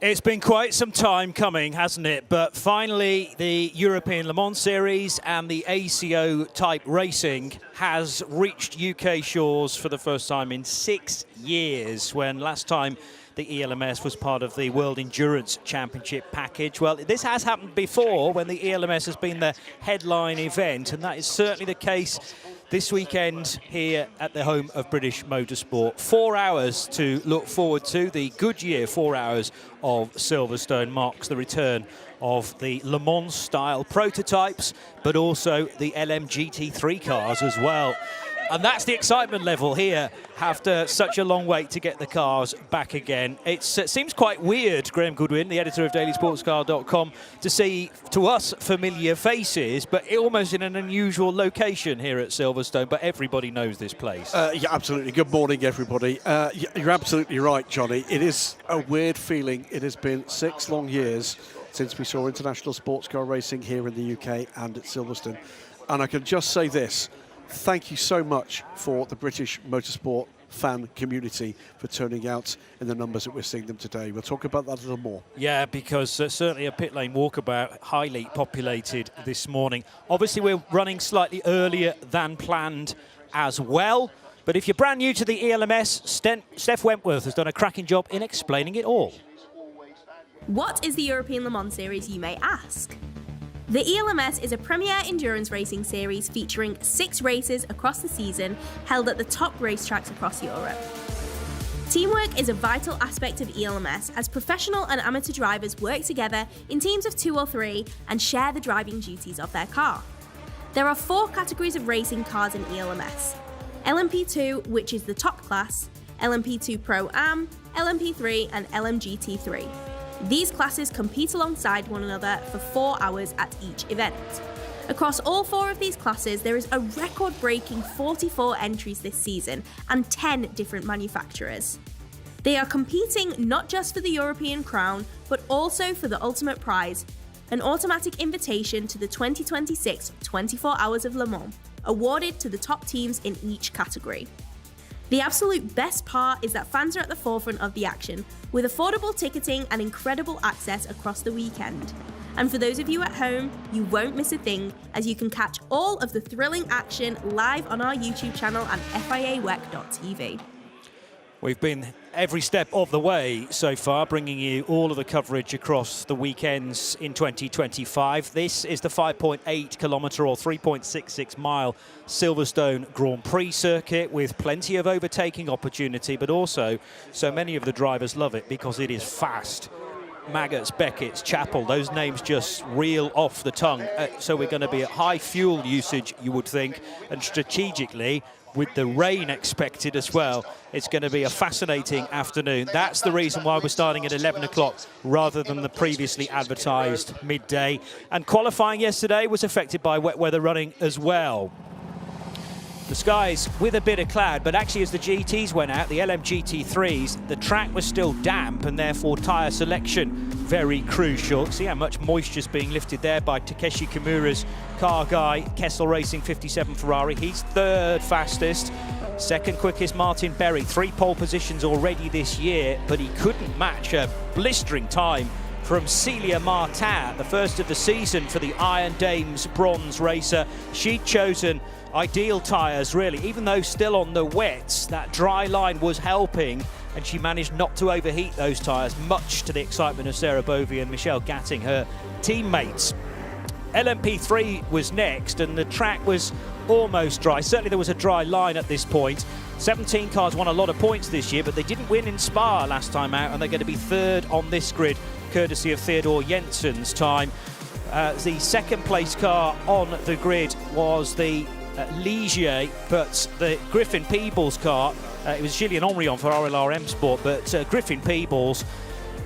It's been quite some time coming, hasn't it? But finally, the European Le Mans Series and the ACO type racing has reached UK shores for the first time in 6 years, when last time the ELMS was part of the World Endurance Championship package. Well, this has happened before when the ELMS has been the headline event, and that is certainly the case this weekend here at the home of British motorsport. 4 hours to look forward to. The Goodyear 4 hours of Silverstone marks the return of the Le Mans style prototypes, but also the LMGT3 cars as well. And that's the excitement level here after such a long wait to get the cars back again. It seems quite weird, Graham Goodwin, the editor of dailysportscar.com, to see, to us, familiar faces, but almost in an unusual location here at Silverstone. But everybody knows this place. Yeah, absolutely. Good morning, everybody. You're absolutely right, Johnny. It is a weird feeling. It has been 6 long years since we saw international sports car racing here in the UK and at Silverstone. And I can just say this. Thank you so much for the British motorsport fan community for turning out in the numbers that we're seeing them today. We'll talk about that a little more. Yeah, because certainly a pit lane walkabout, highly populated this morning. Obviously, we're running slightly earlier than planned as well. But if you're brand new to the ELMS, Steph Wentworth has done a cracking job in explaining it all. What is the European Le Mans Series, you may ask? The ELMS is a premier endurance racing series featuring 6 races across the season held at the top racetracks across Europe. Teamwork is a vital aspect of ELMS as professional and amateur drivers work together in teams of 2 or 3 and share the driving duties of their car. There are 4 categories of racing cars in ELMS: LMP2, which is the top class, LMP2 Pro Am, LMP3 and LMGT3. These classes compete alongside one another for 4 hours at each event. Across all 4 of these classes, there is a record-breaking 44 entries this season and 10 different manufacturers. They are competing not just for the European crown, but also for the ultimate prize, an automatic invitation to the 2026 24 Hours of Le Mans, awarded to the top teams in each category. The absolute best part is that fans are at the forefront of the action, with affordable ticketing and incredible access across the weekend. And for those of you at home, you won't miss a thing, as you can catch all of the thrilling action live on our YouTube channel and FIAWEC.tv. We've been every step of the way so far, bringing you all of the coverage across the weekends in 2025. This is the 5.8 kilometre or 3.66 mile Silverstone Grand Prix circuit, with plenty of overtaking opportunity, but also so many of the drivers love it because it is fast. Maggots, Beckett's, Chappell, those names just reel off the tongue. So we're going to be at high fuel usage, you would think, and strategically, with the rain expected as well, it's going to be a fascinating afternoon. That's the reason why we're starting at 11 o'clock rather than the previously advertised midday. And qualifying yesterday was affected by wet weather running as well. The skies with a bit of cloud, but actually as the GTs went out, the LMGT3s, the track was still damp and therefore tyre selection very crucial. See how much moisture's being lifted there by Takeshi Kimura's car guy, Kessel Racing 57 Ferrari. He's 3rd fastest. 2nd quickest, Martin Berry. 3 pole positions already this year, but he couldn't match a blistering time from Celia Martin, the first of the season for the Iron Dames bronze racer. She'd chosen ideal tyres, really, even though still on the wets. That dry line was helping, and she managed not to overheat those tyres, much to the excitement of Sarah Bovey and Michelle Gatting, her teammates. LMP3 was next, and the track was almost dry. Certainly there was a dry line at this point. 17 cars won a lot of points this year, but they didn't win in Spa last time out, and they're going to be 3rd on this grid, courtesy of Theodore Jensen's time. The 2nd place car on the grid was the Ligier, but the Griffin Peebles car, it was Gillian Omrion for RLRM Sport, but Griffin Peebles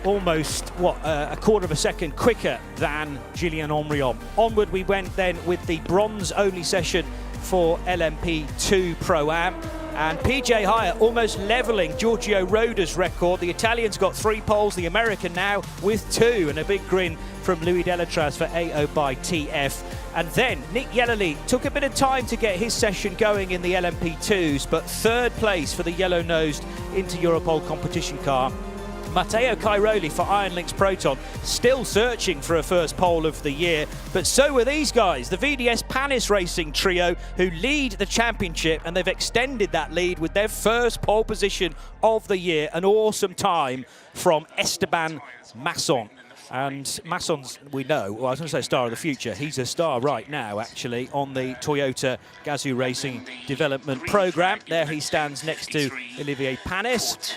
almost, a quarter of a second quicker than Gillian Omrion. Onward we went then with the bronze-only session for LMP2 Pro Am. And PJ Hire almost levelling Giorgio Roda's record. The Italian's got 3 poles, the American now with 2, and a big grin from Louis Delatraz for AO by TF. And then Nick Yellowly took a bit of time to get his session going in the LMP2s, but 3rd place for the yellow-nosed Inter Europol competition car. Matteo Cairoli for Iron Lynx Proton, still searching for a first pole of the year, but so are these guys, the VDS Panis Racing trio, who lead the championship, and they've extended that lead with their first pole position of the year. An awesome time from Esteban Masson. And Masson's, we know, well, I was going to say star of the future. He's a star right now, actually, on the Toyota Gazoo Racing Development Programme. There he stands next to Olivier Panis.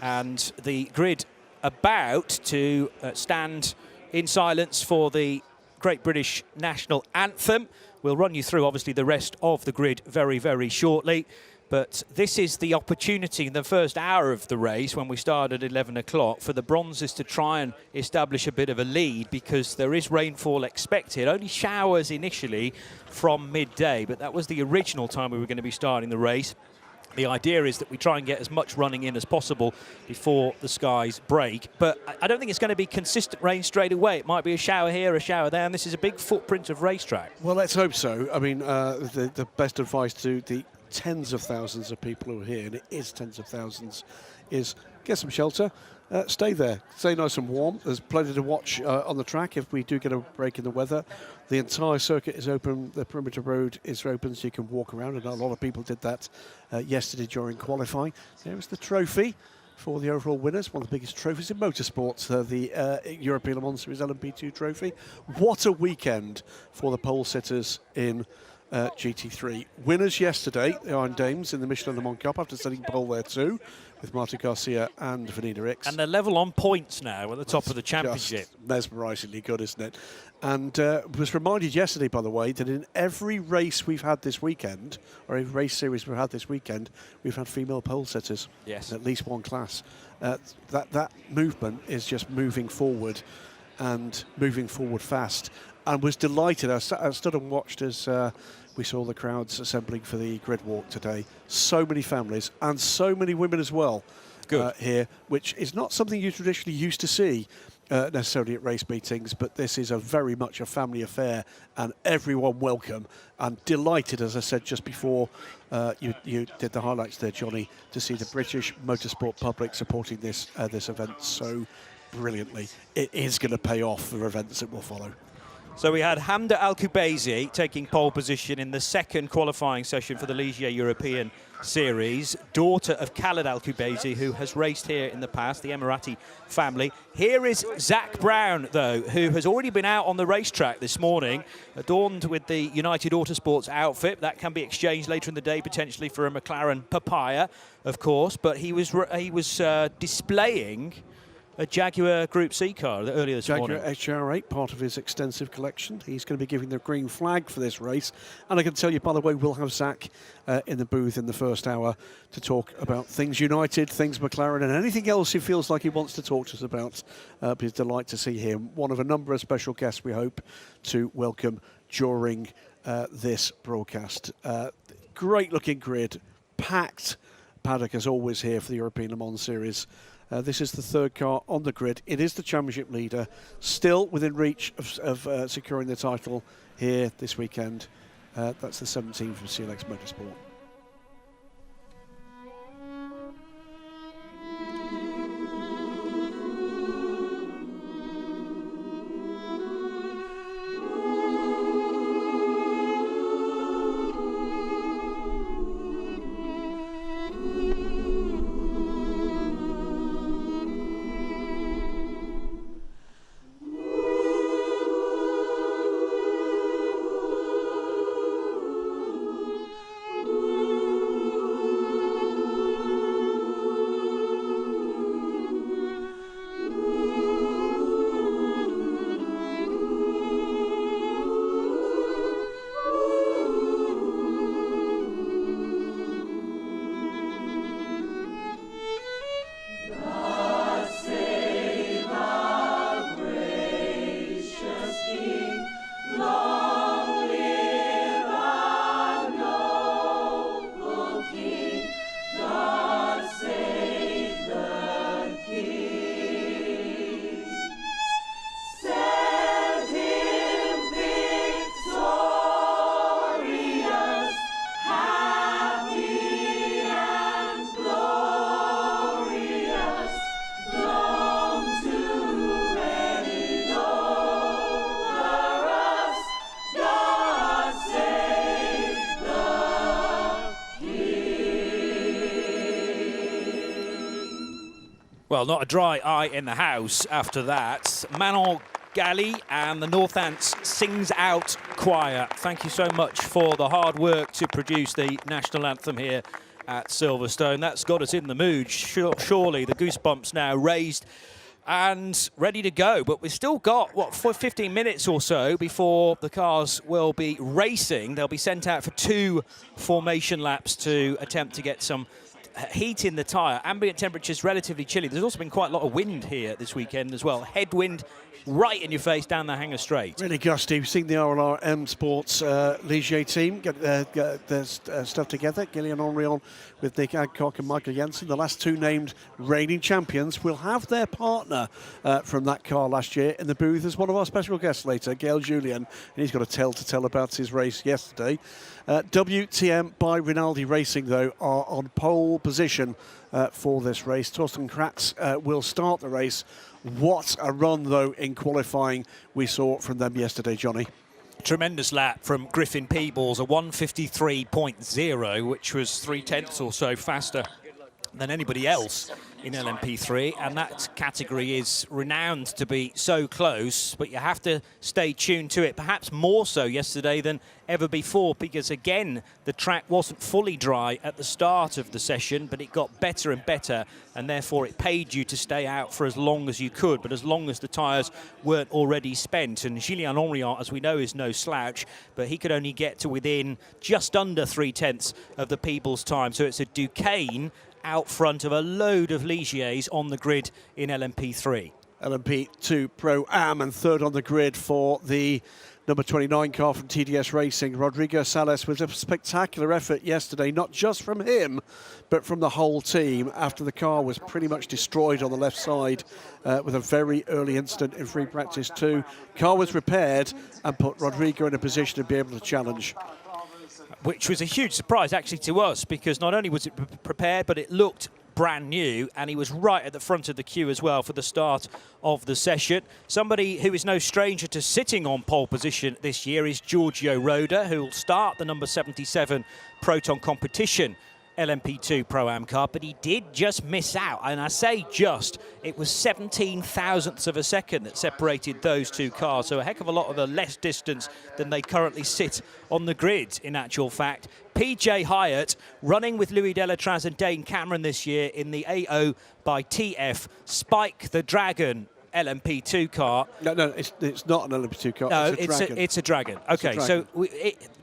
And the grid about to stand in silence for the Great British National Anthem. We'll run you through, obviously, the rest of the grid very, very shortly. But this is the opportunity in the first hour of the race, when we start at 11 o'clock, for the bronzes to try and establish a bit of a lead, because there is rainfall expected. Only showers initially from midday, but that was the original time we were going to be starting the race. The idea is that we try and get as much running in as possible before the skies break. But I don't think it's going to be consistent rain straight away. It might be a shower here, a shower there, and this is a big footprint of racetrack. Well, let's hope so. I mean, the best advice to the tens of thousands of people who are here, and it is tens of thousands, is get some shelter, stay there, stay nice and warm. There's plenty to watch on the track if we do get a break in the weather. The entire circuit is open, the perimeter road is open, so you can walk around, and a lot of people did that yesterday during qualifying. There is the trophy for the overall winners, one of the biggest trophies in motorsports, the European Le Mans Series LMP2 trophy. What a weekend for the pole sitters in GT3. Winners yesterday, the Iron Dames in the Michelin Le Mans Cup, after setting pole there too, with Marta Garcia and Vanina Ricks. And they're level on points now at the top of the championship. Just mesmerisingly good, isn't it? And was reminded yesterday, by the way, that in every race we've had this weekend, or every race series we've had this weekend, we've had female pole sitters. Yes. In at least one class. That movement is just moving forward, and moving forward fast. And was delighted. I stood and watched as we saw the crowds assembling for the grid walk today. So many families and so many women as well here, which is not something you traditionally used to see necessarily at race meetings, but this is very much a family affair, and everyone welcome, and delighted, as I said just before you did the highlights there, Johnny, to see the British motorsport public supporting this event so brilliantly. It is going to pay off for events that will follow. So we had Hamda Al-Kubaisi taking pole position in the second qualifying session for the Ligier European Series, daughter of Khaled Al-Kubaisi, who has raced here in the past, the Emirati family. Here is Zach Brown, though, who has already been out on the racetrack this morning, adorned with the United Autosports outfit. That can be exchanged later in the day, potentially for a McLaren Papaya, of course, but he was displaying a Jaguar Group C car earlier this morning. Jaguar XR8, part of his extensive collection. He's going to be giving the green flag for this race. And I can tell you, by the way, we'll have Zach in the booth in the first hour to talk about things United, things McLaren, and anything else he feels like he wants to talk to us about. It's a delight to see him. One of a number of special guests we hope to welcome during this broadcast. Great looking grid, packed paddock as always here for the European Le Mans Series. This is the third car on the grid. It is the championship leader, still within reach of securing the title here this weekend. That's the 17 from CLX Motorsport. Well, not a dry eye in the house after that. Manon Galli and the Northants Sings Out Choir. Thank you so much for the hard work to produce the national anthem here at Silverstone. That's got us in the mood. Surely the goosebumps now raised and ready to go. But we've still got, what, 15 minutes or so before the cars will be racing. They'll be sent out for 2 formation laps to attempt to get some heat in the tyre. Ambient temperature's relatively chilly. There's also been quite a lot of wind here this weekend as well. Headwind right in your face down the Hanger Straight. Really gusty. We've seen the RLR M Sports Ligier team get their stuff together. Gillian Henrion with Nick Adcock and Michael Jensen. The last 2 named reigning champions will have their partner from that car last year in the booth as one of our special guests later, Gail Julian. And he's got a tale to tell about his race yesterday. WTM by Rinaldi Racing, though, are on pole position for this race. Torsten Kratz will start the race. What a run, though, in qualifying we saw from them yesterday, Johnny. Tremendous lap from Griffin Peebles, a 1:53.0, which was 0.3 or so faster than anybody else in LMP3, and that category is renowned to be so close, but you have to stay tuned to it, perhaps more so yesterday than ever before, because again the track wasn't fully dry at the start of the session, but it got better and better, and therefore it paid you to stay out for as long as you could, but as long as the tyres weren't already spent. And Gillian Henrion, as we know, is no slouch, but he could only get to within just under 0.3 of the Peebles time, so it's a Duquesne out front of a load of Ligiers on the grid in LMP3. LMP2 Pro Am, and third on the grid for the number 29 car from TDS Racing. Rodrigo Sales with a spectacular effort yesterday, not just from him, but from the whole team, after the car was pretty much destroyed on the left side with a very early incident in free practice 2. Car was repaired and put Rodrigo in a position to be able to challenge. Which was a huge surprise actually to us, because not only was it prepared, but it looked brand new, and he was right at the front of the queue as well for the start of the session. Somebody who is no stranger to sitting on pole position this year is Giorgio Roda, who will start the number 77 Proton competition LMP2 Pro-Am car, but he did just miss out, and I say just, it was 17 thousandths of a second that separated those 2 cars, so a heck of a lot of a less distance than they currently sit on the grid in actual fact. PJ Hyatt running with Louis Delatraz and Dane Cameron this year in the AO by TF Spike the Dragon LMP2 car. No, it's not an LMP2 car. No, it's a Dragon. Okay, so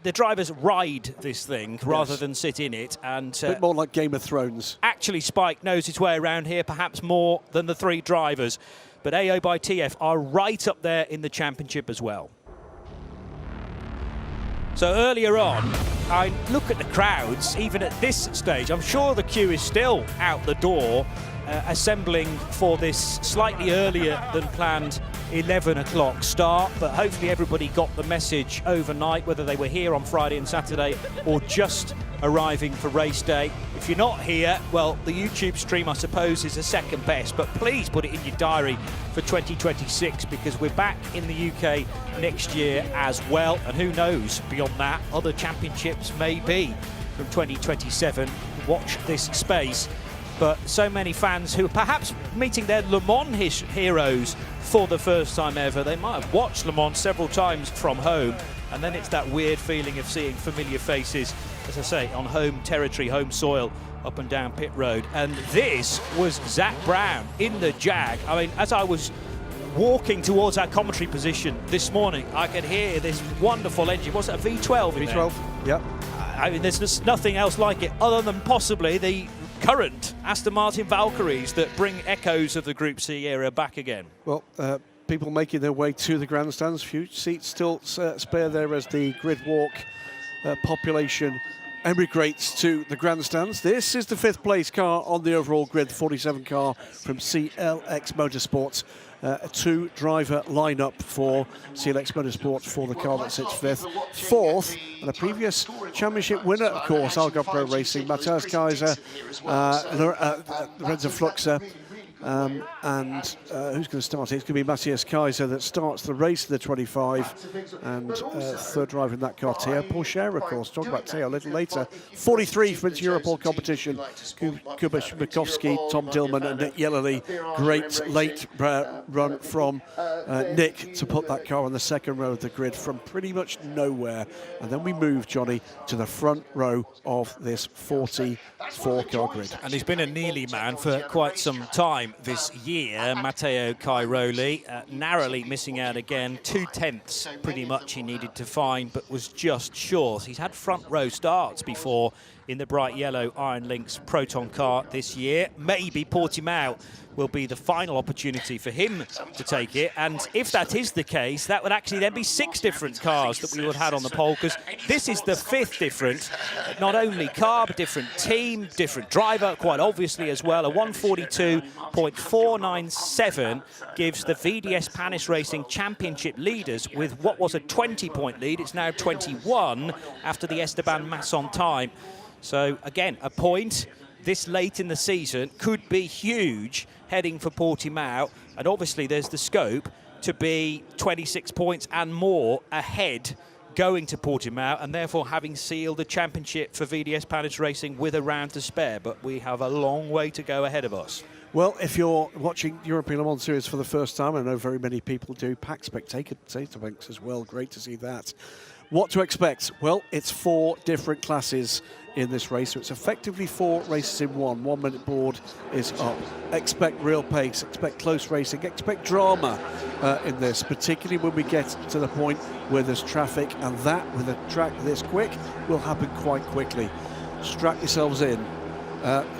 the drivers ride this thing rather than sit in it, and a bit more like Game of Thrones. Actually, Spike knows his way around here, perhaps more than the 3 drivers. But AO by TF are right up there in the championship as well. So earlier on, I look at the crowds, even at this stage. I'm sure the queue is still out the door, assembling for this slightly earlier than planned 11 o'clock start, but hopefully everybody got the message overnight, whether they were here on Friday and Saturday or just arriving for race day. If you're not here, well, the YouTube stream, I suppose, is the second best, but please put it in your diary for 2026, because we're back in the UK next year as well, and who knows, beyond that, other championships may be from 2027. Watch this space. But so many fans who are perhaps meeting their Le Mans heroes for the first time ever. They might have watched Le Mans several times from home, and then it's that weird feeling of seeing familiar faces, as I say, on home territory, home soil, up and down pit road. And this was Zach Brown in the Jag. I mean, as I was walking towards our commentary position this morning, I could hear this wonderful engine. Was it a V12 in V12, yep. I mean, there's just nothing else like it, other than possibly the current Aston Martin Valkyries that bring echoes of the Group C era back again. Well, people making their way to the grandstands. Few seats still spare there as the grid walk population emigrates to the grandstands. This is the 5th place car on the overall grid, the 47 car from CLX Motorsports. A 2-driver lineup for CLX Motorsports for the car that sits 5th. 4th, and a previous championship winner, of course, Algarve Pro Racing, Matthias Kaiser, Lorenzo Fluxer, And who's going to start it? It's going to be Matthias Kaiser that starts the race in the 25, and third driver in that car, Theo Pourchaire, of course. Talk about Theo a little later. 43 for its Europol competition. Kuba Schmikovsky, Tom Dillman and Nick Yellowly. Great late run from Nick to put that car on the second row of the grid from pretty much nowhere. And then we move, Johnny, to the front row of this 44-car grid. And he's been a nearly man for quite some time this year. Matteo Cairoli narrowly missing out again. 2/10 pretty much he needed to find, but was just short. He's had front row starts before in the bright yellow Iron Lynx Proton car this year. Maybe Portimão will be the final opportunity for him to take it, and if that is the case, that would actually then be 6 different cars that we would have had on the pole, because this is the 5th different, not only car, but different team, different driver, quite obviously as well. A 142.497 gives the VDS Panis Racing Championship leaders with what was a 20-point lead. It's now 21 after the Esteban Masson time. So again, a point this late in the season could be huge heading for Portimão, and obviously there's the scope to be 26 points and more ahead going to Portimão, and therefore having sealed the championship for VDS Panis Racing with a round to spare. But we have a long way to go ahead of us. Well, if you're watching European Le Mans Series for the first time, I know very many people do, packed spectator banks as well, great to see that. What to expect? Well, it's 4 different classes in this race, so it's effectively 4 races in one. 1 minute board is up. Expect real pace, expect close racing, expect drama in this, particularly when we get to the point where there's traffic, and that, with a track this quick, will happen quite quickly. Strap yourselves in,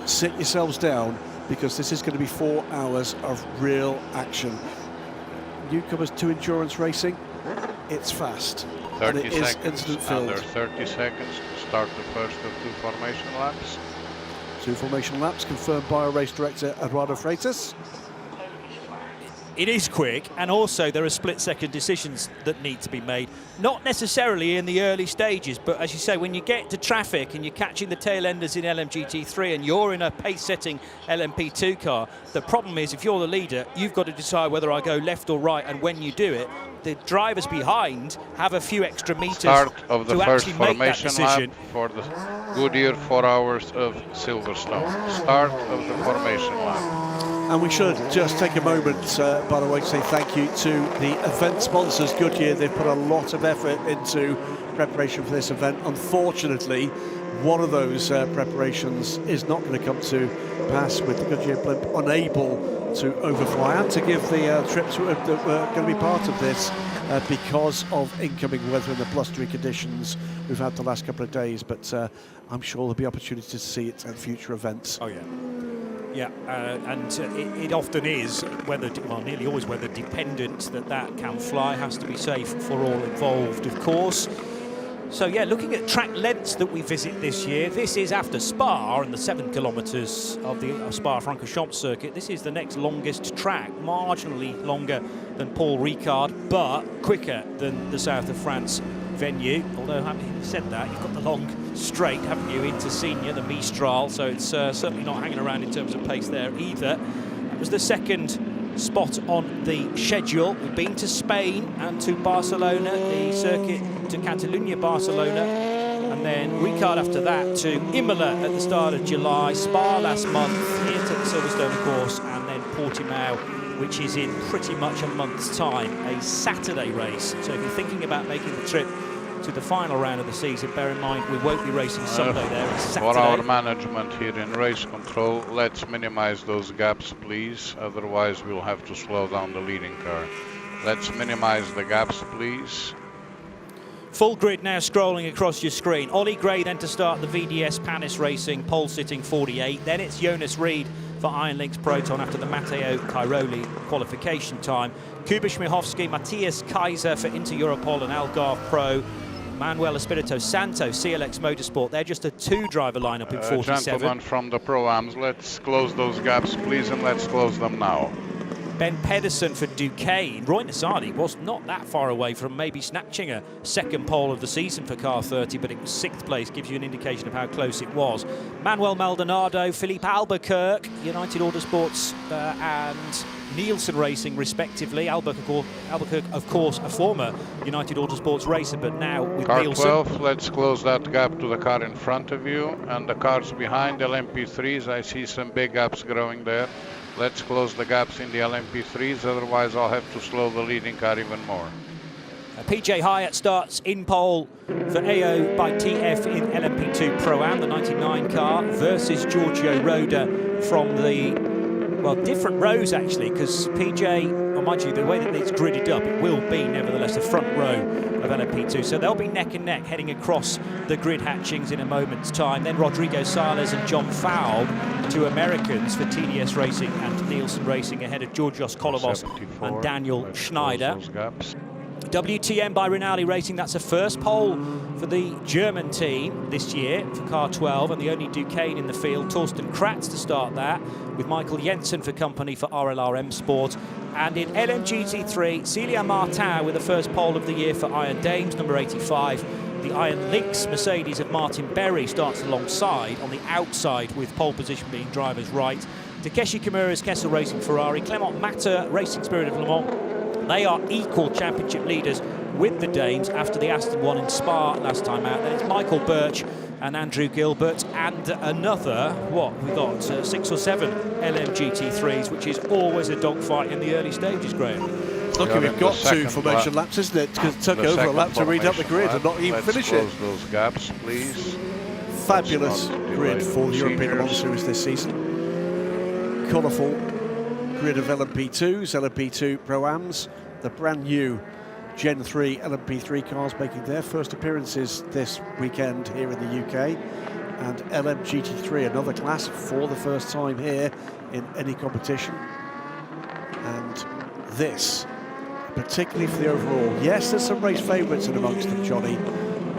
sit yourselves down, because this is going to be 4 hours of real action. Newcomers to endurance racing, it's fast. 30 and it is seconds, incident filled. under 30 seconds to start the first of 2 formation laps. 2 formation laps confirmed by our race director, Eduardo Freitas. It is quick, and also there are split-second decisions that need to be made. Not necessarily in the early stages, but as you say, when you get to traffic and you're catching the tail enders in LMGT3 and you're in a pace-setting LMP2 car, the problem is if you're the leader, you've got to decide whether I go left or right, and when you do it, the drivers behind have a few extra meters Start of the to first actually make that formation decision. lap for the Goodyear 4 hours of Silverstone. Start of the formation lap. And we should just take a moment, by the way, to say thank you to the event sponsors, Goodyear. They've put a lot of effort into preparation for this event. Unfortunately, one of those preparations is not going to come to pass, with the Goodyear blimp unable to overfly and to give the trips that were going to be part of this because of incoming weather and the blustery conditions we've had the last couple of days. But I'm sure there'll be opportunity to see it at future events. Oh, yeah. Yeah, and it often is weather, well, nearly always weather dependent that can fly. Has to be safe for all involved, of course. So yeah, looking at track lengths that we visit this year, this is after Spa and the 7 kilometres of the Spa-Francorchamps circuit. This is the next longest track, marginally longer than Paul Ricard, but quicker than the South of France venue. Although, having said that, you've got the long straight, haven't you, into Senior, the Mistral, so it's certainly not hanging around in terms of pace there either. That was the second spot on the schedule. We've been to Spain and to Barcelona, the circuit to Catalunya, Barcelona, and then Ricard after that to Imola at the start of July, Spa last month, here to Silverstone, of course, and then Portimão, which is in pretty much a month's time, a Saturday race. So if you're thinking about making the trip to the final round of the season, bear in mind we won't be racing Sunday there, it's Saturday. For our management here in race control, let's minimize those gaps, please. Otherwise, we'll have to slow down the leading car. Let's minimize the gaps, please. Full grid now scrolling across your screen. Ollie Gray then to start the VDS Panis Racing, pole sitting 48. Then it's Jonas Reed for Iron Lynx Proton after the Matteo Cairoli qualification time. Kuba Schmihovsky, Matthias Kaiser for Inter Europol and Algarve Pro. Manuel Espirito Santo, CLX Motorsport. They're just a 2-driver lineup in 47. Gentlemen from the Pro-Ams, let's close those gaps, please, and let's close them now. Ben Pedersen for Duquesne. Roy Nasani was not that far away from maybe snatching a second pole of the season for car 30, but it was 6th place, gives you an indication of how close it was. Manuel Maldonado, Philippe Albuquerque, United Autosports and Nielsen Racing respectively. Albuquerque, of course, a former United Autosports racer, but now with car Nielsen. 12, let's close that gap to the car in front of you, and the cars behind LMP3s, I see some big gaps growing there. Let's close the gaps in the LMP3s, otherwise I'll have to slow the leading car even more. PJ Hyatt starts in pole for AO by TF in LMP2 Pro-Am, the 99 car, versus Giorgio Roda from the, well, different rows actually, because PJ, well, mind you, the way that it's gridded up, it will be nevertheless a front row of LMP2. So they'll be neck and neck heading across the grid hatchings in a moment's time. Then Rodrigo Sales and John Faub, 2 Americans for TDS Racing and Nielsen Racing, ahead of Georgios Kolovos and Daniel Schneider. WTM by Rinaldi Racing, that's a first pole for the German team this year for car 12, and the only Duquesne in the field. Torsten Kratz to start that, with Michael Jensen for company for RLRM Sport. And in LMGT3, Celia Martin with the first pole of the year for Iron Dames, number 85. The Iron Lynx Mercedes of Martin Berry starts alongside on the outside, with pole position being driver's right. Takeshi Kimura's Kessel Racing Ferrari, Clement Matter Racing Spirit of Le Mans. They are equal championship leaders with the Danes after the Aston won in Spa last time out. Then it's Michael Birch and Andrew Gilbert, and another, we've got 6 or 7 LMGT3s, which is always a dogfight in the early stages, Graham. Lucky we've got 2 formation laps, isn't it? Because it took over a lap to read up the grid and not even finish it. Close those gaps, please. Fabulous grid for the European Le Mans Series this season. Colourful grid of LMP2s, LMP2 Pro-Ams, the brand new Gen 3 LMP3 cars making their first appearances this weekend here in the UK, and LMGT3, another class for the first time here in any competition. And this, particularly for the overall, yes, there's some race favourites in amongst them, Johnny,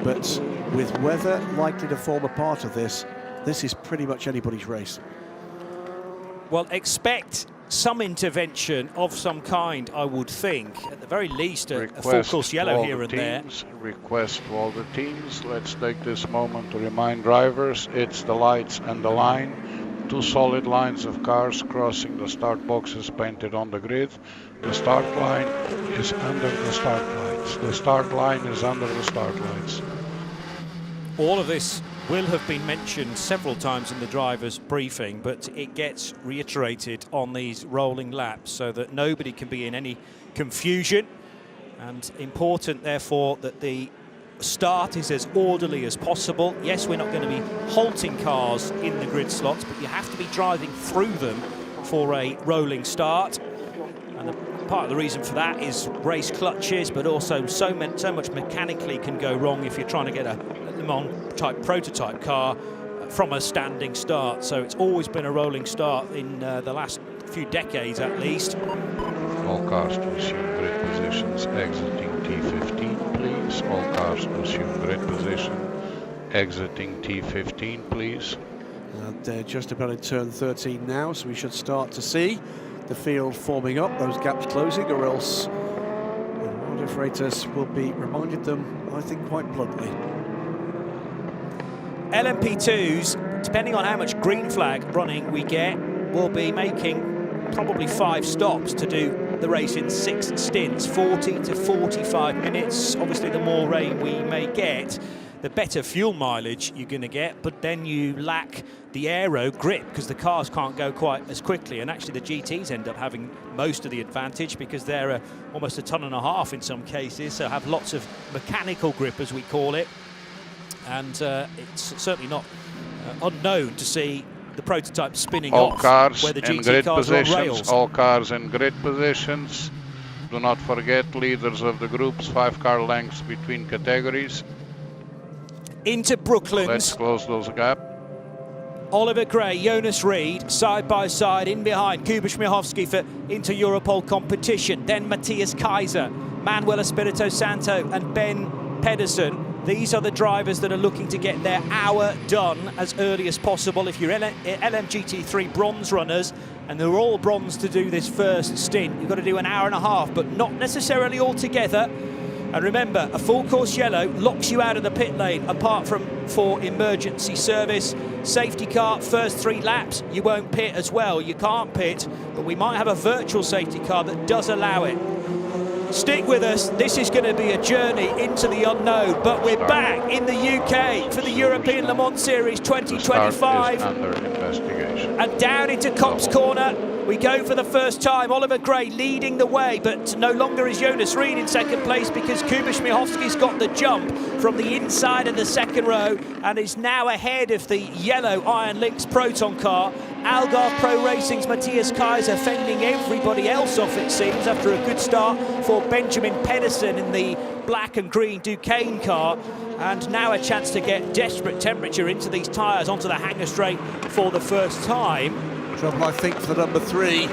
but with weather likely to form a part of this, this is pretty much anybody's race. Well, expect some intervention of some kind, I would think. At the very least, a full course yellow here and there. Request to all the teams, let's take this moment to remind drivers, it's the lights and the line. 2 solid lines of cars crossing the start boxes painted on the grid. The start line is under the start lights. The start line is under the start lights. All of this will have been mentioned several times in the driver's briefing, but it gets reiterated on these rolling laps so that nobody can be in any confusion. And important, therefore, that the start is as orderly as possible. Yes, we're not going to be halting cars in the grid slots, but you have to be driving through them for a rolling start. And part of the reason for that is race clutches, but also so much mechanically can go wrong if you're trying to get a Le Mans type prototype car from a standing start. So it's always been a rolling start in the last few decades at least. All cars to assume grid positions exiting T15, please. All cars to assume grid position exiting T15, please. And they're just about in turn 13 now, so we should start to see the field forming up, those gaps closing, or else the World Operators will be reminded them, I think, quite bluntly. LMP2s, depending on how much green flag running we get, will be making probably 5 stops to do the race in 6 stints, 40 to 45 minutes. Obviously, the more rain we may get, the better fuel mileage you're going to get, but then you lack the aero grip because the cars can't go quite as quickly. And actually, the GTs end up having most of the advantage because they're almost 1.5 tons in some cases, so have lots of mechanical grip, as we call it. And it's certainly not unknown to see the prototype spinning off where the GT cars are on rails. All cars in grid positions. Do not forget, leaders of the groups, 5 car lengths between categories. Into Brooklands. Let's close those gaps. Oliver Gray, Jonas Reed, side by side, in behind Kuba Śmiechowski for inter-Europol competition. Then Matthias Kaiser, Manuel Espirito Santo and Ben Pedersen These are the drivers that are looking to get their hour done as early as possible. If you're LMGT3 bronze runners, and they're all bronze to do this first stint, you've got to do an hour and a half, but not necessarily all together. And remember, a full course yellow locks you out of the pit lane, apart from for emergency service. Safety car, first 3 laps, you won't pit as well. You can't pit, but we might have a virtual safety car that does allow it. Stick with us, this is going to be a journey into the unknown, but we're back in the UK for the European Le Mans Series 2025. Under investigation. And down into Copse Corner we go for the first time. Oliver Gray leading the way, but no longer is Jonas Reed in second place because Kuba Śmiechowski's got the jump from the inside of the second row and is now ahead of the yellow Iron Lynx Proton car. Algarve Pro Racing's Matthias Kaiser fending everybody else off, it seems, after a good start for Benjamin Pedersen in the black and green Duquesne car. And now a chance to get desperate temperature into these tyres onto the hangar straight for the first time. Trouble, I think, for the number 3.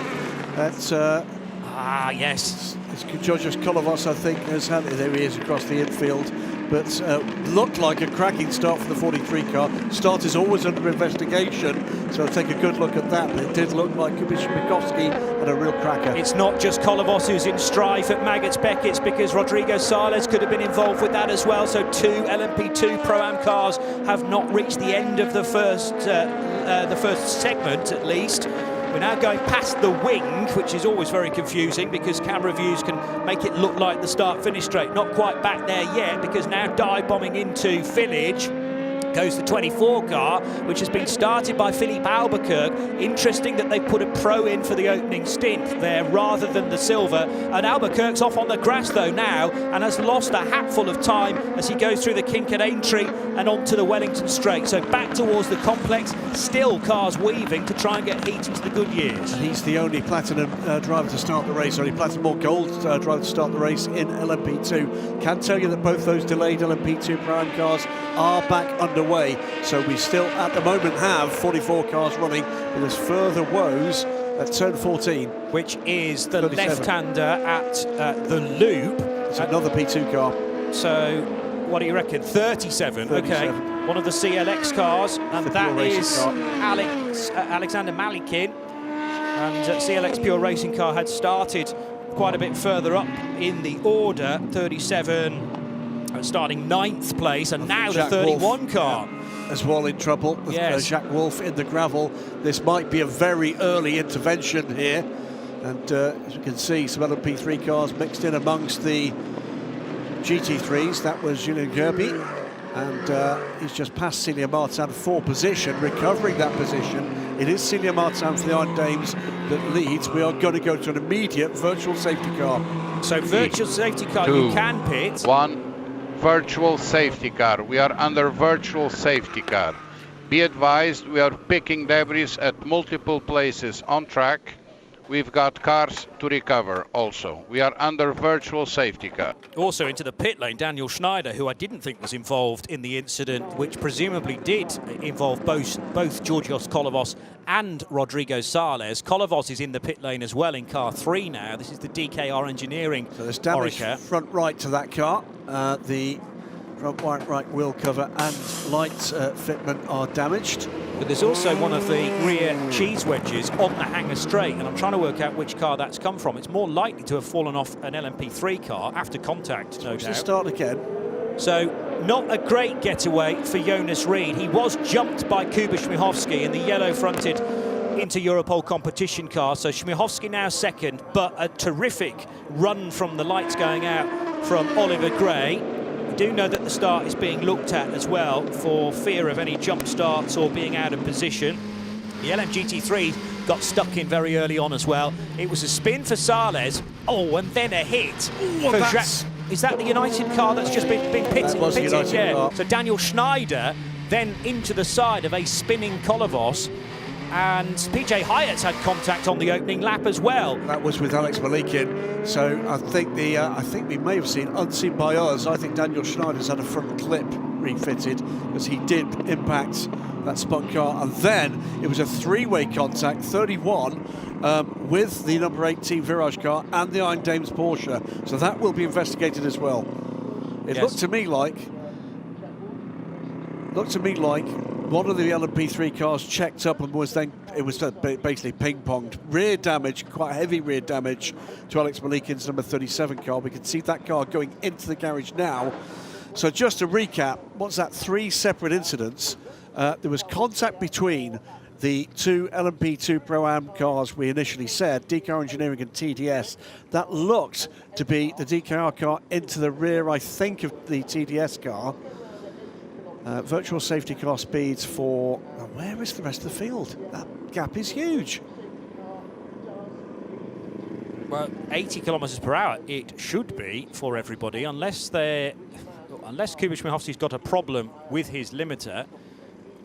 That's yes. It's Georgios Kolovos, I think, has had it. There he is across the infield. But looked like a cracking start for the 43 car. Start is always under investigation, so I'll take a good look at that. But it did look like Kuba Śmiechowski had a real cracker. It's not just Kolovos who's in strife at Maggots Beckett's, because Rodrigo Sales could have been involved with that as well. So 2 LMP2 Pro-Am cars have not reached the end of the first segment, at least. We're now going past the wing, which is always very confusing because camera views can make it look like the start-finish straight. Not quite back there yet, because now dive bombing into Village goes the 24 car, which has been started by Philippe Albuquerque. Interesting that they put a pro in for the opening stint there rather than the silver. And Albuquerque's off on the grass though now and has lost a hatful of time as he goes through the Kinkard Aintree and onto the Wellington Straight. So back towards the complex, still cars weaving to try and get heat into the Goodyears. He's the only platinum driver to start the race, only platinum or gold driver to start the race in LMP2. Can tell you that both those delayed LMP2 Pro-Am cars are back underway, so we still at the moment have 44 cars running, but there's further woes at turn 14, which is the 37. left-hander at the loop. It's another P2 car. So what do you reckon? 37. 37. Okay, one of the CLX cars, and that is Alexander Malikin. And CLX Pure Racing car had started quite a bit further up in the order. 37 starting 9th place, and now the 31 Wolf car as well in trouble. Yes. Jacques Wolf in the gravel. This might be a very early intervention here, and as you can see, some LMP3 cars mixed in amongst the GT3s. That was Julien Gerby, and he's just passed Celia Martin for position, recovering that position. It is Celia Martin for the Iron Dames that leads. We are going to go to an immediate virtual safety car. So virtual safety car, 2, you can pit. 1. Virtual safety car. We are under virtual safety car. Be advised, we are picking debris at multiple places on track. We've got cars to recover also. We are under virtual safety car. Also into the pit lane, Daniel Schneider, who I didn't think was involved in the incident, which presumably did involve both Georgios Kolovos and Rodrigo Sales. Kolovos is in the pit lane as well in car 3 now. This is the DKR Engineering. So there's damage Orica. front right to that car. The front right wheel cover and lights fitment are damaged. But there's also one of the rear cheese wedges on the hangar straight, and I'm trying to work out which car that's come from. It's more likely to have fallen off an LMP3 car after contact, no doubt. Start again. So not a great getaway for Jonas Reed. He was jumped by Kuba Śmiechowski in the yellow-fronted into Europol competition car. So Śmiechowski now second, but a terrific run from the lights going out from Oliver Gray. We do know that the start is being looked at as well for fear of any jump starts or being out of position. The LMGT3 got stuck in very early on as well. It was a spin for Sales. Oh, and then a hit for Jacques. Is that the United car that's just been pitted? That was the United car. So Daniel Schneider then into the side of a spinning Kolovos. And PJ Hyatt's had contact on the opening lap as well. That was with Alex Malikin. So I think we may have seen, unseen by us, I think Daniel Schneider's had a front clip refitted because he did impact that spun car. And then it was a 3-way contact, 31, with the number 8 Team Virage car and the Iron Dames Porsche. So that will be investigated as well. It looked to me like looked to me like one of the LMP3 cars checked up and was then, it was basically ping-ponged. Rear damage, quite heavy rear damage to Alex Malikin's number 37 car. We can see that car going into the garage now. So just to recap, what's that, 3 separate incidents. There was contact between the 2 LMP2 Pro-Am cars we initially said, DKR Engineering and TDS. That looked to be the DKR car into the rear, I think, of the TDS car. Virtual safety car speeds for... where is the rest of the field? That gap is huge. Well, 80 kilometres per hour it should be for everybody, unless Kuba Śmiechowski's got a problem with his limiter,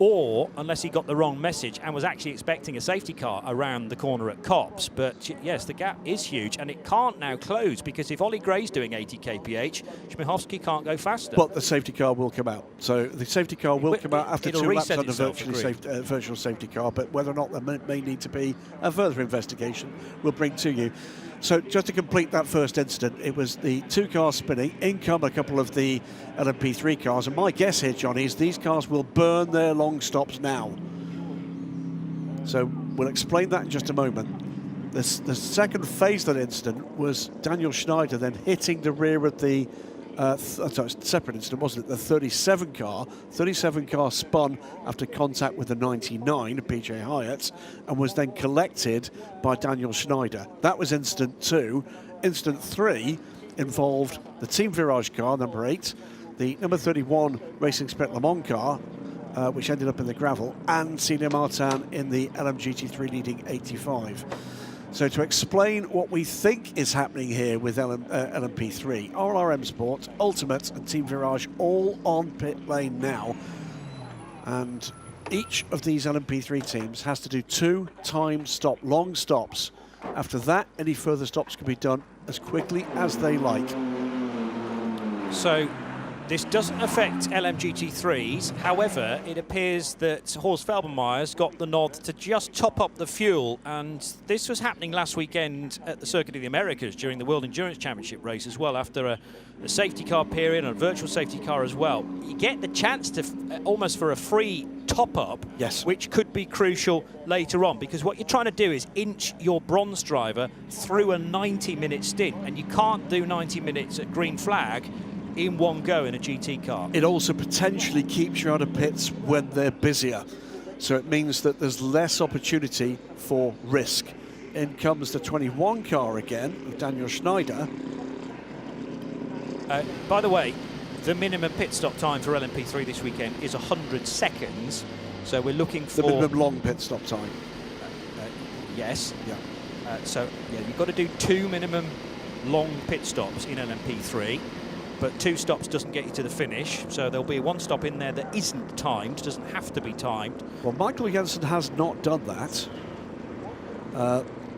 or unless he got the wrong message and was actually expecting a safety car around the corner at Copse. But yes, the gap is huge, and it can't now close, because if Ollie Gray's doing 80 kph, Śmiechowski can't go faster. But the safety car will come out. So the safety car will come out after 2 laps on the virtual safety car, but whether or not there may need to be a further investigation, we'll bring to you. So just to complete that first incident, it was the 2 cars spinning, in come a couple of the LMP3 cars, and my guess here, Johnny, is these cars will burn their long stops now. So we'll explain that in just a moment. The second phase of that incident was Daniel Schneider then hitting the rear of the sorry, separate incident, wasn't it? The 37 car. 37 car spun after contact with the 99, PJ Hyatt, and was then collected by Daniel Schneider. That was incident 2. Incident 3 involved the Team Virage car, number 8, the number 31 Racing Sprint Le Mans car, which ended up in the gravel, and Celia Martin in the LMGT3 leading 85. So to explain what we think is happening here with LMP3, RLRM Sport, Ultimate and Team Virage all on pit lane now. And each of these LMP3 teams has to do 2 timed stop, long stops. After that, any further stops can be done as quickly as they like. So this doesn't affect LMGT3s. However, it appears that Horst Felbermayer's got the nod to just top up the fuel, and this was happening last weekend at the Circuit of the Americas during the World Endurance Championship race as well, after a safety car period and a virtual safety car as well. You get the chance to almost for a free top-up, yes, which could be crucial later on, because what you're trying to do is inch your bronze driver through a 90-minute stint, and you can't do 90 minutes at green flag in one go in a GT car. It also potentially keeps you out of pits when they're busier. So it means that there's less opportunity for risk. In comes the 21 car again, with Daniel Schneider. By the way, the minimum pit stop time for LMP3 this weekend is 100 seconds. So we're looking for... The minimum long pit stop time. Yes. Yeah. So yeah, you've got to do 2 minimum long pit stops in LMP3. But 2 stops doesn't get you to the finish, so there'll be 1 stop in there that isn't timed, doesn't have to be timed. Well, Michael Jensen has not done that.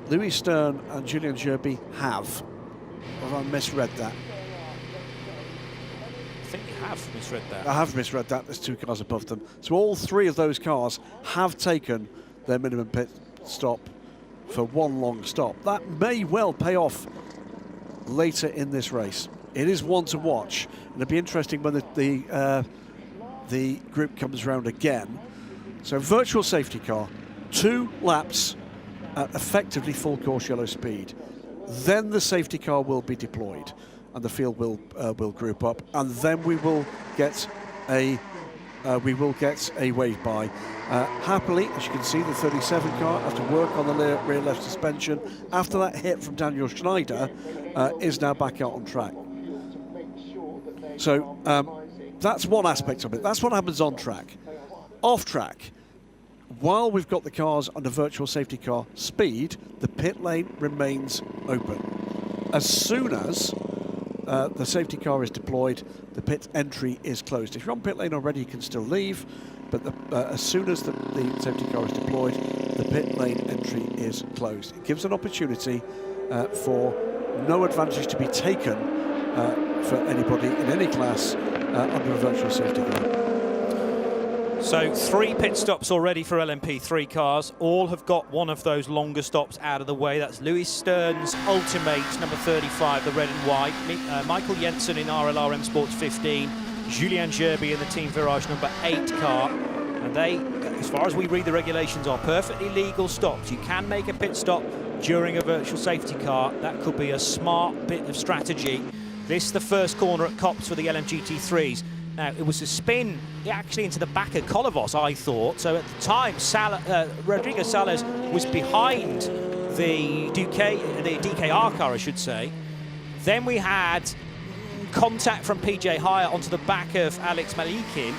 Louis Stern and Julian Gerby have. Have I misread that? I think you have misread that. I have misread that. There's 2 cars above them. So all 3 of those cars have taken their minimum pit stop for 1 long stop. That may well pay off later in this race. It is one to watch, and it'll be interesting when the group comes round again. So virtual safety car, 2 laps at effectively full course yellow speed. Then the safety car will be deployed, and the field will group up, and then we will get a wave by. Happily, as you can see, the 37 car, after work on the rear left suspension, after that hit from Daniel Schneider, is now back out on track. So that's one aspect of it. That's what happens on track. Off track, while we've got the cars under virtual safety car speed, the pit lane remains open. As soon as the safety car is deployed, the pit entry is closed. If you're on pit lane already, you can still leave, but as soon as the safety car is deployed, the pit lane entry is closed. It gives an opportunity for no advantage to be taken for anybody in any class under a virtual safety car. So 3 pit stops already for LMP3 cars. All have got one of those longer stops out of the way. That's Louis Stern's Ultimate, number 35, the red and white. Michael Jensen in RLRM Sports 15. Julien Gerby in the Team Virage number 8 car. And they, as far as we read the regulations, are perfectly legal stops. You can make a pit stop during a virtual safety car. That could be a smart bit of strategy. This is the first corner at Copse for the LMGT3s. Now, it was a spin actually into the back of Kolovos, I thought. So at the time, Rodrigo Salas was behind the DKR car, I should say. Then we had contact from PJ Hire onto the back of Alex Malikin,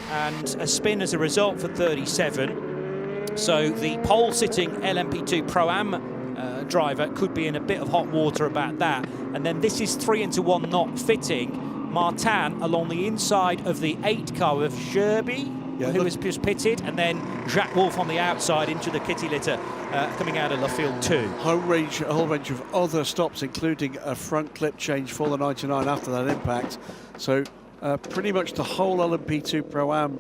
and a spin as a result for 37. So the pole-sitting LMP2 Pro-Am driver could be in a bit of hot water about that. And then this is 3-1 not fitting. Martin along the inside of the 8 car with Gerby, who was just pitted, and then Jacques Wolf on the outside into the kitty litter coming out of La Field 2. A whole range of other stops, including a front clip change for the 99 after that impact. So pretty much the whole LMP2 Pro-Am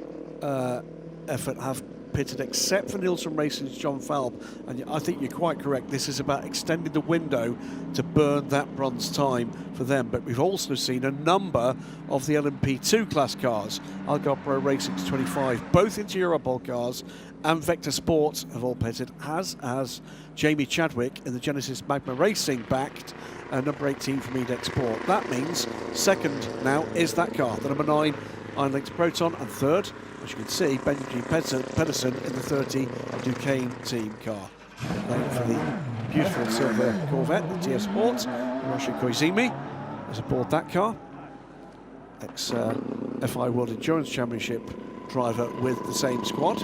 effort have pitted, except for Nielsen Racing's John Falb. And I think you're quite correct. This is about extending the window to burn that bronze time for them. But we've also seen a number of the LMP2 class cars, Algarve Pro Racing's 25, both into Europol cars, and Vector Sports have all pitted, as Jamie Chadwick in the Genesis Magma Racing backed number 18 from Edex Sport. That means second now is that car, the number 9 Iron Lynx Proton, and third, as you can see, Benji Pedersen in the 30 Duquesne team car. Playing for the beautiful silver Corvette, the TF Sport. Rasha Koizumi is aboard that car. Ex-FIA World Endurance Championship driver with the same squad.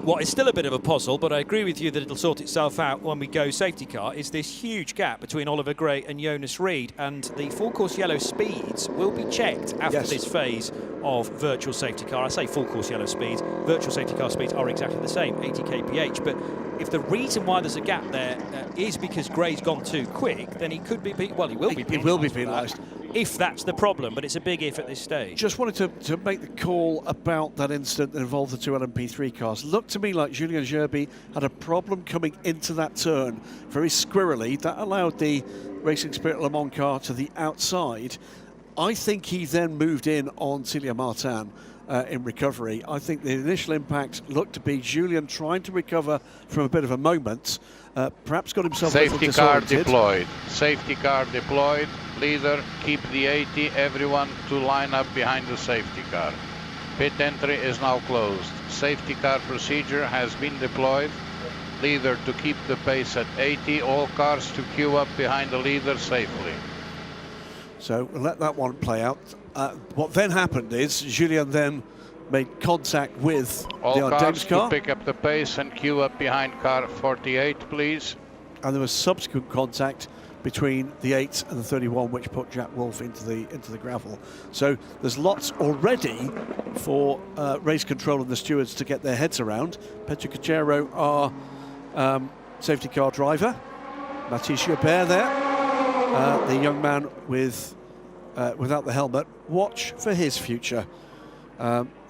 What is still a bit of a puzzle, but I agree with you that it'll sort itself out when we go safety car, is this huge gap between Oliver Gray and Jonas Reed, and the full course yellow speeds will be checked after this phase of virtual safety car. I say full course yellow speeds, virtual safety car speeds are exactly the same, 80 kph, but if the reason why there's a gap there is because Gray's gone too quick, then he could be, well, he will be penalised. He will be penalised. If that's the problem, but it's a big if at this stage. Just wanted to make the call about that incident that involved the two LMP3 cars. Looked to me like Julien Gerby had a problem coming into that turn very squirrely. That allowed the Racing Spirit Le Mans car to the outside. I think he then moved in on Celia Martin in recovery. I think the initial impact looked to be Julien trying to recover from a bit of a moment. Perhaps got himself safety car deployed. Safety car deployed. Leader, keep the 80. Everyone to line up behind the safety car. Pit entry is now closed. Safety car procedure has been deployed. Leader to keep the pace at 80. All cars to queue up behind the leader safely. So we'll let that one play out. What then happened is Julien then made contact with all the cars car. To pick up the pace and queue up behind car 48, please. And there was subsequent contact between the 8 and the 31, which put Jack Wolf into the gravel. So there's lots already for race control and the stewards to get their heads around. Pedro Cachero, our safety car driver. Mathis Joubert there, the young man with without the helmet. Watch for his future.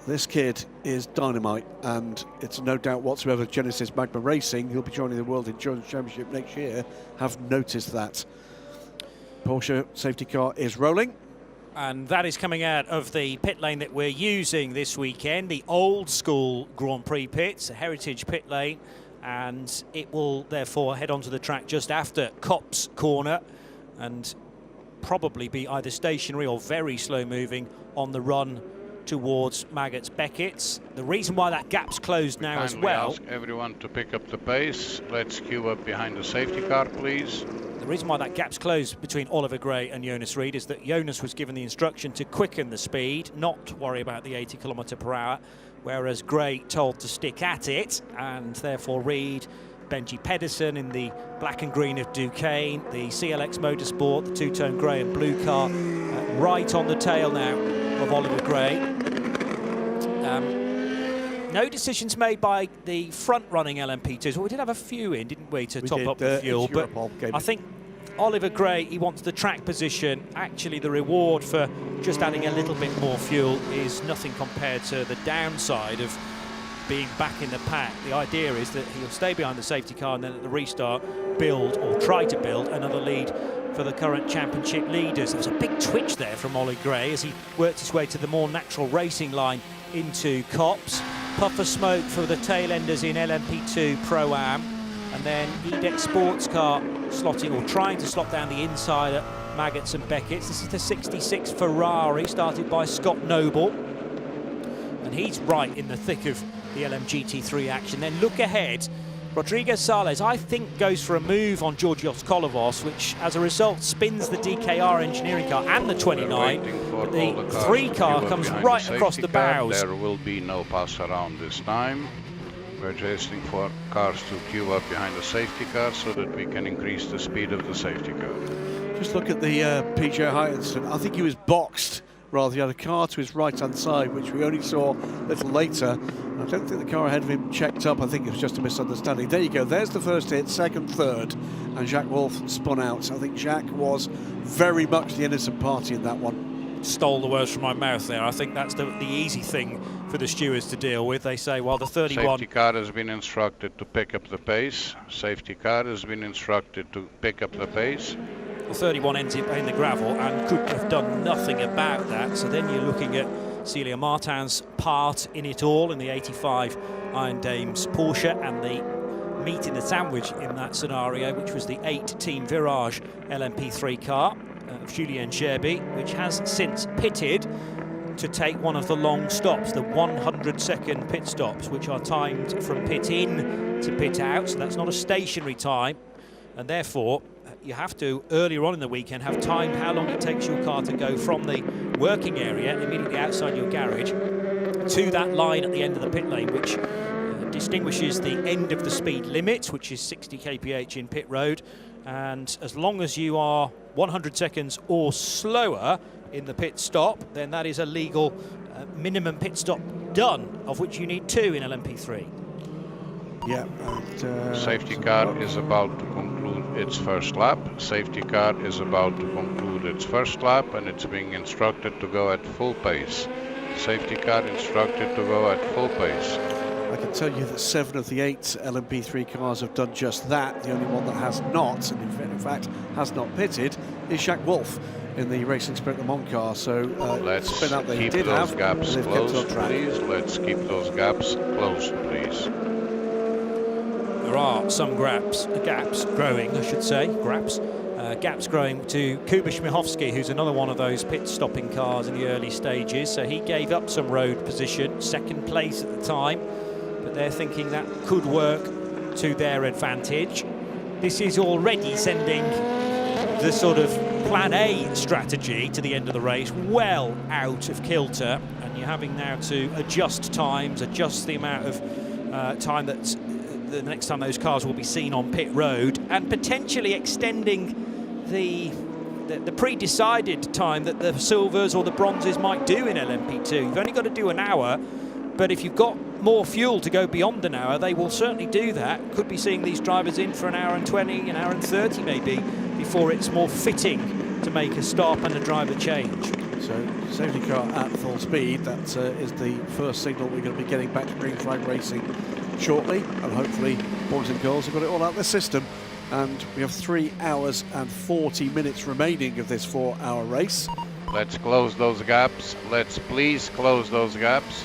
This kid is dynamite, and it's no doubt whatsoever Genesis Magma Racing, who'll be joining the World Endurance Championship next year, have noticed that. Porsche safety car is rolling. And that is coming out of the pit lane that we're using this weekend, the old school Grand Prix pits, a heritage pit lane, and it will therefore head onto the track just after Copse corner and probably be either stationary or very slow moving on the run towards Maggots Beckett's. The reason why that gap's closed now as well. Ask everyone to pick up the pace. Let's queue up behind the safety car, please. The reason why that gap's closed between Oliver Gray and Jonas Reed is that Jonas was given the instruction to quicken the speed, not to worry about the 80 km/h, whereas Gray told to stick at it, and therefore Reed, Benji Pedersen in the black and green of Duquesne, the CLX Motorsport, the two-tone grey and blue car, right on the tail now of Oliver Gray. No decisions made by the front-running LMP2s. Well, we did have a few in, didn't we, to top up the fuel, but I think Oliver Gray, he wants the track position. Actually, the reward for just adding a little bit more fuel is nothing compared to the downside of being back in the pack. The idea is that he'll stay behind the safety car and then at the restart build or try to build another lead for the current championship leaders. There was a big twitch there from Ollie Gray as he worked his way to the more natural racing line into Copse. Puff of smoke for the tail enders in LMP2 Pro-Am, and then EDEX Sports Car slotting or trying to slot down the inside at Maggots and Beckett's. This is the 66 Ferrari, started by Scott Noble, and he's right in the thick of the LMGT3 action. Then look ahead, Rodrigo Sales, I think, goes for a move on Georgios Kolovos, which as a result spins the DKR engineering car and the 29. The 3 car comes right across the bows. There will be no pass around this time. We're just waiting for cars to queue up behind the safety car so that we can increase the speed of the safety car. Just look at the PJ High incident. I think he was boxed. Rather, he had a car to his right-hand side, which we only saw a little later. I don't think the car ahead of him checked up. I think it was just a misunderstanding. There you go. There's the first hit, second, third, and Jacques Wolf spun out. I think Jacques was very much the innocent party in that one. Stole the words from my mouth there. I think that's the easy thing for the stewards to deal with. They say, well, the 31... Safety car has been instructed to pick up the pace. Safety car has been instructed to pick up the pace. The 31 ends up in the gravel and could have done nothing about that. So then you're looking at Celia Martin's part in it all in the 85 Iron Dames Porsche, and the meat in the sandwich in that scenario, which was the 8 Team Virage LMP3 car of Julien Gerby, which has since pitted to take one of the long stops, the 100-second pit stops, which are timed from pit in to pit out. So that's not a stationary time, and therefore you have to, earlier on in the weekend, have timed how long it takes your car to go from the working area immediately outside your garage to that line at the end of the pit lane, which distinguishes the end of the speed limit, which is 60 kph in pit road. And as long as you are 100 seconds or slower in the pit stop, then that is a legal minimum pit stop done, of which you need 2 in LMP3. Yeah. And, safety car is about to conclude its first lap. Safety car is about to conclude its first lap, and it's being instructed to go at full pace. Safety car instructed to go at full pace. I can tell you that 7 of the 8 LMP3 cars have done just that. The only one that has not, and in fact has not pitted, is Jacques Wolf in the Racing Spirit Le Mans car. So let's spin out they keep did those have, gaps and they've kept closed, on track. please. Let's keep those gaps closed, please. There are some gaps growing, I should say, gaps growing to Kuba Śmiechowski, who's another one of those pit-stopping cars in the early stages. So he gave up some road position, second place at the time, but they're thinking that could work to their advantage. This is already sending the sort of plan A strategy to the end of the race well out of kilter, and you're having now to adjust times, adjust the amount of time that the next time those cars will be seen on pit road, and potentially extending the pre-decided time that the silvers or the bronzes might do in LMP2. You've only got to do an hour, but if you've got more fuel to go beyond an hour, they will certainly do that. Could be seeing these drivers in for an hour and 20, an hour and 30 maybe, before it's more fitting to make a stop and a driver change. So safety car at full speed, that is the first signal we're going to be getting back to green flag racing shortly, and hopefully boys and girls have got it all out of the system. And we have 3 hours and 40 minutes remaining of this 4-hour race. Let's close those gaps. Let's please close those gaps.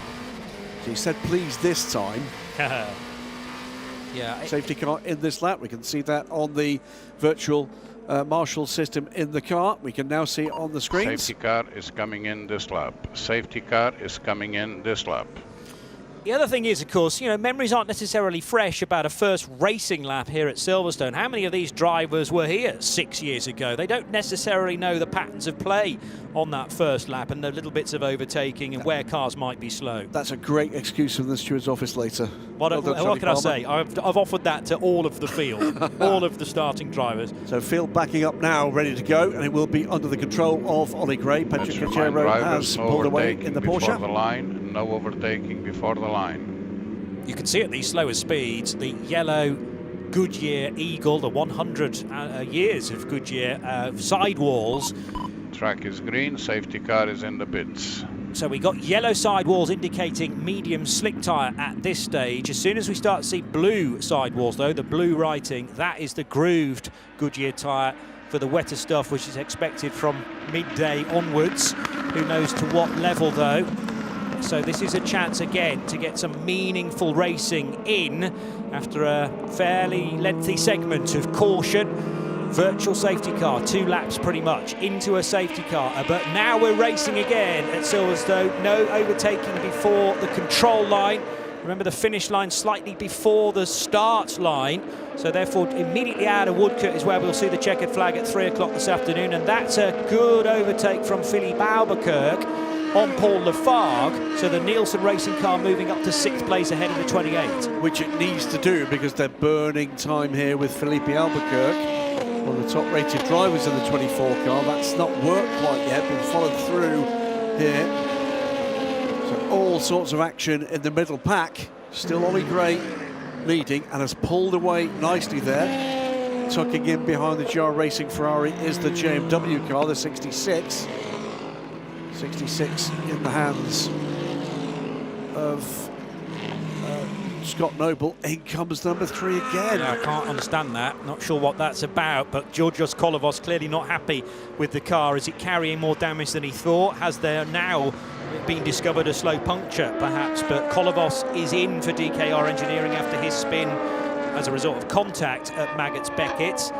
So he said please this time. Yeah. Safety car in this lap. We can see that on the virtual marshal system in the car. We can now see it on the screens. Safety car is coming in this lap. Safety car is coming in this lap. The other thing is, of course, memories aren't necessarily fresh about a first racing lap here at Silverstone. How many of these drivers were here 6 years ago? They don't necessarily know the patterns of play on that first lap and the little bits of overtaking and where cars might be slow. That's a great excuse from the steward's office later. What can I say? I've offered that to all of the field, all of the starting drivers. So field backing up now, ready to go, and it will be under the control of Ollie Gray. Patrick Cachero has pulled away in the Porsche. Before the line, no overtaking before the line. You can see at these slower speeds the yellow Goodyear Eagle, the 100 years of Goodyear sidewalls. Track is green, safety car is in the pits. So we got yellow sidewalls indicating medium slick tyre at this stage. As soon as we start to see blue sidewalls, though, the blue writing, that is the grooved Goodyear tyre for the wetter stuff, which is expected from midday onwards. Who knows to what level, though. So this is a chance again to get some meaningful racing in after a fairly lengthy segment of caution. Virtual safety car, 2 laps pretty much, into a safety car. But now we're racing again at Silverstone. No overtaking before the control line. Remember, the finish line slightly before the start line. So therefore, immediately out of Woodcote is where we'll see the checkered flag at 3 o'clock this afternoon. And that's a good overtake from Philippe Albuquerque on Paul Lafargue. So the Nielsen racing car moving up to 6th place ahead of the 28. Which it needs to do, because they're burning time here with Philippe Albuquerque, one of the top-rated drivers in the 24 car. That's not worked quite yet, been followed through here. So all sorts of action in the middle pack. Still Ollie Gray leading and has pulled away nicely there. Tucking in behind the GR Racing Ferrari is the JMW car, the 66. 66 in the hands of Scott Noble. In comes number 3 again. Yeah, I can't understand that. Not sure what that's about, but Georgios Kolovos clearly not happy with the car. Is it carrying more damage than he thought? Has there now been discovered a slow puncture, perhaps? But Kolovos is in for DKR Engineering after his spin as a result of contact at Maggots Beckett.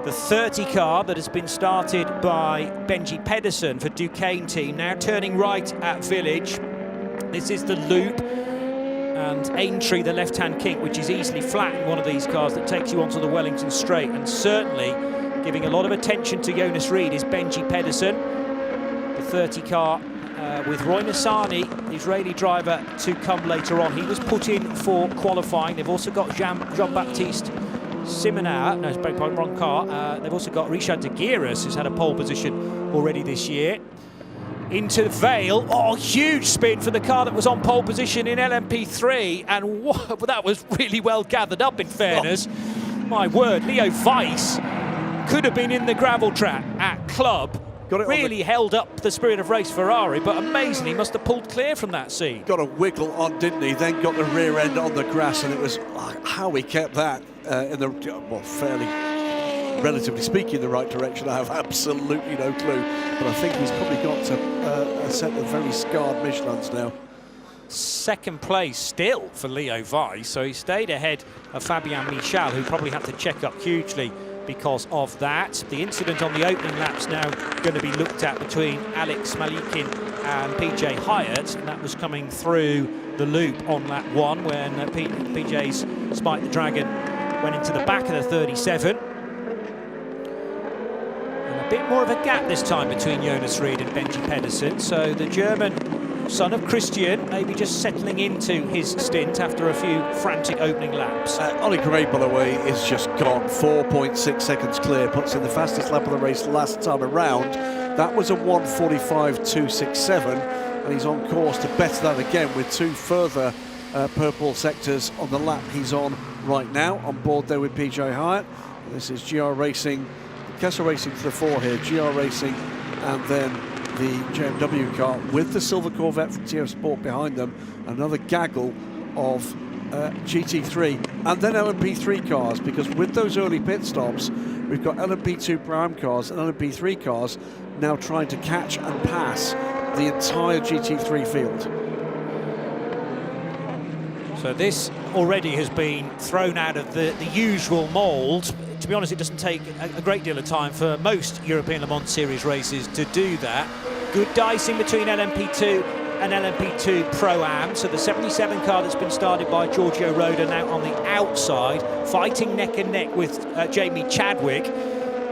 The 30 car that has been started by Benji Pedersen for Duquesne team, now turning right at Village. This is the loop. And Aintree, the left-hand kink, which is easily flat in one of these cars that takes you onto the Wellington Straight. And certainly giving a lot of attention to Jonas Ried is Benji Pedersen. The 30 car with Roy Nassani, the Israeli driver, to come later on. He was put in for qualifying. They've also got Jean-Baptiste Simonar, no, it's wrong car. They've also got Richard de Guiras, who's had a pole position already this year. Into Vale, oh, huge spin for the car that was on pole position in LMP3, and that was really well gathered up, in fairness. Oh. My word, Leo Weiss could have been in the gravel trap at Club. Really held up the Spirit of Race Ferrari, but amazingly must have pulled clear from that scene. Got a wiggle on, didn't he? Then got the rear end on the grass, and it was how he kept that in the, well, fairly, relatively speaking, the right direction. I have absolutely no clue, but I think he's probably got a set of very scarred Michelins now. 2nd place still for Leo Weiss, so he stayed ahead of Fabien Michal, who probably had to check up hugely because of that. The incident on the opening lap's now going to be looked at between Alex Malikin and PJ Hyatt, and that was coming through the loop on lap 1 when PJ's Spike the Dragon went into the back of the 37. And a bit more of a gap this time between Jonas Ried and Benji Pedersen, so the German son of Christian maybe just settling into his stint after a few frantic opening laps. Ollie Gray, by the way, is just gone. 4.6 seconds clear, puts in the fastest lap of the race last time around. That was a 1:45.267, and he's on course to better that again with 2 further purple sectors on the lap he's on right now. On board there with PJ Hyatt. This is GR Racing, Kessel Racing to the 4 here, GR Racing, and then the JMW car with the silver Corvette from TF Sport behind them. Another gaggle of GT3 and then LMP3 cars, because with those early pit stops we've got LMP2 Pro cars and LMP3 cars now trying to catch and pass the entire GT3 field. So this already has been thrown out of the usual mould. To be honest, it doesn't take a great deal of time for most European Le Mans Series races to do that. Good dicing between LMP2 and LMP2 Pro-Am. So the 77 car that's been started by Giorgio Roda now on the outside, fighting neck and neck with Jamie Chadwick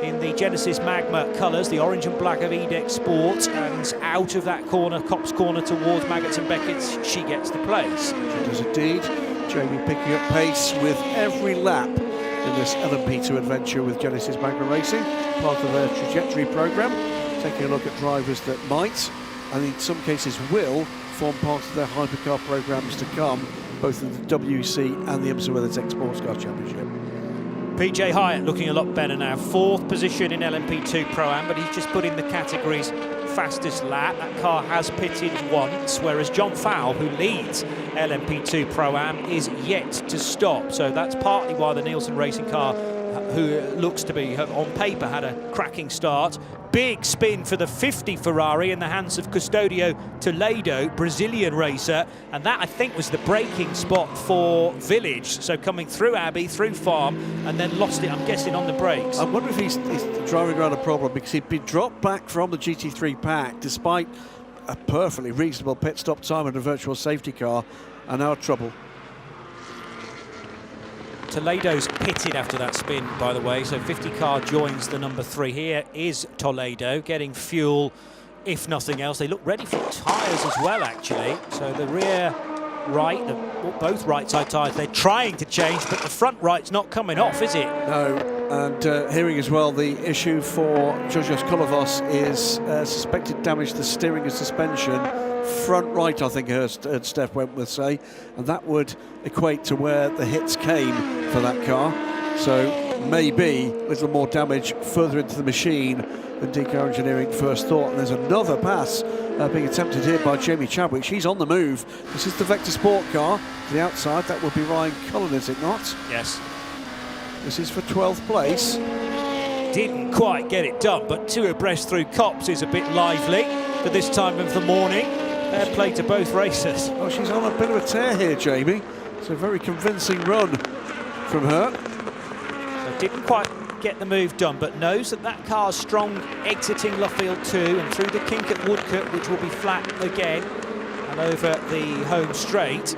in the Genesis Magma colours, the orange and black of Edex Sport, and out of that corner, Copse corner towards Maggots and Beckett, she gets the place. She does indeed. Jamie picking up pace with every lap in this LMP2 adventure with Genesis Magma Racing, part of their trajectory programme, taking a look at drivers that might, and in some cases will, form part of their hypercar programmes to come, both in the WC and the IMSA WeatherTech Sports Car Championship. PJ Hyatt looking a lot better now, 4th position in LMP2 Pro-Am, but he's just put in the category's fastest lap. That car has pitted once, whereas John Fowle, who leads LMP2 Pro-Am, is yet to stop. So that's partly why the Nielsen racing car who looks to be, on paper, had a cracking start. Big spin for the 50 Ferrari in the hands of Custodio Toledo, Brazilian racer, and that, I think, was the braking spot for Village. So coming through Abbey, through Farm, and then lost it, I'm guessing, on the brakes. I wonder if he's driving around a problem, because he'd been dropped back from the GT3 pack despite a perfectly reasonable pit stop time and a virtual safety car, and now trouble. Toledo's pitted after that spin, by the way, so 50 car joins the number 3. Here is Toledo getting fuel, if nothing else. They look ready for tyres as well, actually. So the rear right, both right side tyres, they're trying to change, but the front right's not coming off, is it? No, and hearing as well, the issue for Georgios Kolovos is suspected damage to steering and suspension. Front right, I think Steph Wentworth say, and that would equate to where the hits came for that car. So maybe a little more damage further into the machine than Deco Engineering first thought. And there's another pass being attempted here by Jamie Chadwick. She's on the move. This is the Vector Sport car to the outside. That would be Ryan Cullen, is it not? Yes. This is for 12th place. Didn't quite get it done, but 2 abreast through Copse is a bit lively for this time of the morning. Fair play to both racers. Oh, she's on a bit of a tear here, Jamie. It's a very convincing run from her. So didn't quite get the move done, but knows that that car's strong exiting Luffield 2 and through the kink at Woodcote, which will be flat again, and over the home straight,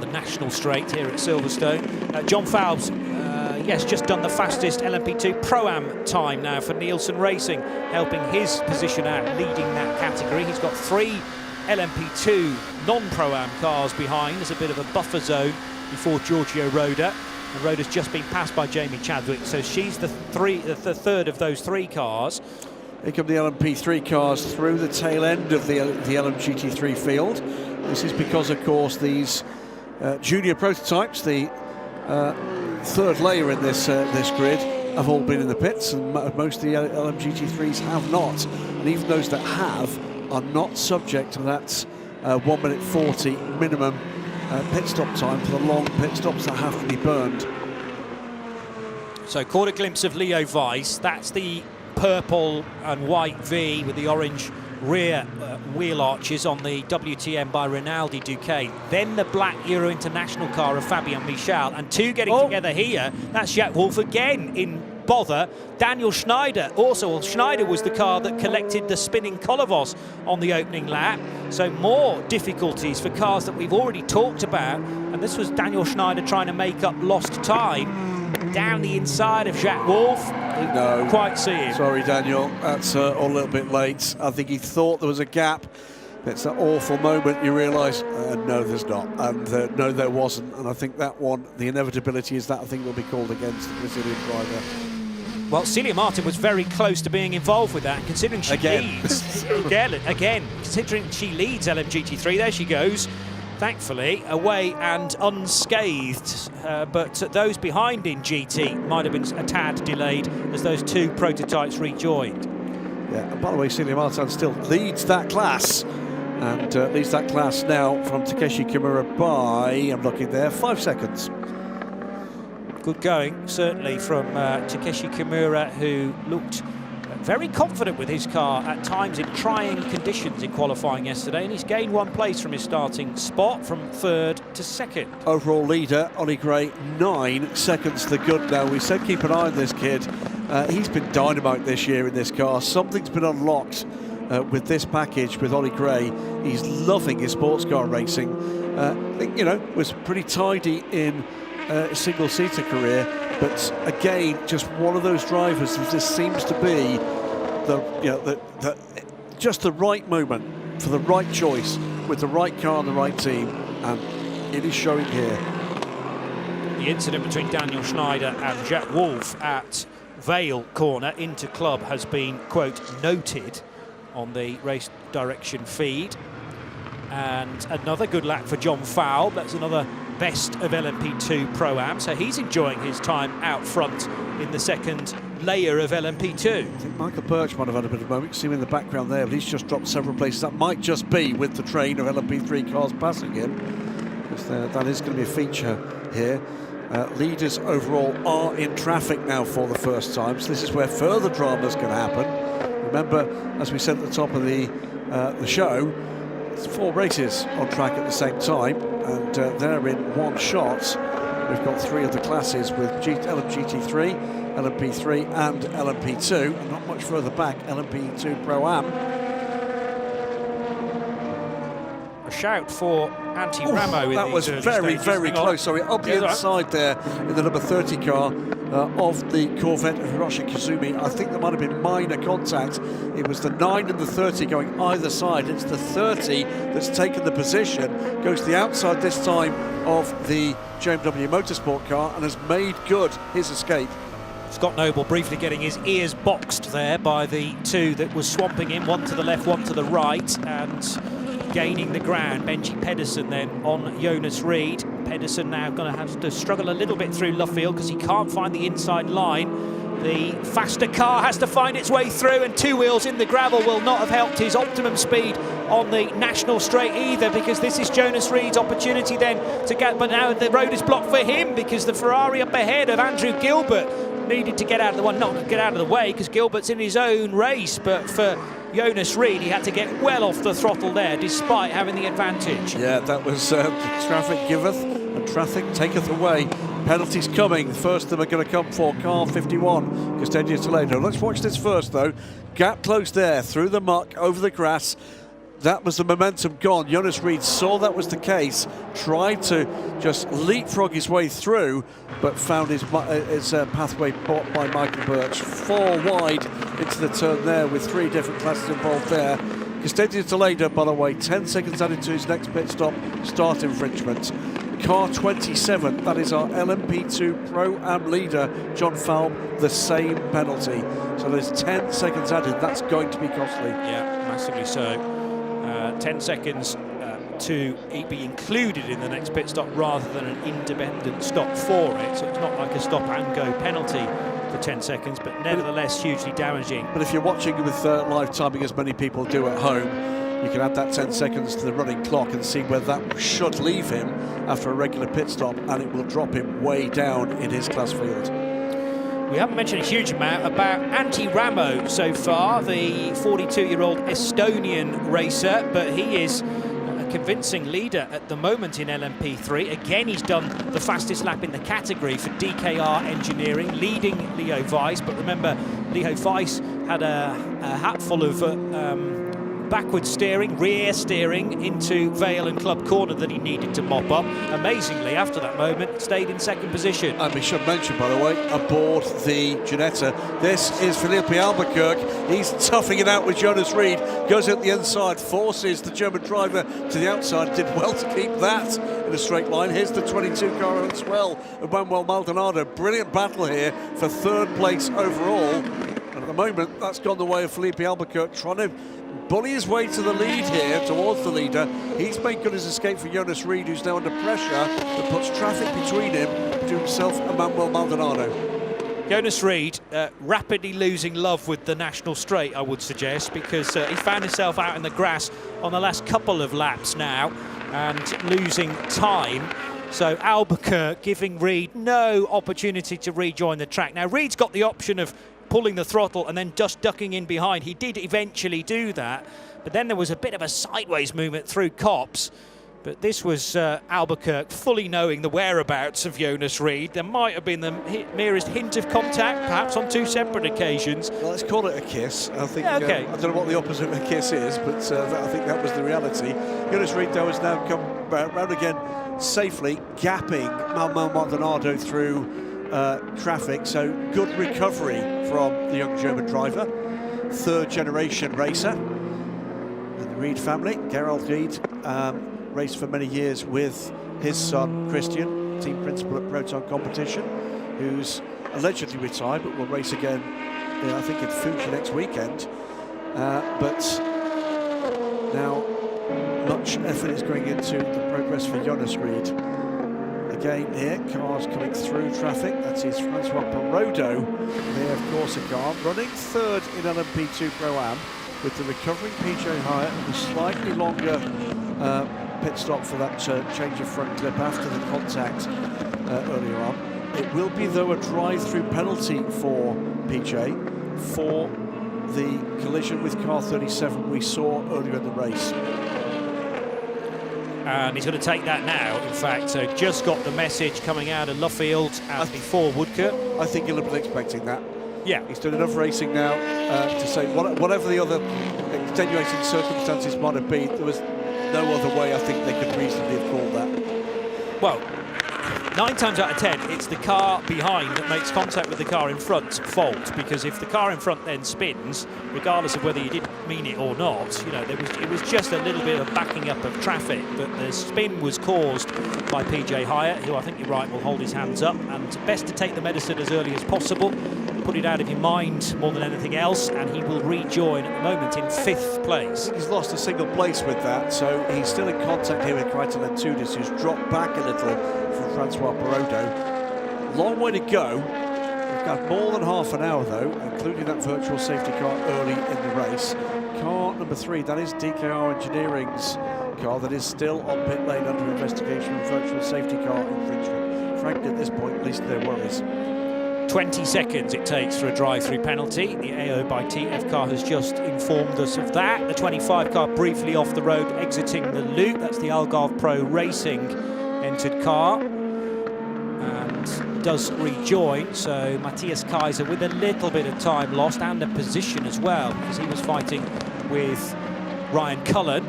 the national straight here at Silverstone. John Fowles, yes, just done the fastest LMP2 Pro-Am time now for Nielsen Racing, helping his position out, leading that category. He's got 3 LMP2 non-Pro-Am cars behind. There's a bit of a buffer zone before Giorgio Roda. And Roda's just been passed by Jamie Chadwick, so she's the third of those 3 cars. Here come the LMP3 cars through the tail end of the LMGT3 field. This is because, of course, these junior prototypes, the third layer in this grid, have all been in the pits, and most of the LMGT3s have not. And even those that have are not subject to that 1 minute 40 minimum pit stop time for the long pit stops that have to be burned. So caught a glimpse of Leo Weiss. That's the purple and white V with the orange rear wheel arches on the WTM by Rinaldi Duquet. Then the black Euro International car of Fabien Michel, and 2 getting together here. That's Jack Wolf again in bother. Daniel Schneider also. Well, Schneider was the car that collected the spinning Kolovos on the opening lap. So more difficulties for cars that we've already talked about. And this was Daniel Schneider trying to make up lost time down the inside of Jacques Wolf. No, quite see him. Sorry, Daniel, that's all a little bit late. I think he thought there was a gap. It's that awful moment you realise, no, there's not, and no, there wasn't. And I think that one, the inevitability is that I think will be called against the Brazilian driver. Well, Celia Martin was very close to being involved with that, considering she leads. Again, considering she leads LMGT3, there she goes. Thankfully, away and unscathed, but those behind in GT might have been a tad delayed as those 2 prototypes rejoined. Yeah, and by the way, Celia Martin still leads that class, and leads that class now from Takeshi Kimura by, I'm looking there, 5 seconds. Good going, certainly, from Takeshi Kimura, who looked very confident with his car at times in trying conditions in qualifying yesterday, and he's gained 1 place from his starting spot from 3rd to 2nd. Overall leader, Ollie Gray, 9 seconds to the good now. We said keep an eye on this kid. He's been dynamite this year in this car. Something's been unlocked with this package with Ollie Gray. He's loving his sports car racing. I think, you know, was pretty tidy in a single-seater career, but again, just one of those drivers that just seems to be just the right moment for the right choice with the right car and the right team, and it is showing here. The incident between Daniel Schneider and Jack Wolf at Vale Corner into Club has been, quote, noted on the race direction feed. And another good lap for John Fowle. That's another best of LMP2 Pro-Am, so he's enjoying his time out front in the 2nd layer of LMP2. I think Michael Birch might have had a bit of a moment. See him in the background there, but he's just dropped several places. That might just be with the train of LMP3 cars passing him, because that is going to be a feature here. Leaders overall are in traffic now for the first time, so this is where further dramas can happen. Remember, as we said at the top of the show, it's 4 races on track at the same time, and they're in one shot. We've got 3 of the classes with LMGT3, LMP3 and LMP2, and not much further back, LMP2 Pro-Am. A shout for anti-Ramo. That was very, very close. Sorry, up the inside there in the number 30 car of the Corvette of Hiroshi Kazumi. I think there might have been minor contact. It was the 9 and the 30 going either side. It's the 30 that's taken the position, goes to the outside this time of the JMW Motorsport car and has made good his escape. Scott Noble briefly getting his ears boxed there by the 2 that was swamping him, one to the left, one to the right, and gaining the ground. Benji Pedersen then on Jonas Reed. Pedersen now going to have to struggle a little bit through Luffield because he can't find the inside line. The faster car has to find its way through, and 2 wheels in the gravel will not have helped his optimum speed on the national straight either, because this is Jonas Reed's opportunity then to get, but now the road is blocked for him because the Ferrari up ahead of Andrew Gilbert needed to get out of the one, not get out of the way because Gilbert's in his own race, but for Jonas Reed, he had to get well off the throttle there despite having the advantage. Yeah, that was traffic giveth and traffic taketh away. Penalties coming. The first of them are going to come for car 51, Castaño Toledo. Let's watch this first though. Gap closed there, through the muck, over the grass. That was the momentum gone. Jonas Reed saw that was the case, tried to just leapfrog his way through, but found his pathway blocked by Michael Birch. 4 wide into the turn there with 3 different classes involved there. Castaño Toledo, by the way, 10 seconds added to his next pit stop, start infringement. Car 27, that is our LMP2 Pro-Am leader, John Falb, the same penalty. So there's 10 seconds added. That's going to be costly. Yeah, massively so. 10 seconds to be included in the next pit stop rather than an independent stop for it. So it's not like a stop and go penalty for 10 seconds, but nevertheless hugely damaging. But if you're watching with live timing, as many people do at home, you can add that 10 seconds to the running clock and see where that should leave him after a regular pit stop, and it will drop him way down in his class field. We haven't mentioned a huge amount about Antti Ramo so far, the 42-year-old Estonian racer, but he is a convincing leader at the moment in LMP3. Again, he's done the fastest lap in the category for DKR Engineering, leading Leo Weiss. But remember, Leo Weiss had a hatful of backward steering, rear steering into Vale and Club Corner that he needed to mop up. Amazingly, after that moment, stayed in second position. And we should mention, by the way, aboard the Ginetta, this is Felipe Albuquerque. He's toughing it out with Jonas Reed, goes out the inside, forces the German driver to the outside, did well to keep that in a straight line. Here's the 22 car as well of Manuel Maldonado. Brilliant battle here for 3rd place overall. And at the moment, that's gone the way of Felipe Albuquerque, trying to bully his way to the lead here, towards the leader. He's made good his escape for Jonas Reed, who's now under pressure, that puts traffic between him to himself and Manuel Maldonado. Jonas Reed rapidly losing love with the national straight, I would suggest, because he found himself out in the grass on the last couple of laps now and losing time. So Albuquerque giving Reed no opportunity to rejoin the track. Now Reed's got the option of pulling the throttle and then just ducking in behind. He did eventually do that, but then there was a bit of a sideways movement through Copse. But this was Albuquerque fully knowing the whereabouts of Jonas Reed. There might have been the merest hint of contact, perhaps on 2 separate occasions. Well, let's call it a kiss. I think. Yeah, okay. I don't know what the opposite of a kiss is, but I think that was the reality. Jonas Reed, though, has now come round again safely, gapping Manuel Maldonado through traffic, so good recovery from the young German driver, 3rd generation racer. And the Reed family, Gerald Reed, raced for many years with his son Christian, team principal at Proton Competition, who's allegedly retired but will race again, I think in Fuji next weekend. But now much effort is going into the progress for Jonas Reed. Again here, cars coming through traffic. That is Francois Perodo, there of course a car, running 3rd in LMP2 Pro-Am with the recovering PJ Hyatt and a slightly longer pit stop for that change of front clip after the contact earlier on. It will be, though, a drive-through penalty for PJ for the collision with car 37 we saw earlier in the race. And he's going to take that now, in fact. So just got the message coming out of Luffield and before Woodcourt. I think he'll have been expecting that. Yeah. He's done enough racing now to say whatever the other extenuating circumstances might have been, there was no other way I think they could reasonably have called that. Well, 9 times out of 10, it's the car behind that makes contact with the car in front's fault, because if the car in front then spins, regardless of whether you didn't mean it or not, you know, it was just a little bit of backing up of traffic, but the spin was caused by PJ Hyatt, who I think you're right will hold his hands up, and best to take the medicine as early as possible, put it out of your mind more than anything else, and he will rejoin at the moment in 5th place. He's lost a single place with that, so he's still in contact here with Crichton and Tudis, who's dropped back a little from Francois Perrodo. Long way to go. We've got more than half an hour, though, including that virtual safety car early in the race. Car number 3, that is DKR Engineering's car that is still on pit lane under investigation for virtual safety car infringement. Frankly, at this point, at least there worries. 20 seconds it takes for a drive-through penalty. The AO by TF car has just informed us of that. The 25 car briefly off the road, exiting the loop. That's the Algarve Pro Racing entered car. And does rejoin. So Matthias Kaiser with a little bit of time lost and a position as well, because he was fighting with Ryan Cullen.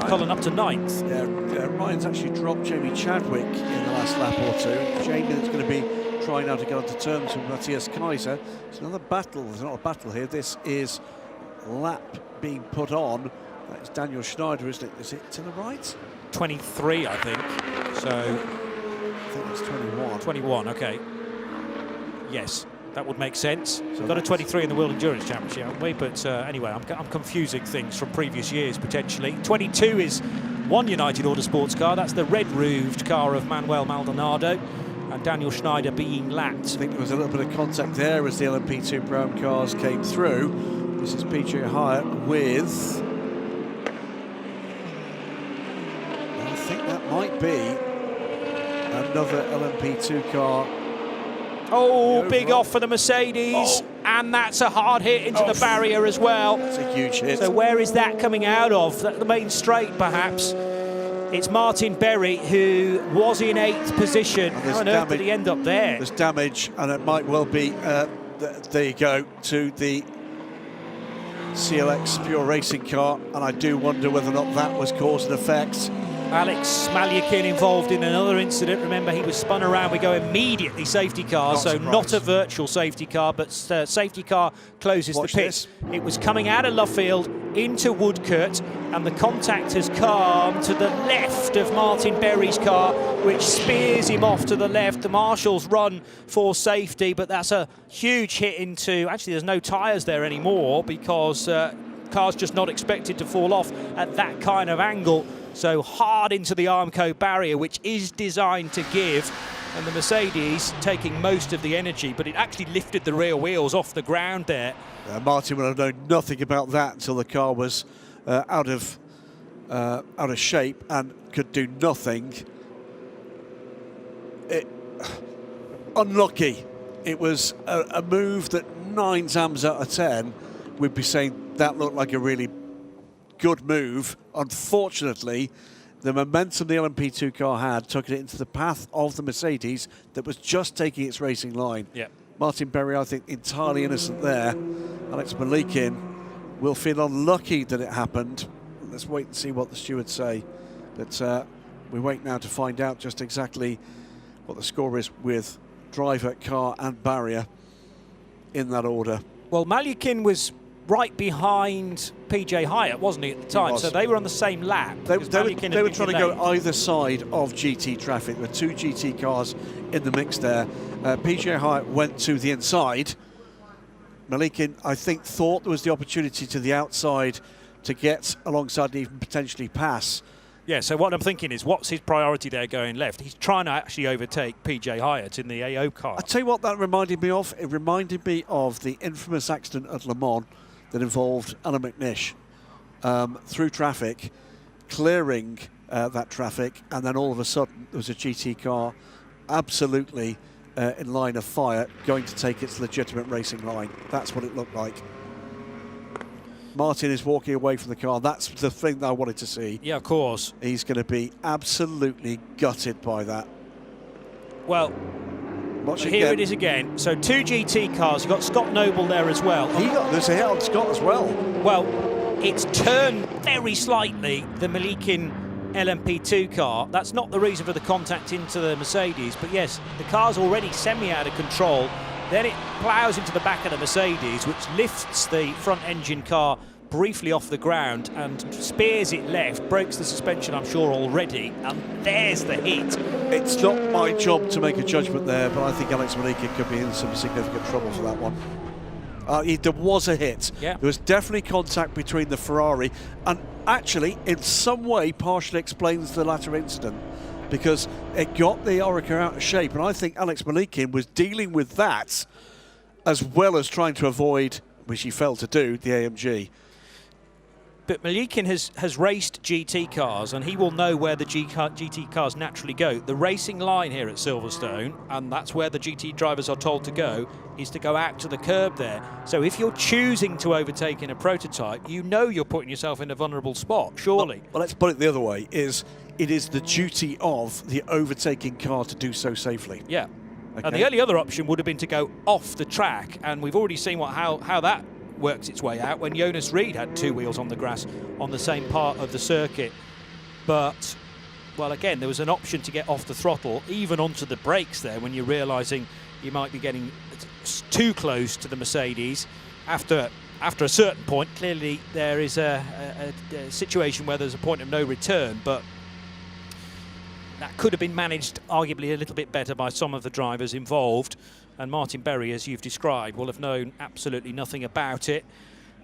Cullen up to 9th. Yeah, Ryan's actually dropped Jamie Chadwick in the last lap or two. Jamie that's going to be trying now to get onto terms with Matthias Kaiser. It's another battle. There's not a battle here. This is lap being put on. That's Daniel Schneider, isn't it? Is it to the right? 23, I think. So I think it's 21. 21, okay. Yes, that would make sense. So we've got a 23 in the World Endurance Championship, haven't we? But anyway, I'm confusing things from previous years, potentially. 22 is one United Autosports car. That's the red-roofed car of Manuel Maldonado. And Daniel Schneider being lapped. I think there was a little bit of contact there as the LMP2 Pro cars came through. This is PJ Hyatt with... I think that might be another LMP2 car. Oh, big off for the Mercedes. Oh. And that's a hard hit into the barrier as well. That's a huge hit. So where is that coming out of? The main straight, perhaps. It's Martin Berry, who was in 8th position. How on earth did he end up there? There's damage, and it might well be, there you go, to the CLX Pure Racing car, and I do wonder whether or not that was cause and effect. Alex Malyakin involved in another incident. Remember, he was spun around. We go immediately safety car, not a virtual safety car, but safety car closes the pit. It was coming out of Luffield into Woodcourt, and the contact has come to the left of Martin Berry's car, which spears him off to the left. The marshals run for safety, but that's a huge hit into... Actually, there's no tyres there anymore, because car's just not expected to fall off at that kind of angle. So hard into the Armco barrier, which is designed to give, and the Mercedes taking most of the energy, but it actually lifted the rear wheels off the ground there. Martin would have known nothing about that until the car was out of shape and could do nothing. Unlucky. It was a move that 9 times out of 10 we'd be saying that looked like a really good move. Unfortunately, the momentum the LMP2 car had took it into the path of the Mercedes that was just taking its racing line. Yeah. Martin Berry, I think, entirely innocent there. Alex Malyakin will feel unlucky that it happened. Let's wait and see what the stewards say. But we wait now to find out just exactly what the score is with driver, car and barrier in that order. Well, Malyakin was right behind PJ Hyatt, wasn't he, at the time? So they were on the same lap. They were trying to go either side of GT traffic. There were 2 GT cars in the mix there. PJ Hyatt went to the inside. Malyakin, I think, thought there was the opportunity to the outside to get alongside and even potentially pass. Yeah, so what I'm thinking is, what's his priority there going left? He's trying to actually overtake PJ Hyatt in the AO car. I'll tell you what that reminded me of. It reminded me of the infamous accident at Le Mans that involved Alan McNish through traffic, clearing that traffic, and then all of a sudden there was a GT car absolutely in line of fire, going to take its legitimate racing line. That's what it looked like. Martin is walking away from the car. That's the thing that I wanted to see. Yeah, of course. He's going to be absolutely gutted by that. Well, here it is again. So 2 GT cars. You've got Scott Noble there as well. There's a hit on Scott as well. Well, it's turned very slightly, the Malikin LMP2 car. That's not the reason for the contact into the Mercedes, but yes, the car's already semi out of control. Then it ploughs into the back of the Mercedes, which lifts the front engine car briefly off the ground and spears it left, breaks the suspension, I'm sure, already, and there's the hit. It's not my job to make a judgment there, but I think Alex Malikin could be in some significant trouble for that one. There was a hit. Yeah. There was definitely contact between the Ferrari, and actually, in some way, partially explains the latter incident, because it got the Oreca out of shape, and I think Alex Malikin was dealing with that as well as trying to avoid, which he failed to do, the AMG. But Malikin has raced GT cars, and he will know where the GT cars naturally go. The racing line here at Silverstone, and that's where the GT drivers are told to go, is to go out to the curb there. So if you're choosing to overtake in a prototype, you know you're putting yourself in a vulnerable spot, surely. Well, let's put it the other way, it is the duty of the overtaking car to do so safely. Yeah. Okay. And the only other option would have been to go off the track, and we've already seen how that works its way out when Jonas Reed had 2 wheels on the grass on the same part of the circuit. But, well, again, there was an option to get off the throttle, even onto the brakes there, when you're realising you might be getting too close to the Mercedes. After a certain point, clearly there is a situation where there's a point of no return, but that could have been managed arguably a little bit better by some of the drivers involved. And Martin Berry, as you've described, will have known absolutely nothing about it.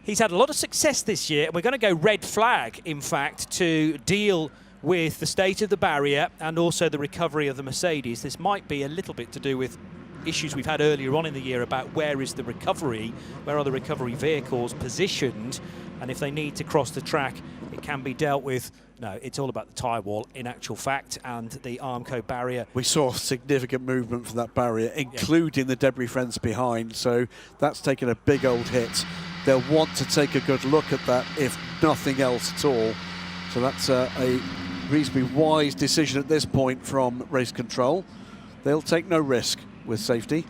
He's had a lot of success this year, and we're going to go red flag, in fact, to deal with the state of the barrier and also the recovery of the Mercedes. This might be a little bit to do with issues we've had earlier on in the year about where is the recovery, where are the recovery vehicles positioned, and if they need to cross the track, it can be dealt with. No, it's all about the tyre wall, in actual fact, and the Armco barrier. We saw significant movement from that barrier, including the debris fence behind, so that's taken a big old hit. They'll want to take a good look at that, if nothing else at all. So that's a reasonably wise decision at this point from race control. They'll take no risk with safety.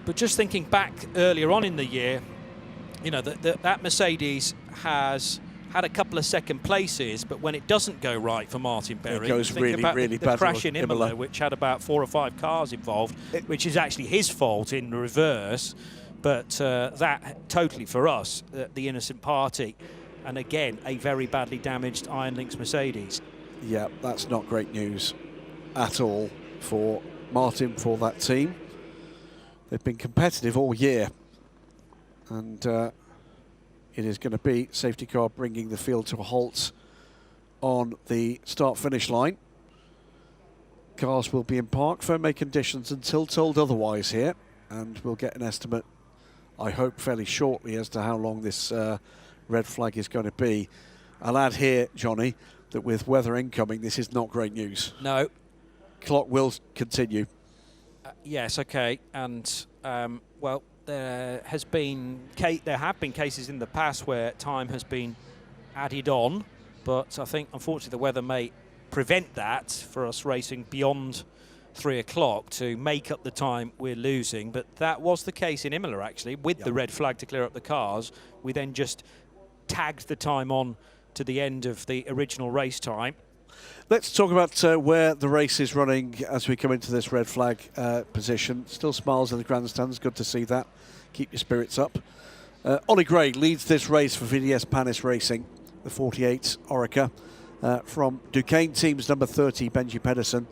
But just thinking back earlier on in the year, you know, that Mercedes has had a couple of second places, but when it doesn't go right for Martin Berry, it goes really the bad. crash in Imola, which had about 4 or 5 cars involved, which is actually his fault in reverse, but that totally for us, the innocent party, and again a very badly damaged Iron Lynx Mercedes. Yeah, that's not great news at all for Martin, for that team. They've been competitive all year, and it is going to be safety car bringing the field to a halt on the start-finish line. Cars will be in park firm conditions until told otherwise here, and we'll get an estimate, I hope, fairly shortly as to how long this red flag is going to be. I'll add here, Johnny, that with weather incoming, this is not great news. No. Clock will continue. Yes, okay, and well, there have been cases in the past where time has been added on, but I think unfortunately the weather may prevent that for us racing beyond 3 o'clock to make up the time we're losing. But that was the case in Imola, actually, with the red flag to clear up the cars. We then just tagged the time on to the end of the original race time. Let's talk about where the race is running as we come into this red flag position. Still smiles in the grandstands, good to see that. Keep your spirits up. Ollie Gray leads this race for VDS Panis Racing, the 48 Oreca. From Duquesne Teams number 30, Benji Pedersen.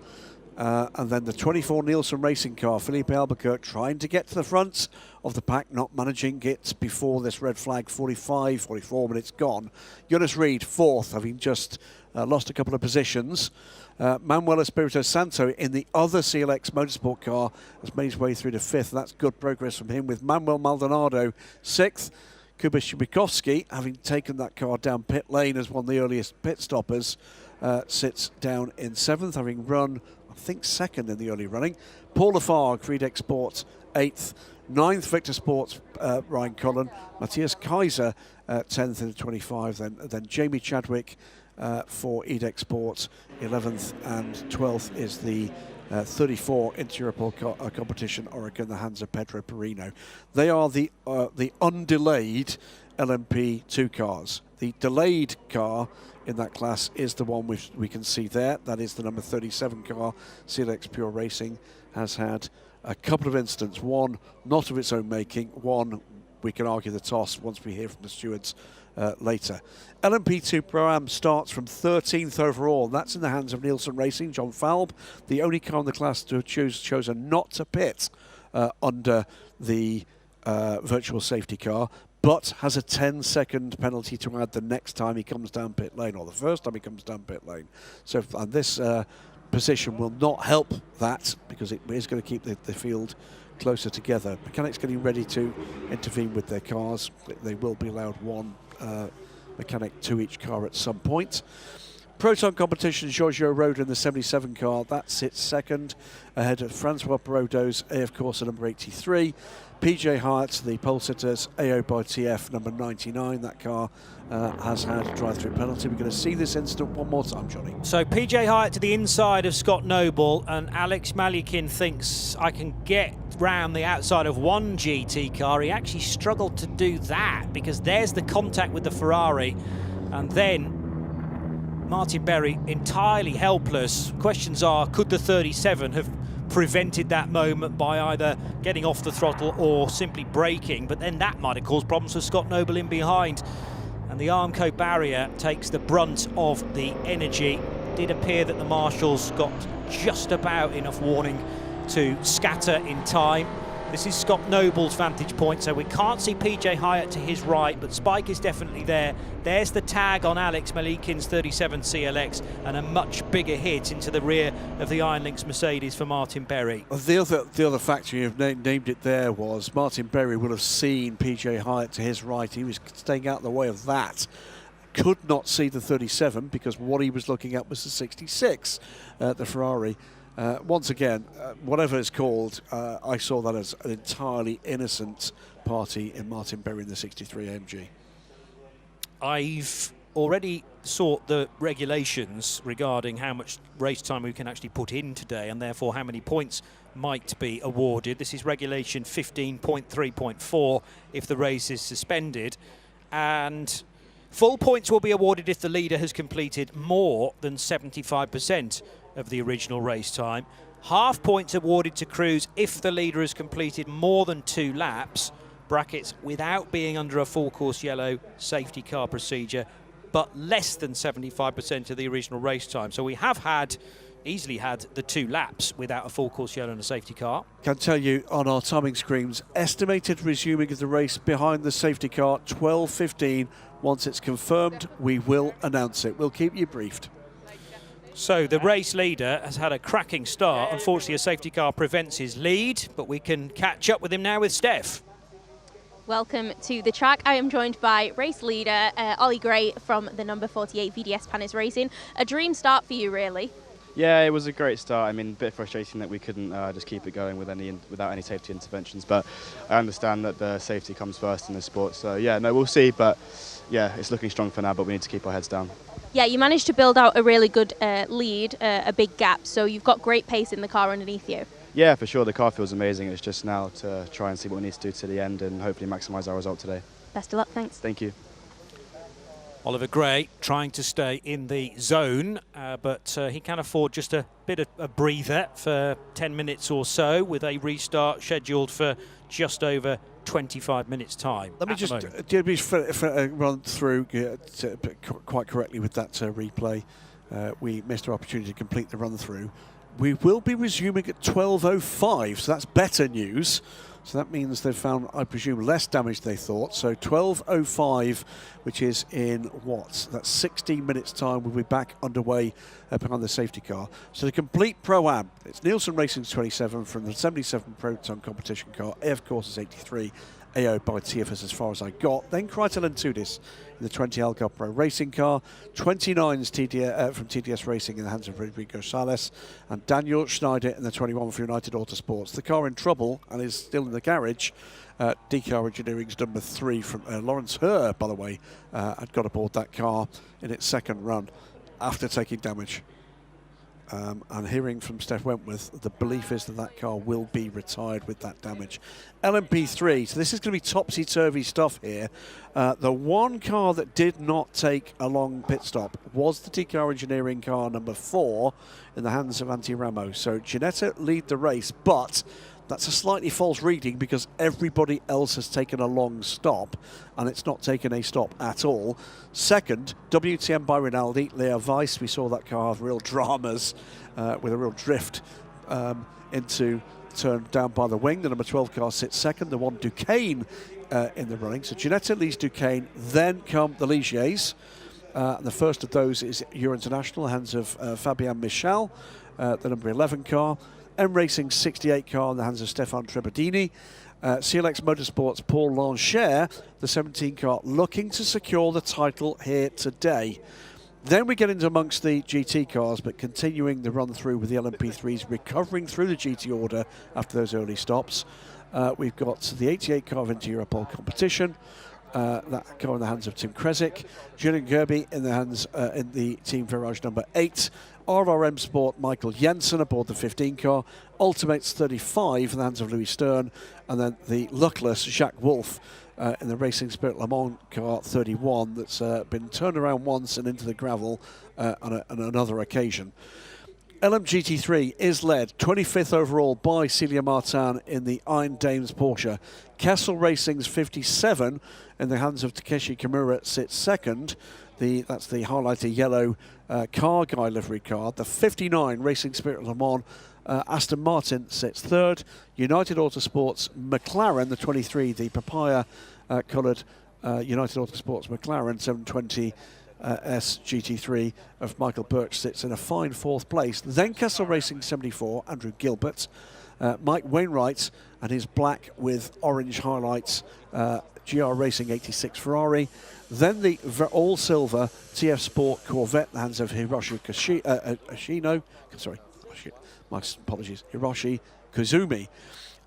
And then the 24 Nielsen racing car, Felipe Albuquerque, trying to get to the front of the pack, not managing it before this red flag, 44 minutes gone. Jonas Reed, 4th, having just lost a couple of positions. Manuel Espirito Santo in the other CLX Motorsport car has made his way through to 5th. That's good progress from him, with Manuel Maldonado 6th. Kuba Shubikowski, having taken that car down pit lane as one of the earliest pit stoppers, sits down in 7th, having run, I think second in the early running. Paul Lafargue, Friedek Sport, 8th. 9th, Victor Sports, Ryan Cullen. Matthias Kaiser, 10th in the 25. Then Jamie Chadwick for EDEC Sports, 11th, and 12th is the 34 Inter-European competition, Oregon, the hands of Pedro Perino. They are the undelayed LMP2 cars. The delayed car in that class is the one we can see there. That is the number 37 car. CLX Pure Racing has had a couple of incidents, one not of its own making, one we can argue the toss once we hear from the stewards later. LMP2 Pro-Am starts from 13th overall. That's in the hands of Nielsen Racing, John Falb, the only car in the class to have chosen not to pit under the virtual safety car, but has a 10-second penalty to add the next time he comes down pit lane, or the first time he comes down pit lane. So and this position will not help that, because it is going to keep the field closer together. Mechanics getting ready to intervene with their cars. They will be allowed one mechanic to each car at some point. Proton competition, Giorgio Roda in the 77 car, that sits second, ahead of Francois Perraudot's AF Corsa number 83. PJ Hyatt, the pole sitters, AO by TF number 99. That car has had a drive-through penalty. We're going to see this incident one more time, Johnny. So PJ Hyatt to the inside of Scott Noble, and Alex Malikin thinks I can get round the outside of one GT car. He actually struggled to do that, because there's the contact with the Ferrari, and then Martin Berry entirely helpless. Questions are, could the 37 have prevented that moment by either getting off the throttle or simply braking? But then that might have caused problems for Scott Noble in behind. And the Armco barrier takes the brunt of the energy. It did appear that the marshals got just about enough warning to scatter in time. This is Scott Noble's vantage point, so we can't see PJ Hyatt to his right, but Spike is definitely there. There's the tag on Alex Malikin's 37 CLX, and a much bigger hit into the rear of the Iron Lynx Mercedes for Martin Berry. The other factor, you've named it there, was Martin Berry will have seen PJ Hyatt to his right. He was staying out of the way of that. Could not see the 37, because what he was looking at was the 66, the Ferrari. Once again, whatever it's called, I saw that as an entirely innocent party in Martin Berry in the 63 AMG. I've already sought the regulations regarding how much race time we can actually put in today, and therefore how many points might be awarded. This is regulation 15.3.4 if the race is suspended, and full points will be awarded if the leader has completed more than 75% of the original race time. Half points awarded to crews if the leader has completed more than 2 laps, brackets, without being under a full course yellow safety car procedure, but less than 75% of the original race time. So we have easily had the 2 laps without a full course yellow and a safety car. Can tell you on our timing screens, estimated resuming of the race behind the safety car, 12:15. Once it's confirmed, we will announce it. We'll keep you briefed. So the race leader has had a cracking start. Unfortunately, a safety car prevents his lead, but we can catch up with him now with Steph. Welcome to the track. I am joined by race leader Ollie Gray from the number 48 VDS Panis Racing. A dream start for you, really. Yeah, it was a great start. I mean, a bit frustrating that we couldn't just keep it going without any safety interventions, but I understand that the safety comes first in the sport. So yeah, no, we'll see, but yeah, it's looking strong for now, but we need to keep our heads down. Yeah, you managed to build out a really good lead, a big gap, so you've got great pace in the car underneath you. Yeah, for sure, the car feels amazing. It's just now to try and see what we need to do to the end and hopefully maximise our result today. Best of luck, thanks. Thank you. Oliver Gray trying to stay in the zone, but he can afford just a bit of a breather for 10 minutes or so, with a restart scheduled for just over 25 minutes time. Let me just run through quite correctly with that replay. We missed our opportunity to complete the run through. We will be resuming at 12:05, so that's better news. So that means they've found, I presume, less damage than they thought. So 12:05, which is in what? That's 16 minutes time. We'll be back underway behind the safety car. So the complete Pro-Am, it's Nielsen Racing's 27 from the 77 Proton competition car, AF Corsa's 83, AO by TFS as far as I got. Then Krytel and Tudis in the 20L Cup Pro Racing car. 29s from TDS Racing in the hands of Rodrigo Sales. And Daniel Schneider in the 21 for United Autosports. The car in trouble and is still in the garage. DCAR Engineering's number 3 from Lawrence Herr, by the way, had got aboard that car in its second run after taking damage. And hearing from Steph Wentworth, the belief is that that car will be retired with that damage. LMP3, so this is going to be topsy-turvy stuff here. The one car that did not take a long pit stop was the DCAR Engineering car number 4 in the hands of Antti Ramo. So Ginetta lead the race, but that's a slightly false reading because everybody else has taken a long stop and it's not taken a stop at all. Second, WTM by Rinaldi, Leo Weiss. We saw that car have real dramas with a real drift into turn down by the wing. The number 12 car sits second. The one Duquesne in the running. So Ginetta leads Duquesne. Then come the Ligiers. The first of those is Euro International, hands of Fabien Michel, the number 11 car. M Racing 68 car in the hands of Stefan Trebadini. CLX Motorsports Paul Lancher, the 17 car, looking to secure the title here today. Then we get into amongst the GT cars, but continuing the run through with the LMP3s, recovering through the GT order after those early stops. We've got the 88 car of Inter-Europol competition. That car in the hands of Tim Kresick. Julian Gerby in the hands in the Team Virage number 8. RRM Sport Michael Jensen aboard the 15 car. Ultimates 35 in the hands of Louis Stern. And then the luckless Jacques Wolf in the Racing Spirit Le Mans car 31 that's been turned around once and into the gravel on another occasion. LMGT3 is led 25th overall by Celia Martin in the Iron Dames Porsche. Kessel Racing's 57 in the hands of Takeshi Kimura sits second. That's the highlighter yellow car guy livery car. The 59 Racing Spirit Le Mans Aston Martin sits third. United Autosports McLaren, the 23, the papaya coloured United Autosports McLaren 720 SGT3 of Michael Birch sits in a fine 4th place. Then Kessel Racing 74, Andrew Gilbert. Mike Wainwright and his black with orange highlights, GR Racing 86 Ferrari. Then the all-silver TF Sport Corvette in the hands of Hiroshi Ashino. Sorry, my apologies, Hiroshi Kazumi.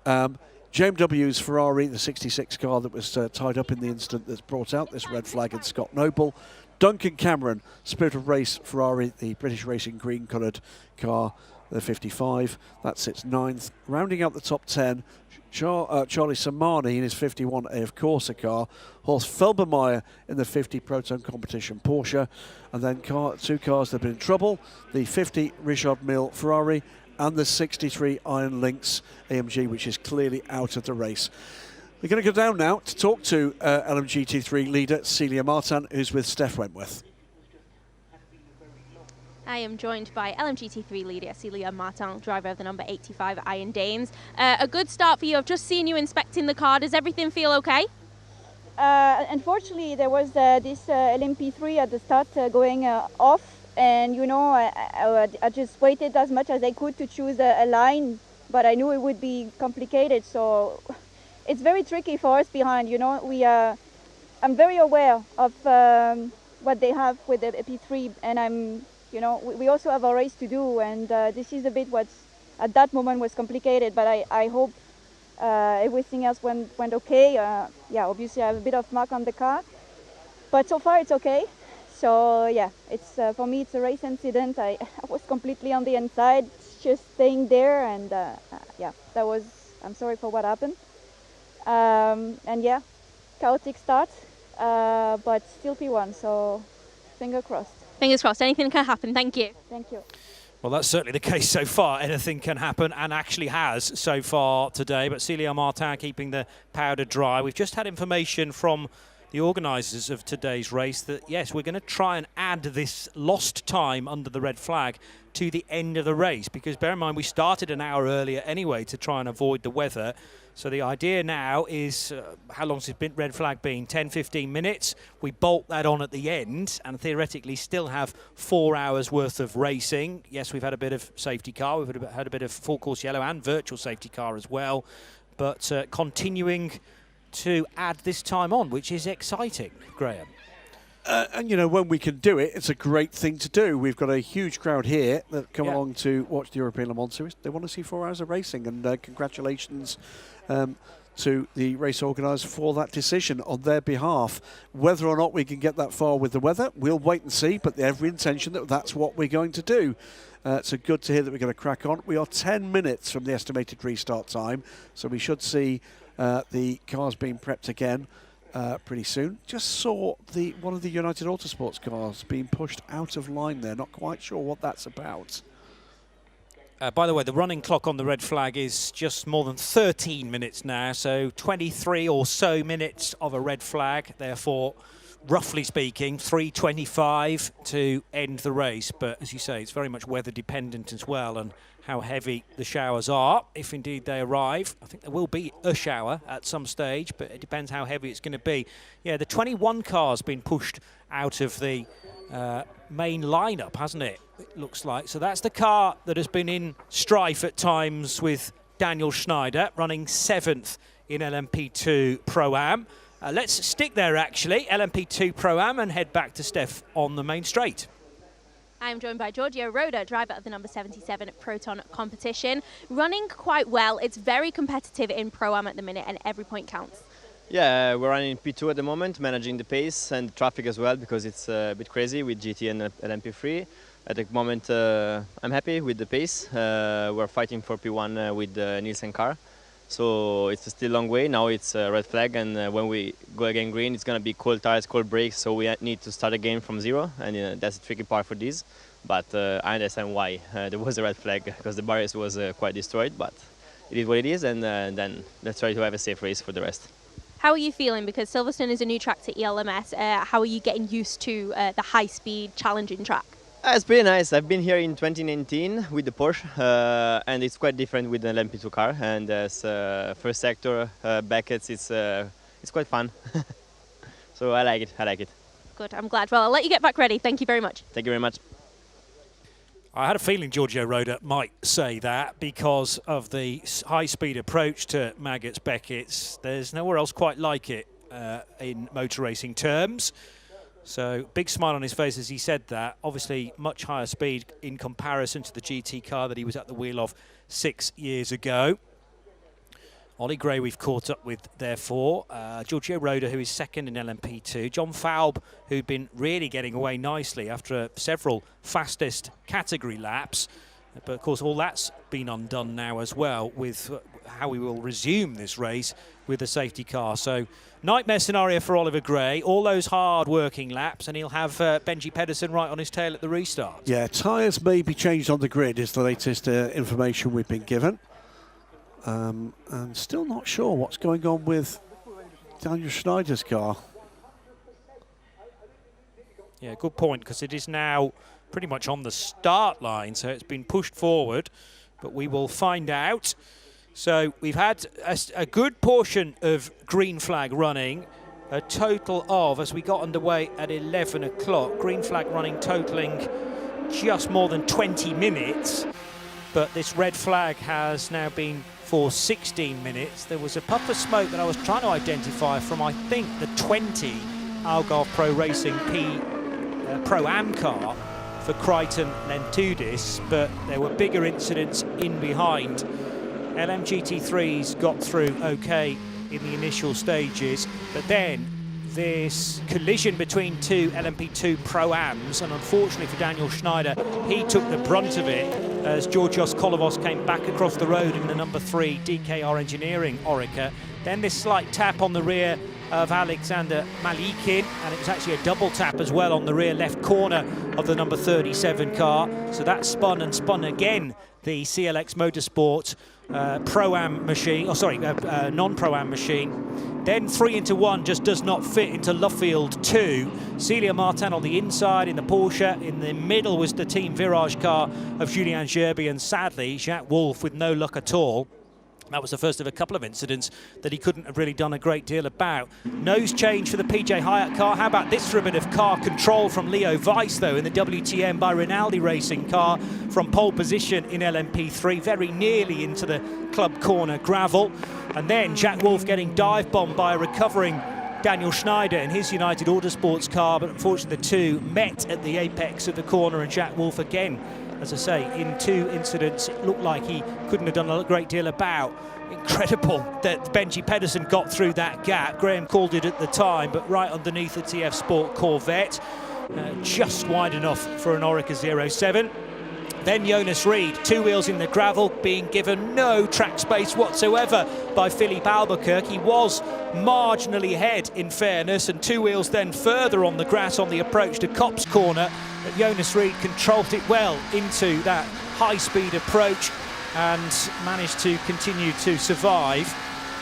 JMW's Ferrari, the 66 car that was tied up in the incident that's brought out this red flag, and Scott Noble. Duncan Cameron, Spirit of Race Ferrari, the British Racing green coloured car, the 55. That sits 9th. Rounding out the top 10, Charlie Samani in his 51 AF Corsa car. Horst Felbermeyer in the 50 Proton Competition Porsche. And then 2 cars that have been in trouble. The 50 Richard Mille Ferrari and the 63 Iron Lynx AMG, which is clearly out of the race. We're going to go down now to talk to LMGT3 leader Celia Martin, who's with Steph Wentworth. I am joined by LMGT3 leader Celia Martin, driver of the number 85 Iron Dames. A good start for you. I've just seen you inspecting the car. Does everything feel okay? Unfortunately, there was this LMP3 at the start going off, and you know, I just waited as much as I could to choose a line, but I knew it would be complicated, so it's very tricky for us behind. You know, I'm very aware of what they have with the P3, and you know, we also have a race to do, and this is a bit what's at that moment was complicated, but I hope everything else went okay. Yeah, obviously I have a bit of mark on the car, but so far it's okay. So yeah, it's for me it's a race incident. I was completely on the inside, just staying there, and yeah, I'm sorry for what happened. And yeah, chaotic start, but still P1, so finger crossed. Fingers crossed, anything can happen. Thank you. Thank you. Well, that's certainly the case so far. Anything can happen, and actually has so far today. But Celia Martin keeping the powder dry. We've just had information from the organisers of today's race that, yes, we're going to try and add this lost time under the red flag to the end of the race, because bear in mind we started an hour earlier anyway to try and avoid the weather. So the idea now is, how long has this red flag been? 10-15 minutes. We bolt that on at the end and theoretically still have 4 hours worth of racing. Yes, we've had a bit of safety car. We've had a bit of full course yellow and virtual safety car as well. But continuing to add this time on, which is exciting, Graham. And, you know, when we can do it, it's a great thing to do. We've got a huge crowd here that come along to watch the European Le Mans Series. They want to see 4 hours of racing, and congratulations to the race organisers for that decision on their behalf. Whether or not we can get that far with the weather, we'll wait and see, but every intention that that's what we're going to do. So good to hear that we're going to crack on. We are 10 minutes from the estimated restart time, so we should see the cars being prepped again pretty soon. Just saw one of the United Autosports cars being pushed out of line there. Not quite sure what that's about. By the way, the running clock on the red flag is just more than 13 minutes now, so 23 or so minutes of a red flag. Therefore, roughly speaking, 3:25 to end the race. But as you say, it's very much weather dependent as well, and how heavy the showers are, if indeed they arrive. I think there will be a shower at some stage, but it depends how heavy it's going to be. Yeah, the 21 car's been pushed out of the main lineup, hasn't it? It looks like. So that's the car that has been in strife at times with Daniel Schneider, running 7th in LMP2 Pro-Am. Let's stick there, actually, LMP2 Pro-Am, and head back to Steph on the main straight. I'm joined by Giorgio Roda, driver of the number 77 Proton competition. Running quite well. It's very competitive in Pro-Am at the minute, and every point counts. Yeah, we're running P2 at the moment, managing the pace and traffic as well, because it's a bit crazy with GT and LMP3. At the moment, I'm happy with the pace. We're fighting for P1 with the Nielsen car. So it's still a long way. Now it's a red flag, and when we go again green, it's going to be cold tires, cold brakes, so we need to start again from zero, and that's the tricky part for this. But I understand why there was a red flag, because the barriers was quite destroyed, but it is what it is, and then let's try to have a safe race for the rest. How are you feeling? Because Silverstone is a new track to ELMS. How are you getting used to the high-speed, challenging track? It's pretty nice. I've been here in 2019 with the Porsche, and it's quite different with the LMP2 car. And as first sector, Beckett's, it's quite fun. So I like it. I like it. Good. I'm glad. Well, I'll let you get back ready. Thank you very much. Thank you very much. I had a feeling Giorgio Roda might say that because of the high-speed approach to Maggots Beckett's. There's nowhere else quite like it in motor racing terms. So big smile on his face as he said that. Obviously much higher speed in comparison to the GT car that he was at the wheel of 6 years ago. Ollie Gray we've caught up with, therefore. Giorgio Roda, who is second in LMP2. John Falb, who'd been really getting away nicely after several fastest category laps. But, of course, all that's been undone now as well with how we will resume this race with the safety car. So, nightmare scenario for Oliver Gray. All those hard-working laps, and he'll have Benji Pedersen right on his tail at the restart. Yeah, tyres may be changed on the grid is the latest information we've been given. And still not sure what's going on with Daniel Schneider's car. Yeah, good point, because it is now pretty much on the start line, so it's been pushed forward, but we will find out. So we've had a good portion of green flag running, a total of, as we got underway at 11 o'clock, green flag running totaling just more than 20 minutes, but this red flag has now been for 16 minutes. There was a puff of smoke that I was trying to identify from, I think, the 20 Algarve Pro Racing Pro-Am car for Crichton Lentudis, but there were bigger incidents in behind. LMGT3s got through okay in the initial stages, but then this collision between two LMP2 Pro-Ams, and unfortunately for Daniel Schneider, he took the brunt of it as Georgios Kolovos came back across the road in the number 3 DKR Engineering Orica. Then this slight tap on the rear of Alexander Malikin, and it was actually a double tap as well on the rear left corner of the number 37 car. So that spun and spun again the CLX Motorsport Pro-Am machine, non-Pro-Am machine. Then 3 into 1 just does not fit into Luffield 2. Celia Martin on the inside in the Porsche. In the middle was the Team Virage car of Julien Gerby, and sadly Jacques Wolf with no luck at all That was the first of a couple of incidents that he couldn't have really done a great deal about. Nose change for the PJ Hyatt car. How about this for a bit of car control from Leo Weiss, though, in the WTM by Rinaldi Racing car from pole position in LMP3, very nearly into the club corner gravel. And then Jack Wolf getting dive bombed by a recovering Daniel Schneider in his United Autosports car, but unfortunately the two met at the apex of the corner, and Jack Wolf again, as I say, in two incidents, it looked like he couldn't have done a great deal about. Incredible that Benji Pedersen got through that gap. Graham called it at the time, but right underneath the TF Sport Corvette, just wide enough for an Oreca 07. Then Jonas Reed, two wheels in the gravel, being given no track space whatsoever by Philippe Albuquerque. He was marginally ahead, in fairness, and two wheels then further on the grass on the approach to Copse Corner. But Jonas Reed controlled it well into that high-speed approach and managed to continue to survive.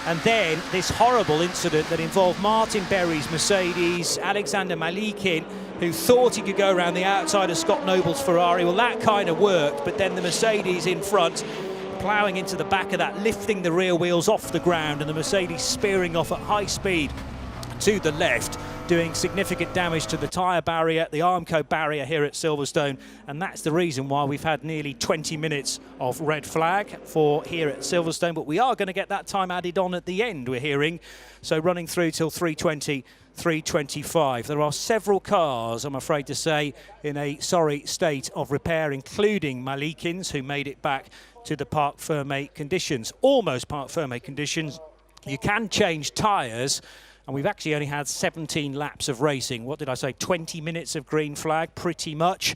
And then this horrible incident that involved Martin Berry's Mercedes, Alexander Malikin, who thought he could go around the outside of Scott Noble's Ferrari. Well, that kind of worked, but then the Mercedes in front, ploughing into the back of that, lifting the rear wheels off the ground, and the Mercedes spearing off at high speed to the left, doing significant damage to the tyre barrier, the Armco barrier here at Silverstone, and that's the reason why we've had nearly 20 minutes of red flag for here at Silverstone, but we are going to get that time added on at the end, we're hearing, so running through till 3:20, 3:25. There are several cars, I'm afraid to say, in a sorry state of repair, including Malikin's, who made it back to the Parc Fermé conditions, almost Parc Fermé conditions. You can change tyres, and we've actually only had 17 laps of racing. What did I say? 20 minutes of green flag, pretty much.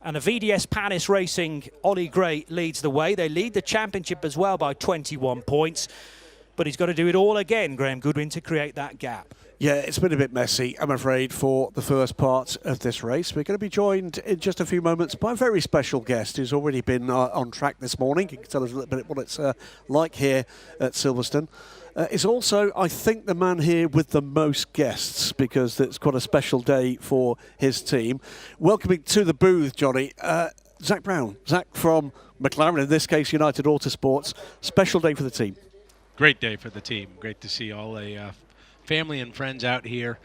And a VDS Panis Racing, Ollie Gray leads the way. They lead the championship as well by 21 points. But he's got to do it all again, Graham Goodwin, to create that gap. Yeah, it's been a bit messy, I'm afraid, for the first part of this race. We're going to be joined in just a few moments by a very special guest who's already been on track this morning. He can tell us a little bit what it's like here at Silverstone. Is also, I think, the man here with the most guests, because it's quite a special day for his team. Welcoming to the booth, Johnny, Zach Brown. Zach from McLaren, in this case United Autosports. Special day for the team. Great day for the team. Great to see all the family and friends out here.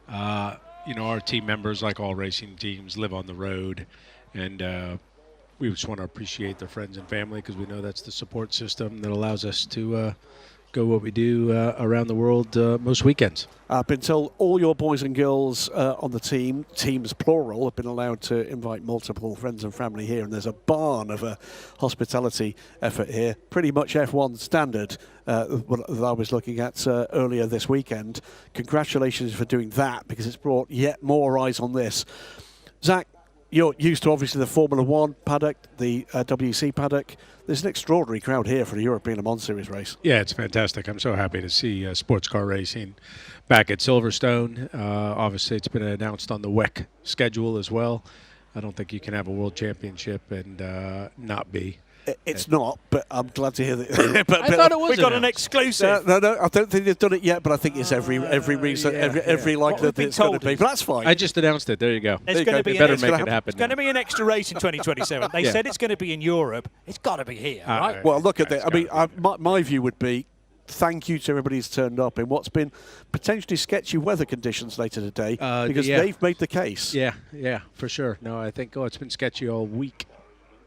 You know, our team members, like all racing teams, live on the road, and we just want to appreciate their friends and family, because we know that's the support system that allows us to go what we do around the world most weekends. I've been told all your boys and girls on the team, teams plural, have been allowed to invite multiple friends and family here, and there's a barn of a hospitality effort here. Pretty much F1 standard that I was looking at earlier this weekend. Congratulations for doing that, because it's brought yet more eyes on this. Zach, you're used to obviously the Formula One paddock, the WEC paddock. There's an extraordinary crowd here for the European Le Mans Series race. Yeah, it's fantastic. I'm so happy to see sports car racing back at Silverstone. Obviously, it's been announced on the WEC schedule as well. I don't think you can have a world championship and not be. It's not, but I'm glad to hear that. I thought it was. We got an exclusive. No, I don't think they've done it yet, but I think it's every reason, every likelihood that it's going to be. But that's fine. I just announced it. There you go. There's going to be better make it happen. It's going to be an extra race in 2027. They said it's going to be in Europe. It's got to be here, right? Well, look at that. I mean, my view would be, thank you to everybody who's turned up in what's been potentially sketchy weather conditions later today, because they've made the case. Yeah, for sure. No, I think it's been sketchy all week.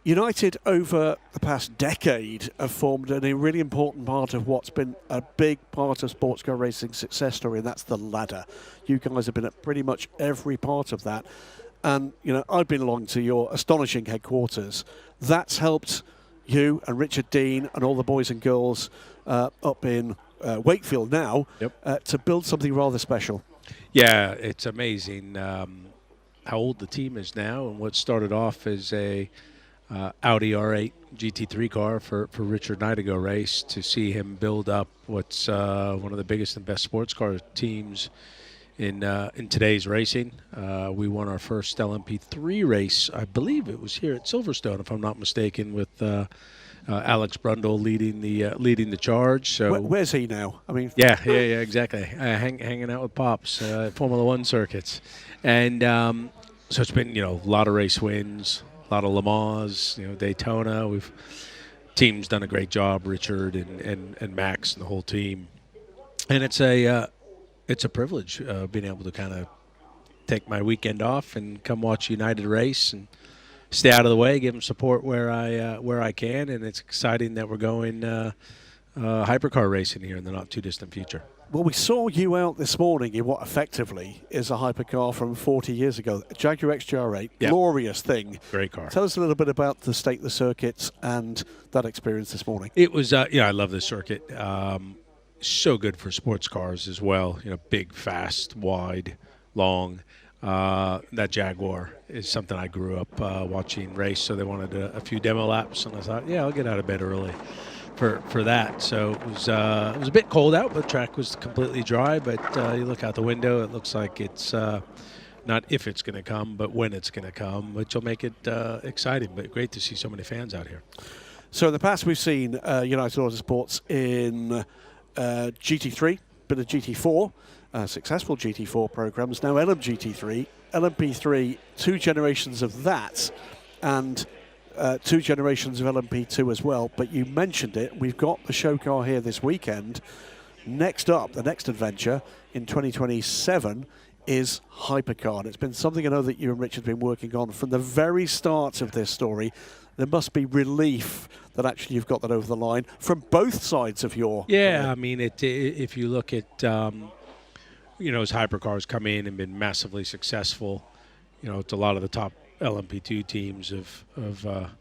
United, over the past decade, have formed a really important part of what's been a big part of sports car racing success story, and that's the ladder. You guys have been at pretty much every part of that. And, you know, I've been along to your astonishing headquarters. That's helped you and Richard Dean and all the boys and girls up in Wakefield now to build something rather special. Yeah, it's amazing how old the team is now, and what started off as a Audi R8 GT3 car for Richard and I to go race, to see him build up what's one of the biggest and best sports car teams in today's racing. We won our first LMP3 race, I believe it was here at Silverstone, if I'm not mistaken, with Alex Brundle leading the charge. So where's he now? I mean, yeah, exactly. Hanging out with Pops, Formula One circuits, and so it's been a lot of race wins. A lot of Le Mans, Daytona. We've team's done a great job, Richard and Max and the whole team. And it's a privilege being able to kind of take my weekend off and come watch United race and stay out of the way, give them support where I can. And it's exciting that we're going hypercar racing here in the not too distant future. Well, we saw you out this morning in what effectively is a hypercar from 40 years ago, Jaguar XJR8, glorious thing. Great car. Tell us a little bit about the state of the circuits and that experience this morning. It was, I love this circuit. So good for sports cars as well. Big, fast, wide, long. That Jaguar is something I grew up watching race, so they wanted a few demo laps, and I thought, I'll get out of bed early for that. So it was a bit cold out, but the track was completely dry. But you look out the window, it looks like it's not if it's going to come, but when it's going to come, which will make it exciting. But great to see so many fans out here. So in the past, we've seen United Autosports in GT3, bit of GT4, successful GT4 programs. Now LMGT3, LMP3, 2 generations of that, and 2 generations of LMP2 as well. But you mentioned it, we've got the show car here this weekend. Next up, the next adventure in 2027 is hypercar. And it's been something I know that you and Richard have been working on from the very start of this story. There must be relief that actually you've got that over the line from both sides of your... Yeah, I mean, if you look at, as hypercars come in and been massively successful, it's a lot of the top LMP2 teams have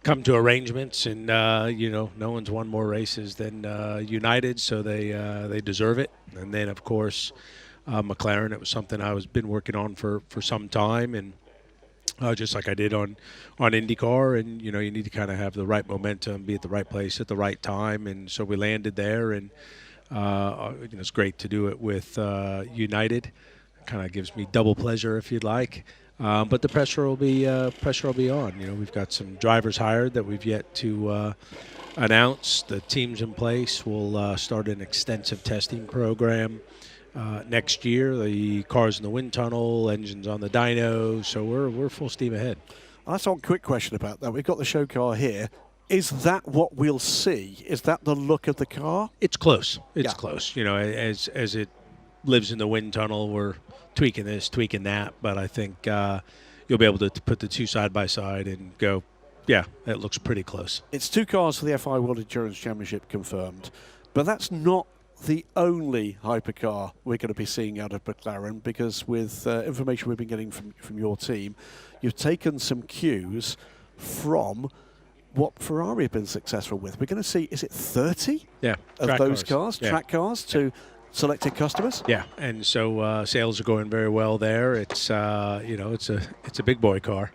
come to arrangements, and, no one's won more races than United, so they deserve it. And then, of course, McLaren, it was something I was been working on for some time, and just like I did on IndyCar, and you need to kind of have the right momentum, be at the right place at the right time, and so we landed there, and it's great to do it with United. Kind of gives me double pleasure, if you'd like, but the pressure will be on. We've got some drivers hired that we've yet to announce. The team's in place. We'll start an extensive testing program next year. The car's in the wind tunnel, engines on the dyno, so we're full steam ahead. That's one quick question about that. We've got the show car here. Is that what we'll see? Is that the look of the car? It's close. It's close. As it lives in the wind tunnel, we're tweaking this, tweaking that, but I think you'll be able to put the two side by side and go, it looks pretty close. It's 2 cars for the FIA World Endurance Championship confirmed, but that's not the only hypercar we're going to be seeing out of McLaren, because with information we've been getting from your team, you've taken some cues from what Ferrari have been successful with. We're going to see, is it 30 of those cars, track cars, to selected customers? Yeah, and so sales are going very well there. It's it's a big boy car,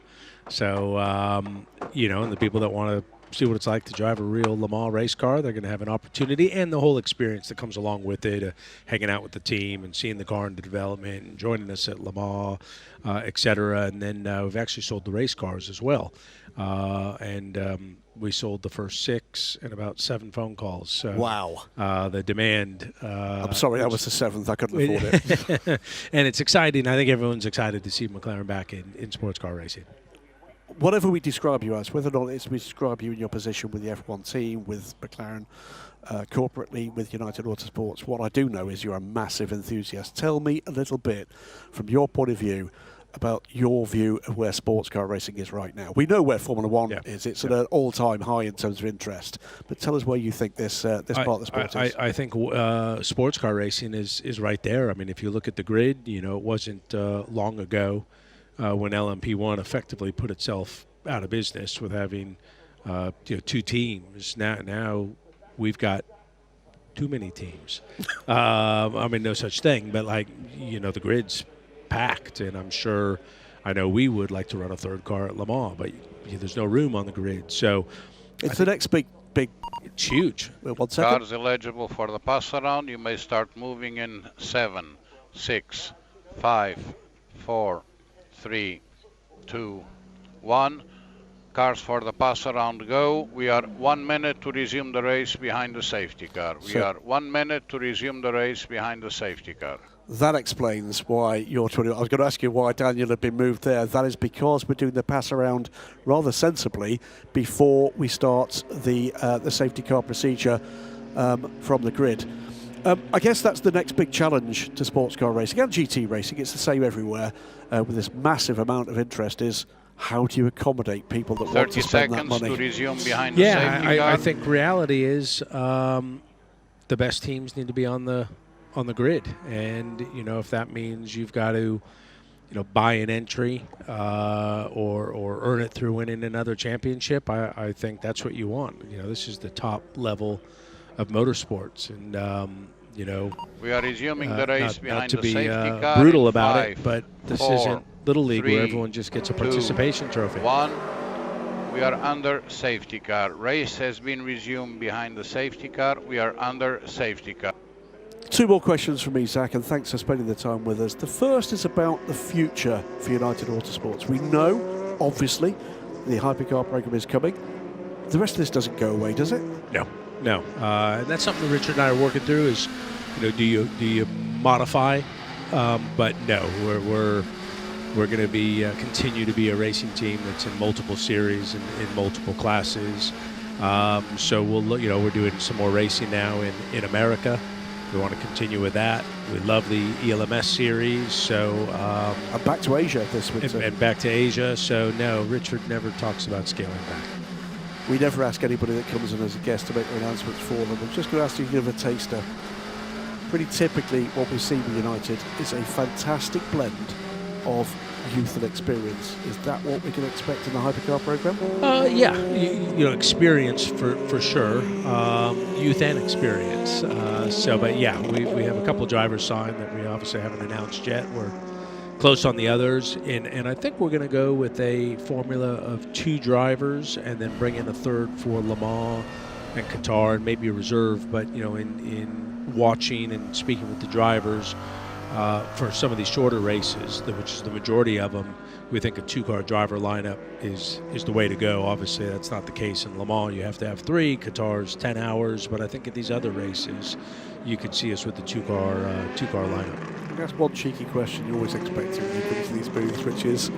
so and the people that want to see what it's like to drive a real Le Mans race car, they're going to have an opportunity, and the whole experience that comes along with it, hanging out with the team and seeing the car in the development and joining us at Le Mans, etc. And then we've actually sold the race cars as well, and we sold the first 6 and about 7 phone calls. So, wow. The demand. I'm sorry, that was the 7th. I couldn't afford it. And it's exciting. I think everyone's excited to see McLaren back in sports car racing. Whatever we describe you as, whether or not it's we describe you in your position with the F1 team, with McLaren, corporately with United Autosports, what I do know is you're a massive enthusiast. Tell me a little bit from your point of view about your view of where sports car racing is right now. We know where Formula One is. It's at an all-time high in terms of interest. But tell us where you think this part of the sport is. I think sports car racing is right there. I mean, if you look at the grid, it wasn't long ago when LMP1 effectively put itself out of business with having 2 teams. Now we've got too many teams. I mean, no such thing, but the grid's packed, and I know we would like to run a 3rd car at Le Mans, but there's no room on the grid. So it's the next big. It's huge. Well, 1 second. Cars eligible for the pass around. You may start moving in 7, 6, 5, 4, 3, 2, 1. Cars for the pass around go. We are 1 minute to resume the race behind the safety car. We are 1 minute to resume the race behind the safety car. That explains why you're 20. I was going to ask you why Daniel had been moved there. That is because we're doing the pass around rather sensibly before we start the safety car procedure from the grid. I guess that's the next big challenge to sports car racing and GT racing. It's the same everywhere with this massive amount of interest. Is how do you accommodate people that want to spend that money? 30 seconds to resume behind the safety car. I think reality is the best teams need to be on the grid, and if that means you've got to buy an entry or earn it through winning another championship, I think that's what you want. This is the top level of motorsports, and we are resuming the race behind the safety car. Brutal about 5, it, but this 4, isn't Little League 3, where everyone just gets a participation 2, trophy. 1. We are under safety car. Race has been resumed behind the safety car. We are under safety car. 2 more questions from me, Zach, and thanks for spending the time with us. The first is about the future for United Autosports. We know, obviously, the hypercar program is coming. The rest of this doesn't go away, does it? No, and that's something that Richard and I are working through. Is do you modify? But no, we're going to be continue to be a racing team that's in multiple series and in multiple classes. So we're doing some more racing now in America. We want to continue with that. We love the ELMS series, so and back to Asia this winter. And back to Asia. So no, Richard never talks about scaling back. We never ask anybody that comes in as a guest to make their announcements for them. I'm just going to ask you to give a taster. Pretty typically, what we see with United is a fantastic blend of youth and experience. Is that what we can expect in the hypercar program? Yeah, experience for sure, youth and experience. But yeah, we have a couple of drivers signed that we obviously haven't announced yet. We're close on the others, and I think we're going to go with a formula of 2 drivers and then bring in a third for Le Mans and Qatar and maybe a reserve. But in watching and speaking with the drivers for some of these shorter races, which is the majority of them, we think a 2-car driver lineup is the way to go. Obviously, that's not the case in Le Mans. You have to have 3. Qatar's 10 hours, but I think at these other races, you could see us with the 2-car lineup. That's one cheeky question you always expect when you come to these booths, which is,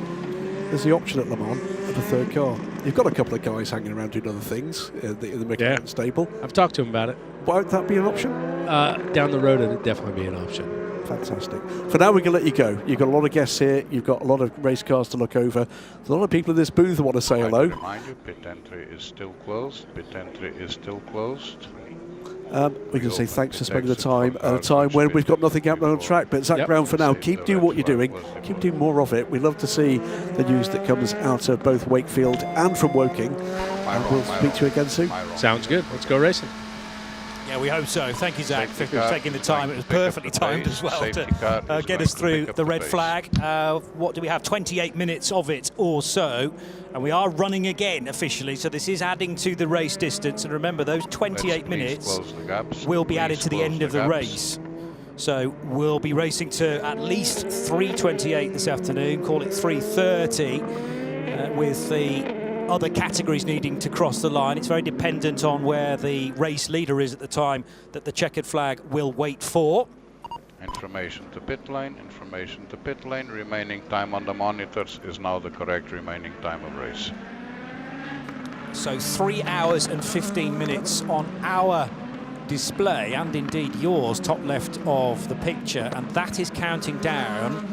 there's the option at Le Mans of a 3rd car. You've got a couple of guys hanging around doing other things in the McLaren stable. I've talked to him about it. Won't that be an option? Down the road, it'd definitely be an option. Fantastic. For now, we can let you go. You've got a lot of guests here. You've got a lot of race cars to look over. There's a lot of people in this booth who want to say hello. Remind you, pit entry is still closed. Pit entry is still closed. We can say thanks for spending the time at a time when we've got nothing happening on track. But Zach Brown, for now, keep doing what you're doing. Keep doing more of it. We love to see the news that comes out of both Wakefield and from Woking. And we'll speak to you again soon. Sounds good. Let's go racing. Yeah, we hope so. Thank you, Zach, for taking the time. It was perfectly timed as well to get us through the red flag. What do we have? 28 minutes of it or so. And we are running again officially, so this is adding to the race distance. And remember, those 28 minutes will be added to the end of the race. So we'll be racing to at least 3:28 this afternoon, call it 3:30, with the other categories needing to cross the line. It's very dependent on where the race leader is at the time that the checkered flag will wait for. Information to pit lane, information to pit lane. Remaining time on the monitors is now the correct remaining time of race. So 3 hours and 15 minutes on our display, and indeed yours, top left of the picture, and that is counting down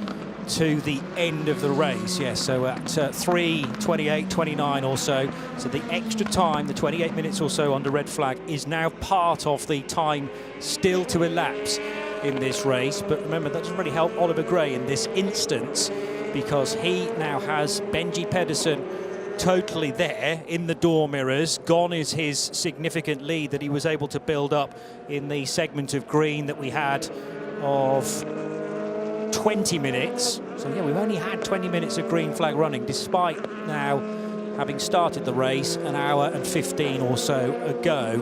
to the end of the race. Yes, so at 3:28, 29 or so. So the extra time, the 28 minutes or so under red flag, is now part of the time still to elapse in this race. But remember, that doesn't really help Oliver Gray in this instance, because he now has Benji Pedersen totally there in the door mirrors. Gone is his significant lead that he was able to build up in the segment of green that we had of 20 minutes. So yeah, we've only had 20 minutes of green flag running, despite now having started the race an hour and 15 or so ago.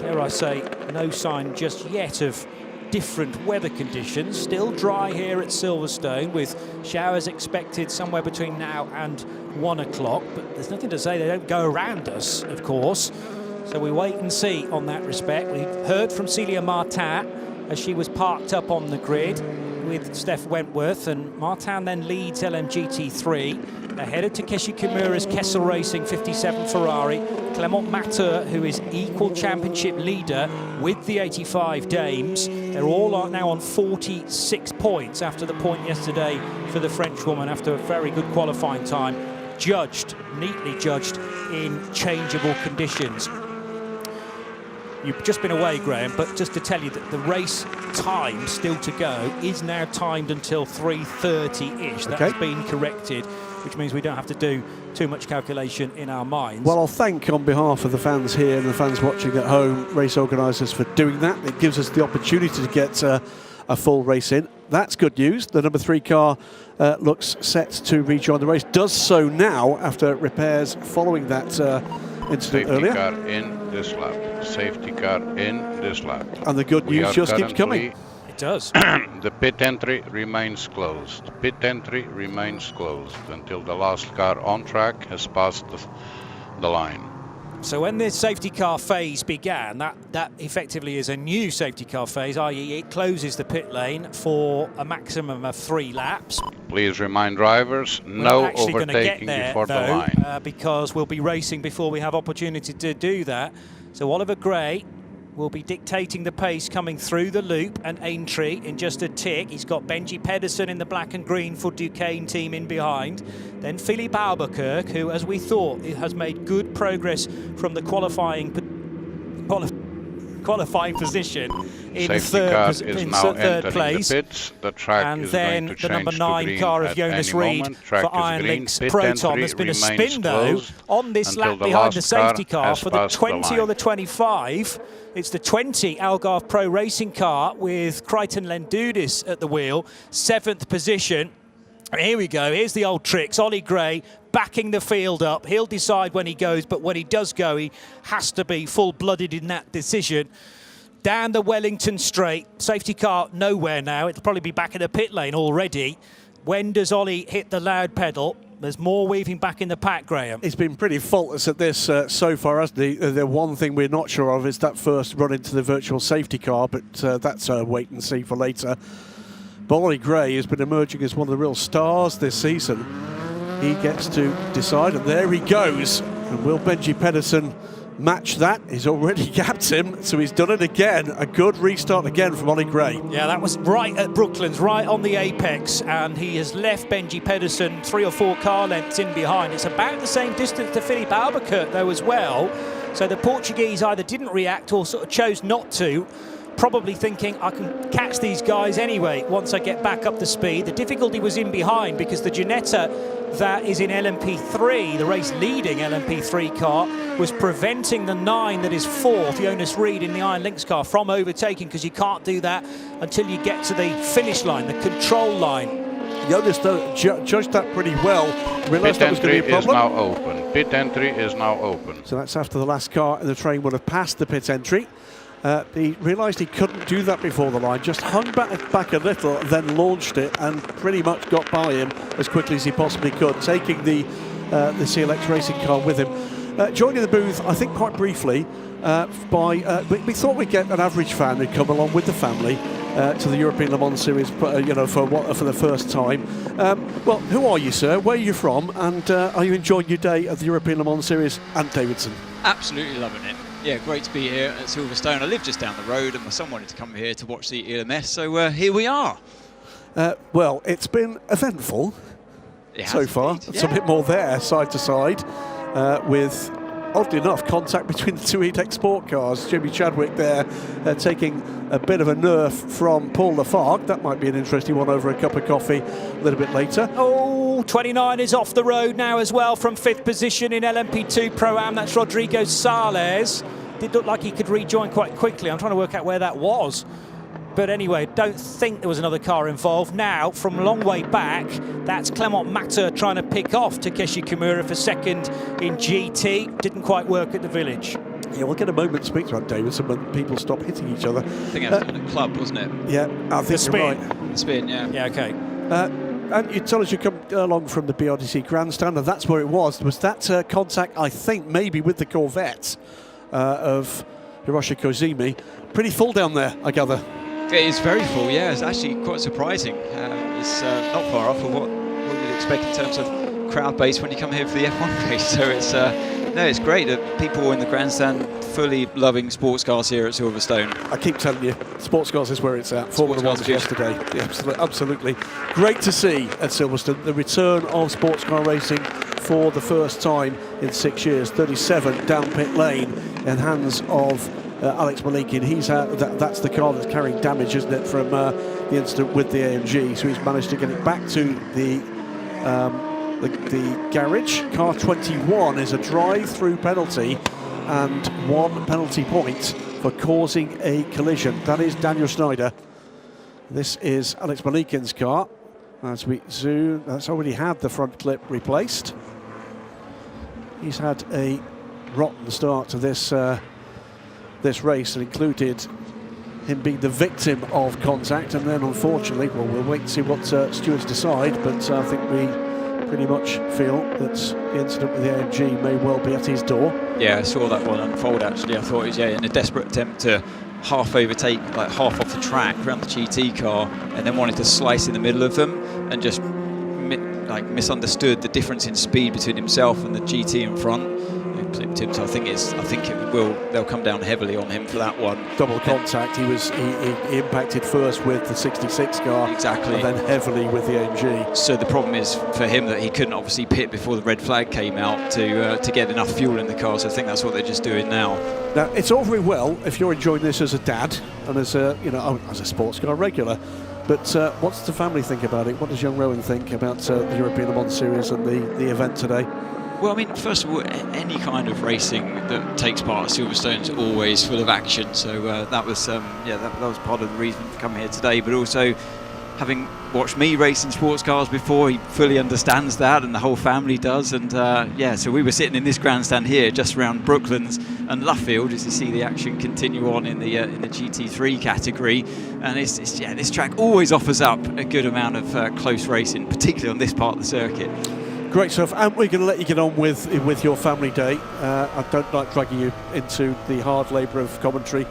Dare I say, no sign just yet of different weather conditions. Still dry here at Silverstone, with showers expected somewhere between now and 1 o'clock, but there's nothing to say they don't go around us, of course. So we wait and see on that respect. We've heard from Celia Martin as she was parked up on the grid. with Steph Wentworth, and Martin then leads LMGT3. Ahead of Takeshi Kimura's Kessel Racing 57 Ferrari. Clement Matter, who is equal championship leader with the 85 Dames. They're all now on 46 points after the point yesterday for the Frenchwoman after a very good qualifying time. Neatly judged in changeable conditions. You've just been away, Graham, but just to tell you that the race time still to go is now timed until 3:30-ish. That has been corrected, which means we don't have to do too much calculation in our minds. Well, I'll thank on behalf of the fans here and the fans watching at home, race organisers, for doing that. It gives us the opportunity to get a full race in. That's good news. The number 3 car looks set to rejoin the race. Does so now after repairs following that incident earlier. Safety car in this lap. Safety car in this lap. And the good news just keeps coming. It does. The pit entry remains closed. Pit entry remains closed until the last car on track has passed the line. So when the safety car phase began, that effectively is a new safety car phase, i.e. it closes the pit lane for a maximum of 3 laps. Please remind drivers, no overtaking before the line. Because we'll be racing before we have opportunity to do that. So Oliver Gray will be dictating the pace coming through the loop and Aintree in just a tick. He's got Benji Pedersen in the black and green for Duquesne team in behind. Then Philippe Albuquerque, who, as we thought, has made good progress from the qualifying position in the third place. The pits. The track and is then going to the number change 9 to car green of Jonas Reed for Iron Links Proton. There's been a spin though on this lap behind the safety car for the 20 or the 25. It's the 20 Algarve Pro Racing car with Crichton Lendudis at the wheel, 7th position. And here we go, here's the old tricks. Ollie Gray backing the field up. He'll decide when he goes, but when he does go, he has to be full-blooded in that decision. Down the Wellington straight, safety car nowhere now. It'll probably be back in the pit lane already. When does Ollie hit the loud pedal? There's more weaving back in the pack, Graham. He's been pretty faultless at this so far, hasn't he? The one thing we're not sure of is that first run into the virtual safety car, but that's a wait and see for later. Ollie Gray has been emerging as one of the real stars this season. He gets to decide, and there he goes. And will Benji Pedersen match that? He's already gapped him, so he's done it again. A good restart again from Ollie Gray. Yeah, that was right at Brooklands, right on the apex, and he has left Benji Pedersen 3 or 4 car lengths in behind. It's about the same distance to Philippe Albuquerque, though, as well. So the Portuguese either didn't react or sort of chose not to, probably thinking, I can catch these guys anyway once I get back up to speed. The difficulty was in behind because the Ginetta that is in LMP3, the race-leading LMP3 car, was preventing the 9 that is 4th, Jonas Reed in the Iron Links car, from overtaking, because you can't do that until you get to the finish line, the control line. Jonas judged that pretty well. Realised that was going to be a problem. Pit entry is now open. Pit entry is now open. So that's after the last car in the train would have passed the pit entry. He realised he couldn't do that before the line, just hung back a little, then launched it and pretty much got by him as quickly as he possibly could, taking the CLX racing car with him. Joining the booth, I think quite briefly, we thought we'd get an average fan who'd come along with the family to the European Le Mans Series, for the first time. Well, who are you, sir? Where are you from? And are you enjoying your day at the European Le Mans Series and Davidson? Absolutely loving it. Yeah, great to be here at Silverstone. I live just down the road and my son wanted to come here to watch the ELMS, so here we are. Well, it's been eventful so far. Indeed. It's a bit more there, side to side, with, oddly enough, contact between the 2 E-Tech Sport cars. Jimmy Chadwick there taking a bit of a nerf from Paul Lafargue. That might be an interesting one over a cup of coffee a little bit later. Oh, 29 is off the road now as well from 5th position in LMP2 Pro-Am. That's Rodrigo Sales. Did look like he could rejoin quite quickly. I'm trying to work out where that was. But anyway, don't think there was another car involved. Now, from a long way back, that's Clement Matter trying to pick off Takeshi Kimura for 2nd in GT. Didn't quite work at the village. Yeah, we'll get a moment to speak about Davidson when people stop hitting each other. I think that was in the club, wasn't it? Yeah, I think you're right. The spin, yeah. Yeah, okay. And you tell us you come along from the BRDC Grandstand, and that's where it was. Was that contact, I think, maybe with the Corvette of Hiroshi Kozimi? Pretty full down there, I gather. It is very full, yeah. It's actually quite surprising. It's not far off of what you'd expect in terms of crowd base when you come here for the F1 race. So it's no, it's great that people in the grandstand fully loving sports cars here at Silverstone. I keep telling you, sports cars is where it's at. Formula One was yesterday. Yeah, absolutely. Great to see at Silverstone the return of sports car racing for the first time in 6 years. 37 down pit lane in hands of Alex Malikin. That's the car that's carrying damage, isn't it, from the incident with the AMG. So he's managed to get it back to the garage. Car 21 is a drive-through penalty and 1 penalty point for causing a collision. That is Daniel Schneider. This is Alex Malikin's car. As we zoom, that's already had the front clip replaced. He's had a rotten start to this race, that included him being the victim of contact, and then unfortunately, well, we'll wait and see what stewards decide, but I think we pretty much feel that the incident with the AMG may well be at his door. Yeah, I saw that one unfold actually. I thought it was in a desperate attempt to half overtake, like half off the track around the GT car, and then wanted to slice in the middle of them and just misunderstood the difference in speed between himself and the GT in front. Clipped him, so I think they'll come down heavily on him for that one. Double contact. He impacted first with the 66 car, exactly, and then heavily with the AMG. So the problem is for him that he couldn't obviously pit before the red flag came out to get enough fuel in the car. So I think that's what they're just doing now. Now it's all very well if you're enjoying this as a dad and as a as a sports car regular, but what's the family think about it? What does young Rowan think about the European Le Mans Series and the event today? Well, I mean, first of all, any kind of racing that takes part at Silverstone is always full of action. So that was that was part of the reason for coming here today. But also, having watched me race in sports cars before, he fully understands that, and the whole family does. And so we were sitting in this grandstand here, just around Brooklands and Luffield, as you see the action continue on in the GT3 category. And this track always offers up a good amount of close racing, particularly on this part of the circuit. Great stuff, and we're going to let you get on with your family day. I don't like dragging you into the hard labour of commentary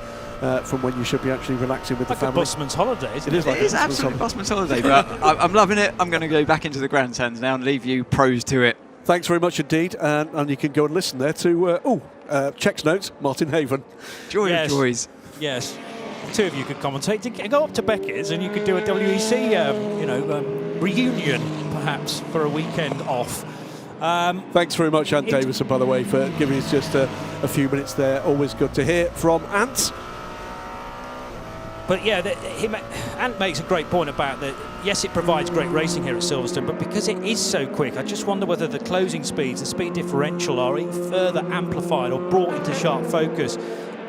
from when you should be actually relaxing with like the family. Like a busman's holiday, isn't it? It is absolutely busman's holiday, but I'm loving it. I'm going to go back into the grandstands now and leave you pros to it. Thanks very much indeed, and you can go and listen there to Check's notes, Martin Haven. Joy of joys. Yes. The two of you could commentate. Go up to Beckett's and you could do a WEC, reunion, perhaps, for a weekend off. Thanks very much, Ant Davison, by the way, for giving us just a few minutes there. Always good to hear from Ant. But yeah, Ant makes a great point about that. Yes, it provides great racing here at Silverstone, but because it is so quick, I just wonder whether the closing speeds, the speed differential, are even further amplified or brought into sharp focus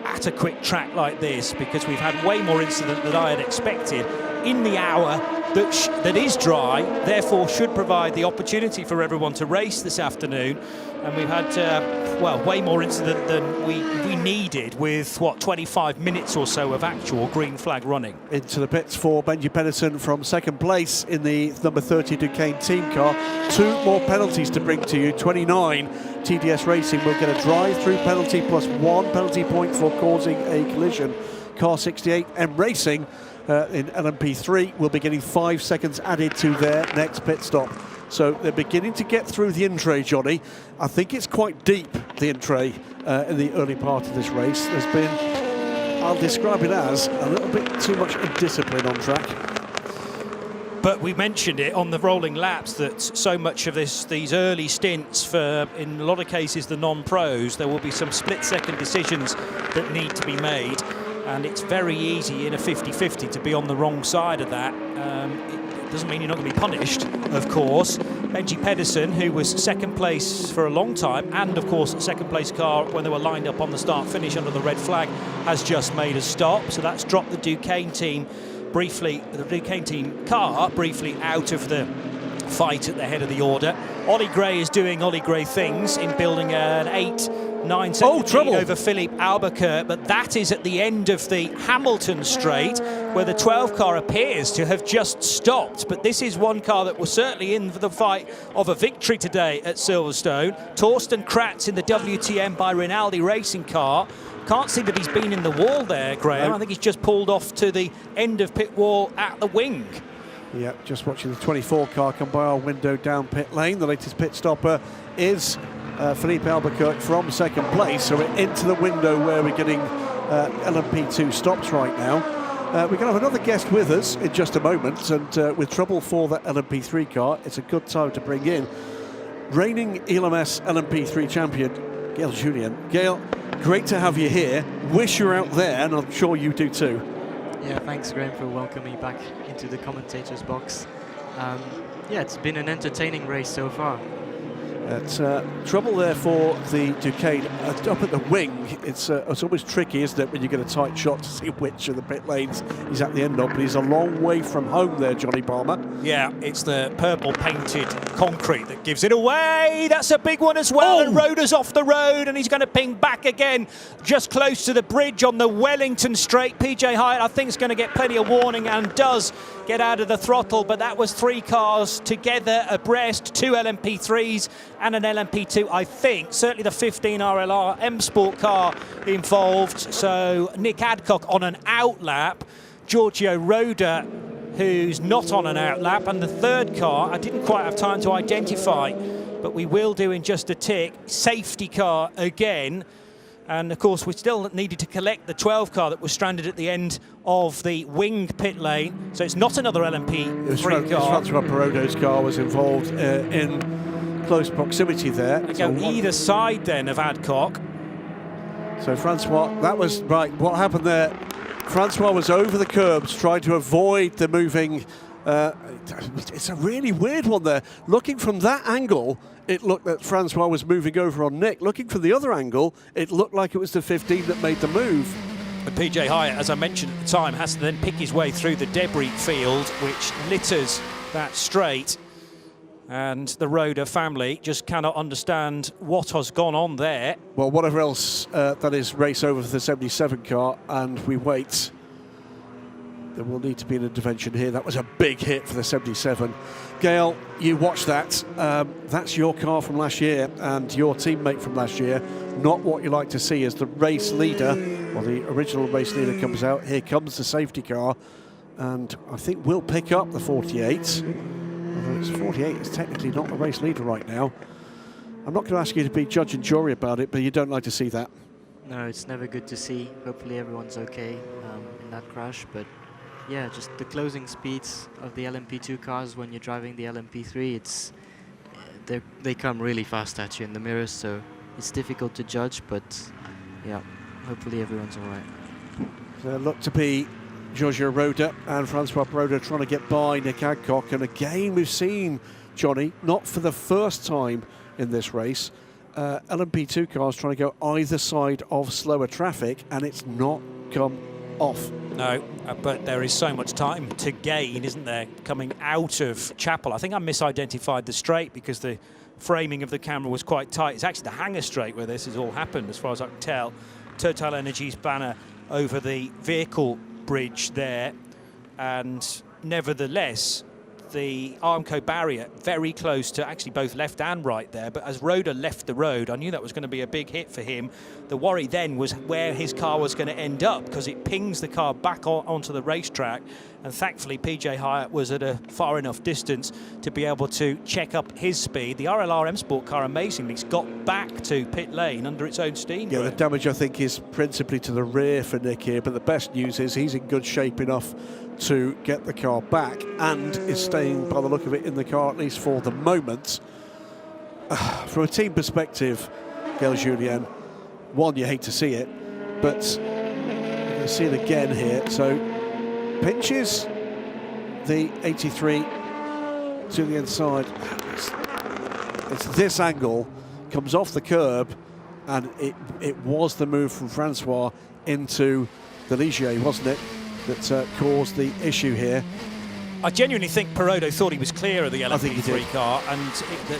at a quick track like this, because we've had way more incident than I had expected in the hour that is dry, therefore should provide the opportunity for everyone to race this afternoon. And we've had, way more incident than we needed with, 25 minutes or so of actual green flag running. Into the pits for Benji Pedersen from second place in the number 30 Duquesne team car. 2 more penalties to bring to you. 29 TDS Racing will get a drive-through penalty plus 1 penalty point for causing a collision. Car 68 M Racing in LMP3 will be getting 5 seconds added to their next pit stop. So they're beginning to get through the in-tray, Johnny. I think it's quite deep, the in-tray, in the early part of this race. There's been, I'll describe it as, a little bit too much indiscipline on track. But we mentioned it on the rolling laps that so much of these early stints for, in a lot of cases, the non-pros, there will be some split-second decisions that need to be made. And it's very easy in a 50-50 to be on the wrong side of that. It doesn't mean you're not going to be punished, of course. Benji Pedersen, who was second place for a long time, and of course second place car when they were lined up on the start-finish under the red flag, has just made a stop. So that's dropped the Duquesne team car briefly out of the fight at the head of the order. Ollie Gray is doing Ollie Gray things in building an 8-9 second lead over Philippe Albuquerque, but that is at the end of the Hamilton straight, where the 12 car appears to have just stopped. But this is one car that was certainly in for the fight of a victory today at Silverstone. Torsten Kratz in the WTM by Rinaldi racing car can't see that he's been in the wall there, Graham. No. I think he's just pulled off to the end of pit wall at the wing. Yeah, just watching the 24 car come by our window down pit lane. The latest pit stopper is Felipe Albuquerque from second place, so we're into the window where we're getting LMP2 stops right now. We're going to have another guest with us in just a moment, and with trouble for that LMP3 car, it's a good time to bring in reigning ELMS LMP3 champion, Gail Julien. Gail, great to have you here. Wish you're out there, and I'm sure you do too. Yeah, thanks, Graham, for welcoming me back into the commentator's box. Yeah, it's been an entertaining race so far. It's trouble there for the Duquesne. Up at the wing, it's always tricky, isn't it, when you get a tight shot to see which of the pit lanes he's at the end of, but he's a long way from home there, Johnny Palmer. Yeah, it's the purple painted concrete that gives it away. That's a big one as well, and Roda's off the road, and he's going to ping back again just close to the bridge on the Wellington straight. PJ Hyatt, I think, is going to get plenty of warning and does get out of the throttle, but that was 3 cars together abreast, 2 LMP3s and an LMP2, I think. Certainly the 15 RLR M Sport car involved. So Nick Adcock on an outlap, Giorgio Roda, who's not on an outlap, and the third car I didn't quite have time to identify, but we will do in just a tick. Safety car again. And of course, we still needed to collect the 12 car that was stranded at the end of the wing pit lane. So it's not another LMP3 car. Francois Perrodo's car was involved in close proximity there. They go either side then of Adcock. So Francois, that was right. What happened there? Francois was over the curbs trying to avoid the moving. It's a really weird one there. Looking from that angle, it looked that Francois was moving over on Nick. Looking from the other angle, it looked like it was the 15 that made the move. And PJ Hyatt, as I mentioned at the time, has to then pick his way through the debris field, which litters that straight. And the Roda family just cannot understand what has gone on there. Well, whatever else that is, race over for the 77 car, and we wait. There will need to be an intervention here. That was a big hit for the 77. Gail, you watch that. That's your car from last year and your teammate from last year. Not what you like to see as the race leader, or the original race leader, comes out. Here comes the safety car, and I think we'll pick up the 48. Although it's 48, it's technically not the race leader right now. I'm not going to ask you to be judge and jury about it, but you don't like to see that. No, it's never good to see. Hopefully everyone's okay in that crash, but yeah, just the closing speeds of the LMP2 cars when you're driving the LMP3, they come really fast at you in the mirrors, so it's difficult to judge, but yeah, hopefully everyone's all right. There looked to be Giorgio Roda and Francois Roda trying to get by Nick Adcock, and again we've seen, Johnny, not for the first time in this race, LMP2 cars trying to go either side of slower traffic, and it's not come off. No, but there is so much time to gain, isn't there, coming out of Chapel. I think I misidentified the straight because the framing of the camera was quite tight. It's actually the hangar straight where this has all happened, as far as I can tell. Total Energies banner over the vehicle bridge there, and nevertheless the Armco barrier very close to actually both left and right there, but as Roda left the road, I knew that was going to be a big hit for him. The worry then was where his car was going to end up, because it pings the car back onto the racetrack, and thankfully PJ Hyatt was at a far enough distance to be able to check up his speed. The RLR M Sport car amazingly got back to pit lane under its own steam. Yeah, the damage I think is principally to the rear for Nick here, but the best news is he's in good shape enough to get the car back and is staying, by the look of it, in the car at least for the moment. From a team perspective, Gail Julien, one, you hate to see it, but you're going to see it again here. So pinches the 83 to the inside. It's this angle, comes off the curb, and it was the move from Francois into the Ligier, wasn't it, that caused the issue here. I genuinely think Perrodo thought he was clear of the LMP3 car, and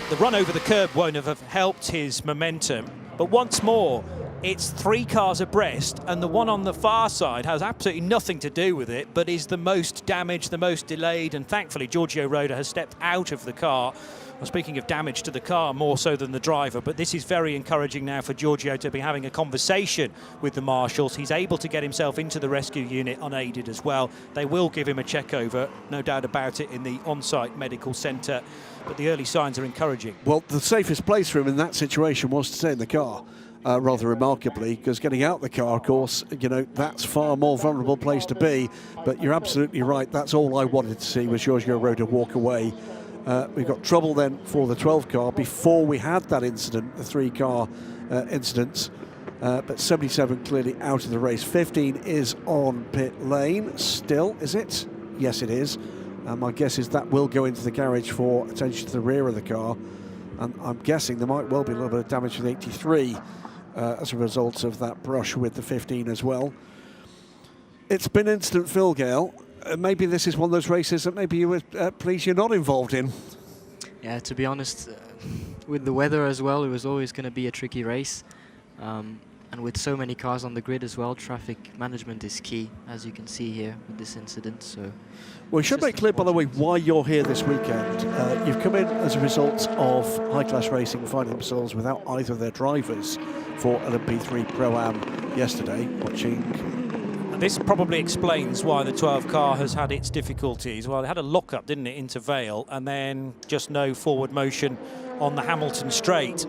the run over the curb won't have helped his momentum. But once more, it's 3 cars abreast, and the one on the far side has absolutely nothing to do with it, but is the most damaged, the most delayed, and thankfully Giorgio Roda has stepped out of the car. Well, speaking of damage to the car, more so than the driver, but this is very encouraging now for Giorgio to be having a conversation with the marshals. He's able to get himself into the rescue unit unaided as well. They will give him a check over, no doubt about it, in the on-site medical centre, but the early signs are encouraging. Well, the safest place for him in that situation was to stay in the car. Rather remarkably, because getting out the car, of course, you know, that's far more vulnerable place to be. But you're absolutely right. That's all I wanted to see was Giorgio Roda walk away. We got trouble then for the 12 car before we had that incident, the 3 car incidents. But 77 clearly out of the race. 15 is on pit lane still, is it? Yes, it is. My guess is that will go into the garage for attention to the rear of the car. And I'm guessing there might well be a little bit of damage to the 83 as a result of that brush with the 15 as well. It's been instant fill, Gail. Maybe this is one of those races that maybe you were pleased you're not involved in. Yeah, to be honest, with the weather as well, it was always going to be a tricky race. And with so many cars on the grid as well, traffic management is key, as you can see here with this incident. So, well, we should make clear, by the way, why you're here this weekend. You've come in as a result of high-class racing finding themselves without either of their drivers for LMP2 Pro-Am yesterday, watching. This probably explains why the 12 car has had its difficulties. Well, it had a lock-up, didn't it, into Vale, and then just no forward motion on the Hamilton straight.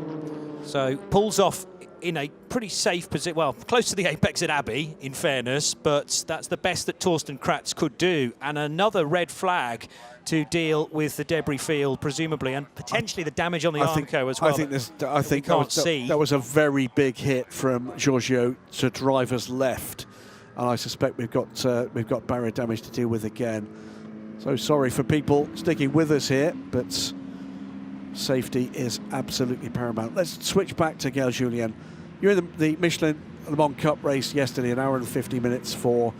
So pulls off in a pretty safe position, well, close to the apex at Abbey, in fairness, but that's the best that Torsten Kratz could do. And another red flag to deal with the debris field, presumably, and potentially the damage on the Armco as well. I think that was a very big hit from Giorgio to driver's left, and I suspect we've got barrier damage to deal with again. So sorry for people sticking with us here, but safety is absolutely paramount. Let's switch back to Gail Julien. You're in the Michelin Le Mans Cup race yesterday, an hour and 50 minutes for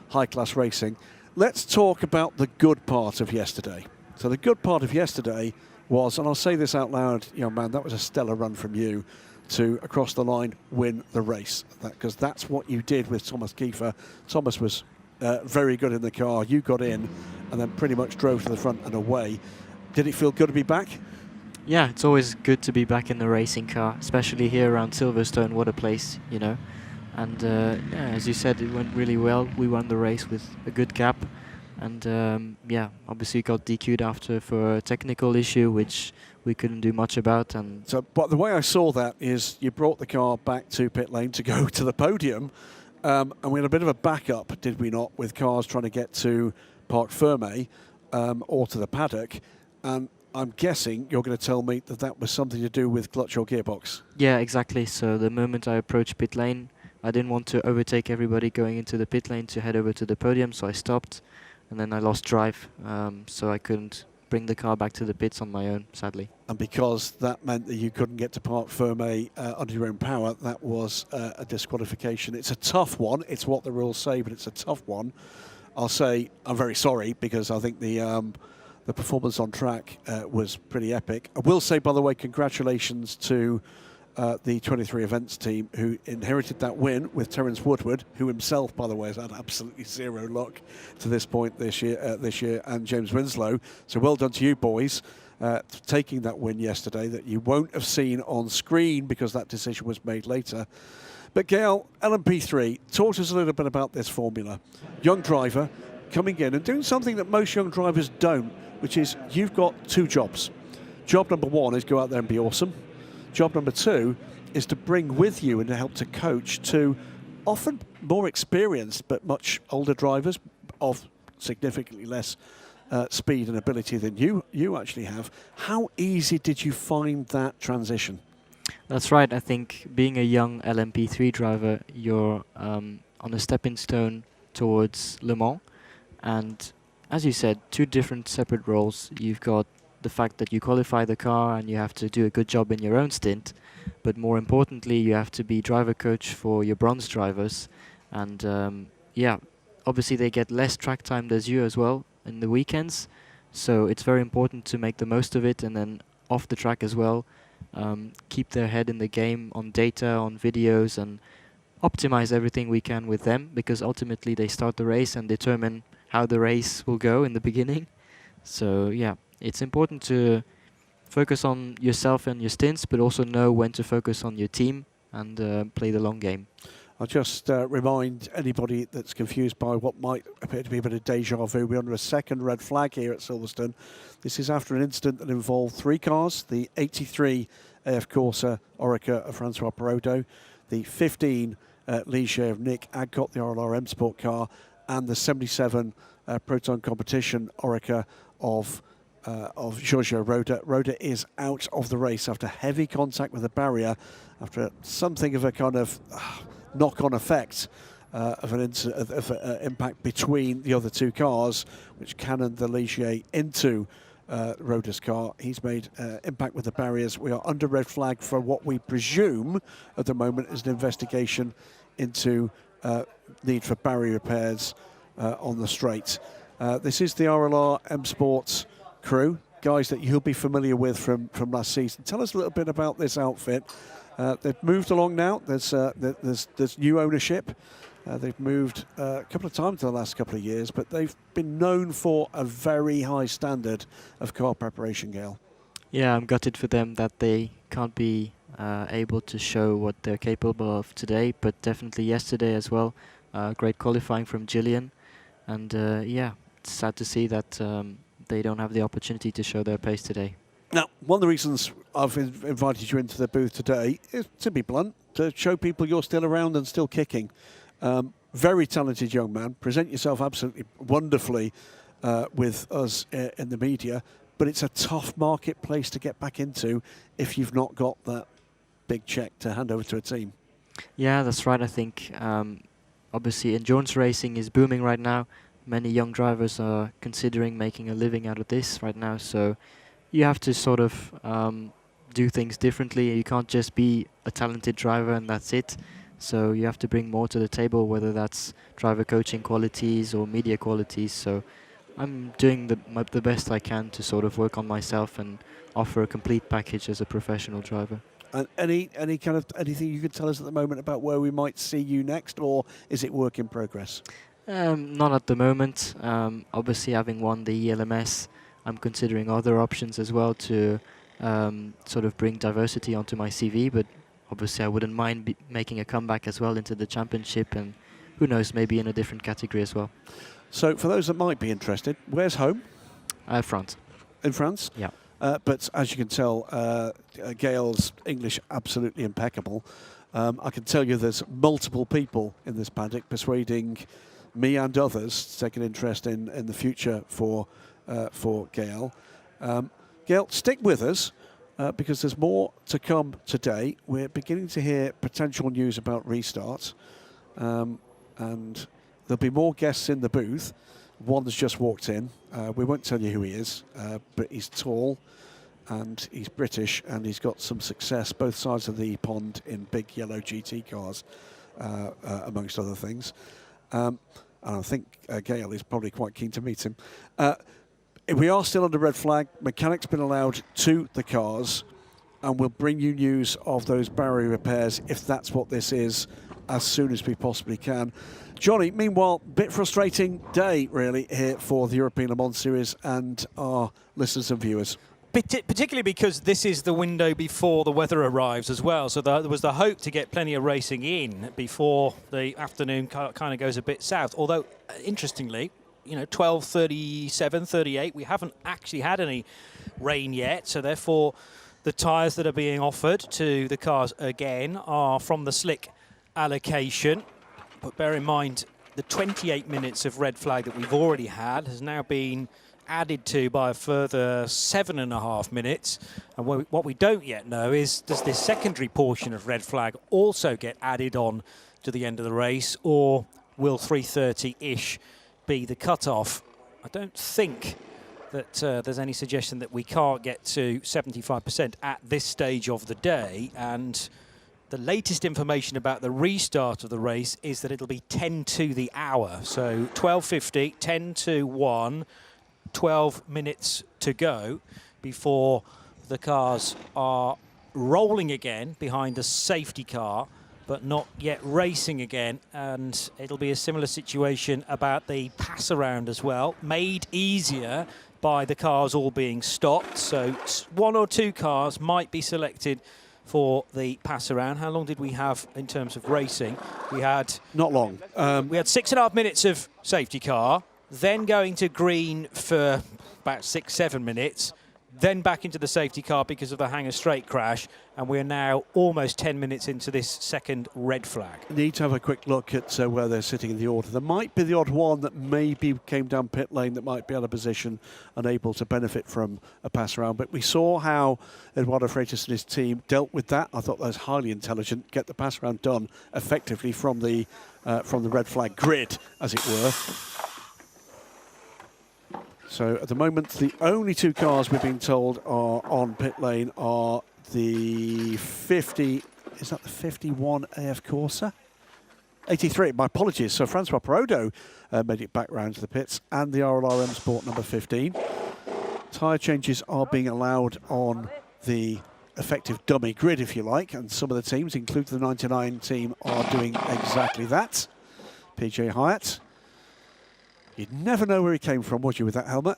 high-class racing. Let's talk about the good part of yesterday. So the good part of yesterday was, and I'll say this out loud, young man, that was a stellar run from you to, across the line, win the race. Because that's what you did with Thomas Kiefer. Thomas was very good in the car. You got in and then pretty much drove to the front and away. Did it feel good to be back? Yeah, it's always good to be back in the racing car, especially here around Silverstone. What a place, you know. And yeah, as you said, it went really well. We won the race with a good gap. And yeah, obviously got DQ'd after for a technical issue, which we couldn't do much about. And so, but the way I saw that is you brought the car back to pit lane to go to the podium. And we had a bit of a backup, did we not, with cars trying to get to Parc Fermé or to the paddock. And I'm guessing you're going to tell me that that was something to do with clutch or gearbox. Yeah, exactly. So the moment I approached pit lane, I didn't want to overtake everybody going into the pit lane to head over to the podium, so I stopped, and then I lost drive, so I couldn't bring the car back to the pits on my own, sadly. And because that meant that you couldn't get to Parc Fermé under your own power, that was a disqualification. It's a tough one. It's what the rules say, but it's a tough one. I'll say I'm very sorry, because I think the performance on track was pretty epic. I will say, by the way, congratulations to the 23 events team who inherited that win with Terence Woodward, who himself, by the way, has had absolutely zero luck to this point this year, and James Winslow. So well done to you boys taking that win yesterday that you won't have seen on screen because that decision was made later. But Gail, LMP3, talk to us a little bit about this formula. Young driver coming in and doing something that most young drivers don't, which is you've got two jobs. Job number one is go out there and be awesome. Job number two is to bring with you and to help to coach to often more experienced but much older drivers of significantly less speed and ability than you actually have. How easy did you find that transition? That's right. I think being a young LMP3 driver, you're on a stepping stone towards Le Mans. And as you said, two different separate roles. You've got the fact that you qualify the car and you have to do a good job in your own stint, but more importantly, you have to be driver coach for your bronze drivers. And yeah, obviously they get less track time as you as well in the weekends, so it's very important to make the most of it, and then off the track as well, keep their head in the game on data, on videos, and optimize everything we can with them, because ultimately they start the race and determine how the race will go in the beginning. So yeah, it's important to focus on yourself and your stints, but also know when to focus on your team and play the long game. I'll just remind anybody that's confused by what might appear to be a bit of deja vu. We're under a second red flag here at Silverstone. This is after an incident that involved 3 cars, the 83 AF Corsa Oreca of Francois Perraudot, the 15 Ligier of Nick Adcock, the RLR M Sport car, and the 77 Proton Competition Oreca of Giorgio Roda. Roda is out of the race after heavy contact with the barrier, after something of a kind of knock-on effect of an impact between the other 2 cars, which cannoned the Ligier into Roda's car. He's made impact with the barriers. We are under red flag for what we presume at the moment is an investigation into need for barrier repairs on the straight. This is the RLR M Sports crew, guys that you'll be familiar with from last season. Tell us a little bit about this outfit. They've moved along now. There's new ownership. They've moved a couple of times in the last couple of years, but they've been known for a very high standard of car preparation, Gail. Yeah, I'm gutted for them that they can't be able to show what they're capable of today, but definitely yesterday as well. Great qualifying from Gillian, and yeah, it's sad to see that they don't have the opportunity to show their pace today. Now, one of the reasons I've invited you into the booth today is, to be blunt, to show people you're still around and still kicking. Very talented young man. Present yourself absolutely wonderfully with us in the media, but it's a tough marketplace to get back into if you've not got that big check to hand over to a team. Yeah, that's right. I think obviously endurance racing is booming right now. Many young drivers are considering making a living out of this right now, so you have to sort of do things differently. You can't just be a talented driver and that's it. So you have to bring more to the table, whether that's driver coaching qualities or media qualities. So I'm doing the best I can to sort of work on myself and offer a complete package as a professional driver. And anything you could tell us at the moment about where we might see you next, or is it work in progress? Not at the moment. Obviously, having won the ELMS, I'm considering other options as well to sort of bring diversity onto my CV, but obviously I wouldn't mind making a comeback as well into the championship, and who knows, maybe in a different category as well. So for those that might be interested, where's home? France. In France? Yeah. But as you can tell, Gail's English absolutely impeccable. I can tell you there's multiple people in this paddock persuading me and others to take an interest in the future for Gail. Gail, stick with us because there's more to come today. We're beginning to hear potential news about restarts, and there'll be more guests in the booth. One's just walked in. We won't tell you who he is, but he's tall and he's British and he's got some success both sides of the pond in big yellow GT cars, amongst other things. And I think Gail is probably quite keen to meet him. We are still under red flag. Mechanics been allowed to the cars, and we'll bring you news of those barrier repairs, if that's what this is, as soon as we possibly can. Johnny, meanwhile, bit frustrating day really here for the European Le Mans Series and our listeners and viewers. Particularly because this is the window before the weather arrives as well. So there was the hope to get plenty of racing in before the afternoon kind of goes a bit south. Although, interestingly, 12:37, 38, we haven't actually had any rain yet. So therefore, the tyres that are being offered to the cars again are from the slick allocation. But bear in mind, the 28 minutes of red flag that we've already had has now been added to by a further 7.5 minutes. And what we don't yet know is, does this secondary portion of red flag also get added on to the end of the race, or will 3:30-ish be the cut-off? I don't think that there's any suggestion that we can't get to 75% at this stage of the day. And the latest information about the restart of the race is that it'll be 10 to the hour. So 12:50, 10 to 1, 12 minutes to go before the cars are rolling again behind the safety car, but not yet racing again. And it'll be a similar situation about the pass around as well, made easier by the cars all being stopped. So 1 or 2 cars might be selected for the pass around. How long did we have in terms of racing? We had... Not long. We had 6.5 minutes of safety car, then going to green for about 6-7 minutes, then back into the safety car because of the Hangar Straight crash, and we're now almost 10 minutes into this second red flag. Need to have a quick look at where they're sitting in the order. There might be the odd one that maybe came down pit lane that might be out of position, unable to benefit from a pass around. But we saw how Eduardo Freitas and his team dealt with that. I thought that was highly intelligent. Get the pass around done effectively from the red flag grid, as it were. So at the moment, the only 2 cars we're being told are on pit lane are the 50, is that the 51 AF Corsa? 83, my apologies. So Francois Perodo made it back round to the pits, and the RLRM Sport number 15. Tyre changes are being allowed on the effective dummy grid, if you like, and some of the teams, including the 99 team, are doing exactly that. PJ Hyatt. You'd never know where he came from, would you, with that helmet?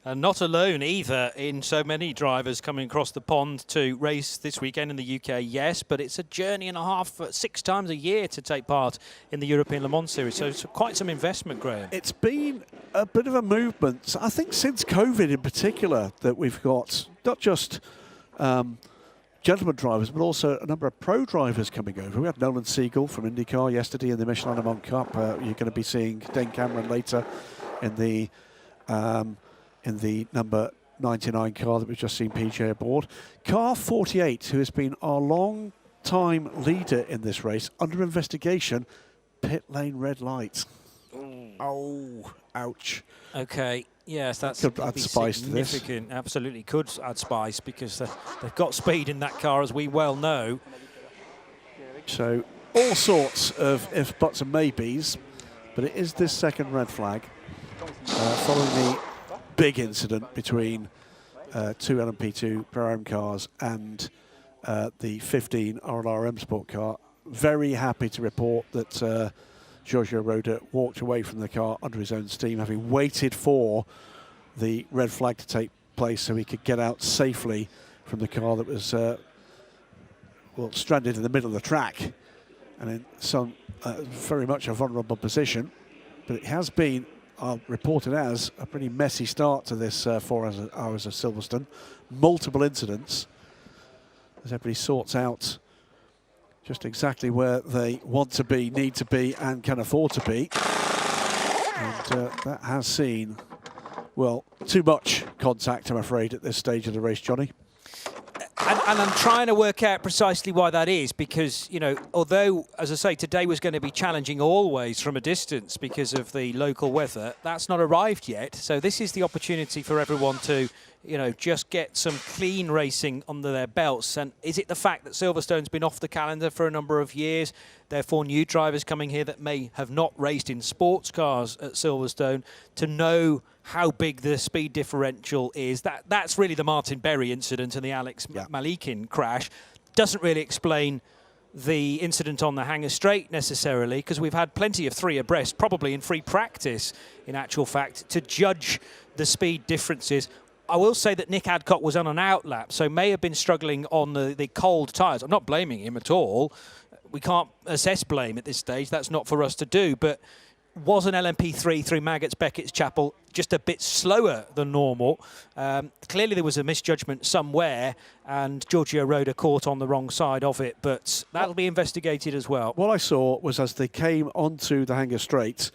And not alone either in so many drivers coming across the pond to race this weekend in the UK, yes, but it's a journey and a half, 6 times a year to take part in the European Le Mans Series, so it's quite some investment, Graham. It's been a bit of a movement, I think since COVID in particular, that we've got not just gentleman drivers, but also a number of pro drivers coming over. We had Nolan Siegel from IndyCar yesterday in the Michelin Le Mans Cup. You're going to be seeing Dane Cameron later in the number 99 car that we've just seen PJ aboard. Car 48, who has been our long-time leader in this race, under investigation, pit lane red light. Oh, ouch. Okay. Yes, that's could add spice to this. Significant. Absolutely could add spice because they've got speed in that car, as we well know. So all sorts of ifs, buts and maybes, but it is this second red flag following the big incident between 2 LMP2 Pro cars and the 15 RLRM Sport car. Very happy to report that Giorgio Roda walked away from the car under his own steam, having waited for the red flag to take place so he could get out safely from the car that was stranded in the middle of the track and in some very much a vulnerable position. But it has been reported as a pretty messy start to this 4 hours of Silverstone. Multiple incidents as everybody sorts out just exactly where they want to be, need to be, and can afford to be. And that has seen, well, too much contact, I'm afraid, at this stage of the race, Johnny. And I'm trying to work out precisely why that is, because, you know, although, as I say, today was going to be challenging always from a distance because of the local weather, that's not arrived yet. So this is the opportunity for everyone to, you know, just get some clean racing under their belts. And is it the fact that Silverstone's been off the calendar for a number of years, therefore new drivers coming here that may have not raced in sports cars at Silverstone to know how big the speed differential is? That's really the Martin Berry incident and the Alex Malikin crash. Doesn't really explain the incident on the Hangar Straight necessarily, because we've had plenty of 3 abreast, probably in free practice, in actual fact, to judge the speed differences. I will say that Nick Adcock was on an out lap, so may have been struggling on the cold tyres. I'm not blaming him at all. We can't assess blame at this stage. That's not for us to do. But was an LMP3 through Maggots Beckett's Chapel just a bit slower than normal? Clearly there was a misjudgment somewhere, and Giorgio Roda caught on the wrong side of it, but that'll be investigated as well. What I saw was as they came onto the Hangar Straight,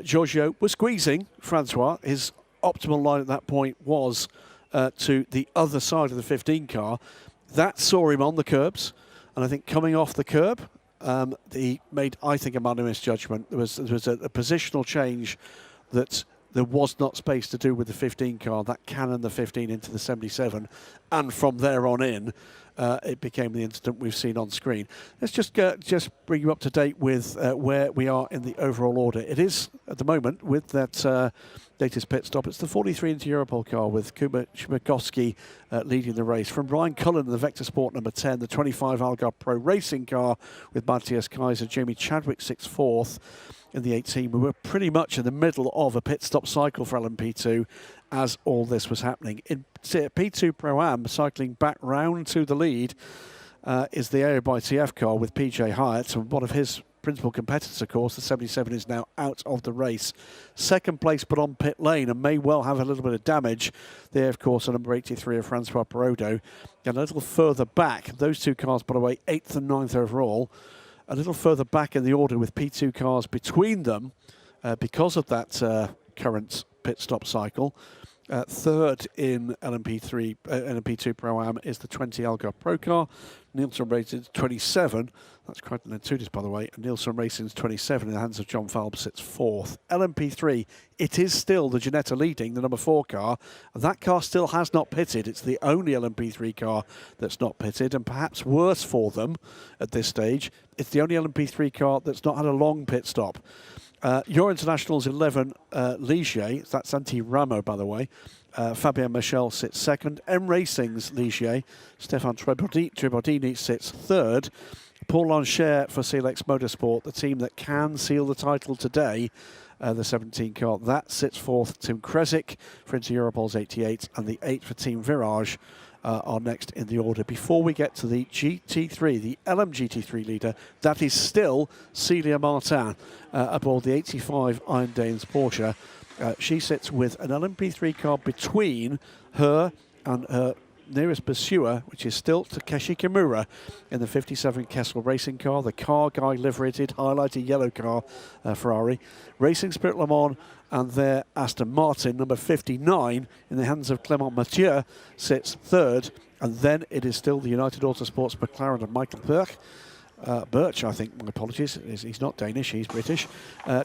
Giorgio was squeezing Francois. His optimal line at that point was to the other side of the 15 car. That saw him on the curbs, and I think coming off the curb, he made, I think, a minor misjudgment. There was a positional change that there was not space to do with the 15 car. That cannoned the 15 into the 77, and from there on in, it became the incident we've seen on screen. Let's just bring you up to date with where we are in the overall order. It is at the moment with that latest pit stop. It's the 43 Inter Europol car with Kuba Shmakovsky leading the race. From Ryan Cullen, the Vector Sport number 10, the 25 Algarve Pro Racing car with Matthias Kaiser, Jamie Chadwick 6th, 4th. In the 18, we were pretty much in the middle of a pit stop cycle for LMP2 as all this was happening. In P2 Pro-Am, cycling back round to the lead is the AO by TF car with PJ Hyatt, and one of his principal competitors, of course, the 77 is now out of the race. Second place, but on pit lane, and may well have a little bit of damage. There, of course, are number 83 of Francois Perraudot. And a little further back, those two cars, by the way, 8th and 9th overall. A little further back in the order with P2 cars between them because of that current pit stop cycle. Third in LMP2 Pro-Am is the 20 Algarve Pro car. Nielsen Racing's 27. That's Crichton and Tudis, by the way. And Nielsen Racing's 27 in the hands of John Falb sits 4th. LMP3, it is still the Ginetta leading, the number 4 car. That car still has not pitted. It's the only LMP3 car that's not pitted, and perhaps worse for them at this stage, it's the only LMP3 car that's not had a long pit stop. Your International's 11, Ligier, that's Anti-Ramo, by the way. Fabien Michel sits 2nd. M Racing's Ligier, Stéphane Trebordini sits 3rd. Paul Lancher for CLX Motorsport, the team that can seal the title today, the 17 car, that sits 4th. Tim Kresick for Inter Europol's 88, and the 8 for Team Virage are next in the order. Before we get to the GT3, the LM GT3 leader, that is still Celia Martin aboard the 85 Iron Danes Porsche. She sits with an LMP3 car between her and her nearest pursuer, which is still Takeshi Kimura in the 57 Kessel Racing car, the car guy liveried highlighted yellow car, Ferrari. Racing Spirit Le Mans and their Aston Martin, number 59, in the hands of Clément Mathieu, sits 3rd. And then it is still the United Autosports McLaren and Michael Birch, I think, my apologies, he's not Danish, he's British.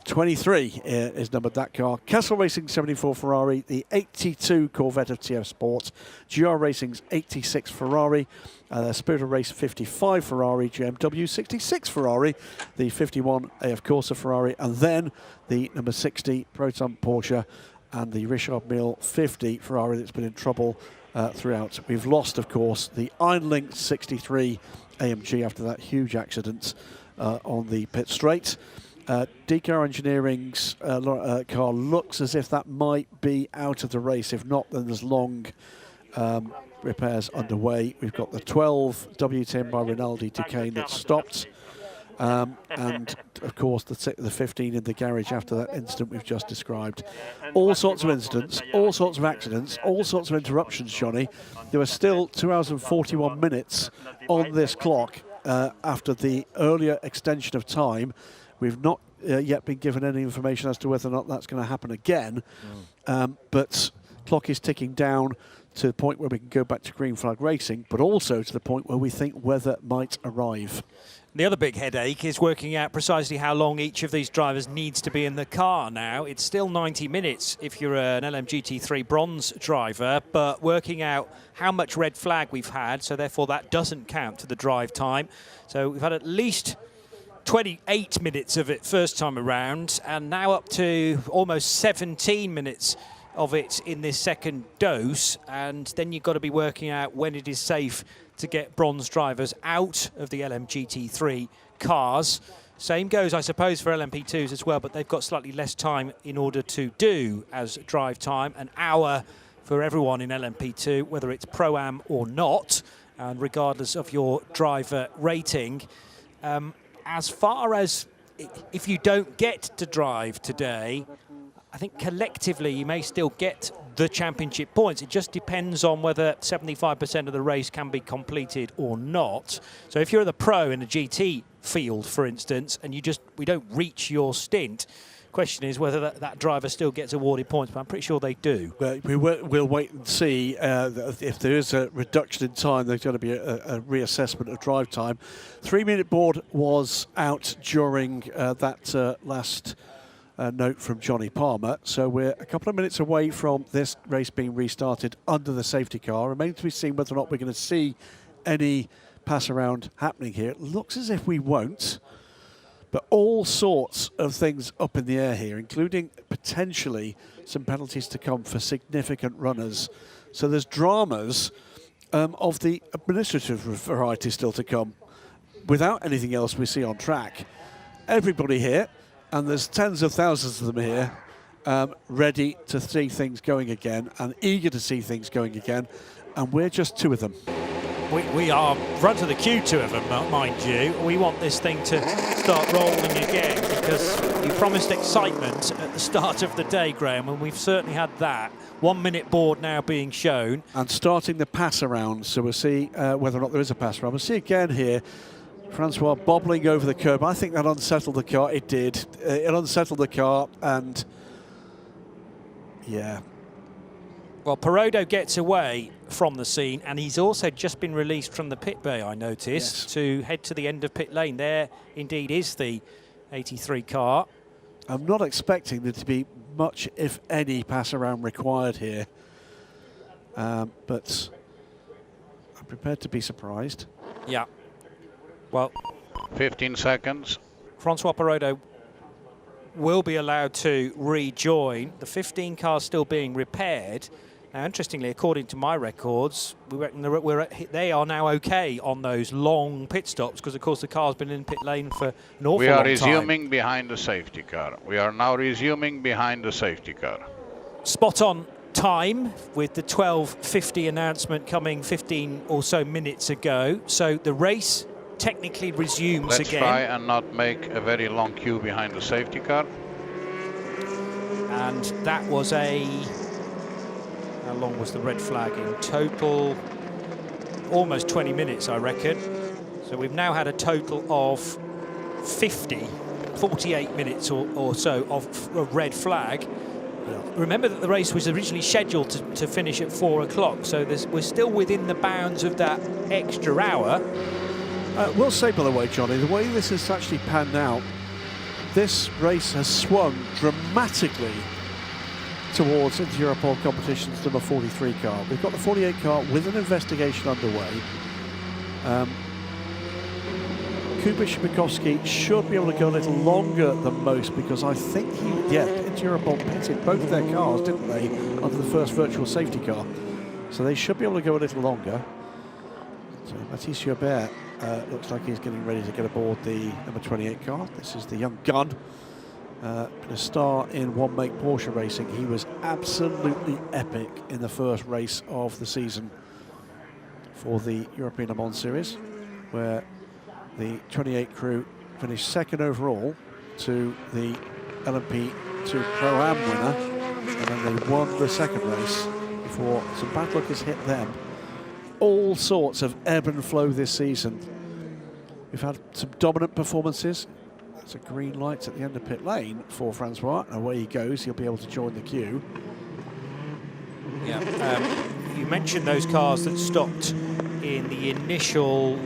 23 is numbered that car. Kessel Racing 74 Ferrari, the 82 Corvette of TF Sport, GR Racing's 86 Ferrari, Spirit of Race 55 Ferrari, GMW 66 Ferrari, the 51 AF Corsa Ferrari, and then the number 60 Proton Porsche and the Richard Mille 50 Ferrari that's been in trouble throughout. We've lost, of course, the Iron Link 63 AMG after that huge accident on the pit straight. DCAR Engineering's car looks as if that might be out of the race. If not, then there's long repairs underway. We've got the 12 WTM by Rinaldi Duquesne that stopped. And of course the 15 in the garage after that incident we've just described. All sorts of incidents, all sorts of accidents, all sorts of interruptions, Johnny. There are still 2 hours and 41 minutes on this clock after the earlier extension of time. We've not yet been given any information as to whether or not that's going to happen again, but clock is ticking down to the point where we can go back to green flag racing, but also to the point where we think weather might arrive. The other big headache is working out precisely how long each of these drivers needs to be in the car now. It's still 90 minutes if you're an LMGT3 bronze driver, but working out how much red flag we've had, so therefore that doesn't count to the drive time. So we've had at least 28 minutes of it first time around, and now up to almost 17 minutes of it in this second dose, and then you've got to be working out when it is safe to get bronze drivers out of the LMGT3 cars. Same goes, I suppose, for LMP2s as well, but they've got slightly less time in order to do as drive time. An hour for everyone in LMP2, whether it's Pro-Am or not, and regardless of your driver rating. As far as if you don't get to drive today, I think collectively you may still get the championship points. It just depends on whether 75% of the race can be completed or not. So if you're the pro in a GT field, for instance, and we don't reach your stint, question is whether that driver still gets awarded points, but I'm pretty sure they do. Well, we'll wait and see if there is a reduction in time. There's going to be a reassessment of drive time. 3-minute board was out during that last note from Johnny Palmer. So we're a couple of minutes away from this race being restarted under the safety car. Remains to be seen whether or not we're going to see any pass around happening here. It looks as if we won't, But all sorts of things up in the air here, including potentially some penalties to come for significant runners. So there's dramas of the administrative variety still to come, without anything else we see on track. Everybody here, and there's tens of thousands of them here, ready to see things going again and eager to see things going again, and we're just 2 of them. We are front of the queue, 2 of them, mind you. We want this thing to start rolling again because you promised excitement at the start of the day, Graham, and we've certainly had that. 1 minute board now being shown. And starting the pass around, so we'll see whether or not there is a pass around. We'll see again here, Francois bobbling over the curb. I think that unsettled the car. It did. It unsettled the car, and yeah. Well, Perodo gets away from the scene, and he's also just been released from the pit bay, I noticed, to head to the end of pit lane. There indeed is the 83 car. I'm not expecting there to be much, if any, pass around required here, but I'm prepared to be surprised. Yeah. Well, 15 seconds. Francois Perodo will be allowed to rejoin. The 15 car still being repaired. Now, interestingly, according to my records, we reckon they are now okay on those long pit stops because, of course, the car's been in pit lane for an awful long time. We are resuming behind the safety car. We are now resuming behind the safety car. Spot on time with the 12:50 announcement coming 15 or so minutes ago. So the race technically resumes again. Let's try and not make a very long queue behind the safety car. And that was how long was the red flag in total? Almost 20 minutes, I reckon. So we've now had a total of 48 minutes or so of red flag. Remember that the race was originally scheduled to finish at 4 o'clock, so we're still within the bounds of that extra hour. We'll say, by the way, Johnny, the way this has actually panned out, this race has swung dramatically towards Inter-Europol competition's number 43 car. We've got the 48 car with an investigation underway. Kubish and Bukowski should be able to go a little longer than most because I think Inter-Europol pitted both their cars, didn't they, under the first virtual safety car. So they should be able to go a little longer. So Mathis Joubert looks like he's getting ready to get aboard the number 28 car. This is the young gun. A star in one-make Porsche racing. He was absolutely epic in the first race of the season for the European Le Mans Series, where the 28 crew finished second overall to the LMP2 Pro-Am winner, and then they won the second race before some bad luck has hit them. All sorts of ebb and flow this season. We've had some dominant performances. That's a green light at the end of pit lane for Francois. Away he goes. He'll be able to join the queue. Yeah. You mentioned those cars that stopped in the initial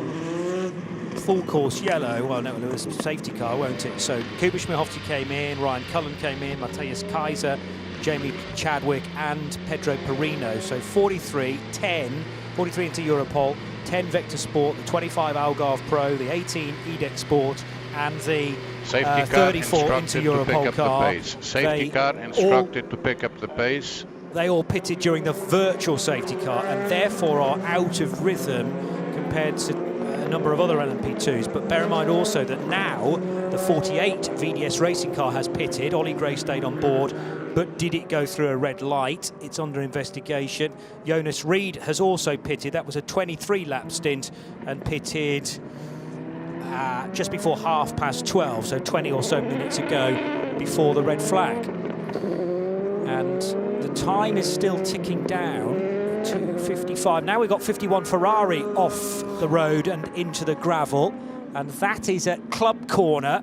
full course yellow. Well, no, it was a safety car, won't it? So Kubish Mihovci came in, Ryan Cullen came in, Matthias Kaiser, Jamie Chadwick and Pedro Perino. So 43, 10, 43 into Europol, 10 Vector Sport, the 25 Algarve Pro, the 18 EDEC Sport, and the safety car 34 into Europol car. Safety car instructed to pick up the pace. They all pitted during the virtual safety car and therefore are out of rhythm compared to a number of other LMP2s. But bear in mind also that now the 48 VDS racing car has pitted. Ollie Gray stayed on board, but did it go through a red light? It's under investigation. Jonas Reed has also pitted. That was a 23-lap stint and pitted just before 12:30, so 20 or so minutes ago before the red flag. And the time is still ticking down, 2:55. Now we've got 51 Ferrari off the road and into the gravel, and that is at Club Corner.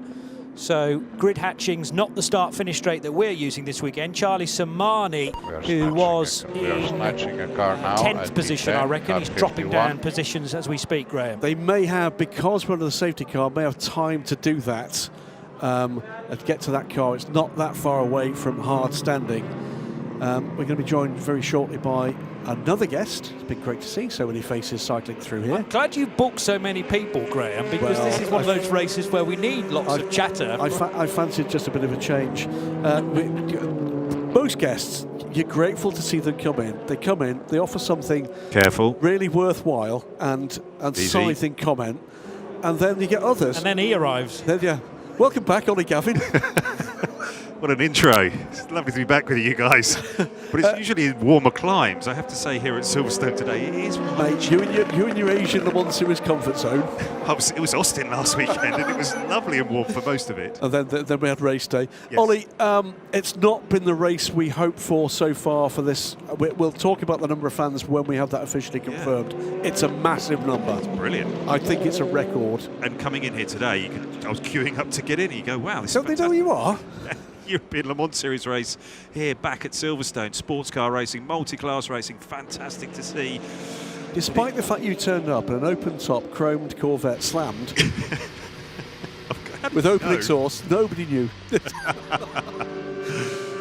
So grid hatching's not the start-finish straight that we're using this weekend. Charlie Samani, who was in 10th position, I reckon, he's dropping down positions as we speak, Graham. They may have, because we're under the safety car, may have time to do that, and get to that car. It's not that far away from hard standing. We're going to be joined very shortly by another guest. It's been great to see so many faces cycling through here. I'm glad you booked so many people, Graham, because this is one of those races where we need lots of chatter. I fancied just a bit of a change. Most guests, you're grateful to see them come in. They come in, they offer something really worthwhile and scything comment, and then you get others. And then he arrives. Then, yeah. Welcome back, Ollie Gavin. What an intro. It's lovely to be back with you guys. But it's usually in warmer climes. I have to say here at Silverstone today, it is mate, you in your Asian Le Mans Series comfort zone. It was Austin last weekend and it was lovely and warm for most of it. And then we had race day. Yes. Ollie, it's not been the race we hoped for so far for this. We'll talk about the number of fans when we have that officially confirmed. Yeah. It's a massive number. It's brilliant. I think it's a record. And coming in here today, I was queuing up to get in and you go, wow, this is fantastic. Don't they know who you are? European Le Mans Series race here back at Silverstone. Sports car racing, multi-class racing, fantastic to see. Despite the fact you turned up in an open-top chromed Corvette slammed with open exhaust, nobody knew.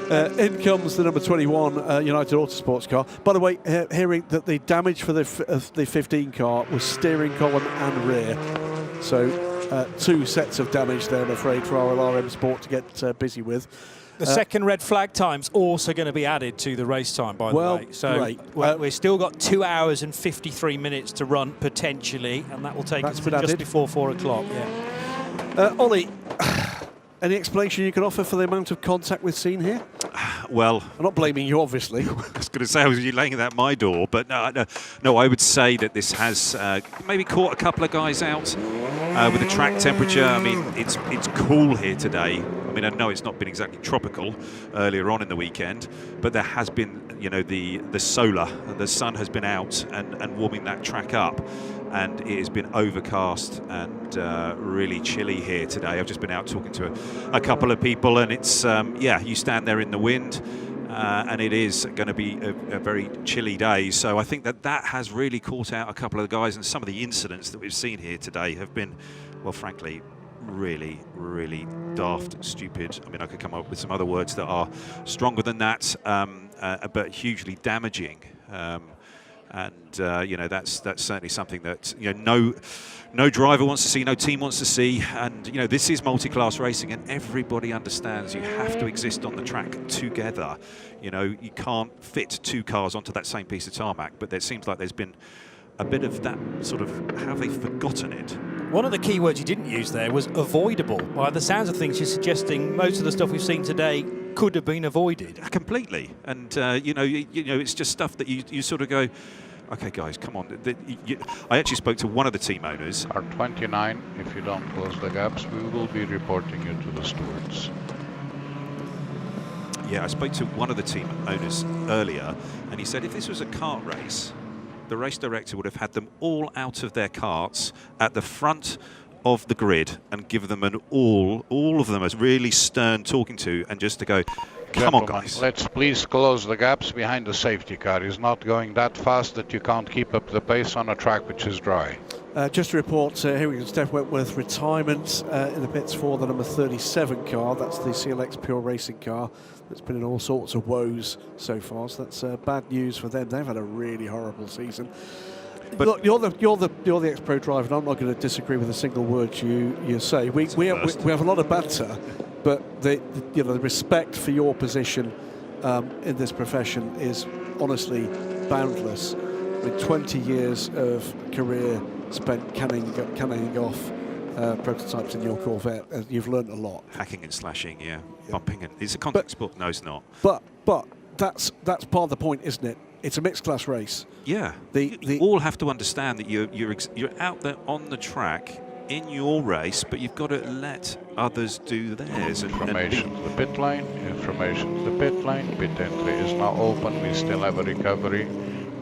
In comes the number 21 United Autosports car. By the way, hearing that the damage for the 15 car was steering column and rear. So 2 sets of damage there, I'm afraid, for our LRM Sport to get busy with. The second red flag time's also going to be added to the race time, by the way. So we've still got 2 hours and 53 minutes to run, potentially, and that will take us to just before 4 o'clock. Yeah. Ollie, any explanation you can offer for the amount of contact we've seen here? Well, I'm not blaming you, obviously. I was going to say, I was laying it at my door, but no, I would say that this has maybe caught a couple of guys out with the track temperature. I mean, it's cool here today. I mean, I know it's not been exactly tropical earlier on in the weekend, but there has been, the solar, the sun has been out and warming that track up. And it has been overcast and really chilly here today. I've just been out talking to a couple of people, and it's, you stand there in the wind, and it is going to be a very chilly day. So I think that has really caught out a couple of the guys, and some of the incidents that we've seen here today have been, well, frankly, really, really daft, stupid. I mean, I could come up with some other words that are stronger than that, but hugely damaging. That's certainly something that no driver wants to see, no team wants to see, and this is multi-class racing, and everybody understands you have to exist on the track together. You can't fit 2 cars onto that same piece of tarmac, but there seems like there's been a bit of that sort of, have they forgotten it? One of the key words you didn't use there was avoidable. By the sounds of things, you're suggesting most of the stuff we've seen today could have been avoided. Completely, and it's just stuff that you sort of go, okay, guys, come on. I actually spoke to one of the team owners. R29, if you don't close the gaps, we will be reporting you to the stewards. Yeah, I spoke to one of the team owners earlier, and he said if this was a kart race, the race director would have had them all out of their karts at the front of the grid and give them all of them a really stern talking to, and just to go, come on, guys. Let's please close the gaps behind the safety car. It's not going that fast that you can't keep up the pace on a track which is dry. Just to report, here we go, Steph Wentworth retirement in the pits for the number 37 car. That's the CLX Pure Racing car that's been in all sorts of woes so far. So that's bad news for them. They've had a really horrible season. But look, you're the ex-pro driver, and I'm not going to disagree with a single word you say. We have a lot of banter, but the respect for your position in this profession is honestly boundless. With 20 years of career spent canning off prototypes in your Corvette, you've learned a lot. Hacking and slashing, yeah. Bumping, and it's a contact sport. No, it's not. But that's part of the point, isn't it? It's a mixed class race. Yeah. You all have to understand that you're out there on the track in your race, but you've got to let others do theirs. Information to the pit lane. Information to the pit lane. Pit entry is now open. We still have a recovery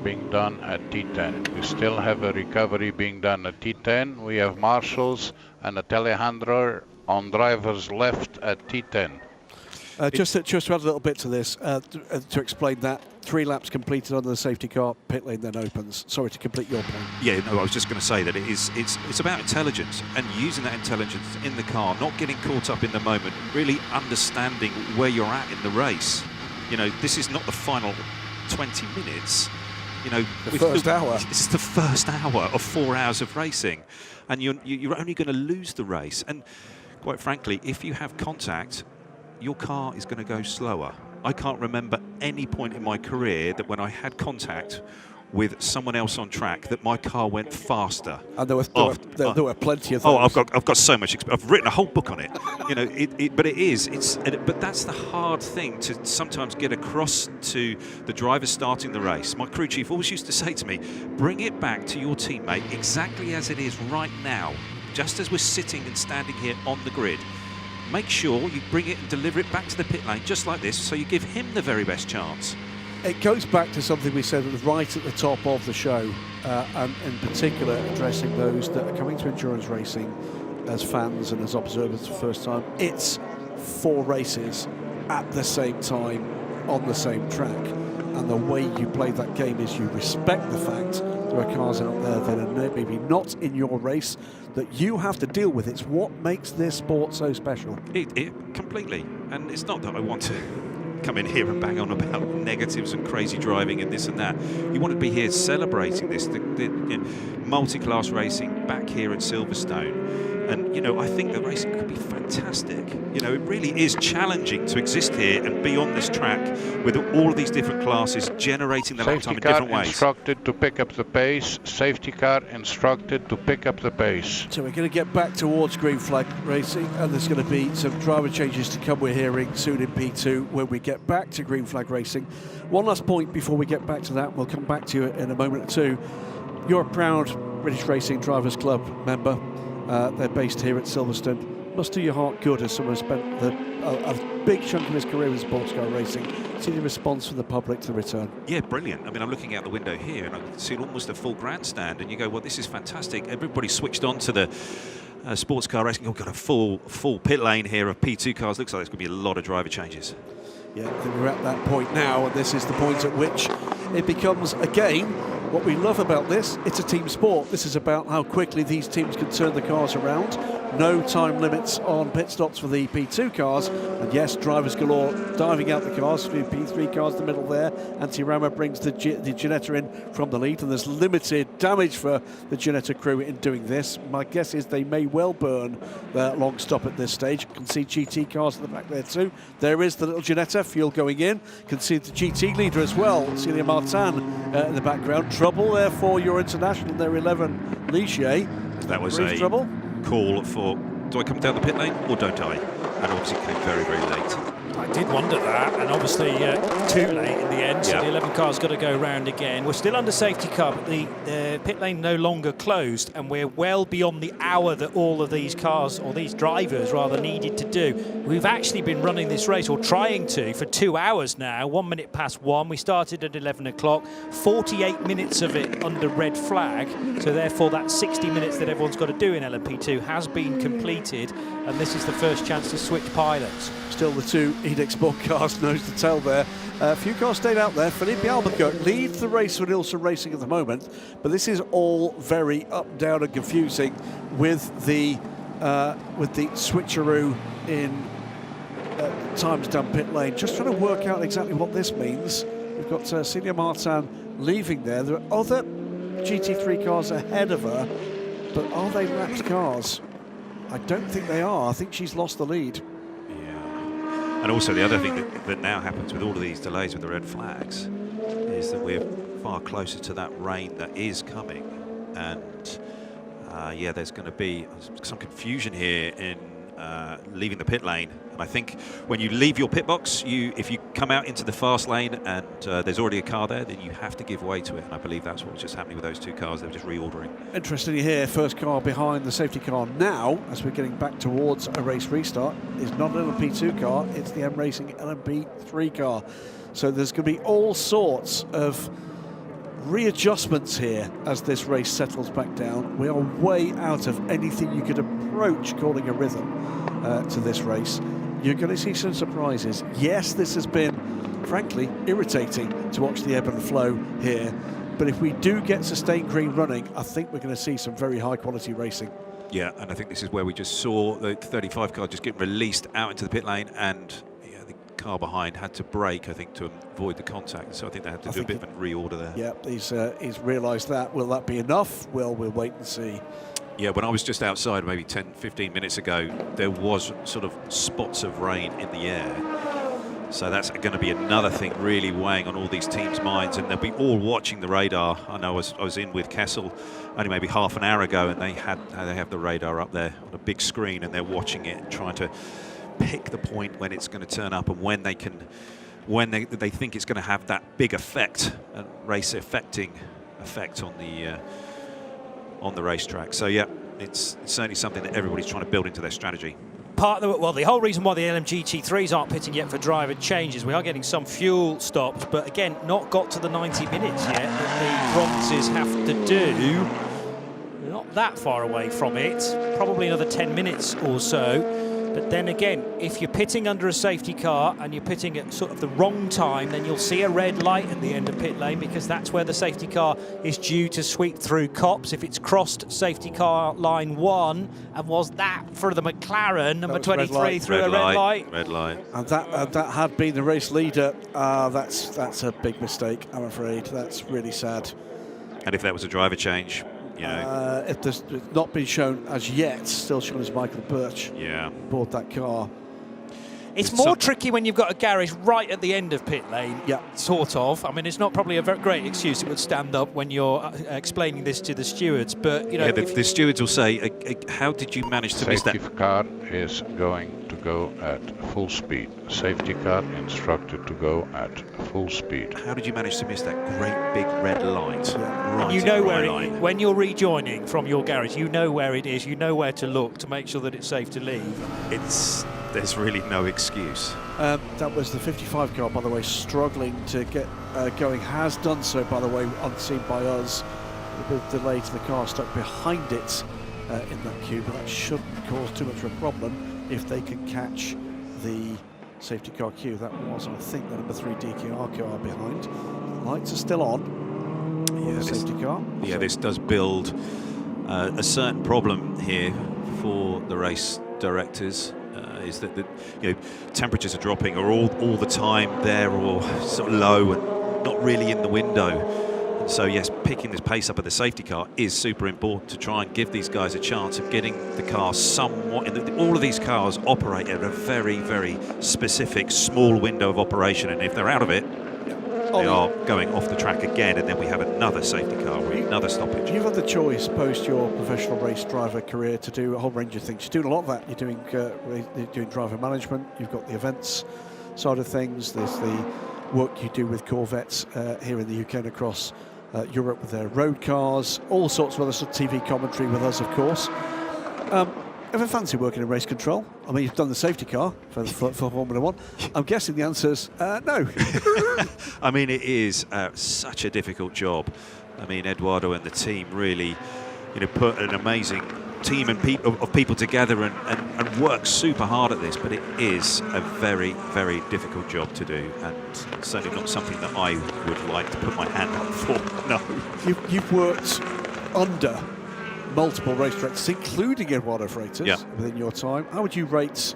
being done at T10. We still have a recovery being done at T10. We have marshals and a telehandler on driver's left at T10. Just to add a little bit to this, to explain that, 3 laps completed under the safety car, pit lane then opens. Sorry to complete your point. Yeah, no, I was just going to say that it's about intelligence and using that intelligence in the car, not getting caught up in the moment, really understanding where you're at in the race. You know, this is not the final 20 minutes. You know, the first hour. This is the first hour of 4 hours of racing, and you're only going to lose the race. And quite frankly, if you have contact, your car is going to go slower. I can't remember any point in my career that when I had contact with someone else on track that my car went faster. And there were plenty of those. Oh, I've got so much experience. I've written a whole book on it. You know, but that's the hard thing to sometimes get across to the driver starting the race. My crew chief always used to say to me, bring it back to your teammate exactly as it is right now, just as we're sitting and standing here on the grid. Make sure you bring it and deliver it back to the pit lane just like this, so you give him the very best chance. It goes back to something we said right at the top of the show, and in particular addressing those that are coming to endurance racing as fans and as observers for the first time. It's 4 races at the same time on the same track, and the way you play that game is you respect the fact there are cars out there that are maybe not in your race that you have to deal with. It's what makes this sport so special. It completely, and it's not that I want to come in here and bang on about negatives and crazy driving and this and that. You want to be here celebrating this, the multi-class racing back here at Silverstone. And, you know, I think the racing could be fantastic. You know, it really is challenging to exist here and be on this track with all of these different classes generating the lap time in different ways. Instructed to pick up the pace. Safety car instructed to pick up the pace. So we're going to get back towards green flag racing, and there's going to be some driver changes to come, we're hearing, soon in P2 when we get back to green flag racing. One last point before we get back to that, we'll come back to you in a moment or two. You're a proud British Racing Drivers Club member. They're based here at Silverstone. Must do your heart good as someone who spent a big chunk of his career in sports car racing. See the response from the public to the return. Yeah, brilliant. I mean, I'm looking out the window here and I can see almost a full grandstand, and you go, well, this is fantastic. Everybody switched on to the sports car racing. We've got a full pit lane here of P2 cars. Looks like there's going to be a lot of driver changes. Yeah, I think we're at that point now, and this is the point at which it becomes, again, what we love about this. It's a team sport. This is about how quickly these teams can turn the cars around. No time limits on pit stops for the P2 cars. And yes, drivers galore diving out the cars through P3 cars in the middle there. Antirama brings the Ginetta in from the lead, and there's limited damage for the Ginetta crew in doing this. My guess is they may well burn their long stop at this stage. You can see GT cars at the back there too. There is the little Ginetta, fuel going in. You can see the GT leader as well, Celia Martin in the background. Trouble there for your international, their 11 Ligier. That was a trouble call for, do I come down the pit lane or don't I? And obviously came very, very late. I did wonder that, and obviously too late in the end, so the 11 car's got to go round again. We're still under safety car, but the pit lane no longer closed, and we're well beyond the hour that all of these cars, or these drivers rather, needed to do. We've actually been running this race, or trying to, for 2 hours now, 1 minute past 1. We started at 11 o'clock, 48 minutes of it under red flag, so therefore that 60 minutes that everyone's got to do in LMP2 has been completed, and this is the first chance to switch pilots. Still the 2 Edec Sport cars nose to tail there. A few cars stayed out there. Felipe Albuquerque leads the race for Nielsen Racing at the moment, but this is all very up, down and confusing with the switcheroo in times down pit lane. Just trying to work out exactly what this means. We've got Celia Martin leaving there. There are other GT3 cars ahead of her, but are they lapped cars? I don't think they are. I think she's lost the lead. And also the other thing that now happens with all of these delays with the red flags is that we're far closer to that rain that is coming. And yeah, there's going to be some confusion here in leaving the pit lane. And I think when you leave your pit box, if you come out into the fast lane and there's already a car there, then you have to give way to it. And I believe that's what was just happening with those 2 cars. They were just reordering. Interestingly here, first car behind the safety car now, as we're getting back towards a race restart, is not an LMP2 car, it's the M Racing LMP3 car. So there's going to be all sorts of readjustments here as this race settles back down. We are way out of anything you could approach calling a rhythm to this race. You're going to see some surprises. Yes, this has been, frankly, irritating to watch the ebb and flow here. But if we do get sustained green running, I think we're going to see some very high-quality racing. Yeah, and I think this is where we just saw the 35 car just get released out into the pit lane, and yeah, the car behind had to brake, I think, to avoid the contact. So I think they had to do a bit of a reorder there. Yeah, he's realised that. Will that be enough? Well, we'll wait and see. Yeah, when I was just outside maybe 10, 15 minutes ago, there was sort of spots of rain in the air. So that's going to be another thing really weighing on all these teams' minds, and they'll be all watching the radar. I know I was in with Kessel only maybe half an hour ago, and they have the radar up there on a big screen, and they're watching it and trying to pick the point when it's going to turn up and when they think it's going to have that big effect, a race affecting effect on the racetrack. So yeah, it's certainly something that everybody's trying to build into their strategy. The whole reason why the LMP2 GT3s aren't pitting yet for driver changes, we are getting some fuel stops, but again, not got to the 90 minutes yet that the bronzes have to do. Not that far away from it, probably another 10 minutes or so. But then again, if you're pitting under a safety car and you're pitting at sort of the wrong time, then you'll see a red light at the end of pit lane, because that's where the safety car is due to sweep through copse. If it's crossed safety car line 1, and was that for the McLaren, number 23, through a red light? Red light. And that had been the race leader. That's a big mistake, I'm afraid. That's really sad. And if that was a driver change, you know, if there's not been shown as yet, still shown as Michael Birch aboard that car. It's more tricky when you've got a garage right at the end of pit lane, sort of. I mean, it's not probably a very great excuse. It would stand up when you're explaining this to the stewards, but, you know... Yeah, the stewards will say, how did you manage to miss that? Safety car is going to go at full speed. Safety car instructed to go at full speed. How did you manage to miss that great big red light? Right, you know where when you're rejoining from your garage, you know where it is, you know where to look to make sure that it's safe to leave. There's really no excuse. That was the 55 car, by the way, struggling to get going. Has done so, by the way, unseen by us. A bit of delay to the car stuck behind it in that queue, but that shouldn't cause too much of a problem if they can catch the safety car queue. That was, I think, the number 3 DKR car behind. The lights are still on. Yeah, safety car. Yeah, this does build a certain problem here for the race directors. Is that temperatures are dropping, or all the time there, or sort of low and not really in the window. And so yes, picking this pace up at the safety car is super important to try and give these guys a chance of getting the car somewhat. All of these cars operate at a very, very specific small window of operation, and if they're out of it, they are going off the track again, and then we have another safety car, another stoppage. You've had the choice post your professional race driver career to do a whole range of things. You're doing a lot of that. You're doing driver management. You've got the events side of things. There's the work you do with Corvettes here in the UK and across Europe with their road cars. All sorts of other sort of TV commentary with us, of course. Ever fancy working in race control? I mean, you've done the safety car for Formula 1. I'm guessing the answer's no. I mean, it is such a difficult job. I mean, Eduardo and the team really, put an amazing team and of people together and work super hard at this. But it is a very, very difficult job to do, and certainly not something that I would like to put my hand up for. No. You've worked under multiple racetracks, including Eduardo Freitas, within your time. How would you rate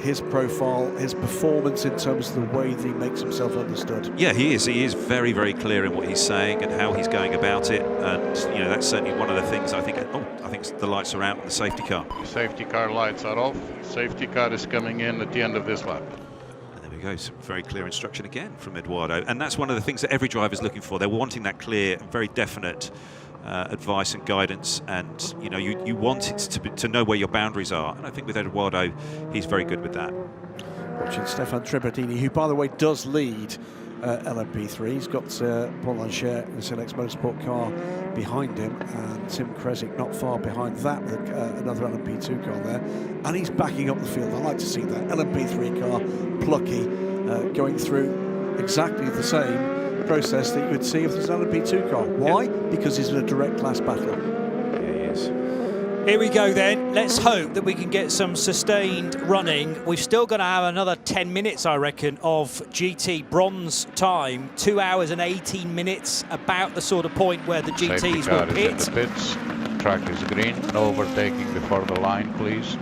his profile, his performance in terms of the way that he makes himself understood? Yeah, he is very, very clear in what he's saying and how he's going about it, and that's certainly one of the things I think the lights are out on the safety car. The safety car lights are off. Safety car is coming in at the end of this lap. And there we go, some very clear instruction again from Eduardo, and that's one of the things that every driver is looking for. They're wanting that clear and very definite advice and guidance, and you want it to know where your boundaries are, and I think with Eduardo he's very good with that. Watching Stefan Trebardini, who by the way does lead LMP3. He's got Paul Lancher in the Select Motorsport car behind him, and Tim Kresick not far behind that with another LMP2 car there, and he's backing up the field. I like to see that LMP3 car, plucky, going through exactly the same process that you would see if there's an LMP2 car. Why? Because he's in a direct class battle. Yeah, he is. Here we go then. Let's hope that we can get some sustained running. We've still got to have another 10 minutes, I reckon, of GT bronze time. 2 hours and 18 minutes, about the sort of point where the GTs will pit. Is in the pits. Track is green. No overtaking before the line, please.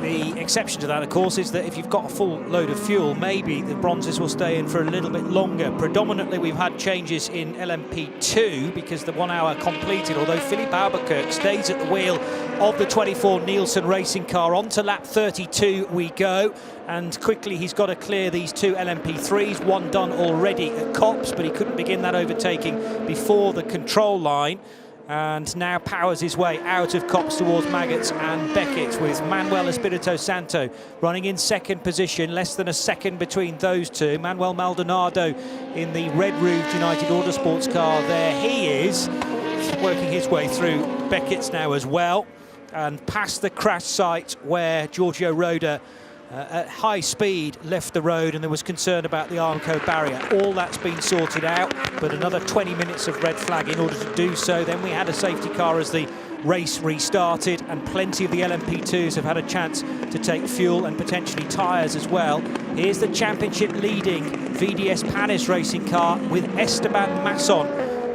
The exception to that, of course, is that if you've got a full load of fuel, maybe the bronzes will stay in for a little bit longer. Predominantly, we've had changes in LMP2 because the 1 hour completed, although Philippe Albuquerque stays at the wheel of the 24 Nielsen racing car. On to lap 32 we go, and quickly he's got to clear these 2 LMP3s, one done already at Copse, but he couldn't begin that overtaking before the control line. And now powers his way out of Copse towards Maggots and Beckett, with Manuel Espirito Santo running in second position, less than a second between those two. Manuel Maldonado in the red-roofed United Autosports car, there he is, working his way through Beckett's now as well, and past the crash site where Giorgio Roda at high speed left the road, and there was concern about the Armco barrier. All that's been sorted out, but another 20 minutes of red flag in order to do so. Then we had a safety car as the race restarted, and plenty of the LMP2s have had a chance to take fuel and potentially tyres as well. Here's the championship leading VDS Panis racing car with Esteban Masson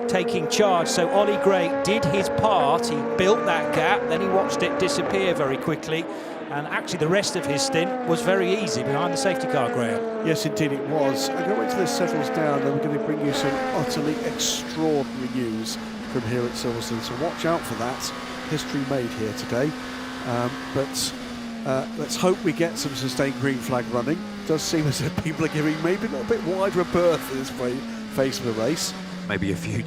taking charge. So Ollie Gray did his part, he built that gap, then he watched it disappear very quickly. And actually the rest of his stint was very easy behind the safety car, Graham. Yes, indeed it was. And going to this settles down, then we're going to bring you some utterly extraordinary news from here at Silverstone. So watch out for that. History made here today. But let's hope we get some sustained green flag running. It does seem as if people are giving maybe a little bit wider a berth in this phase of the race. Maybe a few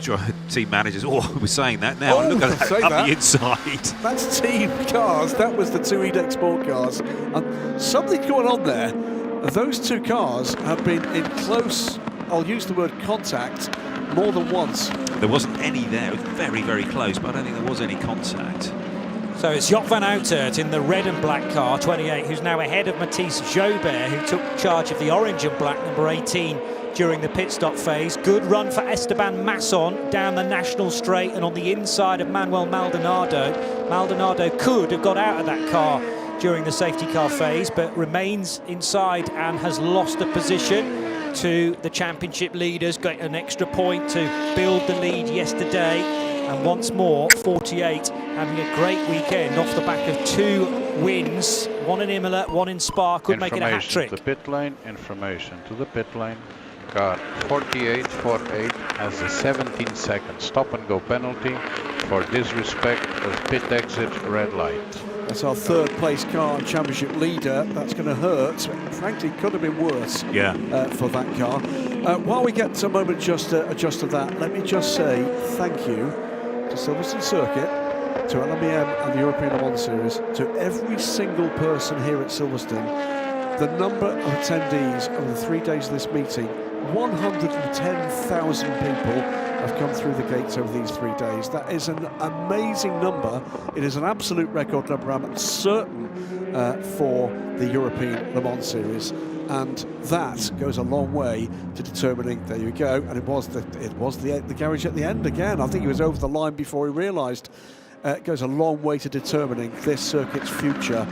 team managers. Oh, we're saying that now. Oh, look at that up the inside. That's team cars. That was the 2 EDEC Sport cars. And something going on there. Those 2 cars have been in close, I'll use the word contact, more than once. There wasn't any there. It was very, very close, but I don't think there was any contact. So it's Jock van Outert in the red and black car, 28, who's now ahead of Matisse Jobert, who took charge of the orange and black, number 18, during the pit stop phase. Good run for Esteban Masson down the national straight and on the inside of Manuel Maldonado. Maldonado could have got out of that car during the safety car phase, but remains inside and has lost a position to the championship leaders. Got an extra point to build the lead yesterday, and once more 48 having a great weekend off the back of 2 wins, one in Imola, one in Spa. Could make it a hat-trick. To the pit lane, information to the pit lane. Car 48.48 has a 17-second stop-and-go penalty for disrespect of pit exit red light. That's our 3rd place car and championship leader. That's going to hurt. Frankly, could have been worse for that car. While we get a moment just to that, let me just say thank you to Silverstone Circuit, to LMP2 and the European Le Mans Series, to every single person here at Silverstone. The number of attendees over the 3 days of this meeting, 110,000 people have come through the gates over these 3 days. That is an amazing number. It is an absolute record number, I'm certain, for the European Le Mans Series. And that goes a long way to determining, there you go, and it was the garage at the end again. I think he was over the line before he realised. It goes a long way to determining this circuit's future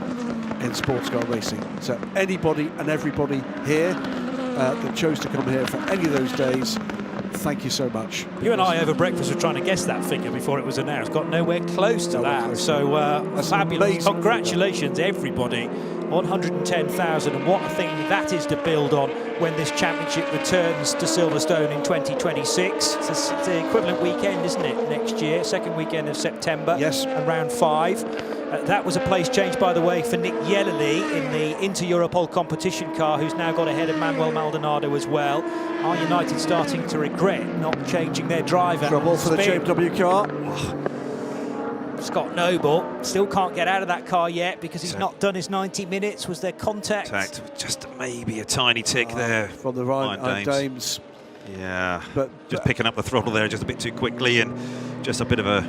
in sports car racing. So anybody and everybody here that chose to come here for any of those days, thank you so much. You and I over breakfast were trying to guess that figure before it was announced. Got nowhere close to that. So fabulous. Congratulations, everybody. 110,000, and what a thing that is to build on when this championship returns to Silverstone in 2026. It's the equivalent weekend, isn't it, next year? Second weekend of September. Yes. And round 5. That was a place change, by the way, for Nick Yellerly in the Inter-Europol competition car, who's now got ahead of Manuel Maldonado as well. Are United starting to regret not changing their driver? Trouble for the JMW car. Scott Noble still can't get out of that car yet because he's not done his 90 minutes. Was there contact? Just maybe a tiny tick there from the Ryan Dames. Yeah, but just picking up the throttle there just a bit too quickly, and just a bit of a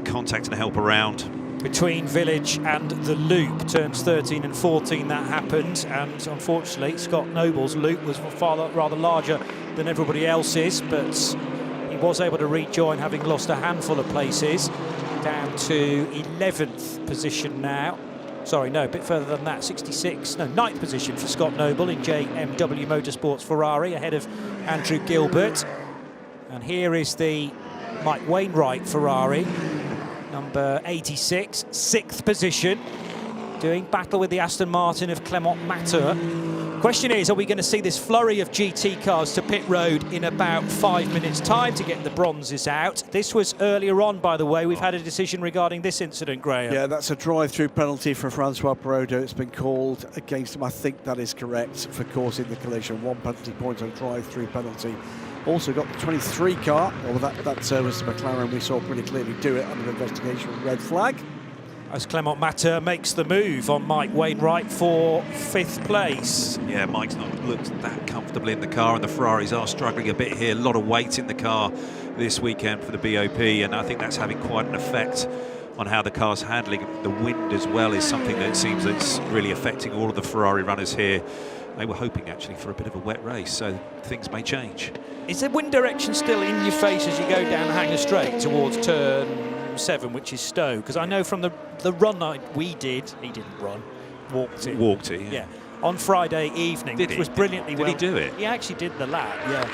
contact and a help around. Between Village and the loop, turns 13 and 14, that happened, and unfortunately Scott Noble's loop was rather larger than everybody else's, but he was able to rejoin, having lost a handful of places, down to 11th position now. Sorry, no, a bit further than that, 9th position for Scott Noble in JMW Motorsports Ferrari, ahead of Andrew Gilbert. And here is the Mike Wainwright Ferrari, number 86, 6th position. doing battle with the Aston Martin of Clement Matter. Question is, are we going to see this flurry of GT cars to pit road in about 5 minutes' time to get the bronzes out? This was earlier on, by the way. We've had a decision regarding this incident, Graham. Yeah, that's a drive-through penalty for Francois Perraudot. It's been called against him. I think that is correct for causing the collision. 1 penalty point on drive-through penalty. Also got the 23 car. Well, that was the McLaren. We saw pretty clearly do it under investigation. Red flag. As Clement Matter makes the move on Mike Wainwright for 5th place. Yeah, Mike's not looked that comfortable in the car, and the Ferraris are struggling a bit here. A lot of weight in the car this weekend for the BOP, and I think that's having quite an effect on how the car's handling. The wind as well is something that it seems that's really affecting all of the Ferrari runners here. They were hoping actually for a bit of a wet race, so things may change. Is the wind direction still in your face as you go down Hanger Straight towards turn 7, which is Stowe? Because I know from the run we did, he didn't run, walked it. Walked it, yeah. On Friday evening, which was brilliantly well. Did he do it? He actually did the lap, yeah.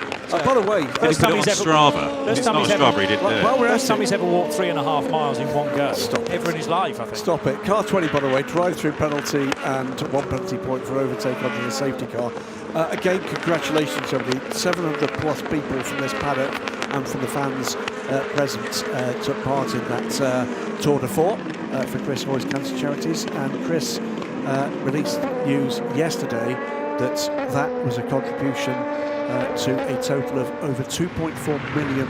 By the way, first time he's ever Strava. First time he's ever walked 3.5 miles in one go. Ever in his life, I think. Stop it. Car 20, by the way, drive-through penalty and 1 penalty point for overtake onto the safety car. Again, congratulations to the 700 plus people from this paddock and from the fans present took part in that Tour de Force for Chris Hoy's Cancer Charities. And Chris released news yesterday that was a contribution to a total of over £2.4 million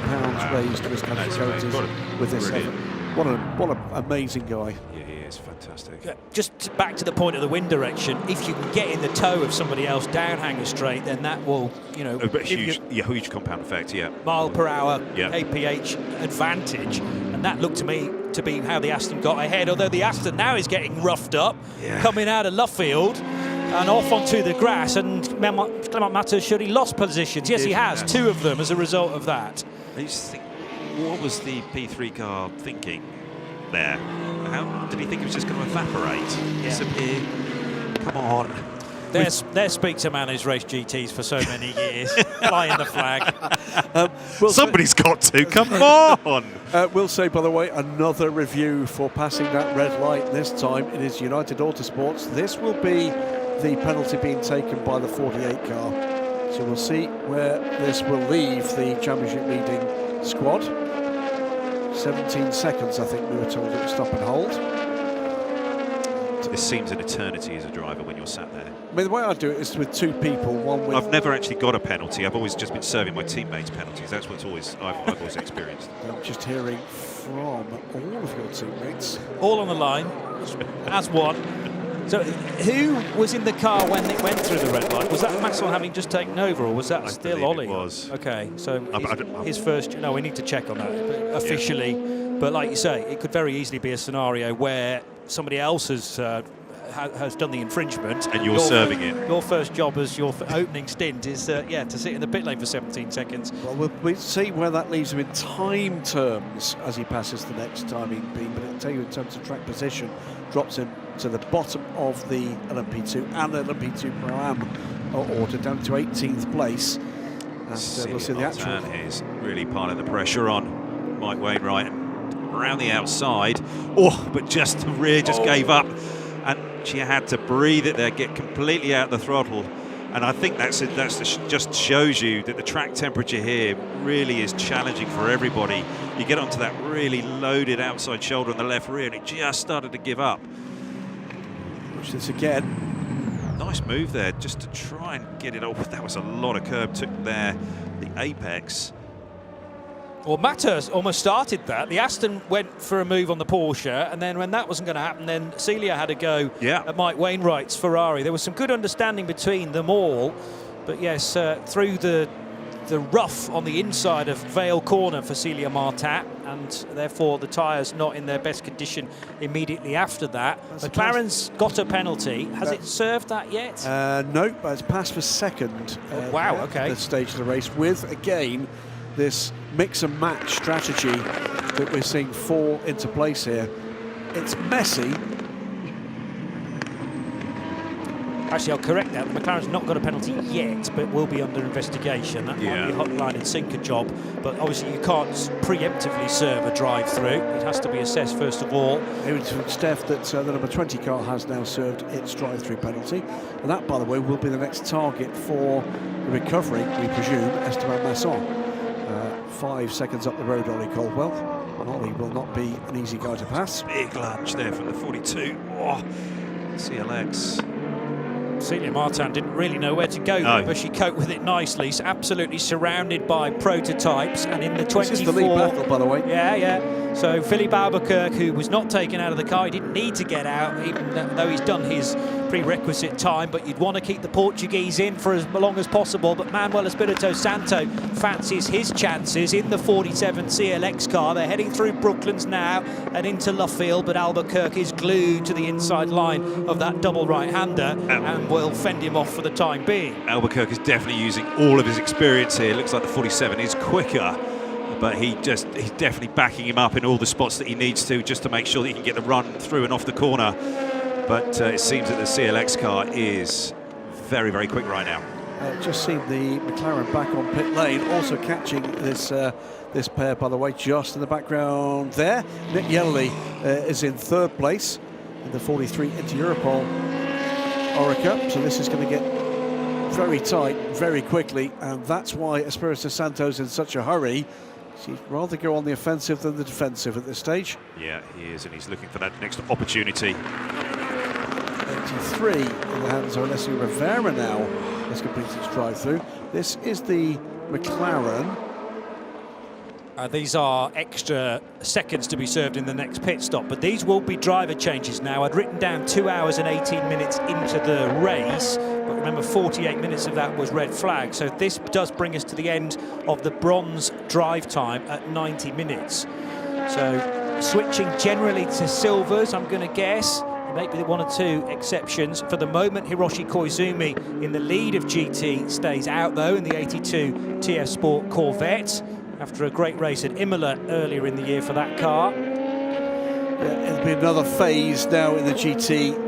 raised to his cancer charities with this effort. What an amazing guy. Yeah, he is fantastic. Yeah, just back to the point of the wind direction, if you can get in the toe of somebody else down Hanger Straight, then that will, a huge compound effect, yeah. Mile per hour, yeah. APH advantage, and that looked to me to be how the Aston got ahead, although the Aston now is getting roughed up, coming out of Luffield and off onto the grass, and Clement Matter surely lost positions. Yes, he has, 2 of them as a result of that. I just think, what was the P3 car thinking there? How did he think it was just going to evaporate, disappear? Come on. There speaks a man who's raced GTs for so many years, flying the flag. Somebody's got to, come on! We'll say, by the way, another review for passing that red light. This time it is United Autosports. This will be the penalty being taken by the 48 car. So we'll see where this will leave the championship leading squad. 17 seconds, I think we were told it would stop and hold. This seems an eternity as a driver when you're sat there. I mean, the way I do it is with 2 people, one with... I've never actually got a penalty. I've always just been serving my teammates penalties. That's what's I've always experienced. I'm just hearing from all of your teammates. All on the line, as one. So who was in the car when it went through the red light? Was that Maxwell having just taken over, or was that still Ollie? It was. Okay, so his first... No, we need to check on that officially. Yeah. But like you say, it could very easily be a scenario where somebody else has done the infringement. And you're serving it. Your first job as your opening stint is, to sit in the pit lane for 17 seconds. Well, we'll see where that leaves him in time terms as he passes the next timing beam. But I'll tell you, in terms of track position, drops him to the bottom of the LMP2 and LMP2 Pro-Am order, down to 18th place. And we'll see the actual. Is really piling the pressure on Mike Wainwright around the outside. But just the rear just gave up, and she had to breathe it there, get completely out the throttle. And I think that's just shows you that the track temperature here really is challenging for everybody. You get onto that really loaded outside shoulder on the left rear, and it just started to give up. Watch this again. Nice move there, just to try and get it off. That was a lot of curb, took there the apex. Well, Matters almost started that. The Aston went for a move on the Porsche, and then when that wasn't going to happen, then Celia had a go at Mike Wainwright's Ferrari. There was some good understanding between them all, but yes, through the rough on the inside of Vale Corner for Celia Martat, and therefore the tyres not in their best condition immediately after that. McLaren's got a penalty. Has it served that yet? No, but it's passed for second. Okay. At this stage of the race, with again this mix and match strategy that we're seeing fall into place here. It's messy. Actually, I'll correct that. The McLaren's not got a penalty yet, but will be under investigation. That might be a hotline and sinker job. But obviously, you can't preemptively serve a drive-through. It has to be assessed first of all. It was from Steph that the number 20 car has now served its drive-through penalty. And that, by the way, will be the next target for the recovery, we presume, Esteban Masson. 5 seconds up the road, Ollie Caldwell. And Ollie will not be an easy guy to pass. Big lunge there from the 42. Oh, CLX. Celia Martin didn't really know where to go, but she coped with it nicely. So absolutely surrounded by prototypes, and in the 24... This is the lead battle, by the way. Yeah. So Philippe Albuquerque, who was not taken out of the car, he didn't need to get out, even though he's done his prerequisite time, but you'd want to keep the Portuguese in for as long as possible. But Manuel Espirito Santo fancies his chances in the 47 CLX car. They're heading through Brooklands now and into Luffield, but Albuquerque is glued to the inside line of that double right-hander and will fend him off for the time being. Albuquerque is definitely using all of his experience here. Looks like the 47 is quicker, but he's definitely backing him up in all the spots that he needs to, just to make sure that he can get the run through and off the corner. But it seems that the CLX car is very, very quick right now. Just seen the McLaren back on pit lane, also catching this this pair, by the way, just in the background there. Nick Yelly is in 3rd place in the 43 into Europol Orica, so this is going to get very tight very quickly, and that's why Espirito Santo's in such a hurry. He'd rather go on the offensive than the defensive at this stage. Yeah, he is, and he's looking for that next opportunity. 83 in the hands of Alessio Rivera now has completed its drive-through. This is the McLaren. These are extra seconds to be served in the next pit stop, but these will be driver changes now. I'd written down 2 hours and 18 minutes into the race, but remember 48 minutes of that was red flag. So this does bring us to the end of the bronze drive time at 90 minutes. So switching generally to silvers, I'm going to guess. Maybe 1 or 2 exceptions. For the moment, Hiroshi Koizumi in the lead of GT stays out, though, in the 82 TF Sport Corvette, after a great race at Imola earlier in the year for that car. Yeah, it'll be another phase now in the GT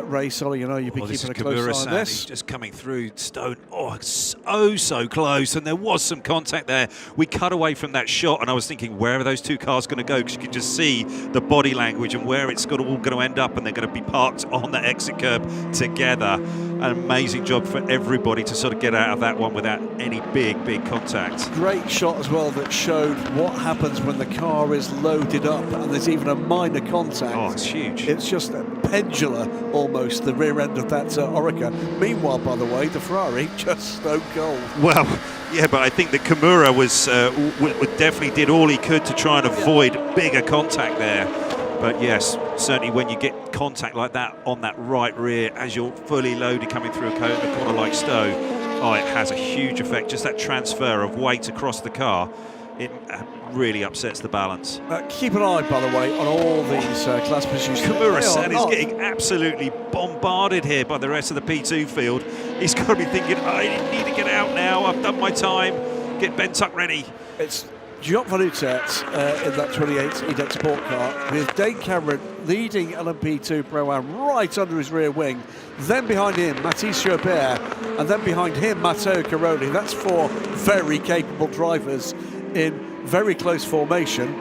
race. Ollie, you know, you'll be keeping a close eye on this. He's just coming through Stone. Oh, so close, and there was some contact there. We cut away from that shot, and I was thinking, where are those 2 cars going to go? Because you could just see the body language and where it's all going to end up, and they're going to be parked on the exit curb together. An amazing job for everybody to sort of get out of that one without any big contact. Great shot as well that showed what happens when the car is loaded up and there's even a minor contact. Oh, it's huge. It's just a pendulum almost, the rear end of that Orica. Meanwhile, by the way, the Ferrari just stone cold. Well, yeah, but I think that Kimura was definitely did all he could to try and avoid bigger contact there. But yes, certainly when you get contact like that on that right rear as you're fully loaded coming through a corner like Stowe, it has a huge effect. Just that transfer of weight across the car, it really upsets the balance. Keep an eye, by the way, on all these class positions. Kimura-san is getting absolutely bombarded here by the rest of the P2 field. He's got to be thinking, I need to get out now. I've done my time. Get Bentuck ready. It's Giot Van Utet in that 28 EDEX Sport car, with Dane Cameron leading LMP2 Pro-Am right under his rear wing. Then behind him, Mathis Jobert, and then behind him, Matteo Caroli. That's 4 very capable drivers in very close formation.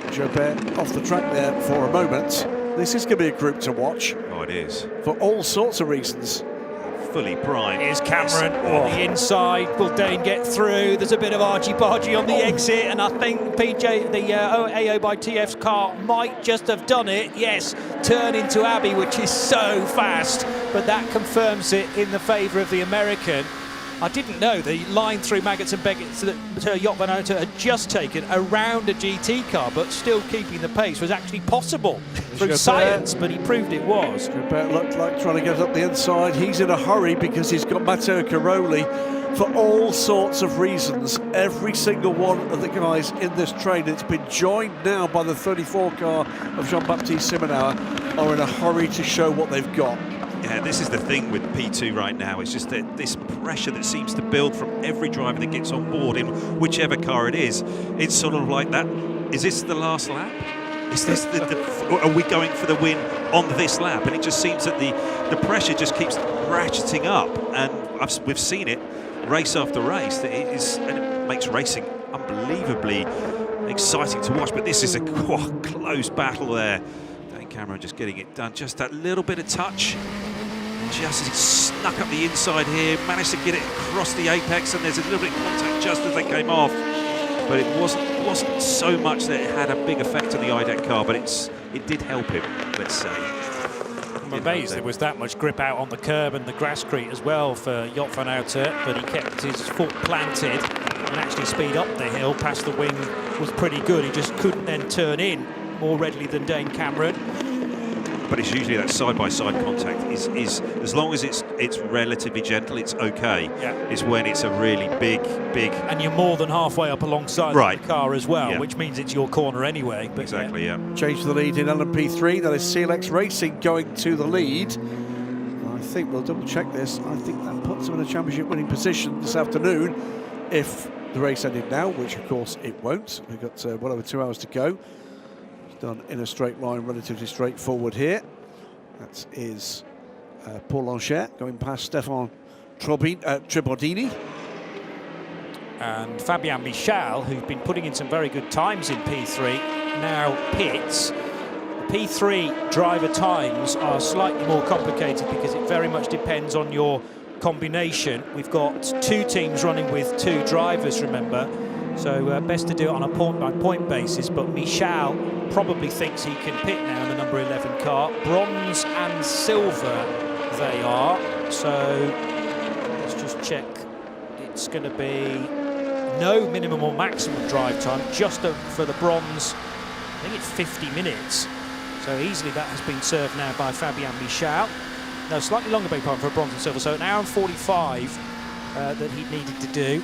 Jobert off the track there for a moment. This is going to be a group to watch. Oh, it is. For all sorts of reasons. Fully primed. Here's Cameron on the inside. Will Dane get through? There's a bit of argy-bargy on the exit, and I think the AO by TF's car might just have done it. Yes, turn into Abbey, which is so fast, but that confirms it in the favour of the American. I didn't know the line through Maggots and Begets that Giot Van Utet had just taken around a GT car, but still keeping the pace was actually possible through science, but he proved it was. Jobert looked like trying to get up the inside. He's in a hurry because he's got Matteo Caroli for all sorts of reasons. Every single one of the guys in this train, it's been joined now by the 34 car of Jean-Baptiste Simonauer, are in a hurry to show what they've got. Yeah, this is the thing with P2 right now. It's just that this pressure that seems to build from every driver that gets on board in whichever car it is. It's sort of like that. Is this the last lap? Is this are we going for the win on this lap, and it just seems that the pressure just keeps ratcheting up, and we've seen it race after race. That and it makes racing unbelievably exciting to watch. But this is a close battle there. Dane Cameron just getting it done, just that little bit of touch. Just as he snuck up the inside here, managed to get it across the apex, and there's a little bit of contact just as they came off. But it wasn't so much that it had a big effect on the IDEC car, but it did help him, let's say. I'm amazed there was that much grip out on the curb and the grasscrete as well for Joop van Uitert, but he kept his foot planted and actually speed up the hill past the wing was pretty good. He just couldn't then turn in more readily than Dane Cameron. But it's usually that side-by-side contact is as long as it's relatively gentle, it's okay. Yeah. It's when it's a really big. And you're more than halfway up alongside the car as well, which means it's your corner anyway. But exactly, yeah. Change to the lead in LMP3. That is CLX Racing going to the lead. I think we'll double check this. I think that puts them in a championship winning position this afternoon if the race ended now, which of course it won't. We've got well over 2 hours to go. Done in a straight line, relatively straightforward here. That is Paul Lanchet going past Stefan Tribordini. And Fabian Michal, who's been putting in some very good times in P3, now pits. The P3 driver times are slightly more complicated because it very much depends on your combination. We've got 2 teams running with 2 drivers, remember. So best to do it on a point-by-point basis, but Michal probably thinks he can pit now in the number 11 car. Bronze and silver they are. So let's just check. It's going to be no minimum or maximum drive time, just for the bronze. I think it's 50 minutes. So easily that has been served now by Fabian Michal. No, slightly longer big pardon for bronze and silver. So 1 hour and 45 that he needed to do.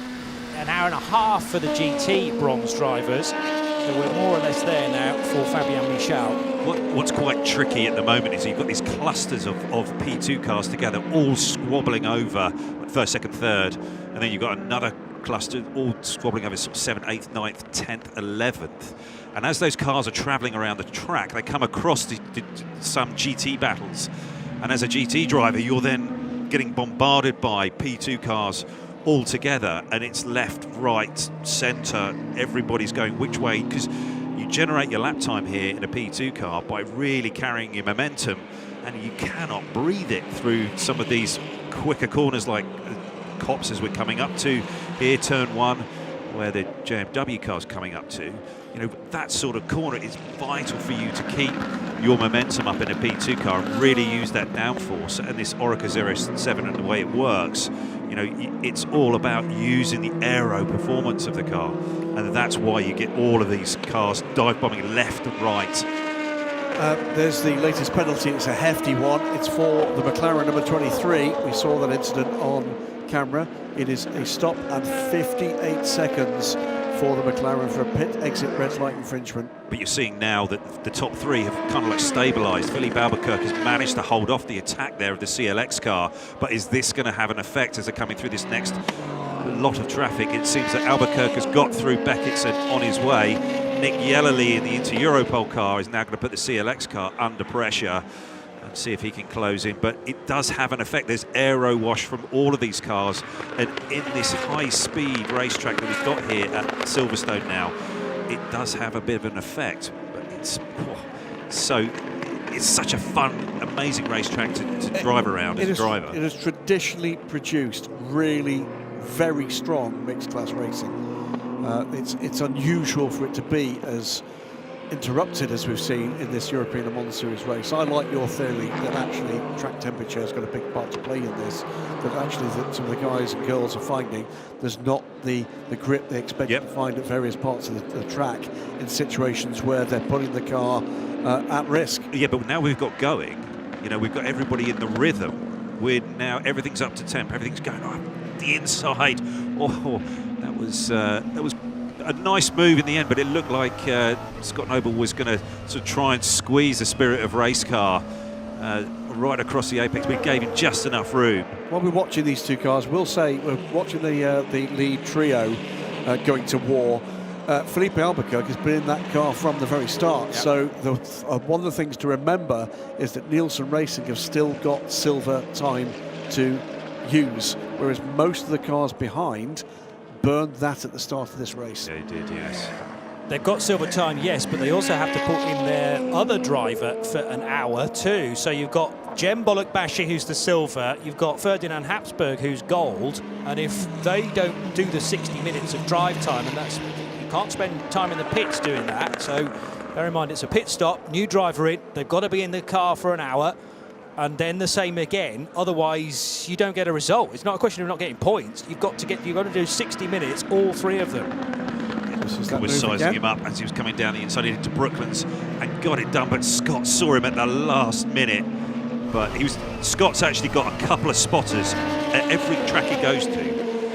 1 hour and a half for the GT bronze drivers. So we're more or less there now for Fabian Michal. What's quite tricky at the moment is you've got these clusters of P2 cars together, all squabbling over first, second, third, and then you've got another cluster all squabbling over sort of 7th, 8th, 9th, 10th, 11th. And as those cars are travelling around the track, they come across some GT battles. And as a GT driver, you're then getting bombarded by P2 cars all together, and it's left, right, centre, everybody's going which way, because you generate your lap time here in a P2 car by really carrying your momentum, and you cannot breathe it through some of these quicker corners like Cops as we're coming up to here, turn 1, where the JMW car's coming up to. You know, that sort of corner is vital for you to keep your momentum up in a P2 car and really use that downforce. And this Oreca 07 and the way it works, you know, it's all about using the aero performance of the car, and that's why you get all of these cars dive bombing left and right. There's the latest penalty. It's a hefty one. It's for the McLaren number 23. We saw that incident on camera. It is a stop and 58 seconds for the McLaren for a pit exit red light infringement. But you're seeing now that the top 3 have kind of like stabilised. Philippe Albuquerque has managed to hold off the attack there of the CLX car, but is this going to have an effect as they're coming through this next lot of traffic? It seems that Albuquerque has got through Beckettson on his way. Nick Yellerly in the Inter-Europol car is now going to put the CLX car under pressure and see if he can close in, but it does have an effect. There's aero wash from all of these cars, and in this high-speed racetrack that we've got here at Silverstone now, it does have a bit of an effect. But it's such a fun, amazing racetrack to drive around as a driver. It has traditionally produced really very strong mixed-class racing. It's unusual for it to be as interrupted as we've seen in this European Le Mans Series race. I like your theory that actually track temperature has got a big part to play in this, that actually some of the guys and girls are finding there's not the grip they expect to find at various parts of the track in situations where they're putting the car at risk. Yeah, but now we've got going, you know, we've got everybody in the rhythm. We're now, everything's up to temp, everything's going on the inside. Oh, that was a nice move in the end, but it looked like Scott Noble was going to sort of try and squeeze the Spirit of Race car right across the apex. We gave him just enough room. While we're watching these two cars, we'll say we're watching the lead trio going to war. Felipe Albuquerque has been in that car from the very start. So one of the things to remember is that Nielsen Racing have still got silver time to use, whereas most of the cars behind burned that at the start of this race. They did, yes. They've got silver time, yes, but they also have to put in their other driver for an hour too. So you've got Jem Bollock-Bashi, who's the silver, you've got Ferdinand Habsburg, who's gold, and if they don't do the 60 minutes of drive time, and that's, you can't spend time in the pits doing that, so bear in mind it's a pit stop, new driver in, they've got to be in the car for an hour, and then the same again, otherwise you don't get a result. It's not a question of not getting points, you've got to do 60 minutes, all three of them. Was sizing him up as he was coming down the inside into Brooklands and got it done, but Scott saw him at the last minute. But Scott's actually got a couple of spotters at every track he goes to,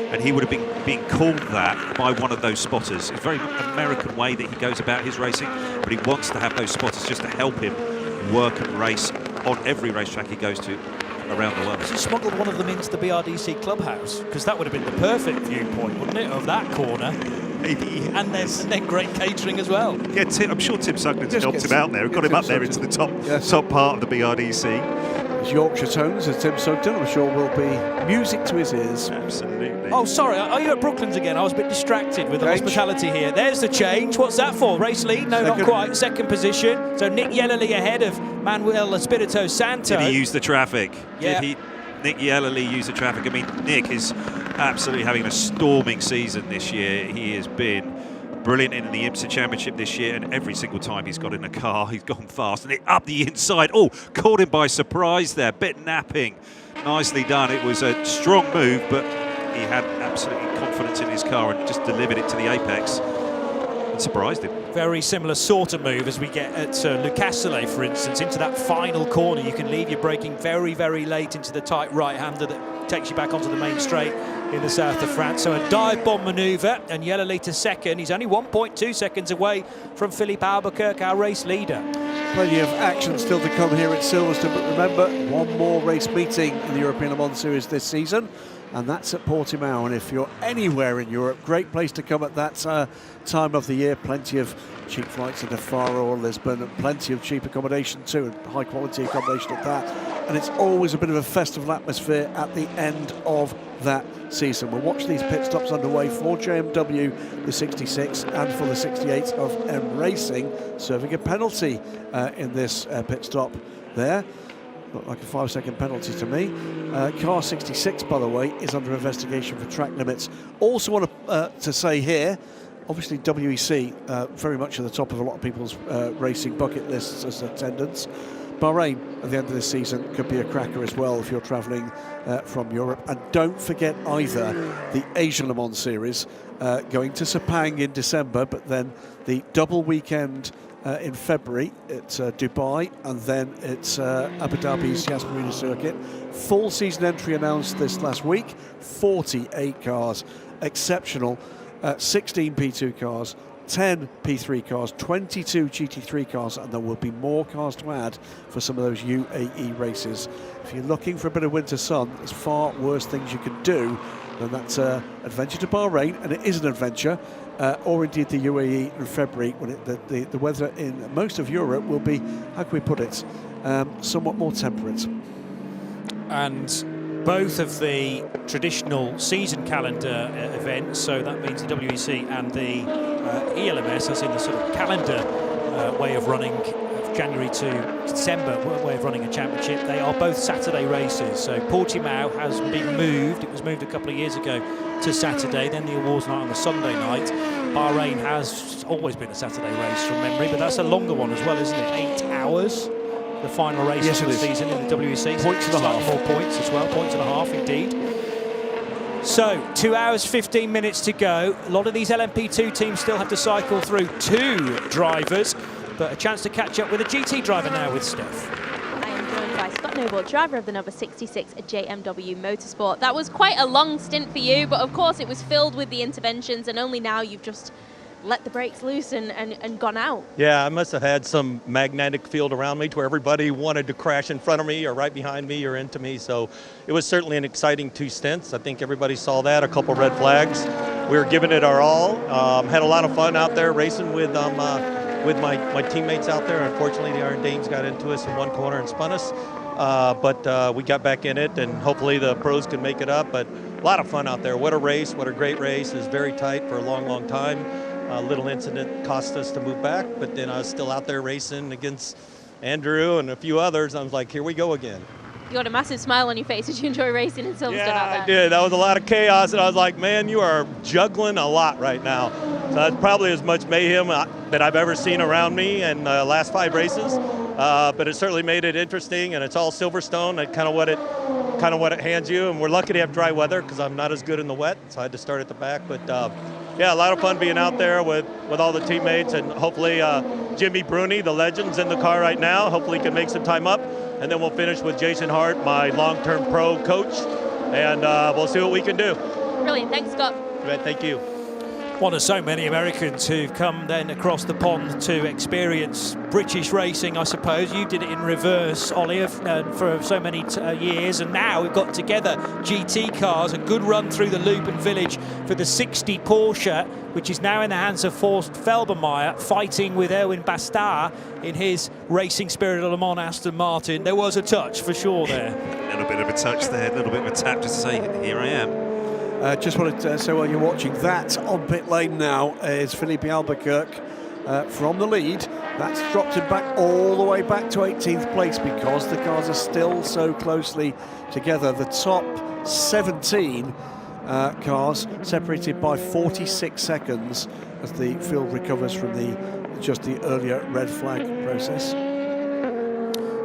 and he would have been being called that by one of those spotters. It's a very American way that he goes about his racing, but he wants to have those spotters just to help him work and race on every racetrack he goes to around the world. He smuggled one of them into the BRDC clubhouse, because that would have been the perfect viewpoint, wouldn't it, of that corner? Maybe. And then great catering as well. Yeah, I'm sure Tim Sugden's helped him out there. Got him up there into the top part of the BRDC. It's Yorkshire tones, as Tim Sugden, I'm sure, will be music to his ears. Absolutely. Oh, sorry, are you at Brooklands again? I was a bit distracted with the hospitality here. There's the change. What's that for? Race lead? No, not quite. Second position. So Nick Yellerly ahead of Manuel Espirito Santo. Did he use the traffic? Yeah. Nick Yellerly use the traffic? I mean, Nick is absolutely having a storming season this year. He has been brilliant in the IMSA Championship this year, and every single time he's got in a car, he's gone fast. And up the inside, oh, caught him by surprise there, bit napping. Nicely done. It was a strong move, but he had absolutely confidence in his car and just delivered it to the apex and surprised him. Very similar sort of move as we get at Lucasile, for instance, into that final corner. You can leave your braking very, very late into the tight right-hander that takes you back onto the main straight in the south of France. So a dive bomb manoeuvre, and Yellerly to second. He's only 1.2 seconds away from Philippe Albuquerque, our race leader. Plenty of action still to come here at Silverstone, but remember, one more race meeting in the European Le Mans Series this season, and that's at Portimão. And if you're anywhere in Europe, great place to come at that time of the year. Plenty of cheap flights into Faro or Lisbon, and plenty of cheap accommodation too, and high quality accommodation at that. And it's always a bit of a festival atmosphere at the end of that season. We'll watch these pit stops underway for JMW, the 66, and for the 68 of M Racing, serving a penalty in this pit stop there. Looked like a 5-second penalty to me. Car 66, by the way, is under investigation for track limits. Also want to say here, obviously WEC very much at the top of a lot of people's racing bucket lists as attendance. Bahrain at the end of this season could be a cracker as well if you're travelling from Europe. And don't forget either the Asian Le Mans Series going to Sepang in December, but then the double weekend in February. It's Dubai, and then it's Abu Dhabi's Yas Marina circuit. Full season entry announced this last week. 48 cars, exceptional. 16 P2 cars, 10 P3 cars, 22 GT3 cars, and there will be more cars to add for some of those UAE races. If you're looking for a bit of winter sun, there's far worse things you can do than that adventure to Bahrain, and it is an adventure, or indeed the UAE in February, when the weather in most of Europe will be, how can we put it, somewhat more temperate. And both of the traditional season calendar events, so that means the WEC and the ELMS, as in the sort of calendar way of running, January to December way of running a championship, they are both Saturday races. So Portimão has been moved. It was moved a couple of years ago to Saturday, then the awards night on the Sunday night. Bahrain has always been a Saturday race from memory, but that's a longer one as well, isn't it? 8 hours, the final race of the season in the WEC. Points and a half. More points as well, points and a half indeed. So 2 hours, 15 minutes to go. A lot of these LMP2 teams still have to cycle through 2 drivers, but a chance to catch up with a GT driver now with Steph. I am joined by Scott Noble, driver of the number 66 at JMW Motorsport. That was quite a long stint for you, but of course it was filled with the interventions, and only now you've just let the brakes loose and gone out. Yeah, I must have had some magnetic field around me to where everybody wanted to crash in front of me or right behind me or into me. So it was certainly an exciting 2 stints. I think everybody saw that, a couple red flags. we're giving it our all. Had a lot of fun out there racing with my teammates out there. Unfortunately, the Iron Dames got into us in one corner and spun us. But we got back in it, and hopefully the pros can make it up. But a lot of fun out there. What a race, what a great race. It was very tight for a long, long time. A little incident cost us to move back, but then I was still out there racing against Andrew and a few others. I was like, here we go again. You got a massive smile on your face. Did you enjoy racing in Silverstone out there? I did. That was a lot of chaos, and I was like, man, you are juggling a lot right now. So that's probably as much mayhem that I've ever seen around me in the last 5 races. But it certainly made it interesting, and it's all Silverstone. That's kind of what it hands you. And we're lucky to have dry weather because I'm not as good in the wet, so I had to start at the back. But yeah, a lot of fun being out there with all the teammates, and hopefully Jimmy Bruni, the legend's in the car right now. Hopefully he can make some time up, and then we'll finish with Jason Hart, my long-term pro coach, and we'll see what we can do. Brilliant. Thanks, Scott. Thank you. One of so many Americans who've come then across the pond to experience British racing, I suppose. You did it in reverse, Ollie, for so many years, and now we've got together GT cars, a good run through the loop and village for the 60 Porsche, which is now in the hands of Forst Felbermeyer, fighting with Erwin Bastard in his Racing Spirit of Le Mans Aston Martin. There was a touch for sure there. A little bit of a touch there, a little bit of a tap just to say, here I am. Just wanted to say while you're watching that, on pit lane now is Felipe Albuquerque from the lead. That's dropped him back all the way back to 18th place because the cars are still so closely together. The top 17 cars separated by 46 seconds as the field recovers from the earlier red flag process.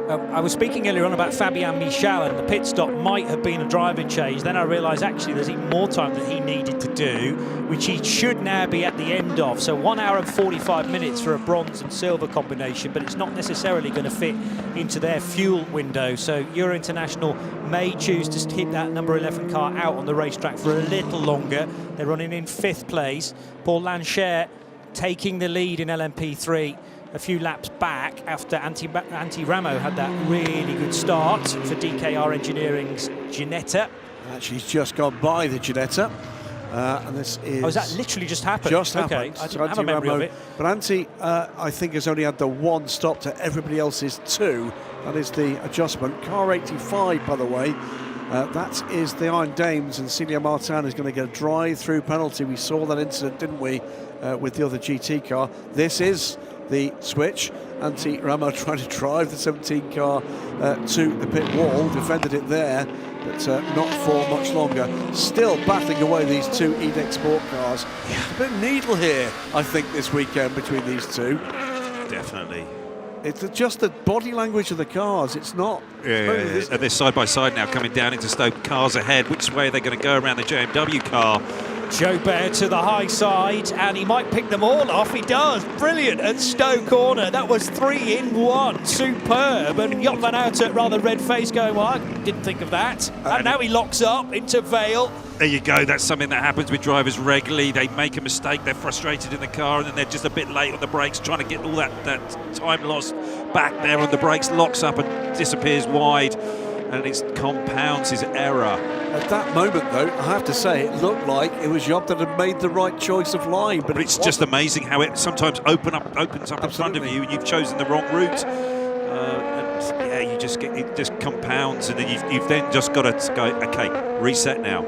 I was speaking earlier on about Fabian Michel, and the pit stop might have been a driving change. Then I realised actually there's even more time that he needed to do, which he should now be at the end of. So 1 hour and 45 minutes for a bronze and silver combination, but it's not necessarily going to fit into their fuel window. So Euro International may choose to hit that number 11 car out on the racetrack for a little longer. They're running in 5th place. Paul Lancher taking the lead in LMP3. A few laps back after Antti Ramo had that really good start for DKR Engineering's Ginetta. Actually, he's just gone by the Ginetta. And this is... Oh, has that literally just happened? Just happened. Okay, I didn't have a memory of it. But Antti, I think, has only had the 1 stop to everybody else's 2. That is the adjustment. Car 85, by the way. That is the Iron Dames, and Celia Martin is going to get a drive-through penalty. We saw that incident, didn't we, with the other GT car. This is the switch. Antti Ramo trying to drive the 17 car to the pit wall, defended it there, but not for much longer. Still battling away these 2 Edex Sport cars. Yeah. A bit of needle here, I think, this weekend between these 2. Definitely. It's just the body language of the cars. It's not. Yeah, and they're side by side now, coming down into Stoke. Cars ahead. Which way are they going to go around the JMW car? Joe Baer to the high side, and he might pick them all off. He does. Brilliant at Stowe corner. That was 3 in 1. Superb. And Jan van Houten, rather red face, going, well, I didn't think of that. And now he locks up into Vale. There you go. That's something that happens with drivers regularly. They make a mistake, they're frustrated in the car, and then they're just a bit late on the brakes, trying to get all that time lost back there on the brakes, locks up and disappears wide, and it compounds his error. At that moment, though, I have to say, it looked like it was Job that had made the right choice of line. But it's just amazing how it sometimes opens up in front of you, and you've chosen the wrong route. And yeah, it just compounds, and then you've then just got to go, okay, reset now.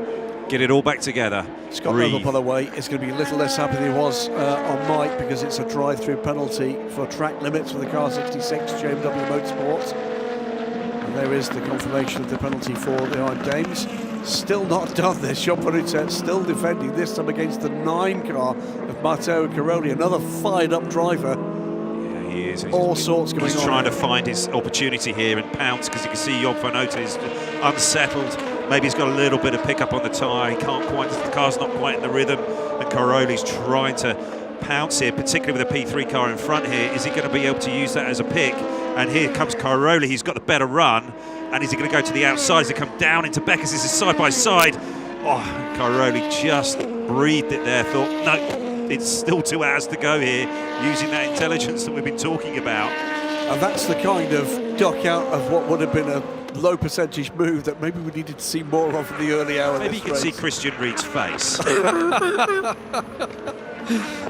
Get it all back together. Scott Noble, by the way, is going to be a little less happy than he was on Mike, because it's a drive-through penalty for track limits for the car 66 JMW Motorsport. And there is the confirmation of the penalty for the Iron Dames. Still not done this. Jean Parutet still defending, this time against the 9 car of Matteo Caroli, another fired-up driver. Yeah, he is. All sorts going on. He's trying to find his opportunity here and pounce, because you can see Job van Houten is unsettled. Maybe he's got a little bit of pickup on the tyre. He can't quite, the car's not quite in the rhythm, and Caroli's trying to pounce here, particularly with a P3 car in front here. Is he going to be able to use that as a pick? And here comes Caroli. He's got the better run. And is he going to go to the outside? Does he come down into Beckers? This is side by side. Oh, Caroli just breathed it there. Thought, no, it's still 2 hours to go here, using that intelligence that we've been talking about. And that's the kind of duck out of what would have been a low percentage move that maybe we needed to see more of in the early hour. Maybe you can see Christian Reed's face.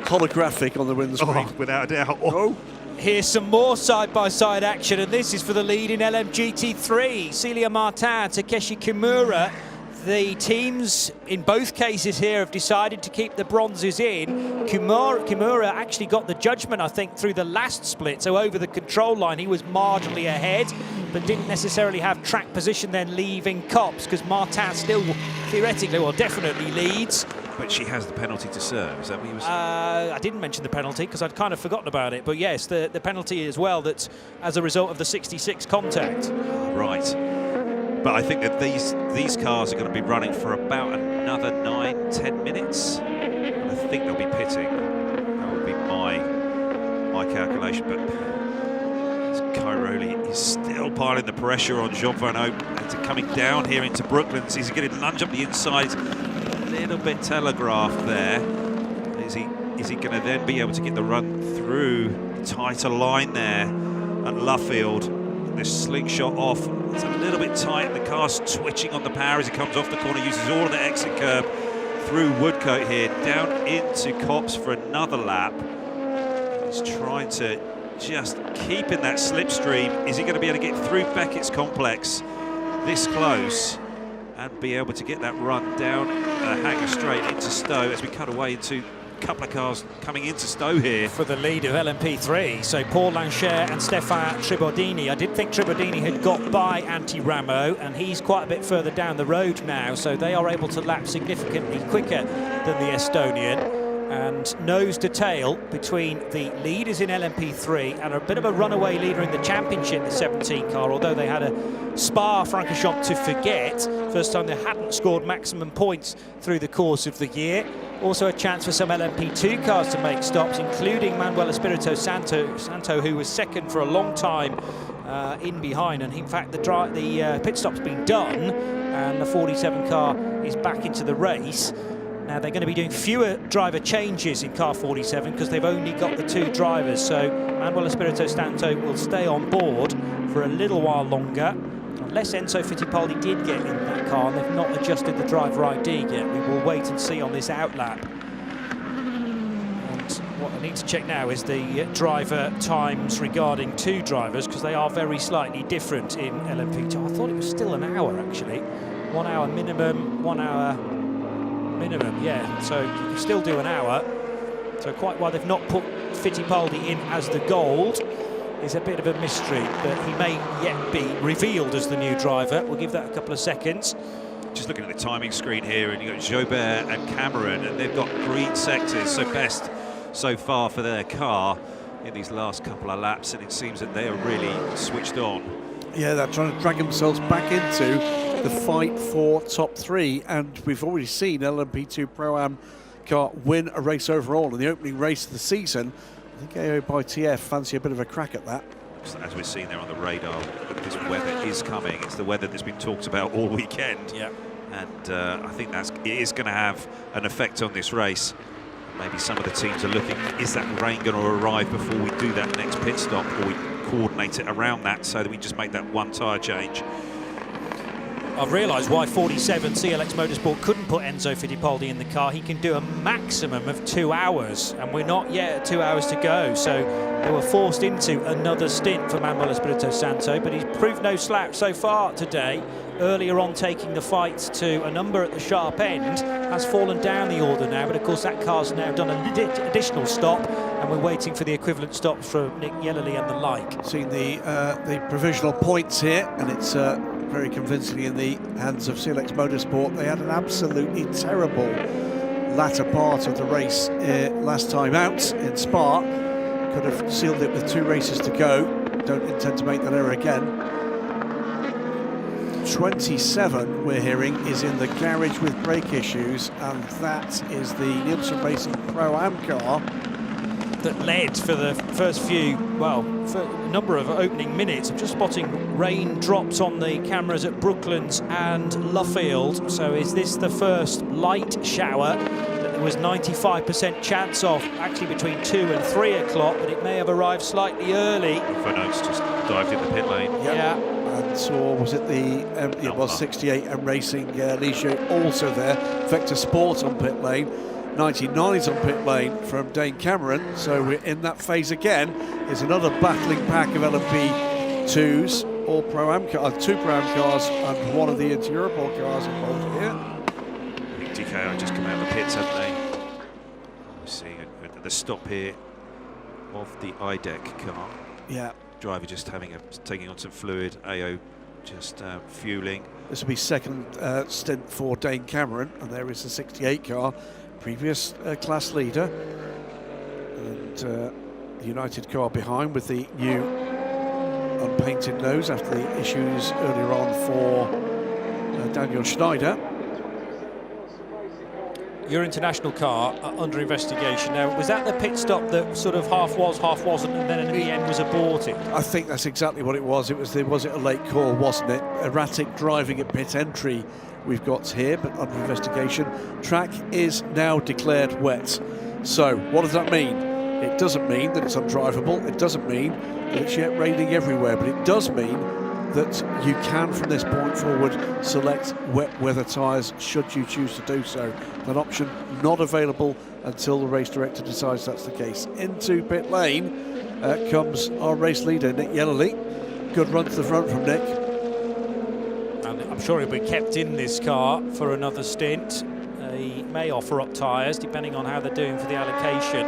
Holographic on the windscreen. Oh, without a doubt. Oh. Here's some more side-by-side action, and this is for the lead in LMGT3. Celia Martin, Takeshi Kimura. The teams in both cases here have decided to keep the bronzes in. Kimura actually got the judgment, I think, through the last split, so over the control line he was marginally ahead, but didn't necessarily have track position then leaving Copse, because Martin still theoretically, well, definitely leads. But she has the penalty to serve, is that what you were saying? I didn't mention the penalty because I'd kind of forgotten about it, but yes, the penalty as well, that's as a result of the 66 contact. Right. But I think that these cars are going to be running for about another 9-10 minutes. And I think they'll be pitting. That would be my calculation. But Cairoli is still piling the pressure on Jean Van Open. Coming down here into Brooklands, he's going to lunge up the inside. A little bit telegraphed there. Is he going to then be able to get the run through the tighter line there at Luffield? This slingshot off, it's a little bit tight, and the car's twitching on the power as he comes off the corner, uses all of the exit curb through Woodcote here, down into Copse for another lap. He's trying to just keep in that slipstream. Is he going to be able to get through Beckett's complex this close and be able to get that run down Hanger Straight into Stowe as we cut away into couple of cars coming into Stowe here. For the lead of LMP3, so Paul Lancher and Stefan Tribordini. I did think Tribordini had got by Anti-Ramo, and he's quite a bit further down the road now, so they are able to lap significantly quicker than the Estonian. And nose to tail between the leaders in LMP3 and a bit of a runaway leader in the championship, the 17 car, although they had a Spa-Francorchamps to forget. First time they hadn't scored maximum points through the course of the year. Also a chance for some LMP2 cars to make stops, including Manuel Espirito Santo, who was second for a long time in behind. And in fact, the pit stop's been done, and the 47 car is back into the race. Now they're going to be doing fewer driver changes in car 47 because they've only got the two drivers. So Manuel Espirito Santo will stay on board for a little while longer, unless Enzo Fittipaldi did get in that car, and they've not adjusted the driver ID yet. We will wait and see on this outlap. And what I need to check now is the driver times regarding two drivers, because they are very slightly different in LMP2. I thought it was still an hour actually. 1 hour minimum, 1 hour minimum, yeah, so you can still do an hour. So quite why they've not put Fittipaldi in as the gold is a bit of a mystery, but he may yet be revealed as the new driver. We'll give that a couple of seconds. Just looking at the timing screen here, and you've got Jobert and Cameron, and they've got green sectors, so best so far for their car in these last couple of laps, and it seems that they are really switched on. Yeah, they're trying to drag themselves back into the fight for top three, and we've already seen LMP2 Pro-Am car win a race overall in the opening race of the season. I think AO by TF fancy a bit of a crack at that. As we're seeing there on the radar, this weather is coming. It's the weather that's been talked about all weekend. Yeah. And I think it is going to have an effect on this race. Maybe some of the teams are looking, is that rain going to arrive before we do that next pit stop, or we coordinate it around that so that we just make that one tyre change. I've realised why 47 CLX Motorsport couldn't put Enzo Fittipaldi in the car. He can do a maximum of 2 hours, and we're not yet at 2 hours to go. So they were forced into another stint for Manuel Espirito Santo, but he's proved no slouch so far today. Earlier on, taking the fight to a number at the sharp end, has fallen down the order now, but of course that car's now done an additional stop, and we're waiting for the equivalent stops from Nick Yellerly and the like. Seeing the provisional points here, and it's very convincingly in the hands of CLX Motorsport. They had an absolutely terrible latter part of the race last time out in Spa. Could have sealed it with 2 races to go. Don't intend to make that error again. 27, we're hearing, is in the garage with brake issues, and that is the Nielsen Racing Pro-Am car that led for the first few, well, for a number of opening minutes. I'm just spotting raindrops on the cameras at Brooklands and Luffield. So is this the first light shower that there was 95% chance of actually between 2 and 3 o'clock, but it may have arrived slightly early. Van Oaks just dived in the pit lane. Yeah. And or was it the it was 68 and Racing Ligier also there. Vector Sport on pit lane. 99's on pit lane from Dane Cameron, so we're in that phase again. There's another battling pack of LMP2s, all Pro-Am cars, 2 Pro-Am cars and 1 of the Inter-Europol cars involved here. I think DKO just come out of the pits, haven't they? We're seeing the stop here of the IDEC car. Yeah. Driver just taking on some fluid, AO just fueling. This will be second stint for Dane Cameron, and there is the 68 car. Previous class leader, and the United car behind with the new unpainted nose after the issues earlier on for Daniel Schneider. Your international car under investigation now. Was that the pit stop that sort of half was, half wasn't, and then in the end was aborted? I think that's exactly what it was. It was it a late call, wasn't it? Erratic driving at pit entry we've got here, but under investigation. Track is now declared wet. So what does that mean? It doesn't mean that it's undrivable. It doesn't mean that it's yet raining everywhere, but it does mean that you can, from this point forward, select wet weather tyres should you choose to do so. That option not available until the race director decides that's the case. Into pit lane comes our race leader, Nick Yellerly. Good run to the front from Nick. And I'm sure he'll be kept in this car for another stint. He may offer up tyres depending on how they're doing for the allocation.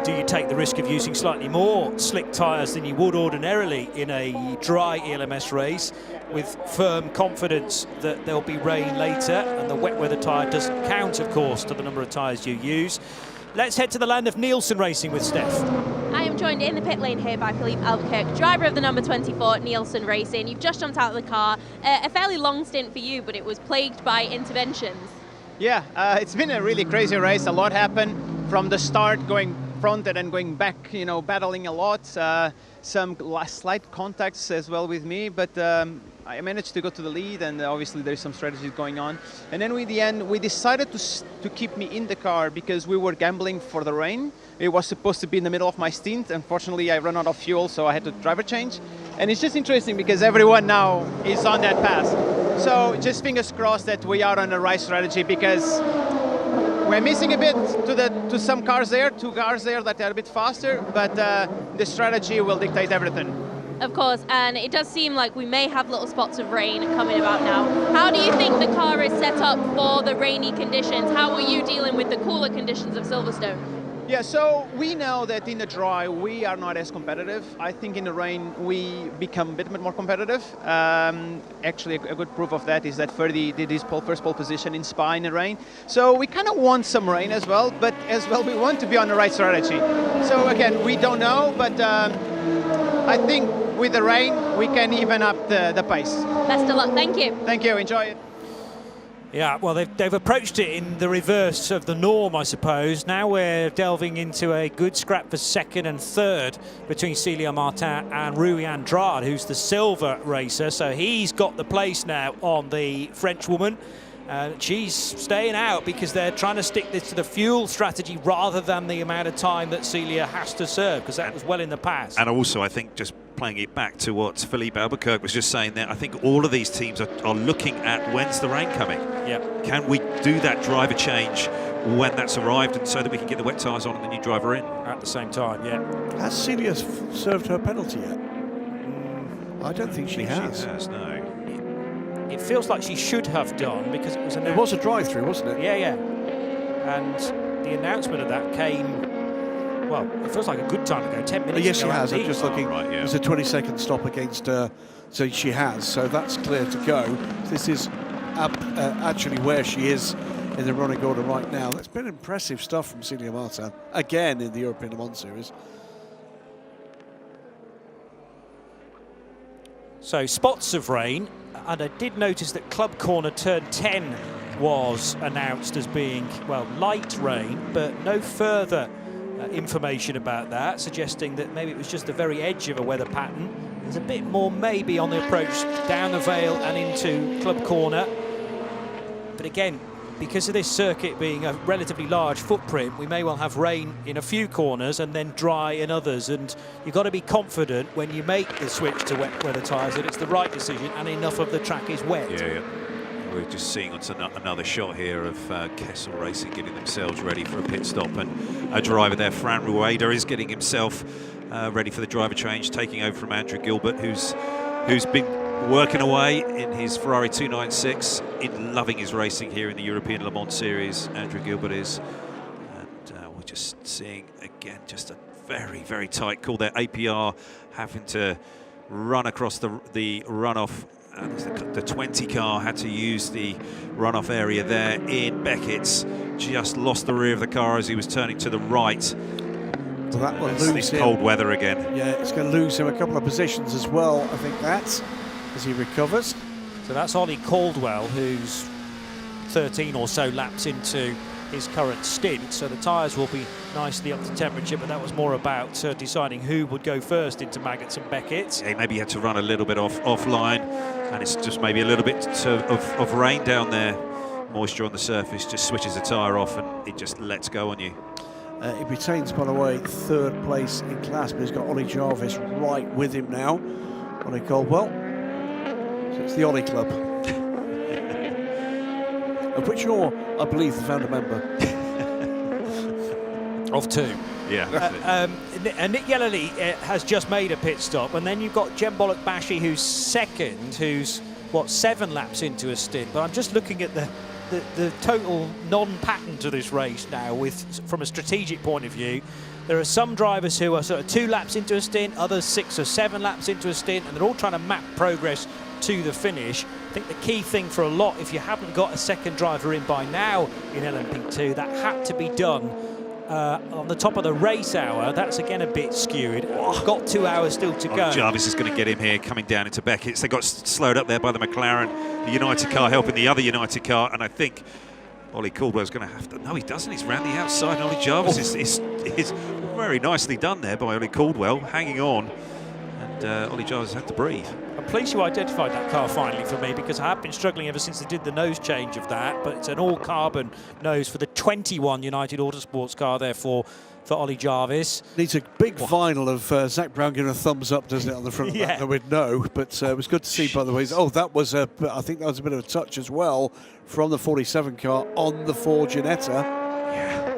Do you take the risk of using slightly more slick tyres than you would ordinarily in a dry ELMS race, with firm confidence that there'll be rain later, and the wet weather tyre doesn't count, of course, to the number of tyres you use? Let's head to the land of Nielsen Racing with Steph. I am joined in the pit lane here by Philippe Albuquerque, driver of the number 24 Nielsen Racing. You've just jumped out of the car. A fairly long stint for you, but it was plagued by interventions. Yeah, it's been a really crazy race. A lot happened from the start, going front and then going back, you know, battling a lot. Some slight contacts as well with me, but I managed to go to the lead, and obviously there's some strategies going on. And then in the end, we decided to keep me in the car because we were gambling for the rain. It was supposed to be in the middle of my stint. Unfortunately, I ran out of fuel, so I had to driver change. And it's just interesting because everyone now is on that path. So just fingers crossed that we are on the right strategy, because we're missing a bit to some cars there, 2 cars there that are a bit faster, but the strategy will dictate everything. Of course, and it does seem like we may have little spots of rain coming about now. How do you think the car is set up for the rainy conditions? How are you dealing with the cooler conditions of Silverstone? Yeah, so we know that in the dry we are not as competitive. I think in the rain we become a bit more competitive. Actually, a good proof of that is that Ferdy did his first pole position in Spa in the rain. So we kind of want some rain as well, but as well we want to be on the right strategy. So again, we don't know, but I think with the rain we can even up the pace. Best of luck, thank you. Thank you, enjoy it. Yeah, well, they've approached it in the reverse of the norm, I suppose. Now we're delving into a good scrap for second and third between Celia Martin and Rui Andrade, who's the silver racer. So he's got the place now on the Frenchwoman. She's staying out because they're trying to stick this to the fuel strategy rather than the amount of time that Celia has to serve, because that was well in the past. And also, I think, just playing it back to what Philippe Albuquerque was just saying there, I think all of these teams are looking at when's the rain coming. Yeah. Can we do that driver change when that's arrived, and so that we can get the wet tyres on and the new driver in? At the same time, yeah. Has Celia served her penalty yet? I don't think she has. She has, no. It feels like she should have done, because it was It was a drive-through, wasn't it? Yeah, yeah. And the announcement of that came, well, it feels like a good time ago, 10 minutes yes, ago. she has. I'm just looking. Right, yeah. There's a 20-second stop against her, so she has. So that's clear to go. This is actually where she is in the running order right now. That's been impressive stuff from Celia Martin, again in the European Le Mans Series. So spots of rain, and I did notice that Club Corner turn 10 was announced as being, well, light rain, but no further information about that, suggesting that maybe it was just the very edge of a weather pattern. There's a bit more maybe on the approach down the Vale and into Club Corner. But again, because of this circuit being a relatively large footprint, we may well have rain in a few corners and then dry in others. And you've got to be confident when you make the switch to wet weather tyres that it's the right decision and enough of the track is wet. Yeah. We're just seeing another shot here of Kessel Racing getting themselves ready for a pit stop, and a driver there, Fran Rueda, is getting himself ready for the driver change, taking over from Andrew Gilbert, who's been working away in his Ferrari 296, loving his racing here in the European Le Mans Series. Andrew Gilbert is, and we're just seeing again just a very, very tight call there. APR having to run across the runoff. The 20 car had to use the runoff area there in Beckett's. Just lost the rear of the car as he was turning to the right. So that will lose this him. Cold weather again. Yeah, it's going to lose him a couple of positions as well, I think that's, as he recovers. So that's Ollie Caldwell, who's 13 or so laps into his current stint, so the tyres will be nicely up to temperature, but that was more about deciding who would go first into Maggots and Beckett. Yeah, maybe he had to run a little bit offline, and it's just maybe a little bit of rain down there. Moisture on the surface just switches the tyre off and it just lets go on you. He retains, by the way, third place in class, but he's got Ollie Jarvis right with him now. Ollie Caldwell. So it's the Ollie Club. Of which you're, I believe, the founder member. Of two. Yeah. Nick Yellowly has just made a pit stop, and then you've got Jem Bollock-Bashi, who's second, who's, what, 7 laps into a stint. But I'm just looking at the total non-pattern to this race now, from a strategic point of view. There are some drivers who are sort of 2 laps into a stint, others 6 or 7 laps into a stint, and they're all trying to map progress to the finish. I think the key thing for a lot, if you haven't got a second driver in by now in LMP2, that had to be done on the top of the race hour. That's again a bit skewed. We've got 2 hours still to go. Jarvis is going to get him here, coming down into Beckett's. They got slowed up there by the McLaren, the United car helping the other United car, and I think Ollie Caldwell's going to have to. No, he doesn't. He's round the outside. And Ollie Jarvis is very nicely done there by Ollie Caldwell, hanging on, and Ollie Jarvis had to breathe. I'm pleased you identified that car finally for me, because I have been struggling ever since they did the nose change of that, but it's an all-carbon nose for the 21 United Autosports car, therefore, for Ollie Jarvis. Needs a big final of Zach Brown giving a thumbs up, doesn't it, on the front of that with no, but it was good to see, by the way. Oh, that was I think that was a bit of a touch as well from the 47 car on the Ford Ginetta. Yeah.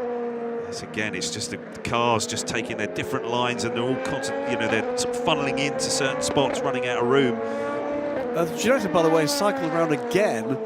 Again, it's just the cars just taking their different lines, and they're all constant, they're sort of funneling into certain spots, running out of room. The Ginetta, by the way, cycled around again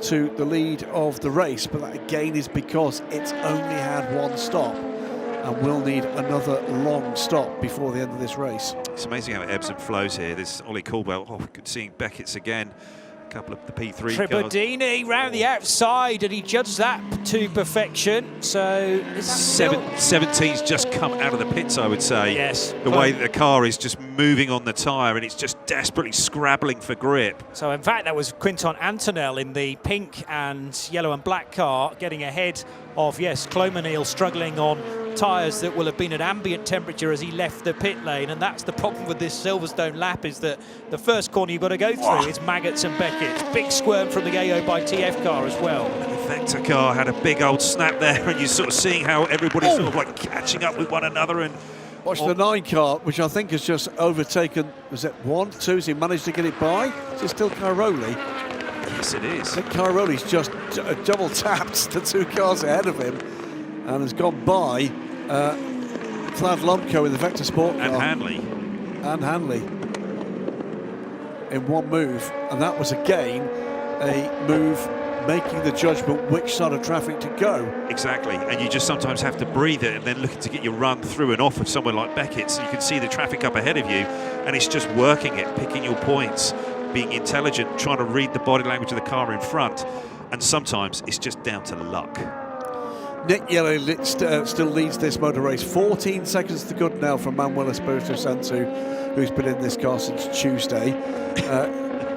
to the lead of the race, but that again is because it's only had 1 stop and will need another long stop before the end of this race. It's amazing how it ebbs and flows here. This Ollie Caldwell, good seeing Beckett's again. A couple of the P3 Tribodini round the outside, and he judged that to perfection. So 17's just come out of the pits, I would say. Yes. The way that the car is just moving on the tyre, and it's just desperately scrabbling for grip. So in fact, that was Quinton Antonell in the pink and yellow and black car getting ahead of, Clomanil struggling on tyres that will have been at ambient temperature as he left the pit lane. And that's the problem with this Silverstone lap, is that the first corner you've got to go through is Maggots and Beckett. Big squirm from the AO by TF car as well. And the Vector car had a big old snap there, and you're sort of seeing how everybody's sort of like catching up with one another. And watch the 9 car, which I think has just overtaken, was it 1, 2? Has he managed to get it by? Is it still Cairoli? Yes, it is. I think Cairoli's just double tapped the 2 cars ahead of him and has gone by Vlad Lomko in the Vector Sport car. And Hanley. In one move, and that was again a move making the judgment which side of traffic to go. Exactly, and you just sometimes have to breathe it and then looking to get your run through and off of somewhere like Beckett, so you can see the traffic up ahead of you, and it's just working it, picking your points, being intelligent, trying to read the body language of the car in front, and sometimes it's just down to luck. Nick Yellow still leads this motor race. 14 seconds to good now from Manuel Espirito Santo, who's been in this car since Tuesday.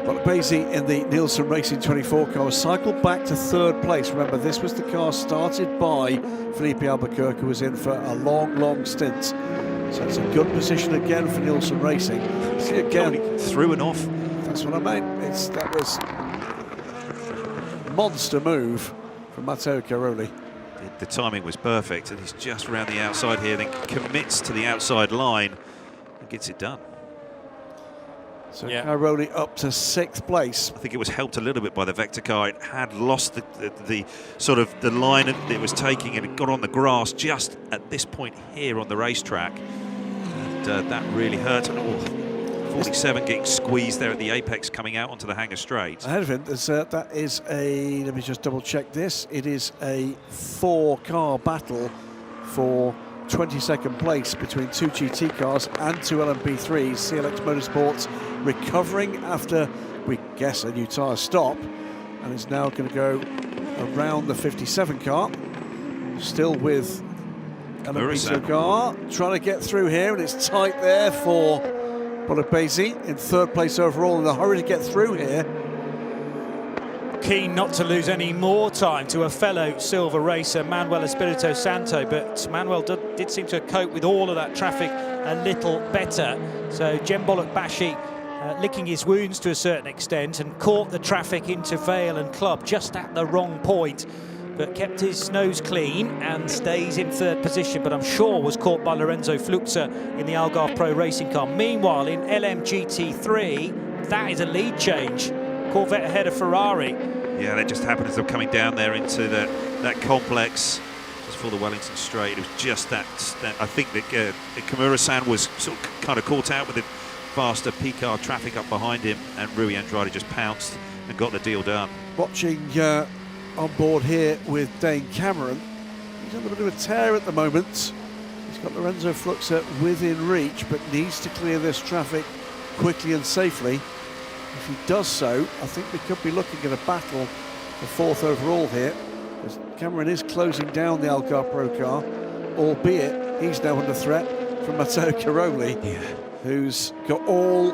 But Basie in the Nielsen Racing 24 car was cycled back to 3rd place. Remember, this was the car started by Felipe Albuquerque, who was in for a long stint. So it's a good position again for Nielsen Racing. See again, through and off. That's what I meant. That was a monster move for Matteo Caroli. The timing was perfect, and he's just around the outside here, then commits to the outside line and gets it done. So Caroli up to 6th place. I think it was helped a little bit by the Vector car. It had lost the sort of the line it was taking, and it got on the grass just at this point here on the racetrack, and that really hurt. Oh, 47 getting squeezed there at the apex, coming out onto the hangar straight. Ahead of him, that is a, let me just double check this, it is a 4-car battle for 22nd place between 2 GT cars and 2 LMP3s. CLX Motorsports recovering after, we guess, a new tyre stop, and is now going to go around the 57 car, still with LMP2 car, trying to get through here, and it's tight there for Bolognesi in 3rd place overall, in a hurry to get through here. Keen not to lose any more time to a fellow silver racer, Manuel Espirito Santo, but Manuel did seem to cope with all of that traffic a little better. So Jem Bolognesi licking his wounds to a certain extent and caught the traffic into Vale and Club just at the wrong point, but kept his nose clean and stays in 3rd position, but I'm sure was caught by Lorenzo Fluxa in the Algarve Pro Racing car. Meanwhile, in LMGT3, that is a lead change. Corvette ahead of Ferrari. Yeah, that just happened as they were coming down there into that complex just for the Wellington Straight. It was just that I think that Kimura-san was sort of kind of caught out with the faster P-car traffic up behind him, and Rui Andrade just pounced and got the deal done. Watching on board here with Dane Cameron, he's on a bit of a tear at the moment. He's got Lorenzo Fluxa within reach, but needs to clear this traffic quickly and safely. If he does so, I think we could be looking at a battle for 4th overall here, as Cameron is closing down the Algarve Pro car, albeit he's now under threat from Matteo Caroli, who's got all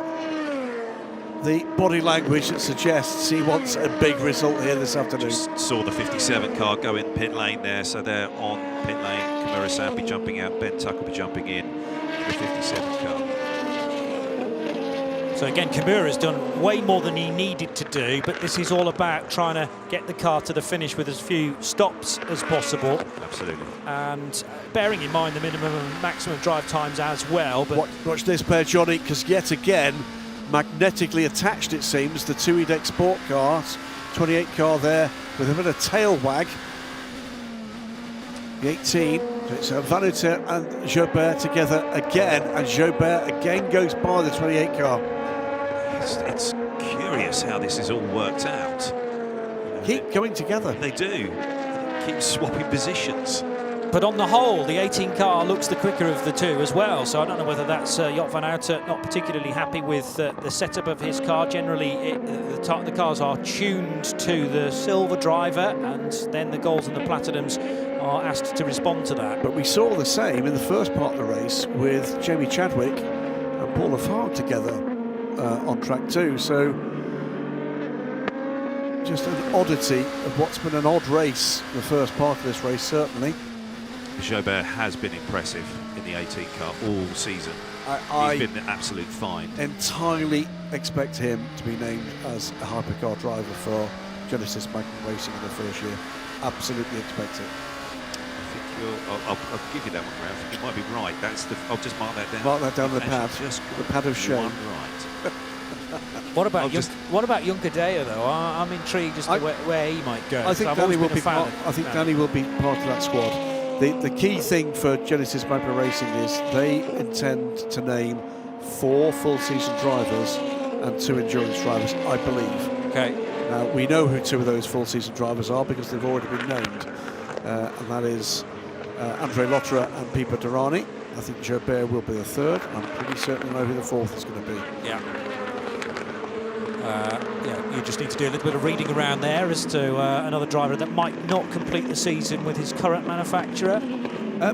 the body language that suggests he wants a big result here this afternoon. Just saw the 57 car go in pit lane there, so they're on pit lane. Kimura-san will be jumping out, Ben Tuck will be jumping in the 57 car. So again, Kimura's done way more than he needed to do, but this is all about trying to get the car to the finish with as few stops as possible. Absolutely. And bearing in mind the minimum and maximum drive times as well. But watch this pair, Johnny, because yet again, magnetically attached, it seems, the 2 EDEX Sport cars. 28 car there with a bit of tail wag. The 18, it's Vanuter and Jobert together again, and Jobert again goes by the 28 car. It's curious how this is all worked out. Keep coming together. They do. Keep swapping positions. But on the whole, the 18 car looks the quicker of the two as well. So I don't know whether that's Joop van Houten not particularly happy with the setup of his car. Generally, the cars are tuned to the silver driver, and then the golds and the platinums are asked to respond to that. But we saw the same in the first part of the race with Jamie Chadwick and Paul Lafargue together on track 2. So just an oddity of what's been an odd race, the first part of this race, certainly. Jobert has been impressive in the 18 car all season. He's been an absolute find. Entirely expect him to be named as a hypercar driver for Genesis Magnet Racing in the first year. Absolutely expect it. I'll give you that one, Ralph. You might be right. I'll just mark that down. Mark that down on the pad. Just the pad of shame. Right. What about Junker Deo though? I'm intrigued as to where he might go. I think Danny will be part. I think Danny will be part of that squad. The key thing for Genesis Magnet Racing is they intend to name 4 full season drivers and 2 endurance drivers, I believe. Okay. Now we know who 2 of those full season drivers are because they've already been named, and that is Andre Lotterer and Pipo Derani. I think Jobert will be the 3rd. I'm pretty certain I know who the 4th is going to be. Yeah. You just need to do a little bit of reading around there as to another driver that might not complete the season with his current manufacturer.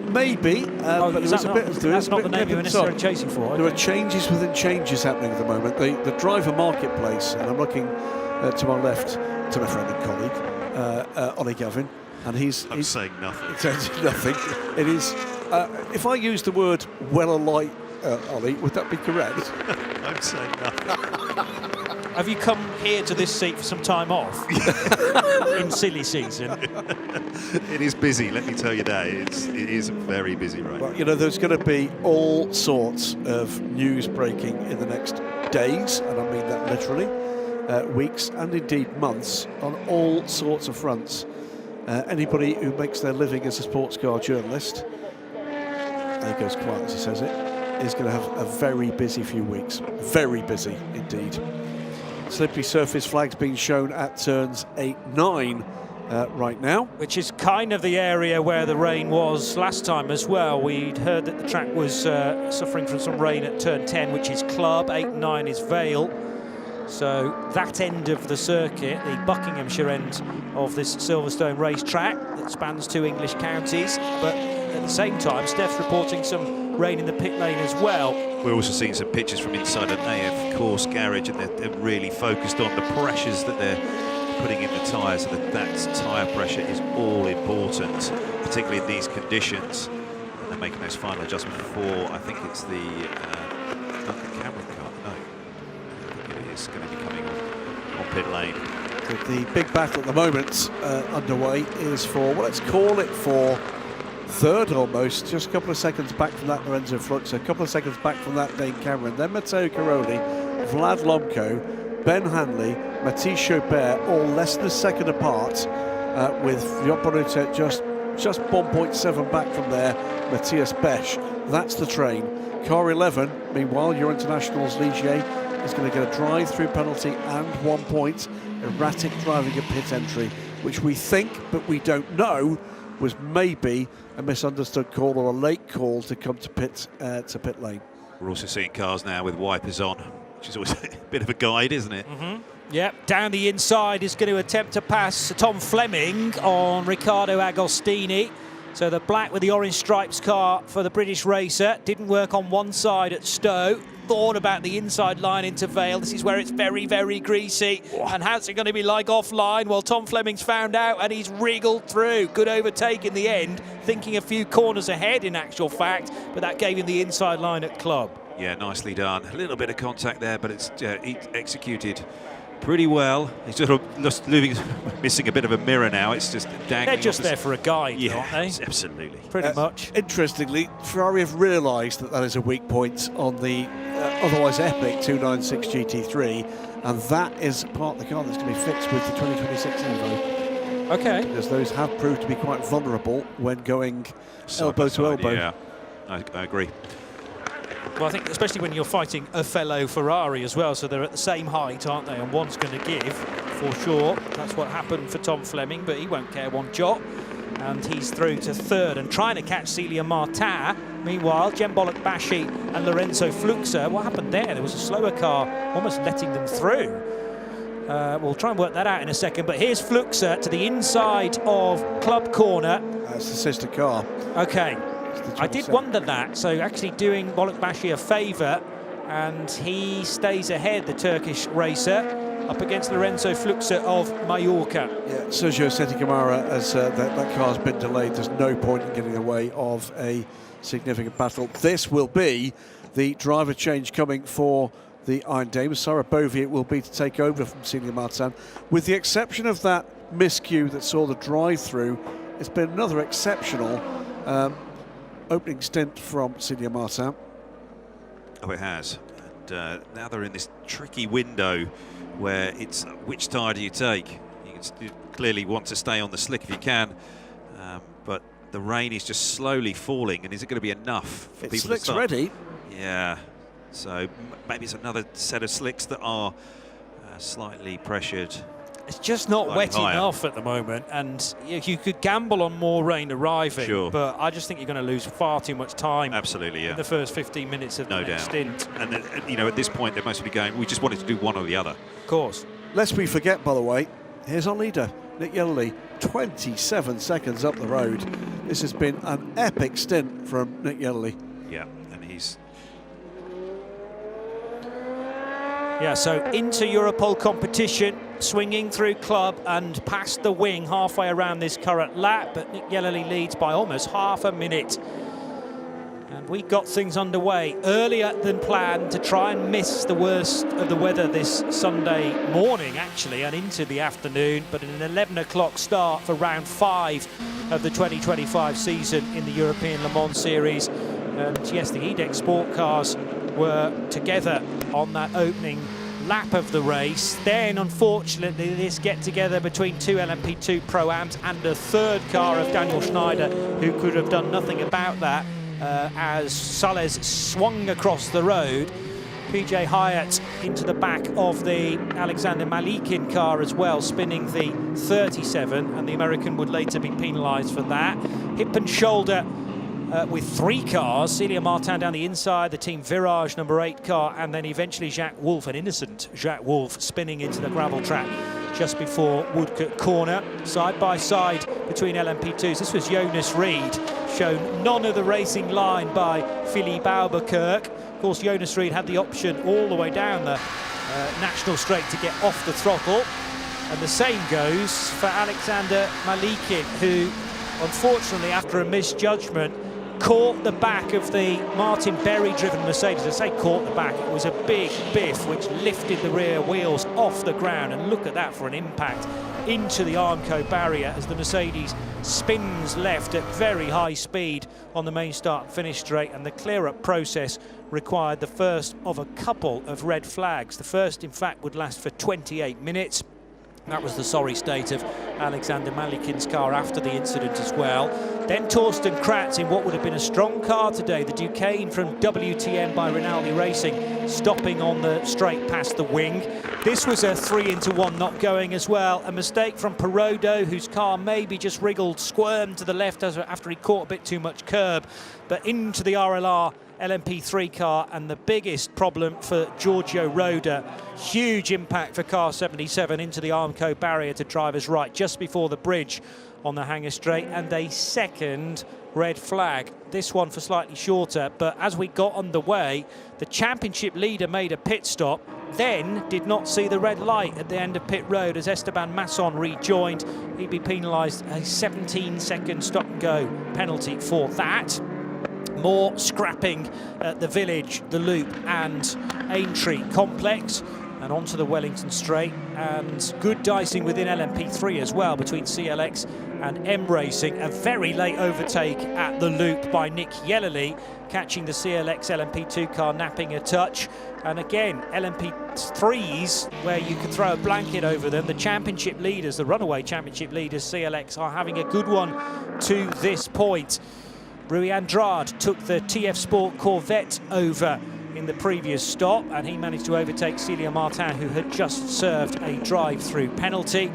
Maybe, but there was a bit of that's not the name you're necessarily chasing for. There are changes within changes happening at the moment. The driver marketplace, and I'm looking to my left to my friend and colleague, Ollie Gavin, and he's saying nothing. It says nothing. It is. If I use the word well alight, Ollie, would that be correct? I'm saying nothing. Have you come here to this seat for some time off in silly season? It is busy, let me tell you that. It is very busy right now. Well, you know, there's going to be all sorts of news breaking in the next days, and I mean that literally, weeks and indeed months, on all sorts of fronts. Anybody who makes their living as a sports car journalist, there goes quiet as he says it, is going to have a very busy few weeks. Very busy indeed. Slippery surface flags being shown at turns 8, 9 right now. Which is kind of the area where the rain was last time as well. We'd heard that the track was suffering from some rain at turn 10, which is Club, 8 and 9 is Vale. So that end of the circuit, the Buckinghamshire end of this Silverstone racetrack that spans 2 English counties, but at the same time, Steph's reporting some rain in the pit lane as well. We're also seeing some pictures from inside an AF course garage, and they're really focused on the pressures that they're putting in the tyres, and that tyre pressure is all important, particularly in these conditions. And they're making those final adjustments for, I think it's the Duncan Cameron car. No, I think it is going to be coming on pit lane. The big battle at the moment underway is for, well, let's call it for third almost, just a couple of seconds back from that Lorenzo Fluxa, a couple of seconds back from that Dane Cameron, then Matteo Caroni, Vlad Lomko, Ben Hanley, Mathieu Chaubert, all less than a second apart, with Joop Bonucci just 1.7 back from there, Matthias Besch. That's the train. Car 11, meanwhile, your internationals Ligier is going to get a drive-through penalty and 1 point, erratic driving at pit entry, which we think, but we don't know, was maybe a misunderstood call or a late call to come to pit lane. We're also seeing cars now with wipers on, which is always a bit of a guide, isn't it? Yep, down the inside is going to attempt to pass Tom Fleming on Riccardo Agostini. So the black with the orange stripes car for the British racer didn't work on one side at Stowe. Thought about the inside line into Vale. This is where it's very, very greasy. And how's it going to be like offline? Well, Tom Fleming's found out and he's wriggled through. Good overtake in the end, thinking a few corners ahead in actual fact, but that gave him the inside line at Club. Yeah, nicely done. A little bit of contact there, but it's executed pretty well. He's sort of missing a bit of a mirror now. It's just dangling. They're just there for a guide, yeah, aren't they? Absolutely. Pretty much. Interestingly, Ferrari have realised that is a weak point on the otherwise epic 296 GT3, and that is part of the car that's going to be fixed with the 2026 Evo. Okay. Because those have proved to be quite vulnerable when going elbow to elbow. Yeah, I agree. Well, I think especially when you're fighting a fellow Ferrari as well, so they're at the same height, aren't they? And one's going to give, for sure. That's what happened for Tom Fleming, but he won't care one jot. And he's through to third and trying to catch Celia Martin. Meanwhile, Jem-Bolek Bashi and Lorenzo Fluxa. What happened there? There was a slower car almost letting them through. We'll try and work that out in a second, but here's Fluxa to the inside of Club Corner. That's the sister car. Okay. I did wonder that, so actually doing Bolek Bashi a favour, and he stays ahead, the Turkish racer, up against Lorenzo Fluxa of Mallorca. Yeah, Sergio Setikamara, as that car's been delayed, there's no point in getting away of a significant battle. This will be the driver change coming for the Iron Dames. Sarah Bovier will be to take over from Celia Martin. With the exception of that miscue that saw the drive-through, it's been another exceptional opening stint from Celia Martin. Oh, it has. And now they're in this tricky window where it's which tyre do you take? You clearly want to stay on the slick if you can, but the rain is just slowly falling, and is it going to be enough for people to start? Ready. Yeah, so maybe it's another set of slicks that are slightly pressured. It's just not wet enough at the moment, and you could gamble on more rain arriving, sure, but I just think you're going to lose far too much time. Absolutely, yeah. In the first 15 minutes of the next stint. And you know, at this point, they must be going, we just wanted to do one or the other. Of course. Lest we forget, by the way, here's our leader, Nick Yellerly, 27 seconds up the road. This has been an epic stint from Nick Yellerly. Yeah, and he's... Yeah, so into Europol competition, swinging through Club and past the wing halfway around this current lap, but Nick Yellerly leads by almost half a minute. And we got things underway earlier than planned to try and miss the worst of the weather this Sunday morning, actually, and into the afternoon. But an 11 o'clock start for round 5 of the 2025 season in the European Le Mans Series. And yes, the EDEC Sport cars were together on that opening lap of the race. Then, unfortunately, this get-together between 2 LMP2 Pro-Ams and a third car of Daniel Schneider, who could have done nothing about that, as Sales swung across the road. PJ Hyatt into the back of the Alexander Malikin car as well, spinning the 37, and the American would later be penalised for that. Hip and shoulder with 3 cars, Celia Martin down the inside, the Team Virage number 8 car, and then eventually Jacques Wolf, an innocent Jacques Wolf, spinning into the gravel trap just before Woodcote Corner. Side by side between LMP2s. This was Jonas Reed, shown none of the racing line by Philippe Albuquerque. Of course, Jonas Reed had the option all the way down the National Straight to get off the throttle. And the same goes for Alexander Malikin, who, unfortunately, after a misjudgment, caught the back of the Martin Berry-driven Mercedes. I say caught the back, it was a big biff which lifted the rear wheels off the ground, and look at that for an impact into the Armco barrier as the Mercedes spins left at very high speed on the main start finish straight, and the clear-up process required the first of a couple of red flags. The first, in fact, would last for 28 minutes. That was the sorry state of Alexander Malikin's car after the incident as well. Then Torsten Kratz in what would have been a strong car today, the Duquesne from WTM by Rinaldi Racing, stopping on the straight past the wing. This was a 3-into-1 not going as well. A mistake from Perodo, whose car maybe just wriggled, squirmed to the left after he caught a bit too much curb, but into the RLR LMP3 car, and the biggest problem for Giorgio Roda. Huge impact for car 77 into the Armco barrier to driver's right just before the bridge on the Hangar Straight, and a second red flag. This one for slightly shorter, but as we got underway, the championship leader made a pit stop, then did not see the red light at the end of pit road as Esteban Masson rejoined. He'd be penalised a 17-second stop and go penalty for that. More scrapping at the Village, the Loop and Aintree complex, and onto the Wellington Straight, and good dicing within LMP3 as well between CLX and M Racing. A very late overtake at the Loop by Nick Yellerly, catching the CLX LMP2 car napping a touch. And again, LMP3s, where you could throw a blanket over them, the championship leaders, the runaway championship leaders, CLX, are having a good one to this point. Rui Andrade took the TF Sport Corvette over in the previous stop, and he managed to overtake Celia Martin, who had just served a drive-through penalty.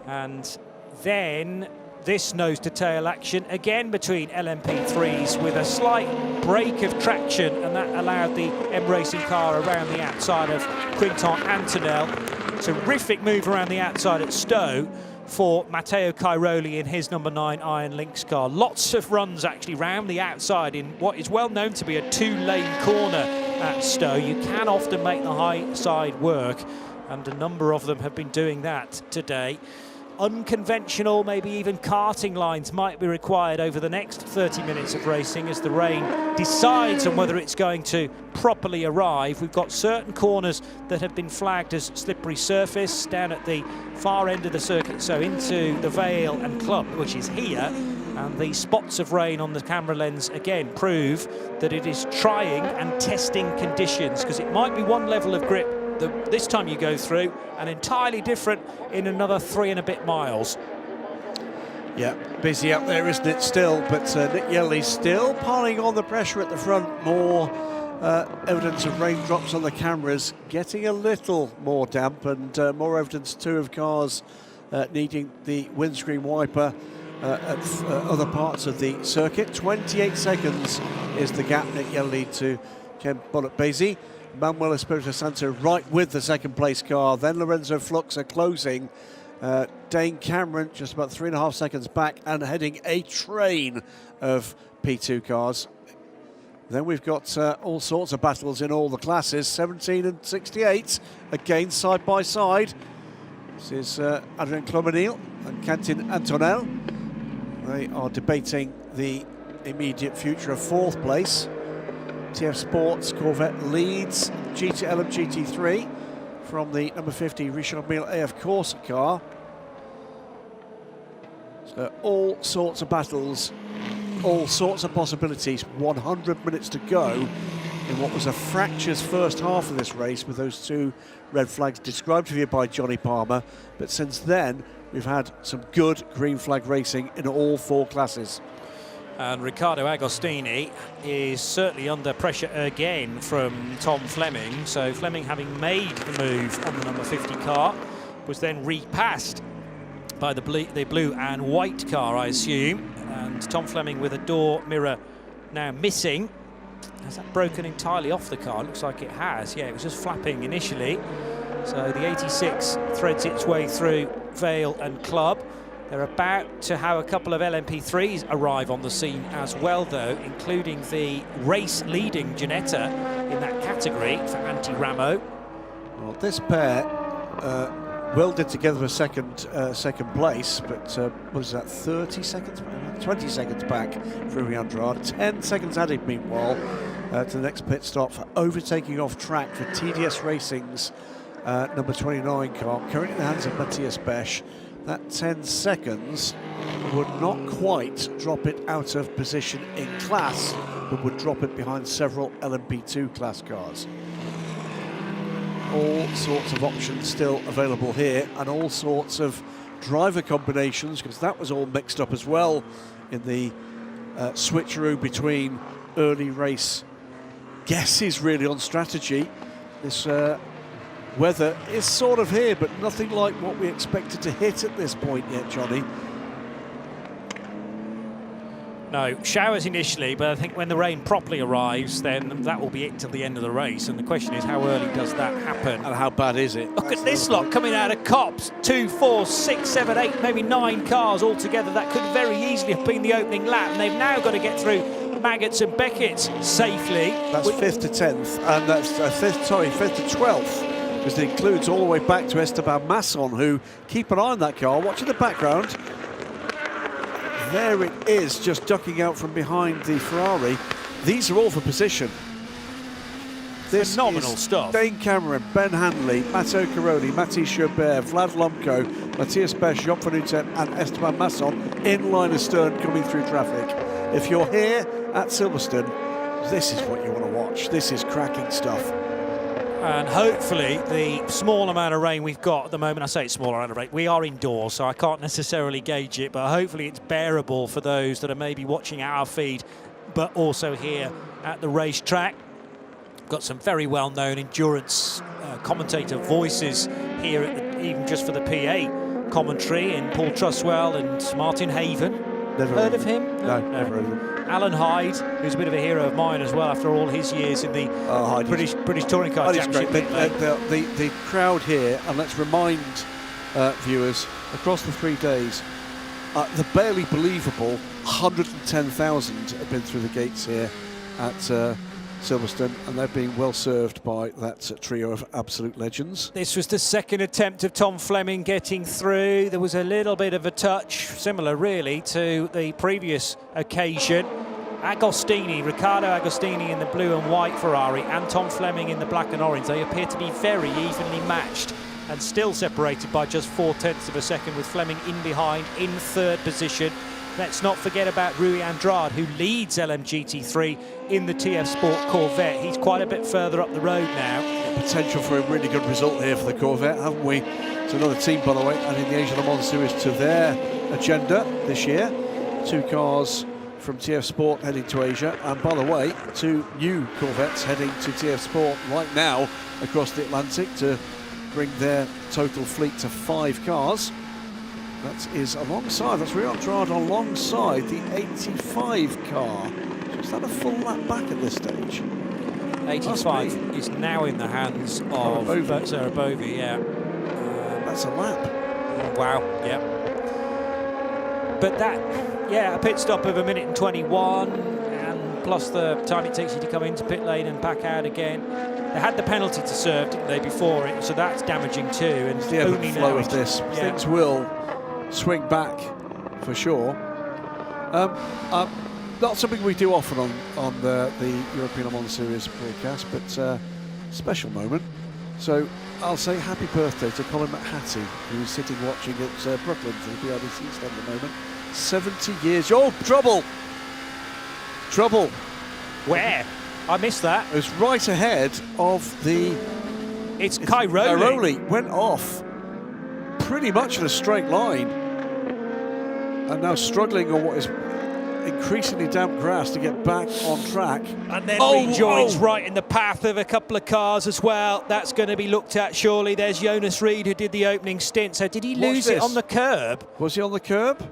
And then this nose-to-tail action again between LMP3s with a slight break of traction, and that allowed the M Racing car around the outside of Quinton Antonel. Terrific move around the outside at Stowe for Matteo Cairoli in his number 9 Iron Lynx car. Lots of runs actually round the outside in what is well known to be a 2-lane corner at Stowe. You can often make the high side work, and a number of them have been doing that today. Unconventional, maybe even karting lines might be required over the next 30 minutes of racing as the rain decides on whether it's going to properly arrive. We've got certain corners that have been flagged as slippery surface down at the far end of the circuit, so into the Vale and Club, which is here, and the spots of rain on the camera lens again prove that it is trying and testing conditions, because it might be one level of grip this time you go through, and entirely different in another 3 and a bit miles. Yeah, busy up there, isn't it, still? But Nick Yellerly still piling on the pressure at the front. More evidence of raindrops on the cameras, getting a little more damp, and more evidence too of cars needing the windscreen wiper at other parts of the circuit. 28 seconds is the gap, Nick Yellerly to Ken Bullock-Basie. Manuel Espirito Santo right with the second place car, then Lorenzo Flux are closing. Dane Cameron just about 3.5 seconds back and heading a train of P2 cars. Then we've got all sorts of battles in all the classes, 17 and 68, again side by side. This is Adrien Clomenil and Quentin Antonel. They are debating the immediate future of 4th place. TF Sports Corvette leads LMGT3 from the number 50 Richard Mille AF Corsa car. So all sorts of battles, all sorts of possibilities. 100 minutes to go in what was a fractious first half of this race, with those 2 red flags described to you by Johnny Palmer. But since then, we've had some good green flag racing in all 4 classes. And Riccardo Agostini is certainly under pressure again from Tom Fleming. So Fleming, having made the move on the number 50 car, was then repassed by the blue and white car, I assume. And Tom Fleming with a door mirror now missing. Has that broken entirely off the car? Looks like it has. Yeah, it was just flapping initially. So the 86 threads its way through Vale and Club. They're about to have a couple of LMP3s arrive on the scene as well, though, including the race-leading Ginetta in that category for Anti-Ramo. Well, this pair welded together for second place, but what is that, 30 seconds back? 20 seconds back for Rui Andrade. 10 seconds added, meanwhile, to the next pit stop for overtaking off track for TDS Racing's number 29 car, currently in the hands of Matthias Besch. That 10 seconds would not quite drop it out of position in class, but would drop it behind several LMP2 class cars. All sorts of options still available here, and all sorts of driver combinations, because that was all mixed up as well in the switcheroo between early race guesses really on strategy. This weather is sort of here, but nothing like what we expected to hit at this point yet, Johnny. No, showers initially, but I think when the rain properly arrives, then that will be it till the end of the race. And the question is, how early does that happen? And how bad is it? Look at this lot coming out of Cops. 2, 4, 6, 7, 8, maybe 9 cars altogether. That could very easily have been the opening lap. And they've now got to get through Maggots and Beckett safely. That's 5th to 10th, and that's 5th to 12th. Because it includes all the way back to Esteban Masson, who keep an eye on that car. Watching the background, there it is, just ducking out from behind the Ferrari. These are all for position. This phenomenal is stuff. Dane Cameron, Ben Hanley, Matteo Caroni, Mati Schubert, Vlad Lomko, Matthias Besch, Job van Utten and Esteban Masson in line astern coming through traffic. If you're here at Silverstone, this is what you want to watch. This is cracking stuff. And hopefully the small amount of rain we've got at the moment, I say it's small amount of rain, we are indoors, so I can't necessarily gauge it, but hopefully it's bearable for those that are maybe watching our feed, but also here at the racetrack. Got some very well-known endurance commentator voices here, even just for the PA commentary, in Paul Truswell and Martin Haven. Never heard of him? No, never heard of him. Alan Hyde, who's a bit of a hero of mine as well after all his years in the British Touring Car Championship. The crowd here, and let's remind viewers, across the 3 days, the barely believable 110,000 have been through the gates here at Silverstone, and they're being well served by that trio of absolute legends. This was the second attempt of Tom Fleming getting through. There was a little bit of a touch, similar really to the previous occasion. Riccardo Agostini in the blue and white Ferrari, and Tom Fleming in the black and orange. They appear to be very evenly matched and still separated by just 0.4 of a second, with Fleming in behind in 3rd position. Let's not forget about Rui Andrade, who leads LMGT3 in the TF Sport Corvette. He's quite a bit further up the road now. Potential for a really good result here for the Corvette, haven't we? It's another team, by the way, adding the Asia Le Mans Series to their agenda this year. 2 cars from TF Sport heading to Asia, and by the way, 2 new Corvettes heading to TF Sport right now across the Atlantic to bring their total fleet to 5 cars. That is alongside, that's Rui Andrade alongside the 85 car. So is that a full lap back at this stage? 85 is now in the hands of Sarah Bovey, yeah. That's a lap. Wow, yeah. But that, yeah, a pit stop of 1 minute and 21, and plus the time it takes you to come into pit lane and back out again. They had the penalty to serve, didn't they, before it, so that's damaging too. And it's the ebb and flow of this. Yeah. Things will swing back for sure. not something we do often on the European Le Mans Series broadcast, but special moment. So I'll say happy birthday to Colin McHattie, who's sitting watching at Brooklyn for the BRDC stand at the moment. 70 years. Oh, trouble! Trouble. Where? I missed that. It was right ahead of the... It's Cairoli. Cairoli went off pretty much in a straight line, and now struggling on what is increasingly damp grass to get back on track. And then rejoins right in the path of a couple of cars as well. That's going to be looked at surely. There's Jonas Reed, who did the opening stint. So did he lose it on the curb? Was he on the curb?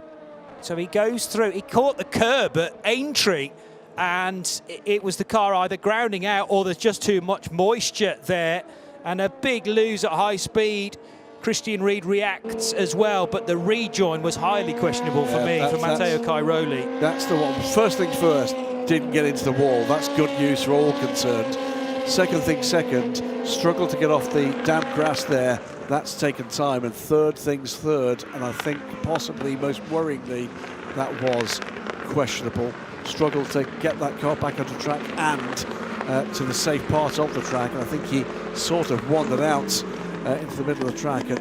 So he goes through. He caught the curb at Aintree, and it was the car either grounding out or there's just too much moisture there. And a big lose at high speed. Christian Reed reacts as well, but the rejoin was highly questionable for me, for Matteo Cairoli. That's the one. First things first, didn't get into the wall. That's good news for all concerned. Second thing second, struggled to get off the damp grass there. That's taken time. And third things third, and I think possibly most worryingly, that was questionable. Struggled to get that car back onto track and to the safe part of the track. And I think he sort of wandered out into the middle of the track, and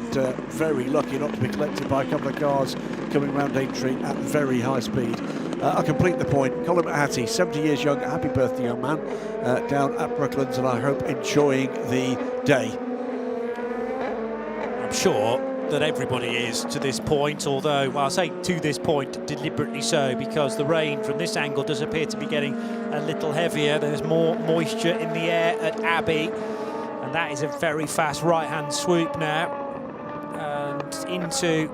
very lucky not to be collected by a couple of cars coming around Aintree at very high speed. I'll complete the point. Colin McHattie, 70 years young, happy birthday young man, down at Brooklands, and I hope enjoying the day. I'm sure that everybody is to this point, although well, I'll say to this point deliberately so, because the rain from this angle does appear to be getting a little heavier. There's more moisture in the air at Abbey. And that is a very fast right-hand swoop now. And into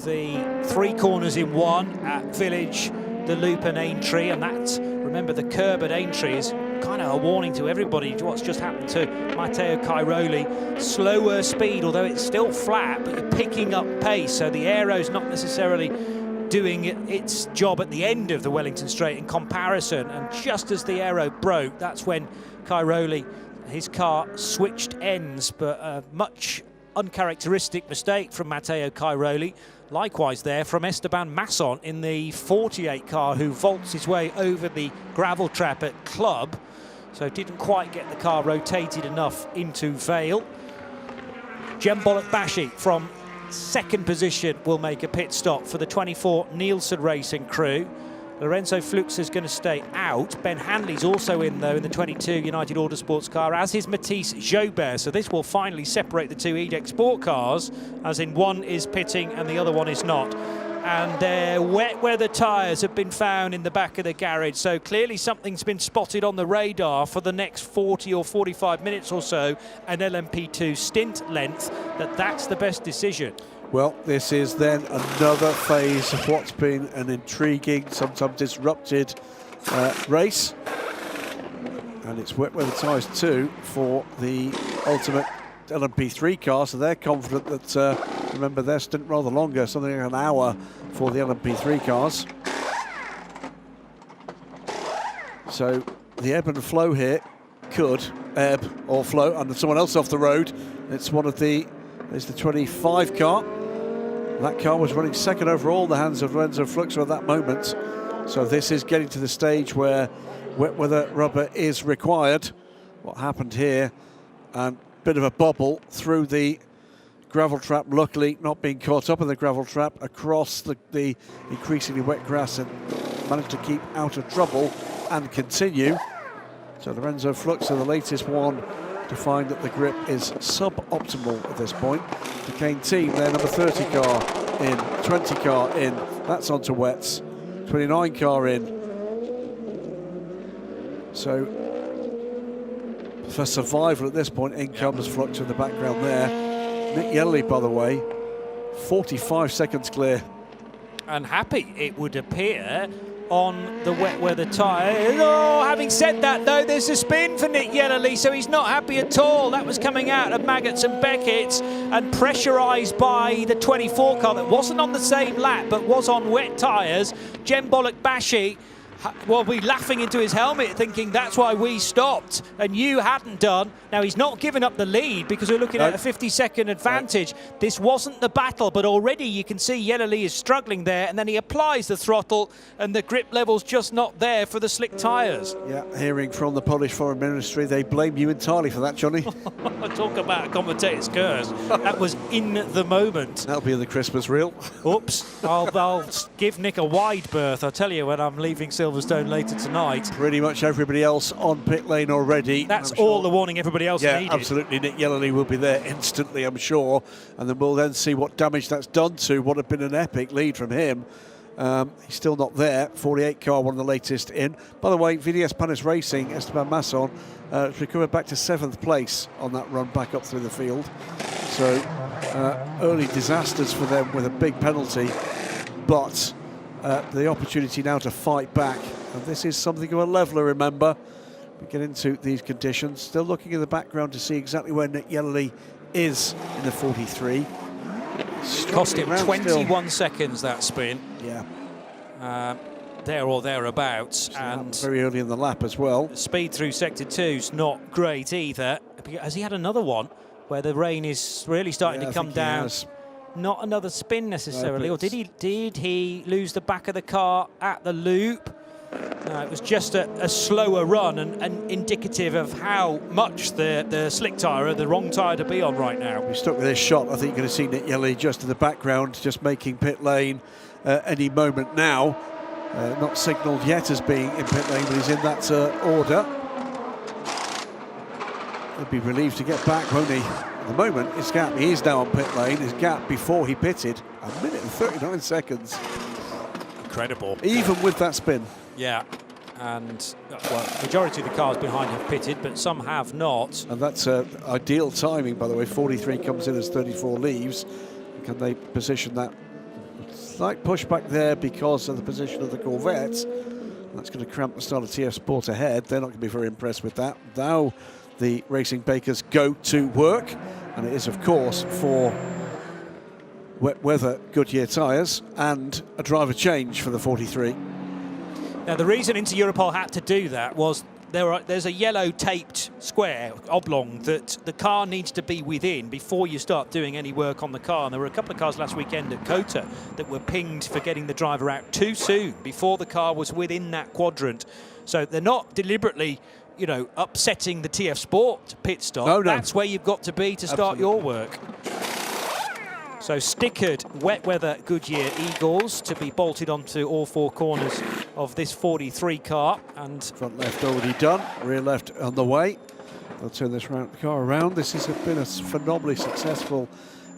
the three corners in one at Village, the Loop and Aintree. And that's, remember, the curb at Aintree is kind of a warning to everybody what's just happened to Matteo Cairoli. Slower speed, although it's still flat, but you're picking up pace. So the aero's not necessarily doing its job at the end of the Wellington Straight in comparison. And just as the aero broke, that's when Cairoli, his car switched ends, but a much uncharacteristic mistake from Matteo Cairoli. Likewise there from Esteban Masson in the 48 car, who vaults his way over the gravel trap at Club. So didn't quite get the car rotated enough into Vale. Jembolek Bashi from second position will make a pit stop for the 24 Nielsen Racing crew. Lorenzo Flux is going to stay out. Ben Hanley's also in, though, in the 22 United Autosports car, as is Matisse Jobert. So this will finally separate the two EDEC Sport cars, as in one is pitting and the other one is not. And their wet weather tyres have been found in the back of the garage. So clearly something's been spotted on the radar for the next 40 or 45 minutes or so, an LMP2 stint length, that's the best decision. Well, this is then another phase of what's been an intriguing, sometimes disrupted race. And it's wet weather tyres too for the ultimate LMP3 car, so they're confident that, remember, their stint rather longer, something like an hour for the LMP3 cars. So the ebb and flow here could ebb or flow under someone else off the road. It's one of the, there's the 25 car. That car was running second overall in the hands of Lorenzo Flux at that moment. So this is getting to the stage where wet weather rubber is required. What happened here, and bit of a bobble through the gravel trap, luckily not being caught up in the gravel trap, across the increasingly wet grass, and managed to keep out of trouble and continue. So Lorenzo Flux are the latest one to find that the grip is suboptimal at this point. The Kane team, their number 30 car in, 20 car in, that's onto wets, 29 car in. So for survival at this point, in comes Flux in the background there. Nick Yelly, by the way, 45 seconds clear. And happy, it would appear, on the wet weather tyre. Oh, having said that, though, there's a spin for Nick Yellerly, so he's not happy at all. That was coming out of Maggots and Beckett and pressurised by the 24 car that wasn't on the same lap but was on wet tyres. Jembolek Bashi well, be laughing into his helmet thinking that's why we stopped and you hadn't done. Now, he's not given up the lead because we're looking at a 50-second advantage. This wasn't the battle, but already you can see Yelali is struggling there, and then he applies the throttle and the grip level's just not there for the slick tyres. Yeah, hearing from the Polish Foreign Ministry, they blame you entirely for that, Johnny. Talk about a commentator's curse. That was in the moment. That'll be in the Christmas reel. Oops. I'll give Nick a wide berth, I tell you, when I'm leaving Silverstone later tonight. Pretty much everybody else on pit lane already. That's all the warning everybody else needed. Yeah, absolutely. Nick Yelali will be there instantly, I'm sure. And then we'll then see what damage that's done to what had been an epic lead from him. He's still not there. 48 car, one of the latest in. By the way, VDS Panis Racing, Esteban Masson, recovered back to 7th place on that run back up through the field. So early disasters for them with a big penalty, but the opportunity now to fight back. And this is something of a leveler, remember. We get into these conditions. Still looking in the background to see exactly where Nick Yelali is in the 43. Cost him 21 seconds, that spin. Yeah. There or thereabouts. And very early in the lap as well. The speed through sector 2's not great either. Has he had another one where the rain is really starting to come down? Not another spin necessarily, or did he lose the back of the car at the loop? No, it was just a slower run and indicative of how much the slick tyre, the wrong tyre to be on right now. We're stuck with this shot. I think you're going to see Nick Yelali just in the background, just making pit lane any moment now. Not signalled yet as being in pit lane, but he's in that order. He'll be relieved to get back, won't he? At the moment, his gap, he is now on pit lane. His gap before he pitted, 1 minute and 39 seconds. Incredible. Even with that spin. Yeah, and well, majority of the cars behind have pitted, but some have not. And that's ideal timing, by the way. 43 comes in as 34 leaves. Can they position that slight pushback there because of the position of the Corvette? That's going to cramp the start of TF Sport ahead. They're not going to be very impressed with that. Now the Racing Bakers go to work, and it is, of course, for wet weather Goodyear tyres and a driver change for the 43. Now, the reason Inter Europol had to do that was there's a yellow taped square, oblong, that the car needs to be within before you start doing any work on the car. And there were a couple of cars last weekend at Kota that were pinged for getting the driver out too soon, before the car was within that quadrant. So they're not deliberately, you know, upsetting the TF Sport pit stop. No. That's where you've got to be to start your work. So stickered wet weather Goodyear Eagles to be bolted onto all four corners of this 43 car. And front left already done, rear left on the way. They'll turn this car around. This has been a phenomenally successful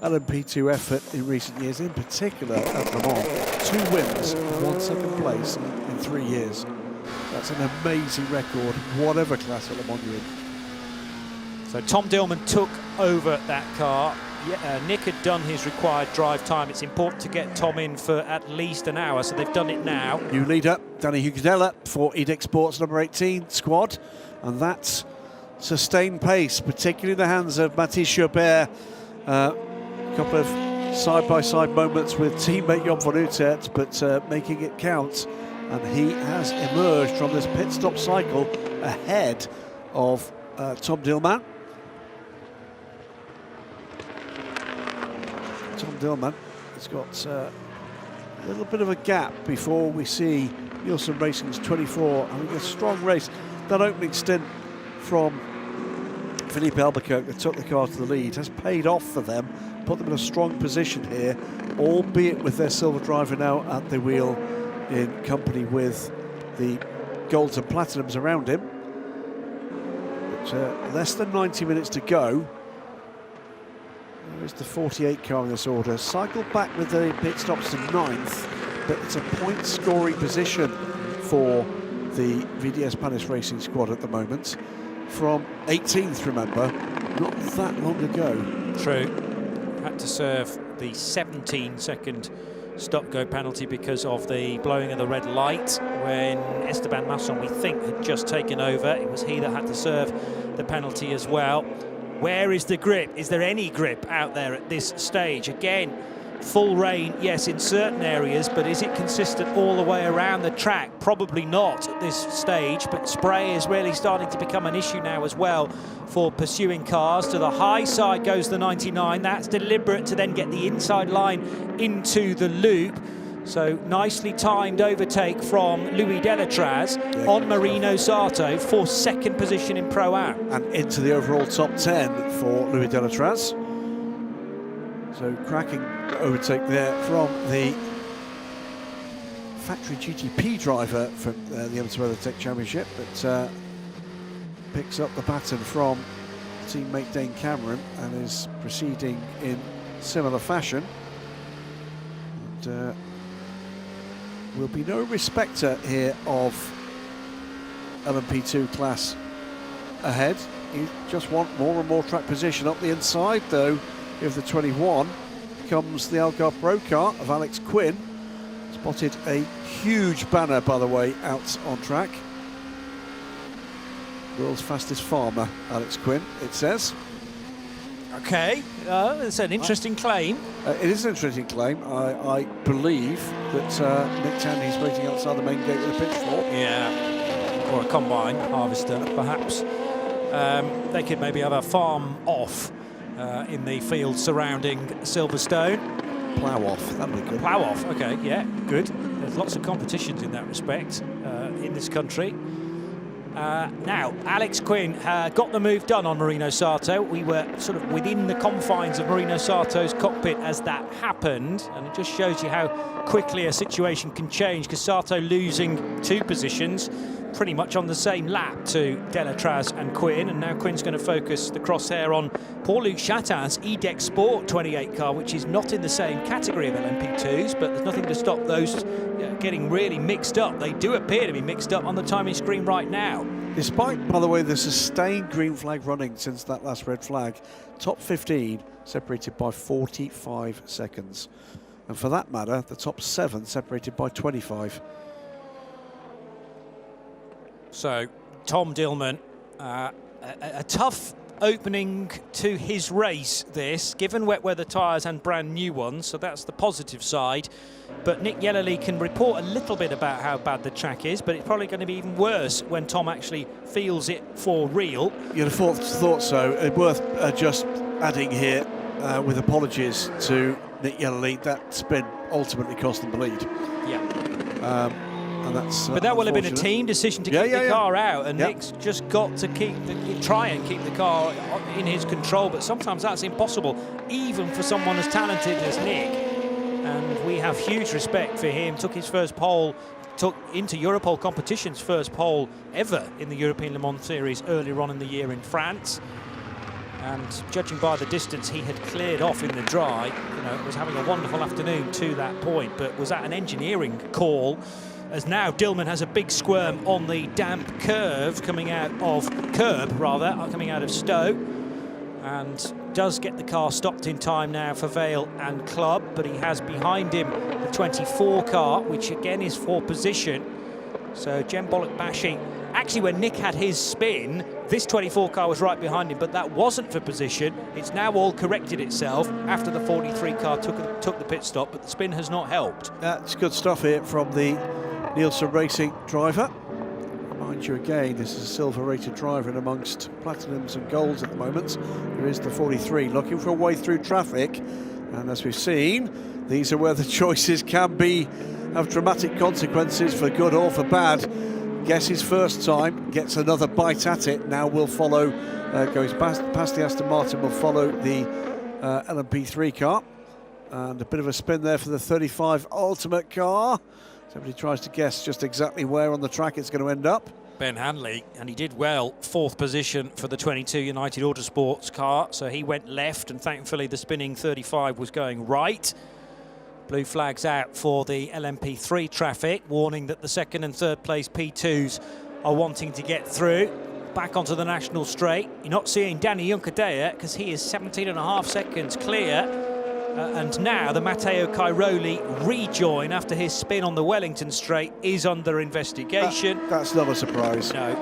LMP2 effort in recent years, in particular at Le Mans. 2 wins, 1 second place in 3 years. That's an amazing record, whatever class at Le Mans you're in. So Tom Dillman took over that car. Nick had done his required drive time. It's important to get Tom in for at least an hour, so they've done it now. New leader, Danny Hugudella for Edict Sports number 18 squad, and that's sustained pace, particularly in the hands of Mathis Joubert. A couple of side-by-side moments with teammate Jon von Utet, but making it count, and he has emerged from this pit stop cycle ahead of Tom Dillman. Tom Dillman has got a little bit of a gap before we see Nielsen Racing's 24 having a strong race. That opening stint from Philippe Albuquerque that took the car to the lead has paid off for them, put them in a strong position here, albeit with their silver driver now at the wheel in company with the golds and platinums around him. But less than 90 minutes to go. There's the 48 car in this order. Cycled back with the pit stops to 9th, but it's a point scoring position for the VDS Panis Racing squad at the moment. From 18th, remember, not that long ago. True. Had to serve the 17-second stop-go penalty because of the blowing of the red light when Esteban Masson, we think, had just taken over. It was he that had to serve the penalty as well. Where is the grip? Is there any grip out there at this stage? Again, Full rain, yes, in certain areas, but is it consistent all the way around the track? Probably not at this stage, but spray is really starting to become an issue now as well for pursuing cars. To the high side goes the 99. That's deliberate to then get the inside line into the loop. So nicely timed overtake from Louis Delatraz on Marino Sato for second position in Pro-Am. And into the overall top 10 for Louis Delatraz. So cracking overtake there from the factory GTP driver from the LMP2 WeatherTech Championship, but picks up the baton from teammate Dane Cameron and is proceeding in similar fashion. And will be no respecter here of LMP2 class ahead. You just want more and more track position up the inside, though. Of the 21 comes the Algar Pro car of Alex Quinn. Spotted a huge banner, by the way, out on track. World's fastest farmer, Alex Quinn, it says. Okay, it's an interesting claim. It is an interesting claim. I believe that Nick Tandy's waiting outside the main gate with a pitchfork. Yeah, or a combine harvester, perhaps. They could maybe have a farm off in the field surrounding Silverstone. Plough off, that'd be good. Plough off, okay, yeah, good. There's lots of competitions in that respect in this country. Now, Alex Quinn got the move done on Marino Sato. We were sort of within the confines of Marino Sato's cockpit as that happened, and it just shows you how quickly a situation can change, because Sato losing 2 positions pretty much on the same lap to Delatraz and Quinn, and now Quinn's going to focus the crosshair on Paul-Luc Chatin's E-Deck Sport 28 car, which is not in the same category of LMP2s, but there's nothing to stop those getting really mixed up. They do appear to be mixed up on the timing screen right now. Despite, by the way, the sustained green flag running since that last red flag, top 15 separated by 45 seconds. And for that matter, the top 7 separated by 25. So, Tom Dillman, a tough opening to his race, this, given wet weather tyres and brand new ones, so that's the positive side. But Nick Yellerly can report a little bit about how bad the track is, but it's probably going to be even worse when Tom actually feels it for real. You'd have thought so. Worth just adding here, with apologies to Nick Yellerly, that spin ultimately cost them the lead. Yeah. And that's, but that will have been a team decision to keep the car out, and Nick's just got to try and keep the car in his control, but sometimes that's impossible, even for someone as talented as Nick. And we have huge respect for him. Took his first pole, took into Europole competition's first pole ever in the European Le Mans Series earlier on in the year in France. And judging by the distance he had cleared off in the dry, you know, was having a wonderful afternoon to that point, but was that an engineering call? As now Dillman has a big squirm on the damp coming out of Stowe, and does get the car stopped in time now for Vale and Club, but he has behind him the 24 car, which again is for position. So Jem Bollock-Bashi, actually when Nick had his spin, this 24 car was right behind him, but that wasn't for position. It's now all corrected itself after the 43 car took the pit stop, but the spin has not helped. That's good stuff here from the Nielsen Racing driver. Remind you again, this is a silver rated driver, and amongst platinums and golds at the moment, there is the 43 looking for a way through traffic. And as we've seen, these are where the choices can have dramatic consequences for good or for bad. Guesses first time, gets another bite at it. Now will follow, goes past the Aston Martin, will follow the LMP3 car. And a bit of a spin there for the 35 Ultimate car. Somebody tries to guess just exactly where on the track it's going to end up. Ben Hanley, and he did well, 4th position for the 22 United Autosports car, so he went left, and thankfully the spinning 35 was going right. Blue flags out for the LMP3 traffic, warning that the 2nd and 3rd place P2s are wanting to get through. Back onto the national straight. You're not seeing Danny Juncadella because he is 17.5 seconds clear. And now the Matteo Cairoli rejoin after his spin on the Wellington straight is under investigation. That's not a surprise. No,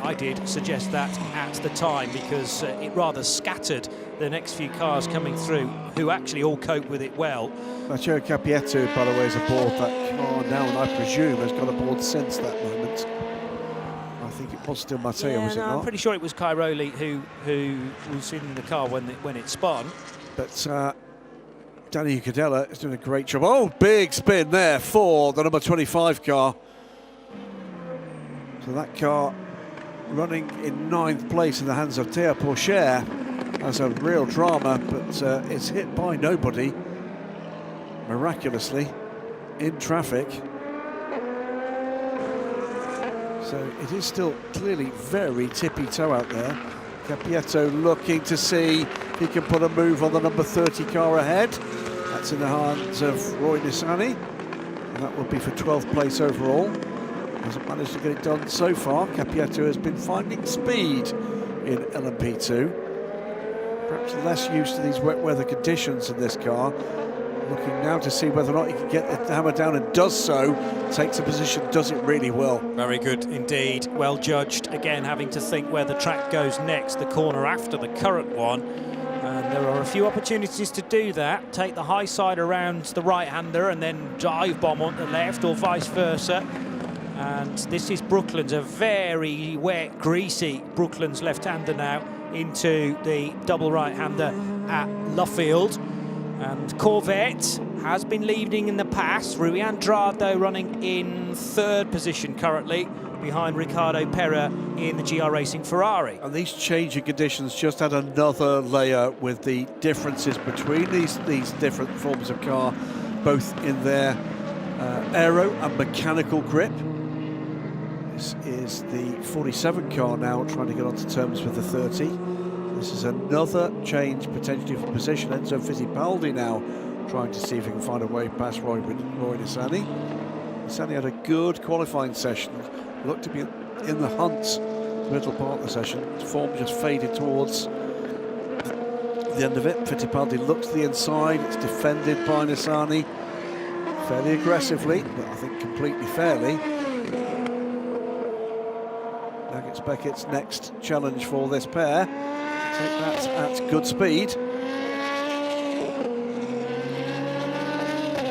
I did suggest that at the time, because it rather scattered the next few cars coming through, who actually all coped with it well. Matteo Capietto, by the way, is aboard that car now, and I presume has gone aboard since that moment. I think it was still Matteo, was it not? I'm pretty sure it was Cairoli who was in the car when it spun. But Danny Cadella is doing a great job. Oh, big spin there for the number 25 car. So that car running in 9th place in the hands of Théo Pourchaire has a real drama, but it's hit by nobody, miraculously, in traffic. So it is still clearly very tippy-toe out there. Capietto looking to see if he can put a move on the number 30 car ahead. That's in the hands of Roy Nissany, and that will be for 12th place overall. Hasn't managed to get it done so far. Capietto has been finding speed in LMP2. Perhaps less used to these wet weather conditions in this car. Looking now to see whether or not he can get the hammer down, and does so. Takes a position, does it really well. Very good indeed, well judged. Again, having to think where the track goes next, the corner after the current one. And there are a few opportunities to do that. Take the high side around the right-hander and then dive bomb on the left, or vice versa. And this is Brooklands, a very wet, greasy Brooklands left-hander now into the double right-hander at Luffield. And Corvette has been leading in the past. Rui Andrade, though, running in 3rd position currently, behind Ricardo Pera in the GR Racing Ferrari. And these changing conditions just add another layer with the differences between these different forms of car, both in their aero and mechanical grip. This is the 47 car now trying to get onto terms with the 30. This is another change potentially for position. Enzo Fittipaldi now trying to see if he can find a way past Roy Nissany. Nissany had a good qualifying session, looked to be in the hunt middle part of the session. His form just faded towards the end of it. Fittipaldi looks to the inside, it's defended by Nissany fairly aggressively, but I think completely fairly. Now Beckett's next challenge for this pair. Take that at good speed.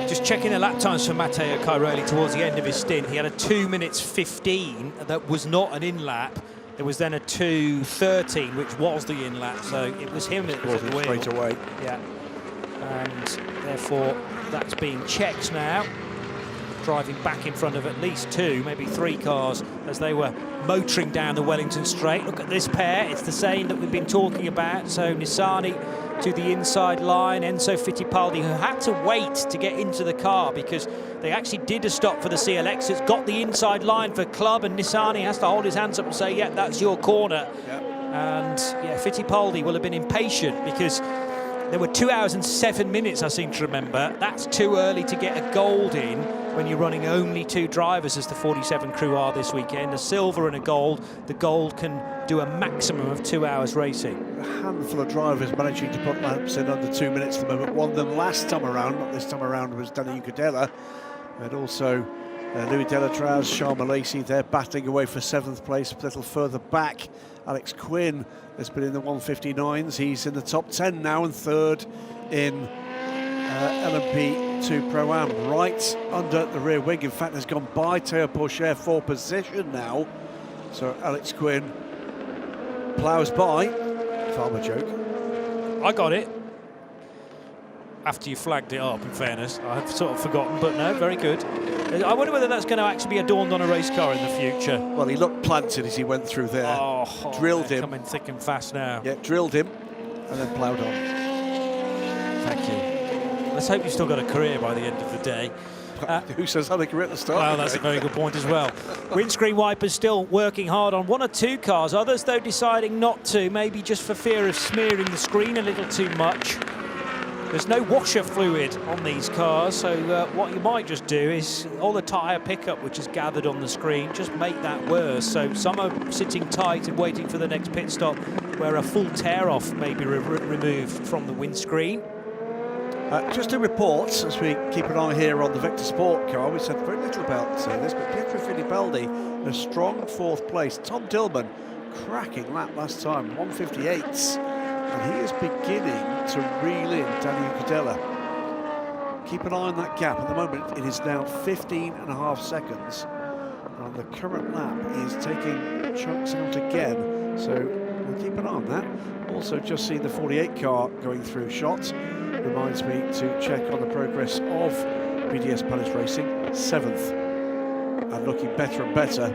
Just checking the lap times for Matteo Cairoli towards the end of his stint. He had a 2 minutes 15 that was not an in-lap. There was then a 2:13, which was the in-lap, so it was him that was at the wheel. Straight away. Yeah. And therefore, that's being checked now. Driving back in front of at least 2, maybe 3 cars as they were motoring down the Wellington straight. Look at this pair, it's the same that we've been talking about. So Nissany to the inside line, Enzo Fittipaldi, who had to wait to get into the car because they actually did a stop for the CLX. It's got the inside line for Club, and Nissany has to hold his hands up and say, yeah, that's your corner. Yep. And yeah, Fittipaldi will have been impatient because there were 2 hours and 7 minutes, I seem to remember. That's too early to get a gold in when you're running only 2 drivers, as the 47 crew are this weekend. A silver and a gold. The gold can do a maximum of 2 hours racing. A handful of drivers managing to put laps in under 2 minutes at the moment. One of them last time around, not this time around, was Danny Cadella. And also Louis Delatraz, Sharma Lacey, they're battling away for 7th place. A little further back, Alex Quinn has been in the 159s. He's in the top 10 now and 3rd in LMP2 Pro-Am, right under the rear wing. In fact, has gone by Théo Pourchaire for position now. So Alex Quinn ploughs by. Farmer joke. I got it. After you flagged it up, in fairness. I've sort of forgotten, but no, very good. I wonder whether that's going to actually be adorned on a race car in the future. Well, he looked planted as he went through there. Oh, drilled him. Coming thick and fast now. Yeah, drilled him and then ploughed on. Thank you. Let's hope you've still got a career by the end of the day. Who says had a career at the start? Well, that's a very good point as well. Windscreen wipers still working hard on 1 or 2 cars. Others, though, deciding not to, maybe just for fear of smearing the screen a little too much. There's no washer fluid on these cars, so what you might just do is all the tyre pickup which is gathered on the screen, just make that worse. So some are sitting tight and waiting for the next pit stop where a full tear-off may be removed from the windscreen. Just a report, as we keep an eye here on the Vector Sport car, we said very little about this, but Pietro Fittipaldi in a strong 4th place. Tom Dillman, cracking lap last time, 158s, and he is beginning to reel in Daniel Cadella. Keep an eye on that gap. At the moment, it is now 15.5 seconds, and the current lap is taking chunks out again, so we'll keep an eye on that. Also, just seen the 48 car going through shots. Reminds me to check on the progress of BDS Palace Racing, 7th, and looking better and better.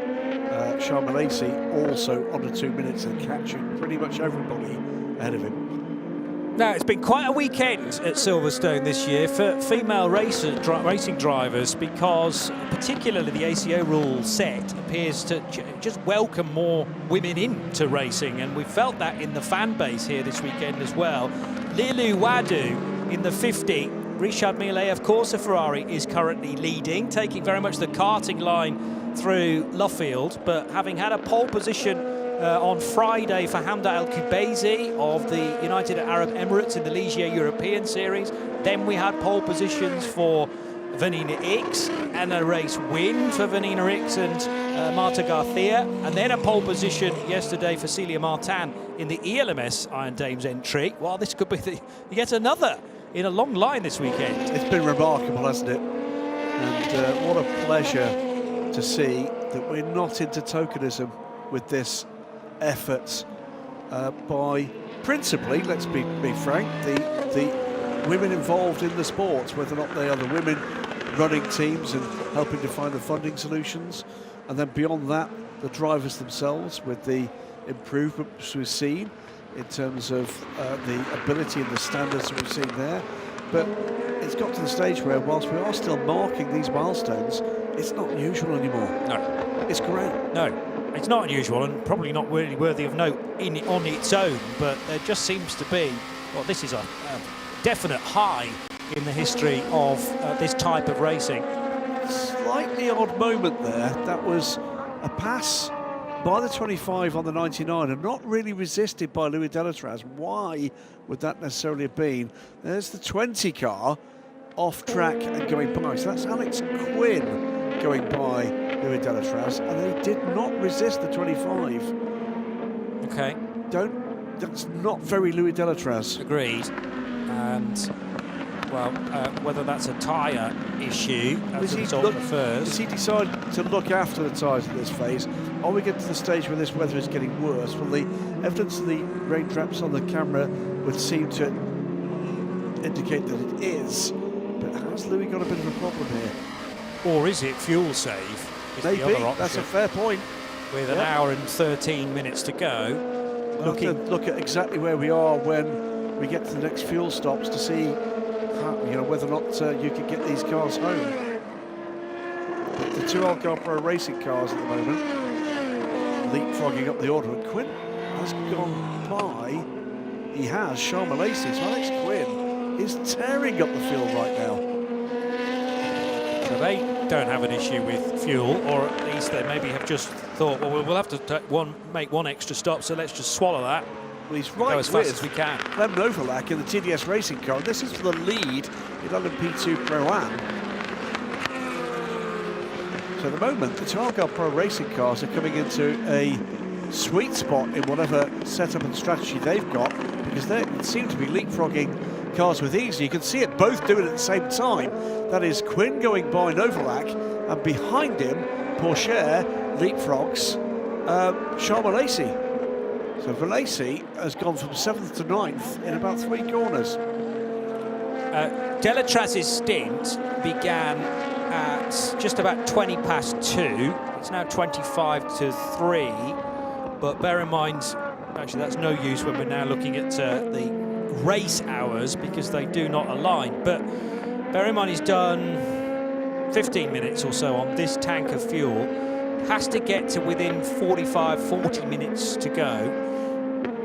Charles Malaysi also under 2 minutes and catching pretty much everybody ahead of him. Now, it's been quite a weekend at Silverstone this year for female racing drivers, because particularly the ACO rule set appears to just welcome more women into racing, and we felt that in the fan base here this weekend as well. Lilu Wadu in the 50, Richard Millet, of course, a Ferrari, is currently leading, taking very much the karting line through Luffield, but having had a pole position on Friday for Hamda El Kubaizi of the United Arab Emirates in the Ligier European Series. Then we had pole positions for Vanina X and a race win for Vanina X and Marta Garcia, and then a pole position yesterday for Celia Martin in the ELMS Iron Dames entry. Well, this could be yet another in a long line this weekend. It's been remarkable, hasn't it? And what a pleasure to see that we're not into tokenism with this effort by principally, let's be frank, the women involved in the sports, whether or not they are the women running teams and helping to find the funding solutions, and then beyond that, the drivers themselves with the improvements we've seen in terms of the ability and the standards that we've seen there. But it's got to the stage where, whilst we are still marking these milestones, it's not unusual anymore. No. It's great. No. It's not unusual and probably not really worthy of note on its own, but there just seems to be, well, this is a definite high in the history of this type of racing. Slightly odd moment there. That was a pass by the 25 on the 99 and not really resisted by Louis Delatraz. Why would that necessarily have been? There's the 20 car off track and going by. So that's Alex Quinn going by Louis Delatraz, and they did not resist the 25. Okay. That's not very Louis Delatraz. Agreed. And, well, whether that's a tyre issue as a result of the first. Does he decide to look after the tyres at this phase? Are we getting to the stage where this weather is getting worse? Well, the evidence of the raindrops on the camera would seem to indicate that it is. But has Louis got a bit of a problem here? Or is it fuel save? Maybe, the other option, that's a fair point. With an hour and 13 minutes to go. We'll have to look at exactly where we are when we get to the next fuel stops to see how, whether or not you can get these cars home. But the two Algar Pro Racing cars at the moment, leapfrogging up the order, and Quinn has gone by. He has, Charles Malaysi, so Alex Quinn is tearing up the field right now. So they don't have an issue with fuel, or at least they maybe have just thought, well, we'll have to make one extra stop, so let's just swallow that. Well, he's right go as fast as we can. Clem Novalak in the TDS racing car. This is for the lead in LMP2 Pro Am. So at the moment, the Targa Pro racing cars are coming into a sweet spot in whatever setup and strategy they've got, because they seem to be leapfrogging cars with ease. You can see it both do it at the same time. That is Quinn going by Novalak, and behind him, Pourchaire leapfrogs Charles Malaysi. So Malaysi has gone from 7th to 9th in about 3 corners. Delatraz's stint began at just about 20 past 2. It's now 25 to 3. But bear in mind, actually that's no use when we're now looking at the race hours, because they do not align. But bear in mind he's done 15 minutes or so on this tank of fuel. Has to get to within 40 minutes to go,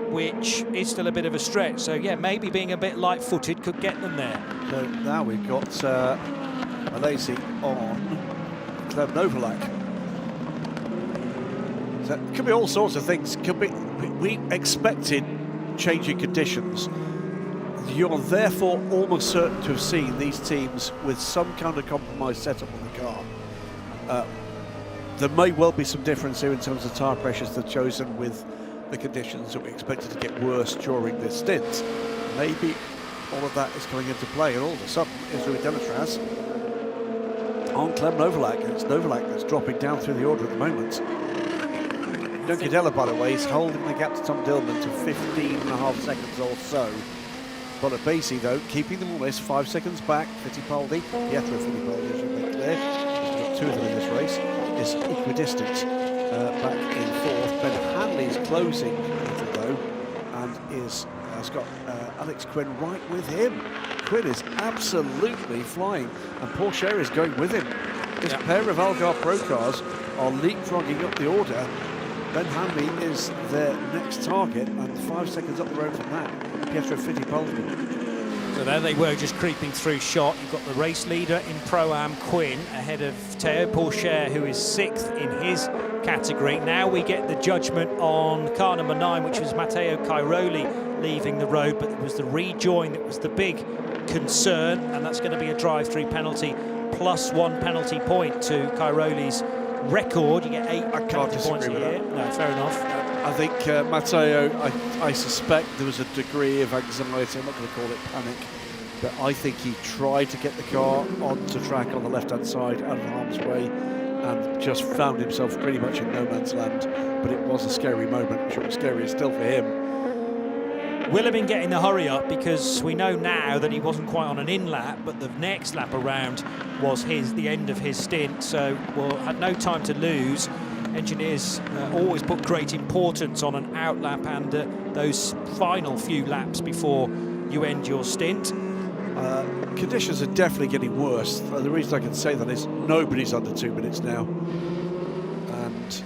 which is still a bit of a stretch. So yeah, maybe being a bit light-footed could get them there. So now we've got Malaysi on Clem Novalak. So it could be all sorts of things. Could be we expected changing conditions. you're therefore almost certain to have seen these teams with some kind of compromise setup on the car. There may well be some difference here in terms of tyre pressures they've chosen with the conditions that we expected to get worse during this stint. Maybe all of that is coming into play, and all of a sudden is Louis Delatraz on Clem Novalak, and it's Novalak that's dropping down through the order at the moment. Duncadella, by the way, is holding the gap to Tom Dillman to 15.5 seconds or so. Bonabasi, though, keeping them almost 5 seconds back. Pietro Fittipaldi, as we make clear, he's got 2 of them in this race, is equidistant back in 4th. Ben Hanley is closing a little, though, and has got Alex Quinn right with him. Quinn is absolutely flying, and Paul Scherrer is going with him. This pair of Algar Pro cars are leapfrogging up the order. Ben Hanley is their next target, and 5 seconds up the road from that, Pietro Fittipaldi. So there they were, just creeping through shot. You've got the race leader in Pro-Am, Quinn, ahead of Théo Pourchaire, who is 6th in his category. Now we get the judgment on car number 9, which was Matteo Cairoli leaving the road, but it was the rejoin that was the big concern, and that's going to be a drive-through penalty, +1 penalty point to Cairoli's record. You get 8 penalty points a year. No, fair enough. I think Matteo, I suspect there was a degree of anxiety. I'm not going to call it panic, but I think he tried to get the car onto track on the left-hand side out of harm's way and just found himself pretty much in no man's land. But it was a scary moment. I'm sure it's scarier still for him. Will have been getting the hurry up, because we know now that he wasn't quite on an in-lap, but the next lap around was the end of his stint, so had no time to lose. Engineers always put great importance on an out-lap and those final few laps before you end your stint. Conditions are definitely getting worse. The reason I can say that is nobody's under 2 minutes now. And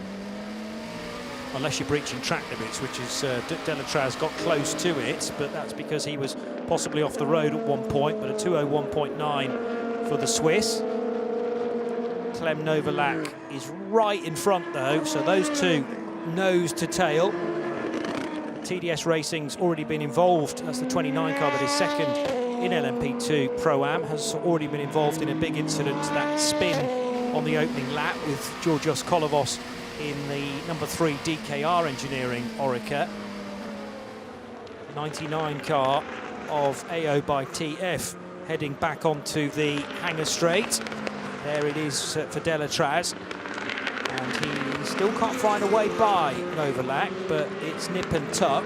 unless you're breaching track limits, which is Delatraz got close to it, but that's because he was possibly off the road at one point. But a 2:01.9 for the Swiss. Clem Novalak is right in front, though, so those two nose to tail. TDS Racing's already been involved. That's the 29 car that is second in LMP2 Pro-Am, has already been involved in a big incident, that spin on the opening lap with Georgios Kolovos in the number 3 DKR Engineering Orica. 99 car of AO by TF heading back onto the hangar straight. There it is for Delatraz, and he still can't find a way by Novalak, but it's nip and tuck.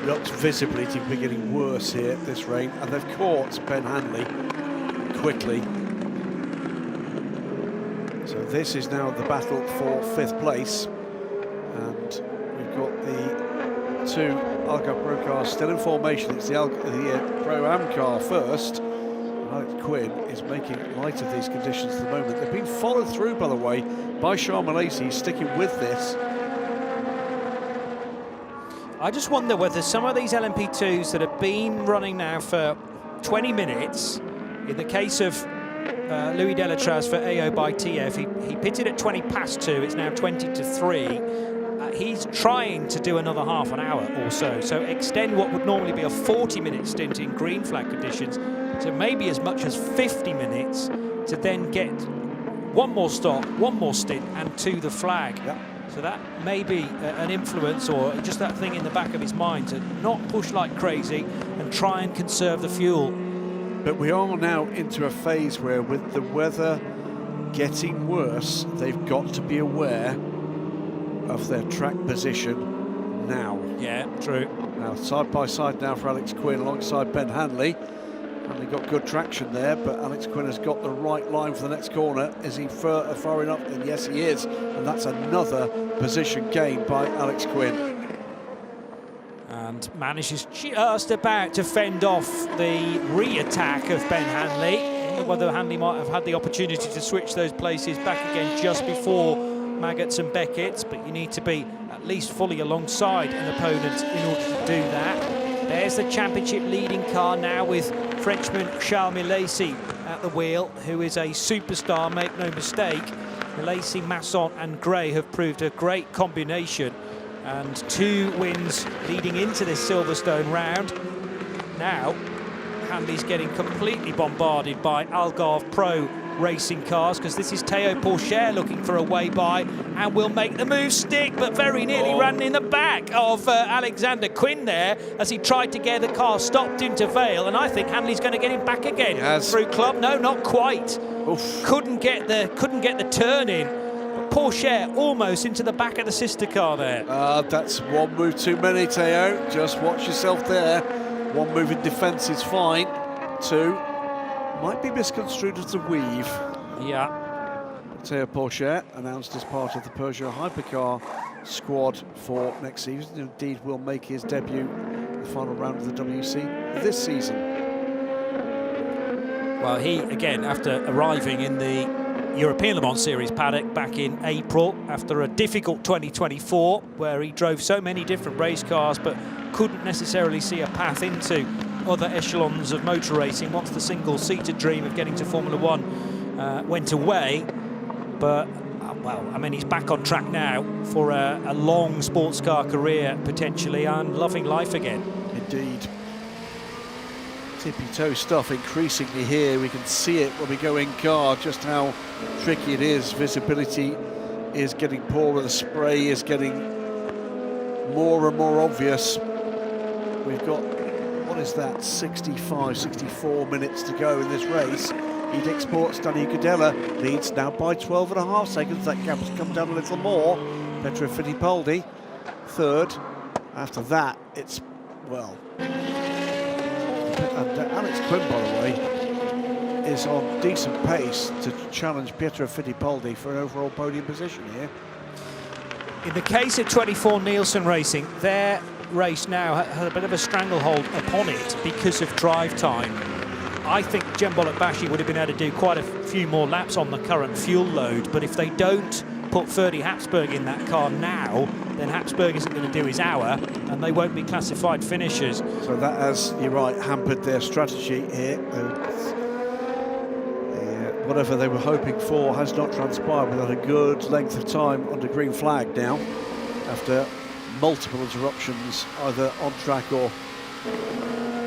Looks visibly to be getting worse here this rain, and they've caught Ben Hanley quickly. So this is now the battle for 5th place, and we've got the 2 Algar Pro cars still in formation. It's the Pro-Am car first. Alex Quinn is making light of these conditions at the moment. They've been followed through, by the way, by Charles Malaysi, sticking with this. I just wonder whether some of these LMP2s that have been running now for 20 minutes, in the case of Louis Delatraz for AO by TF, he pitted at 20 past 2, it's now 20 to 3. He's trying to do another half an hour or so extend what would normally be a 40-minute stint in green flag conditions to maybe as much as 50 minutes to then get one more stop, one more stint, and to the flag. Yep. So that may be an influence, or just that thing in the back of his mind to not push like crazy and try and conserve the fuel. But we are now into a phase where, with the weather getting worse, they've got to be aware of their track position now. Yeah, true. Now side by side now for Alex Quinn alongside Ben Hanley. Hanley got good traction there, but Alex Quinn has got the right line for the next corner. Is he far enough? And yes, he is. And that's another position gain by Alex Quinn. And manages just about to fend off the re-attack of Ben Hanley. Whether Hanley might have had the opportunity to switch those places back again just before Maggots and Beckett, but you need to be at least fully alongside an opponent in order to do that. There's the championship leading car now with Frenchman Charles Malaysi at the wheel, who is a superstar, make no mistake. Malaysi, Masson and Gray have proved a great combination, and 2 wins leading into this Silverstone round. Now Hanley's getting completely bombarded by Algarve Pro racing cars, because this is Théo Pourchaire looking for a way by and will make the move stick, but very nearly ran in the back of Alexander Quinn there as he tried to get the car stopped into Vale, and I think Hanley's going to get him back again through Club. No, not quite. Oof. Couldn't get the turn in. But Pourchaire almost into the back of the sister car there. That's one move too many, Théo. Just watch yourself there. One move in defence is fine. Two might be misconstrued as a weave. Yeah. Théo Pourchaire announced as part of the Peugeot Hypercar squad for next season. Indeed, will make his debut in the final round of the WC this season. Well, he, again, after arriving in the European Le Mans Series paddock back in April, after a difficult 2024, where he drove so many different race cars, but couldn't necessarily see a path into other echelons of motor racing once the single-seater dream of getting to Formula One went away. But, well, I mean, he's back on track now for a long sports car career, potentially, and loving life again. Indeed. Tippy-toe stuff increasingly here. We can see it when we go in car, just how tricky it is. Visibility is getting poorer, the spray is getting more and more obvious. We've got, what is that, 65, 64 minutes to go in this race. Heat Exports, Danny Gudella leads now by 12.5 seconds. That gap has come down a little more. Pietro Fittipaldi, third. After that, it's, well... And Alex Quinn, by the way, is on decent pace to challenge Pietro Fittipaldi for an overall podium position here. In the case of 24 Nielsen Racing, their race now had a bit of a stranglehold upon it because of drive time. I think Jembolek Bashi would have been able to do quite a few more laps on the current fuel load, but if they don't put Ferdi Habsburg in that car now, then Habsburg isn't going to do his hour, and they won't be classified finishers. So that has, you're right, hampered their strategy here. Whatever they were hoping for has not transpired without a good length of time under green flag now, after multiple interruptions, either on track or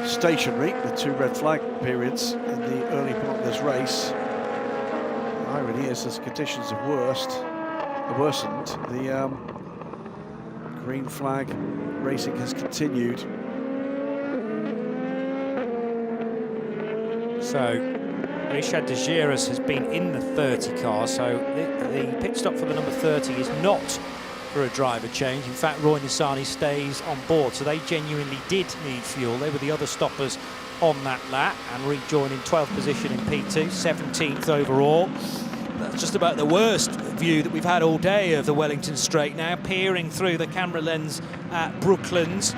stationary, with 2 red flag periods in the early part of this race. The irony is, as conditions have worsened, the green flag racing has continued. So Richard de Giras has been in the 30 car, so the pit stop for the number 30 is not for a driver change. In fact, Roy Nissany stays on board, so they genuinely did need fuel. They were the other stoppers on that lap, and rejoined in 12th position in P2, 17th overall. That's just about the worst view that we've had all day of the Wellington Straight now, peering through the camera lens at Brooklands.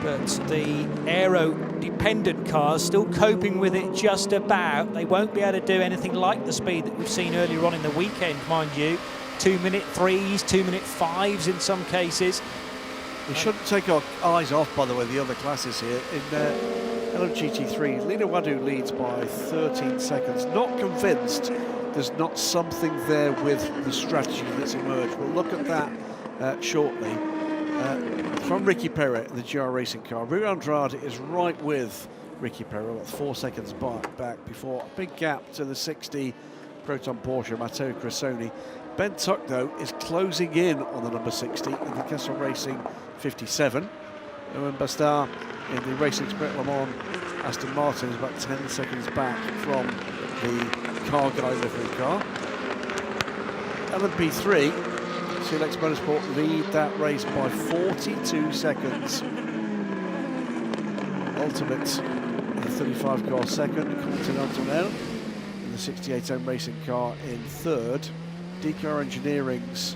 But the aero-dependent cars still coping with it just about. They won't be able to do anything like the speed that we've seen earlier on in the weekend, mind you. 2-minute 3s, 2-minute 5s in some cases. We shouldn't take our eyes off, by the way, the other classes here. In LMGT3, Lina Wadu leads by 13 seconds. Not convinced there's not something there with the strategy that's emerged. We'll look at that shortly. From Ricky Perret in the GR Racing car, Rui Andrade is right with Ricky Perret, 4 seconds back before a big gap to the 60 Proton Porsche, Matteo Cressoni. Ben Tuck, though, is closing in on the number 60 in the Kessel Racing 57. Owen Bastard in the Racing Spirit Le Mans Aston Martin is about 10 seconds back from the Car Guy livery car. LMP3, CLX Motorsport lead that race by 42 seconds. Ultimate in the 35 car second, Continental in the 68M Racing car in third. DKR Engineering's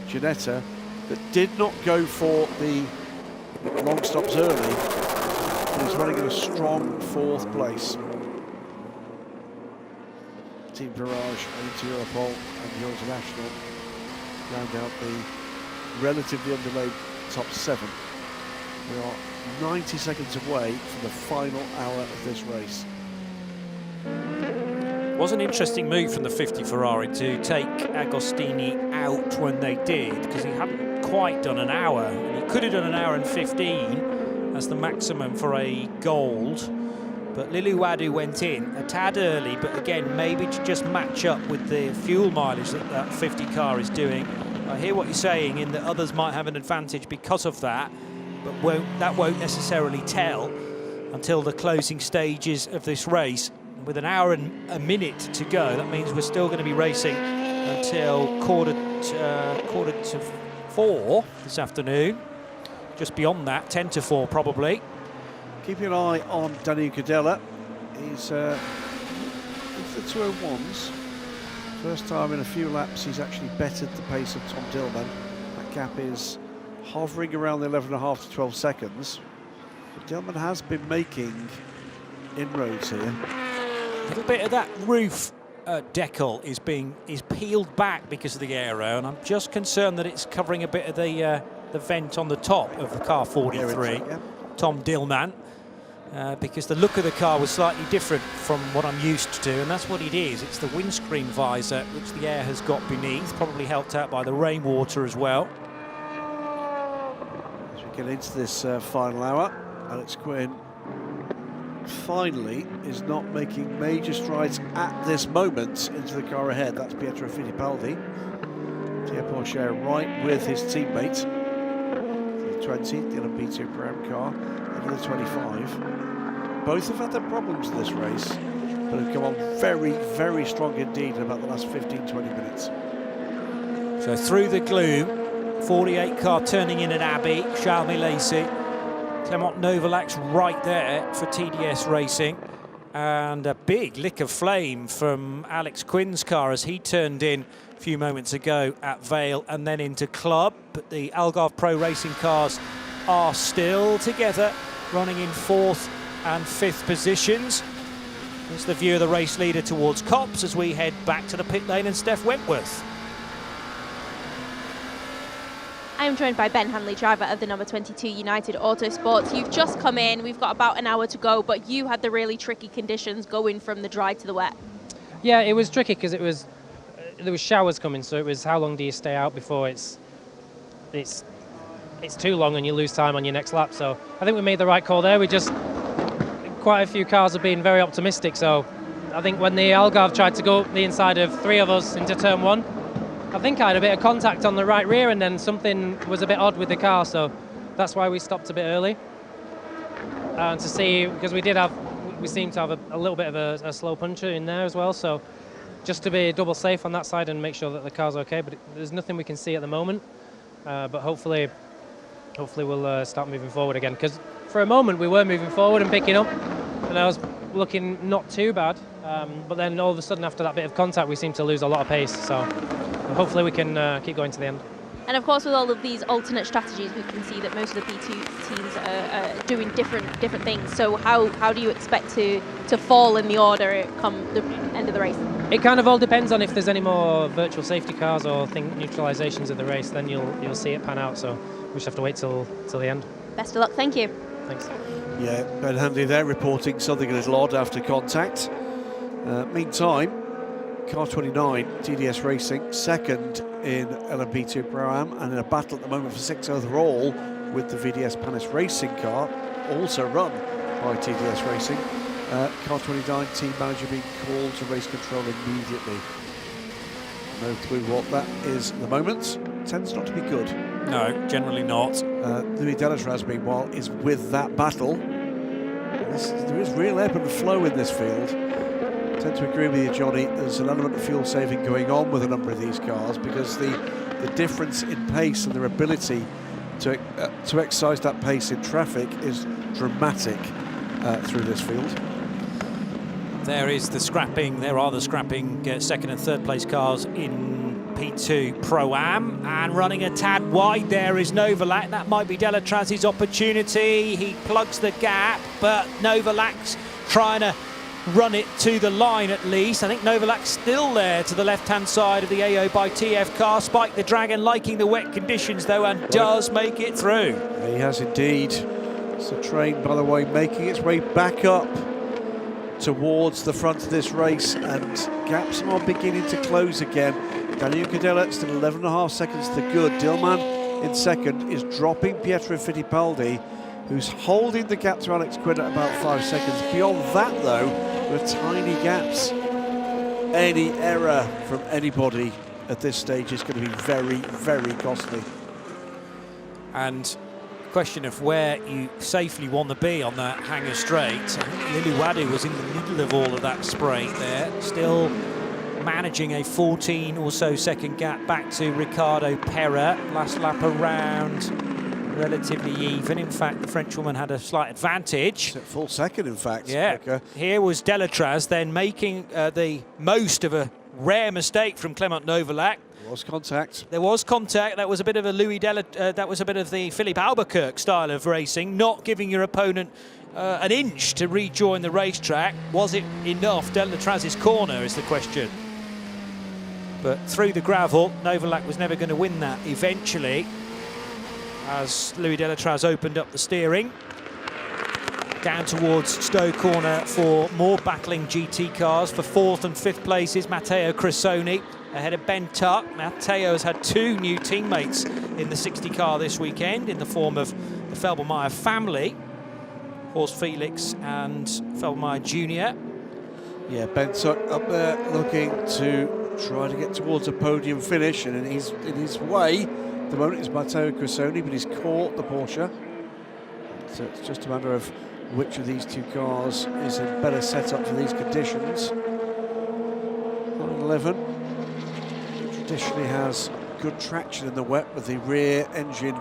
Ginetta, that did not go for the long stops early, and is running in a strong 4th place. Team Virage, into Europol and Euro International round out the relatively underlaid top 7. We are 90 seconds away from the final hour of this race. Was an interesting move from the 50 Ferrari to take Agostini out when they did, because he hadn't quite done an hour, and he could have done an hour and 15 as the maximum for a gold, But Liluwadu went in a tad early, but again, maybe to just match up with the fuel mileage that that 50 car is doing. I hear what you're saying in that others might have an advantage because of that, but that won't necessarily tell until the closing stages of this race. With an hour and a minute to go, that means we're still going to be racing until quarter to 4 this afternoon. Just beyond that, 10 to 4 probably. Keeping an eye on Daniel Cadella. He's the 201s. First time in a few laps he's actually bettered the pace of Tom Dillman. That gap is hovering around the 11.5 to 12 seconds. But Dillman has been making inroads here. A little bit of that roof decal is peeled back because of the aero, and I'm just concerned that it's covering a bit of the vent on the top of the car 43, yeah. Tom Dillman. Because the look of the car was slightly different from what I'm used to, and that's what it is. It's the windscreen visor, which the air has got beneath, probably helped out by the rainwater as well. As we get into this final hour, Alex Quinn finally is not making major strides at this moment into the car ahead. That's Pietro Fittipaldi. Thierry Pourchaire right with his teammate. The 20, the LMP2 Pro car. The 25. Both have had their problems in this race, but have come on very, very strong indeed in about the last 15-20 minutes. So through the gloom, 48 car turning in at Abbey, Charles Lacey, Clement Novalac's right there for TDS Racing, and a big lick of flame from Alex Quinn's car as he turned in a few moments ago at Vale and then into Club. But the Algarve Pro Racing cars are still together, running in 4th and 5th positions. It's the view of the race leader towards Copse as we head back to the pit lane and Steph Wentworth. I am joined by Ben Hanley, driver of the number 22 United Autosports. You've just come in, we've got about an hour to go, but you had the really tricky conditions going from the dry to the wet. Yeah, it was tricky because there was showers coming, so it was how long do you stay out before it's too long and you lose time on your next lap. So I think we made the right call there. Quite a few cars have been very optimistic. So I think when the Algarve tried to go up the inside of 3 of us into turn 1, I think I had a bit of contact on the right rear and then something was a bit odd with the car. So that's why we stopped a bit early. And to see, because we seem to have a little bit of a slow puncher in there as well. So just to be double safe on that side and make sure that the car's okay. But there's nothing we can see at the moment. But hopefully we'll start moving forward again, because for a moment we were moving forward and picking up and I was looking not too bad, but then all of a sudden after that bit of contact we seem to lose a lot of pace, so hopefully we can keep going to the end. And of course with all of these alternate strategies we can see that most of the P2 teams are doing different things, so how do you expect to fall in the order come the end of the race? It kind of all depends on if there's any more virtual safety cars or neutralizations of the race, then you'll see it pan out, so we just have to wait till the end. Best of luck, thank you. Thanks. Yeah, Ben Hanley there reporting something a little odd after contact. Meantime, car 29, TDS Racing, second in LMP2 Pro-Am and in a battle at the moment for 6th overall with the VDS Panis Racing car, also run by TDS Racing. Car 29 team manager being called to race control immediately. No clue what that is at the moment. Tends not to be good. No, generally not. Louis Delatraz, meanwhile, is with that battle. There is real ebb and flow in this field. I tend to agree with you, Johnny. There's an element of fuel saving going on with a number of these cars because the difference in pace and their ability to exercise that pace in traffic is dramatic through this field. There are the scrapping second and third place cars in P2 Pro-Am, and running a tad wide there is Novalac. That might be Delatraz's opportunity. He plugs the gap, but Novalac's trying to run it to the line at least. I think Novalac's still there to the left-hand side of the AO by TF car. Spike the Dragon liking the wet conditions though and does make it through. He has indeed. It's the train, by the way, making its way back up towards the front of this race, and gaps are beginning to close again. Daniel Cadella still 11.5 seconds to good. Dillman in second is dropping Pietro Fittipaldi, who's holding the gap to Alex Quinn at about 5 seconds. Beyond that, though, there are tiny gaps. Any error from anybody at this stage is going to be very, very costly. And question of where you safely want to be on that hanger straight. I think Lily Wadu was in the middle of all of that spray there, still managing a 14 or so second gap back to Ricardo Pera. Last lap around, relatively even. In fact, the Frenchwoman had a slight advantage. It's a full second, in fact. Yeah. Quicker. Here was Delatraz then making the most of a rare mistake from Clement Novalak. There was contact. There was contact. That was a bit of a that was a bit of the Philippe Albuquerque style of racing, not giving your opponent an inch to rejoin the racetrack. Was it enough? Delatraz's corner is the question. But through the gravel, Novalak was never going to win that eventually, as Louis Delatraz opened up the steering. Down towards Stowe Corner for more battling GT cars. For 4th and 5th places, Matteo Cressoni ahead of Ben Tuck. Matteo has had 2 new teammates in the 60 car this weekend in the form of the Felbermeyer family, Horst Felix and Felbermeyer Jr. Yeah, Ben Tuck up there looking to try to get towards a podium finish, and in his way, at the moment it's Matteo Cressoni, but he's caught the Porsche. So it's just a matter of which of these 2 cars is in better setup for these conditions. 911 traditionally has good traction in the wet with the rear engine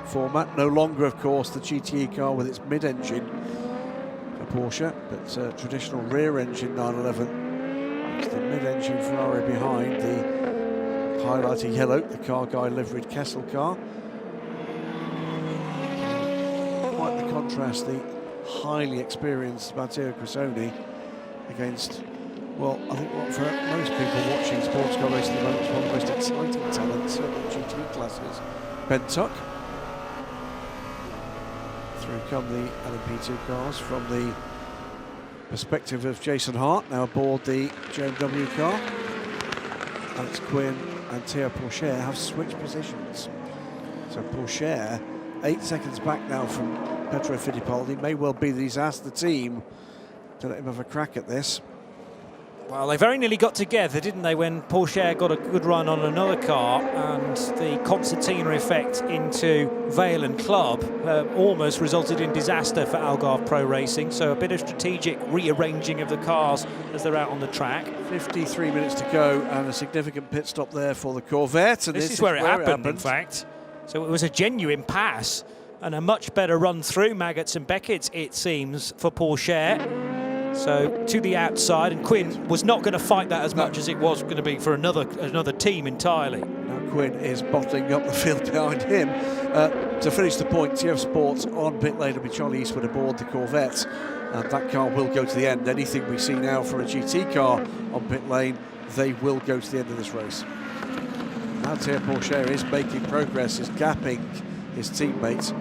format. No longer, of course, the GTE car with its mid-engine for Porsche, but traditional rear engine 911. It's the mid-engine Ferrari behind, the highlighted yellow, the car guy liveried Kessel car. Quite the contrast, the highly experienced Matteo Cressoni against, well, I think what for most people watching sports car racing at the moment is one of the most exciting talents in GT classes. Ben Tuck. Through come the LMP2 cars from the perspective of Jason Hart, now aboard the JMW car. Alex Quinn and Théo Pourchaire have switched positions. So Pourchaire, 8 seconds back now from Pietro Fittipaldi. May well be that he's asked the team to let him have a crack at this. Well, they very nearly got together, didn't they, when Pourchaire got a good run on another car, and the concertina effect into Vale and Club almost resulted in disaster for Algarve Pro Racing. So a bit of strategic rearranging of the cars as they're out on the track. 53 minutes to go and a significant pit stop there for the Corvette. And this is where it happened, in fact. So it was a genuine pass and a much better run through Maggots and Beckett, it seems, for Pourchaire. So to the outside, and Quinn was not going to fight that as much as it was going to be for another team entirely. Now Quinn is bottling up the field behind him. To finish the point, TF Sports on pit lane will be Charlie Eastwood aboard the Corvette, and that car will go to the end. Anything we see now for a GT car on pit lane, they will go to the end of this race. Now Théo Pourchaire is making progress, is gapping his teammates.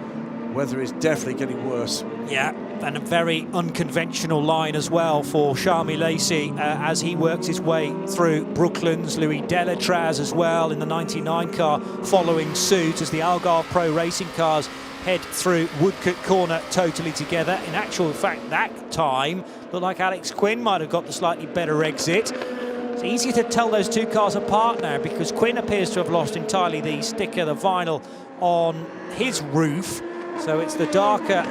Weather is definitely getting worse. Yeah, and a very unconventional line as well for Charmy Lacey as he works his way through Brooklands. Louis Delatraz as well in the 99 car following suit as the Algarve Pro Racing cars head through Woodcote Corner totally together. In actual fact, that time looked like Alex Quinn might have got the slightly better exit. It's easier to tell those 2 cars apart now because Quinn appears to have lost entirely the sticker, the vinyl on his roof. So it's the darker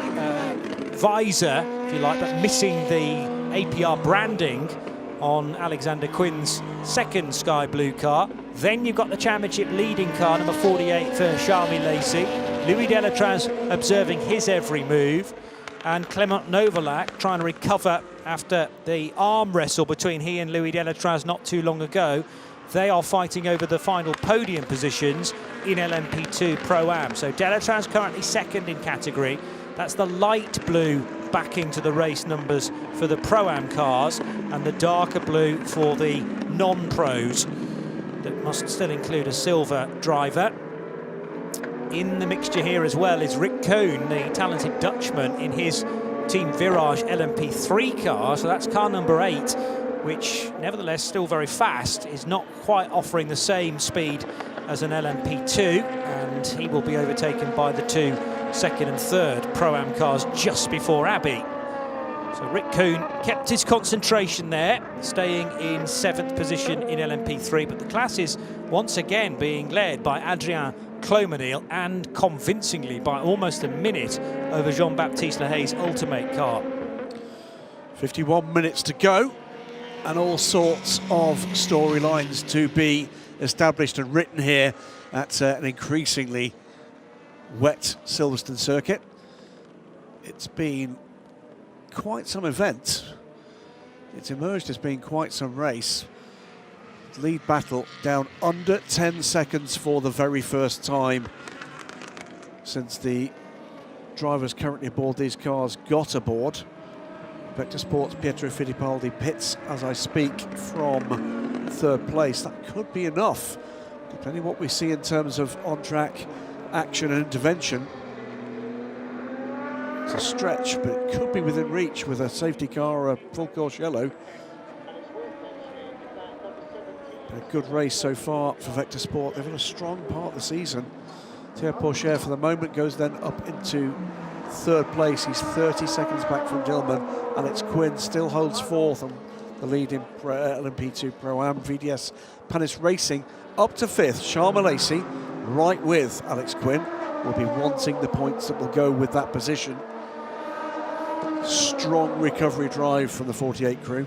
visor, if you like, but missing the APR branding on Alexander Quinn's second sky blue car. Then you've got the championship leading car, number 48 for Charmy Lacey. Louis Delatraz observing his every move. And Clement Novalak trying to recover after the arm wrestle between he and Louis Delatraz not too long ago. They are fighting over the final podium positions in LMP2 Pro-Am. So Delatraz currently second in category. That's the light blue backing to the race numbers for the Pro-Am cars and the darker blue for the non-pros that must still include a silver driver. In the mixture here as well is Rick Cohn, the talented Dutchman, in his Team Virage LMP3 car. So that's car number 8. Which, nevertheless, still very fast, is not quite offering the same speed as an LMP2, and he will be overtaken by the 2 second and third Pro-Am cars just before Abbey. So Rick Kuhn kept his concentration there, staying in 7th position in LMP3, but the class is once again being led by Adrien Clomenil, and convincingly by almost a minute over Jean-Baptiste Lehay's Ultimate car. 51 minutes to go, and all sorts of storylines to be established and written here at an increasingly wet Silverstone circuit. It's been quite some event. It's emerged as being quite some race. Lead battle down under 10 seconds for the very first time since the drivers currently aboard these cars got aboard. Vector Sports' Pietro Fittipaldi pits as I speak from 3rd place. That could be enough, depending on what we see in terms of on-track action and intervention. It's a stretch, but it could be within reach with a safety car or a full course yellow. A good race so far for Vector Sport. They've had a strong part of the season. Thierry Pourchaire for the moment goes then up into 3rd place. He's 30 seconds back from Dillman. Alex Quinn still holds 4th on the lead in LMP2 Pro-Am. VDS Panis Racing up to 5th. Charles Malaysi right with Alex Quinn. Will be wanting the points that will go with that position. Strong recovery drive from the 48 crew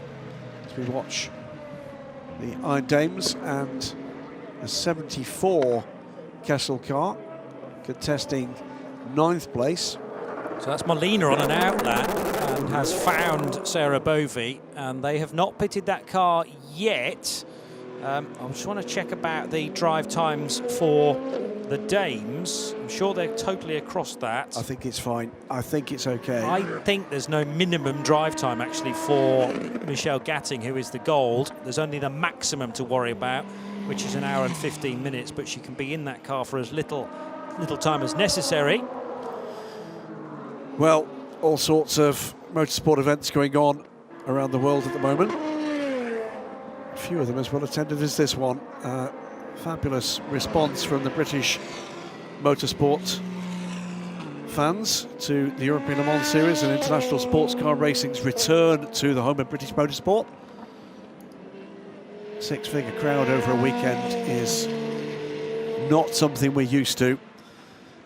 as we watch the Iron Dames and a 74 Kessel car contesting 9th place. So that's Molina on an outlet and has found Sarah Bovey, and they have not pitted that car yet. I just want to check about the drive times for the Dames. I'm sure they're totally across that. I think it's fine. I think it's okay. I think there's no minimum drive time actually for Michelle Gatting, who is the gold. There's only the maximum to worry about, which is 1 hour and 15 minutes, but she can be in that car for as little time as necessary. Well, all sorts of motorsport events going on around the world at the moment. A few of them as well attended as this one. Fabulous response from the British motorsport fans to the European Le Mans Series and international sports car racing's return to the home of British motorsport. 6-figure crowd over a weekend is not something we're used to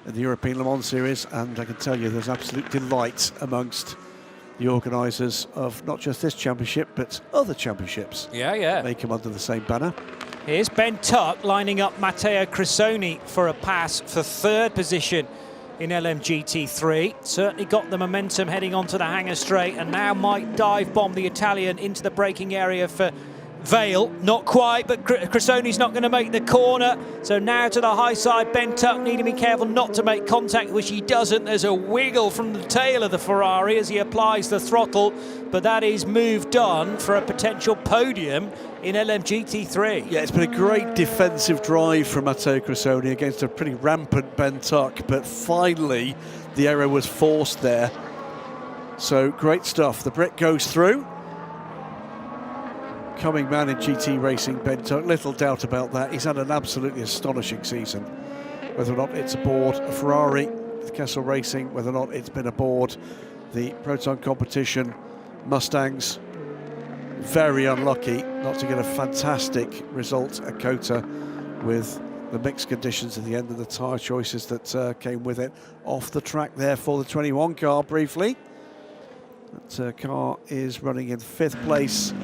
in the European Le Mans Series, and I can tell you there's absolute delight amongst the organisers of not just this championship but other championships. Yeah. They come under the same banner. Here's Ben Tuck lining up Matteo Crisoni for a pass for 3rd position in LMGT3. Certainly got the momentum heading onto the hangar straight, and now might dive bomb the Italian into the braking area for Vale. Not quite, but Crisoni's not going to make the corner. So now to the high side, Ben Tuck needing to be careful not to make contact, which he doesn't. There's a wiggle from the tail of the Ferrari as he applies the throttle, but that is moved on for a potential podium in LMGT3. Yeah, it's been a great defensive drive from Matteo Crisoni against a pretty rampant Ben Tuck, but finally the error was forced there. So great stuff. The Brit goes through. Coming man in GT racing, Ben Tuck, little doubt about that. He's had an absolutely astonishing season. Whether or not it's aboard a Ferrari with Kessel Racing, whether or not it's been aboard the Proton competition Mustangs, very unlucky not to get a fantastic result at Kota with the mixed conditions at the end of the tyre choices that came with it. Off the track there for the 21 car briefly. That car is running in 5th place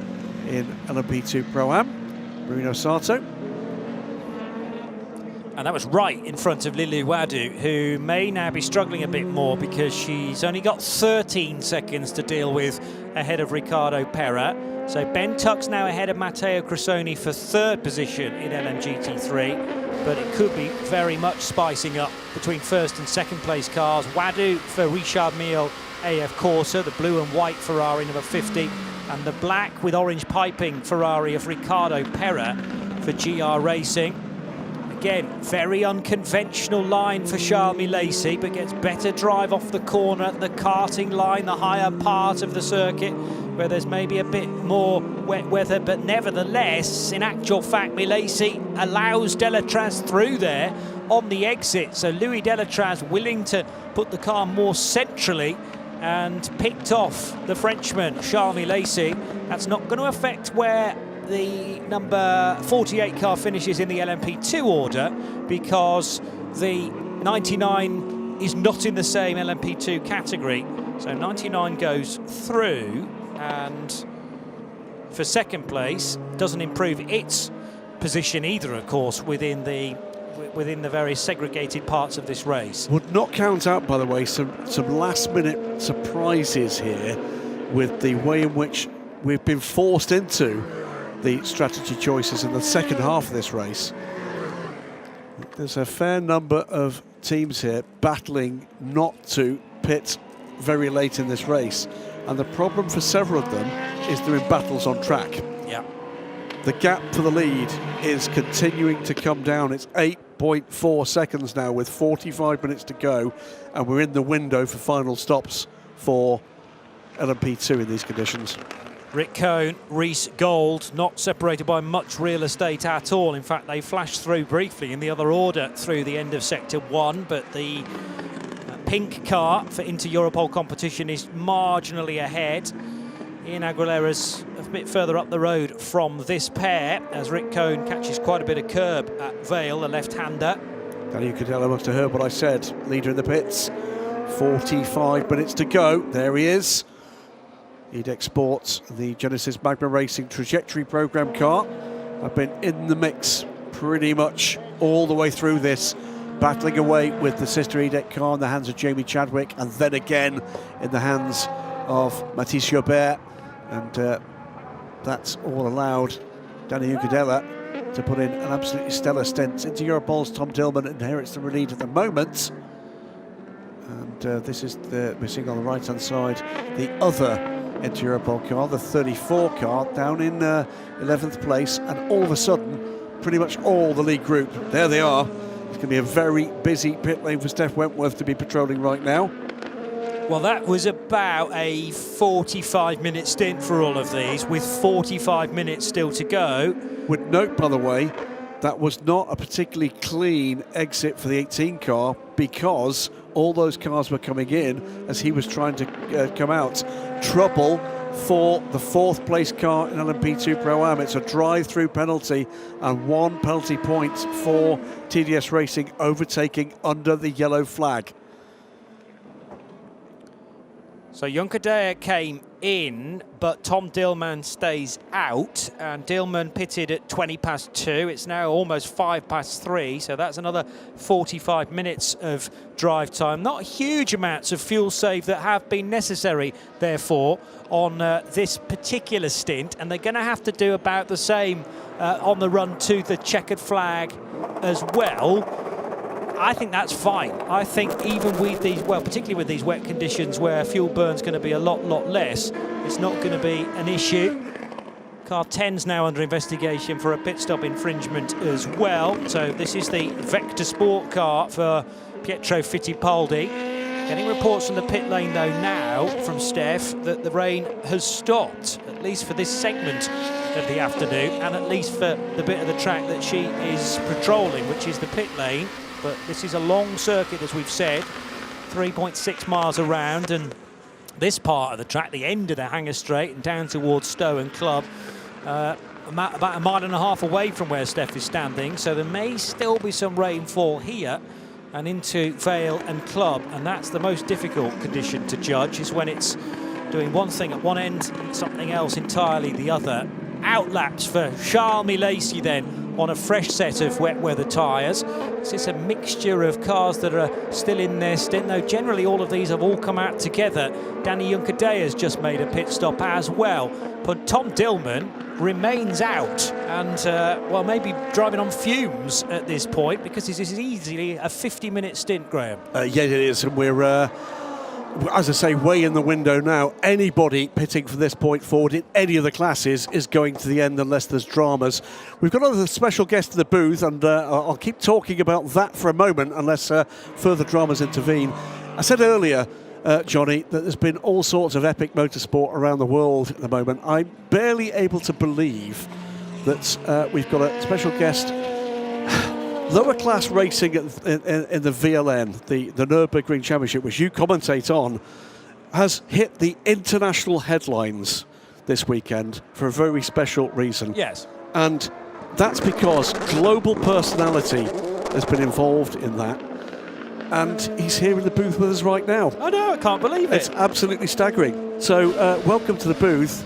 in LMP2 Pro-Am, Marino Sato. And that was right in front of Lily Wadu, who may now be struggling a bit more because she's only got 13 seconds to deal with ahead of Ricardo Pera. So Ben Tuck's now ahead of Matteo Crisoni for 3rd position in LMGT3, but it could be very much spicing up between 1st and 2nd place cars. Wadu for Richard Mille AF Corsa, the blue and white Ferrari number 50, and the black with orange piping Ferrari of Ricardo Pera for GR Racing. Again, very unconventional line for Charles Milesi, but gets better drive off the corner, the karting line, the higher part of the circuit. where there's maybe a bit more wet weather, but nevertheless, in actual fact, Milesi allows Delatraz through there on the exit. So Louis Delatraz willing to put the car more centrally and picked off the Frenchman, Charles Milesi. That's not going to affect where the number 48 car finishes in the LMP2 order, because the 99 is not in the same LMP2 category. So 99 goes through, and for second place doesn't improve its position either, of course, within the very segregated parts of this race. Would not count out, by the way, some last-minute surprises here with the way in which we've been forced into the strategy choices in the second half of this race. There's a fair number of teams here battling not to pit very late in this race, and the problem for several of them is they're in battles on track. Yeah. The gap for the lead is continuing to come down. It's 8.4 seconds now with 45 minutes to go, and we're in the window for final stops for LMP2 in these conditions. Rick Cohn, Reece Gold, not separated by much real estate at all. In fact, they flashed through briefly in the other order through the end of Sector 1, but the pink car for Inter-Europol competition is marginally ahead. Ian Aguilera's a bit further up the road from this pair, as Rick Cohn catches quite a bit of curb at Vale, the left-hander. Danny Cadella must have heard what I said. Leader in the pits, 45 minutes to go. There he is. EDEC Sports, the Genesis Magma Racing Trajectory Program car, have been in the mix pretty much all the way through this, battling away with the sister EDEC car in the hands of Jamie Chadwick, and then again in the hands of Mathis Jobert, and that's all allowed Danny Ugadella to put in an absolutely stellar stint. Into Europol's Tom Dillman inherits the lead at the moment, and this is we're seeing on the right hand side the other Inter-Europol car, the 34 car, down in 11th place, and all of a sudden pretty much all the lead group, there they are. It's going to be a very busy pit lane for Steph Wentworth to be patrolling right now. Well, that was about a 45-minute stint for all of these, with 45 minutes still to go. Would note, by the way, that was not a particularly clean exit for the 18 car, because all those cars were coming in as he was trying to come out. Trouble for the 4th place car in LMP2 Pro-Am. It's a drive-through penalty and 1 penalty point for TDS Racing, overtaking under the yellow flag. So Junkadea came in, but Tom Dillman stays out, and Dillman pitted at 20 past 2. It's now almost 5 past 3, so that's another 45 minutes of drive time. Not huge amounts of fuel save that have been necessary, therefore, on this particular stint, and they're going to have to do about the same on the run to the checkered flag as well. I think that's fine. I think even with these, well, particularly with these wet conditions where fuel burn's going to be a lot less, it's not going to be an issue. Car 10's now under investigation for a pit stop infringement as well. So this is the Vector Sport car for Pietro Fittipaldi. Getting reports from the pit lane, though, now from Steph that the rain has stopped, at least for this segment of the afternoon, and at least for the bit of the track that she is patrolling, which is the pit lane. But this is a long circuit, as we've said, 3.6 miles around, and this part of the track, the end of the Hanger Straight and down towards Stowe and Club, about a mile and a half away from where Steph is standing, so there may still be some rainfall here and into Vale and Club, and that's the most difficult condition to judge, is when it's doing one thing at one end, something else entirely the other. Outlaps for Charles Milesi then on a fresh set of wet weather tyres. This is a mixture of cars that are still in their stint, though generally all of these have all come out together. Danny Junkadea has just made a pit stop as well, but Tom Dillman remains out and, well, maybe driving on fumes at this point, because this is easily a 50-minute stint, Graham. Yeah, it is, and we're as I say, way in the window now. Anybody pitting from this point forward in any of the classes is going to the end unless there's dramas. We've got another special guest in the booth, and I'll keep talking about that for a moment unless further dramas intervene. I said earlier, Johnny, that there's been all sorts of epic motorsport around the world at the moment. I'm barely able to believe that we've got a special guest. Lower class racing in the VLN, the Nürburgring Championship, which you commentate on, has hit the international headlines this weekend for a very special reason. Yes. And that's because global personality has been involved in that. And he's here in the booth with us right now. I know, I can't believe it. It's absolutely staggering. So welcome to the booth.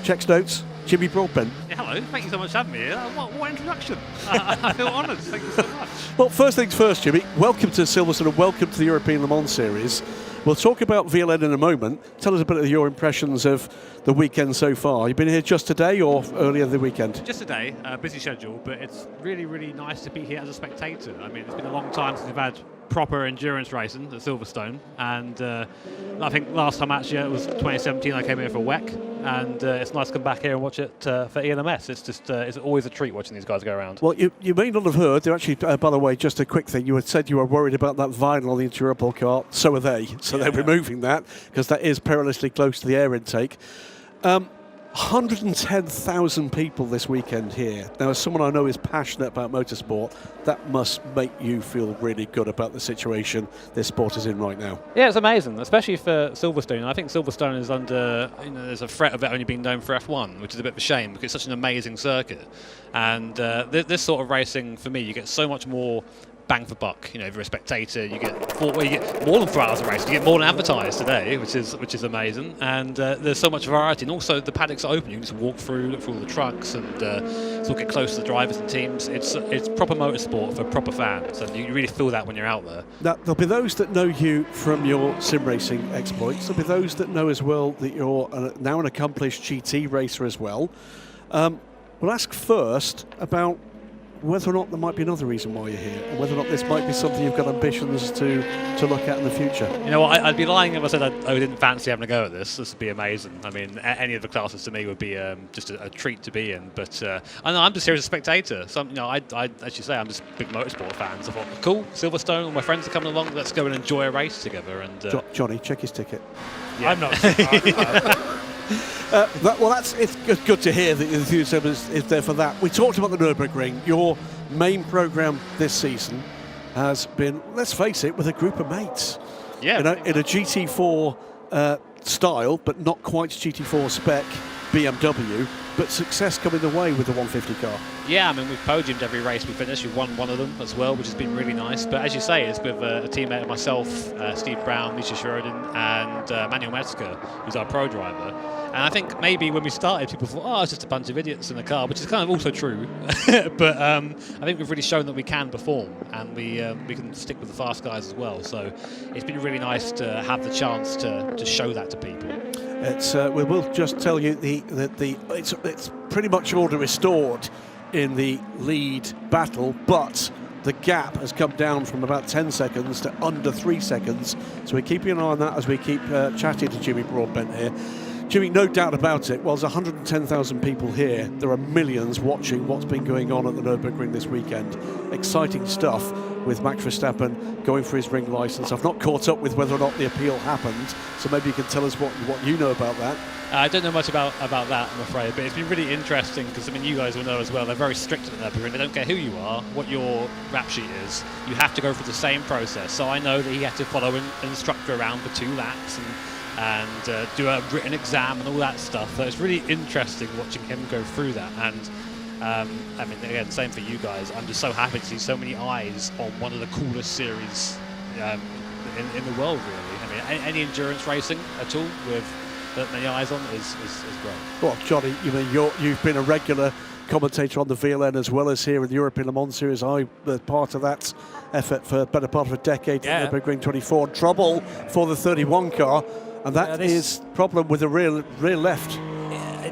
Checks Notes, Jimmy Broadbent. Yeah, hello, thank you so much for having me here. What introduction. I feel honoured, thank you so much. Well, first things first, Jimmy, welcome to Silverstone and welcome to the European Le Mans Series. We'll talk about VLN in a moment. Tell us a bit of your impressions of the weekend so far. You've been here just today or earlier in the weekend? Just today, busy schedule, but it's really, really nice to be here as a spectator. I mean, it's been a long time since we've had proper endurance racing at Silverstone, and I think last time actually it was 2017 I came here for WEC, and it's nice to come back here and watch it for ELMS. It's just it's always a treat watching these guys go around. Well, you may not have heard, they're actually, by the way, just a quick thing, you had said you were worried about that vinyl on the interior car, so are they, so they're removing that, because that is perilously close to the air intake. 110,000 people this weekend here. Now, as someone I know is passionate about motorsport, that must make you feel really good about the situation this sport is in right now. Yeah, it's amazing, especially for Silverstone. I think Silverstone is under, there's a threat of it only being known for F1, which is a bit of a shame because it's such an amazing circuit. And this sort of racing, for me, you get so much more bang for buck. If you're a spectator, you get more than 4 hours of racing. You get more than advertised today, which is amazing. And there's so much variety. And also the paddocks are open. You can just walk through, look through all the trucks, and sort of get close to the drivers and teams. It's proper motorsport for proper fans, and you really feel that when you're out there. Now, there'll be those that know you from your sim racing exploits. There'll be those that know as well that you're now an accomplished GT racer as well. We'll ask first about whether or not there might be another reason why you're here, and whether or not this might be something you've got ambitions to look at in the future. I'd be lying if I said I didn't fancy having a go at this. This would be amazing. I mean, any of the classes to me would be just a treat to be in. But I know I'm just here as a spectator. So as you say, I'm just a big motorsport fan. So I thought, cool, Silverstone, all my friends are coming along. Let's go and enjoy a race together. And Johnny, check his ticket. Yeah. I'm not. It's good to hear that the enthusiasm is there for that. We talked about the Nürburgring. Your main programme this season has been, let's face it, with a group of mates. Yeah. In a GT4 style, but not quite GT4 spec BMW, but success coming the way with the 150 car. Yeah, I mean, we've podiumed every race we finished. We've won one of them as well, which has been really nice. But as you say, it's with a teammate of myself, Steve Brown, Misha Sheridan, and Manuel Metzger, who's our pro driver. And I think maybe when we started, people thought, it's just a bunch of idiots in the car, which is kind of also true. But I think we've really shown that we can perform, and we can stick with the fast guys as well. So it's been really nice to have the chance to show that to people. We will just tell you it's pretty much order restored in the lead battle, but the gap has come down from about 10 seconds to under 3 seconds. So we're keeping an eye on that as we keep chatting to Jimmy Broadbent here. Jimmy, no doubt about it, while there's 110,000 people here, there are millions watching what's been going on at the Nürburgring this weekend. Exciting stuff with Max Verstappen going for his ring licence. I've not caught up with whether or not the appeal happened, so maybe you can tell us what you know about that. I don't know much about that, I'm afraid, but it's been really interesting because, you guys will know as well, they're very strict at the Nürburgring. They don't care who you are, what your rap sheet is. You have to go through the same process. So I know that he had to follow an instructor around for 2 laps and do a written exam and all that stuff. So it's really interesting watching him go through that. And again, same for you guys. I'm just so happy to see so many eyes on one of the coolest series in the world, really. Any endurance racing at all with that many eyes on is great. Well, Johnny, you've been a regular commentator on the VLN as well as here in the European Le Mans Series. I was part of that effort for a better part of a decade. Yeah. Nürburgring 24, trouble for the 31 car. And that is problem with the rear left.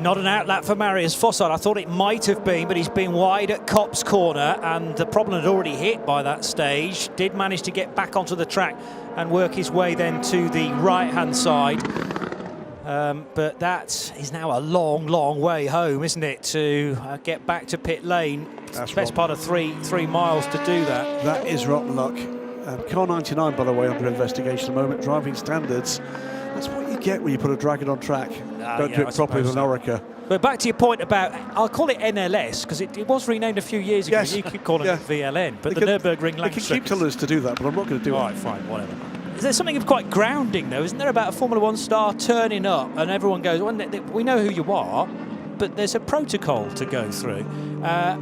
Not an outlap for Marius Fossard. I thought it might have been, but he's been wide at Kopp's corner, and the problem had already hit by that stage. Did manage to get back onto the track and work his way then to the right-hand side. But that is now a long, long way home, isn't it, to get back to pit lane. That's best part of three miles to do that. That is rotten luck. Car 99, by the way, under investigation at the moment. Driving standards. That's what you get when you put a dragon on track. Don't do it properly with an Orica. But back to your point about, I'll call it NLS, because it was renamed a few years ago. Yes. You keep calling it VLN, but the Nürburgring They can keep telling us to do that, but I'm not going to do it. All right, fine, whatever. There's something of quite grounding, though, isn't there, about a Formula One star turning up and everyone goes, well, we know who you are, but there's a protocol to go through.